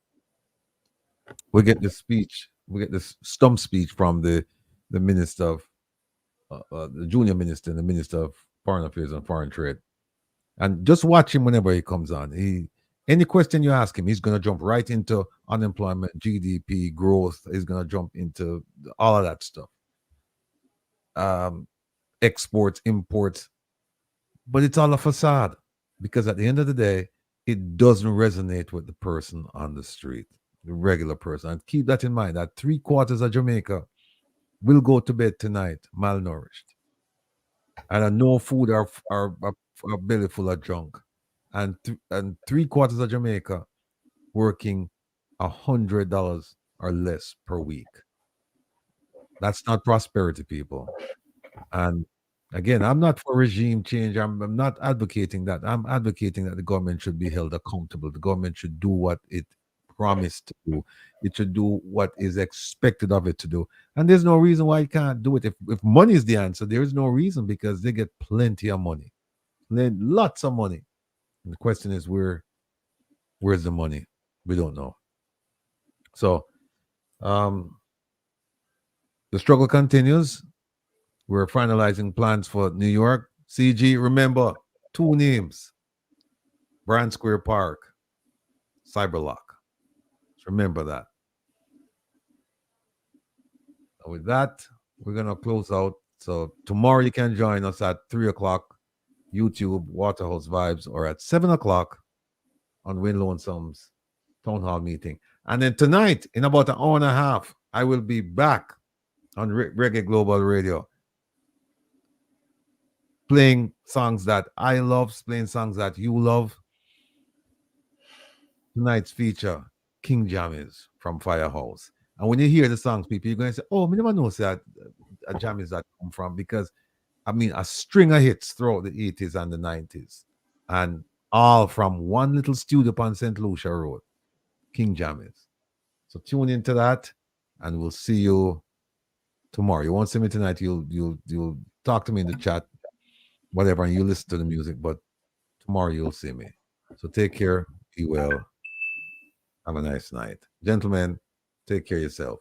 speech, we get this stump speech from the minister of the junior minister and the minister of foreign affairs and foreign trade. And just watch him whenever he comes on. Any question you ask him, he's going to jump right into unemployment, GDP, growth. He's going to jump into all of that stuff. Exports, imports. But it's all a facade, because at the end of the day, it doesn't resonate with the person on the street, the regular person. And keep that in mind, that 3/4 of Jamaica will go to bed tonight malnourished. And no food or belly full of junk. And 3/4 of Jamaica working $100 or less per week. That's not prosperity, people. And again, I'm not for regime change. I'm not advocating that. I'm advocating that the government should be held accountable. The government should do what it promised to do. It should do what is expected of it to do. And there's no reason why it can't do it. If money is the answer, there is no reason, because they get plenty of money. Lots of money. And the question is, where's the money? We don't know. So the struggle continues. We're finalizing plans for New York. CG, remember, 2 names. Brand Square Park, Cyberlock. Just remember that. And with that, we're going to close out. So tomorrow you can join us at 3 o'clock, YouTube, Waterhouse Vibes, or at 7 o'clock on Win Lonesome's Town Hall meeting. And then tonight, in about an hour and a half, I will be back on Reggae Global Radio, playing songs that I love, playing songs that you love. Tonight's feature, King Jammies from Firehouse. And when you hear the songs, people, you're going to say, oh, I never know that Jammies that come from, because, I mean, a string of hits throughout the 80s and the 90s. And all from one little studio on St. Lucia Road, King Jammies. So tune into that, and we'll see you tomorrow. You won't see me tonight. You'll talk to me in the chat, whatever, and you listen to the music. But tomorrow you'll see me. So take care. Be well. Have a nice night. Gentlemen, take care of yourself.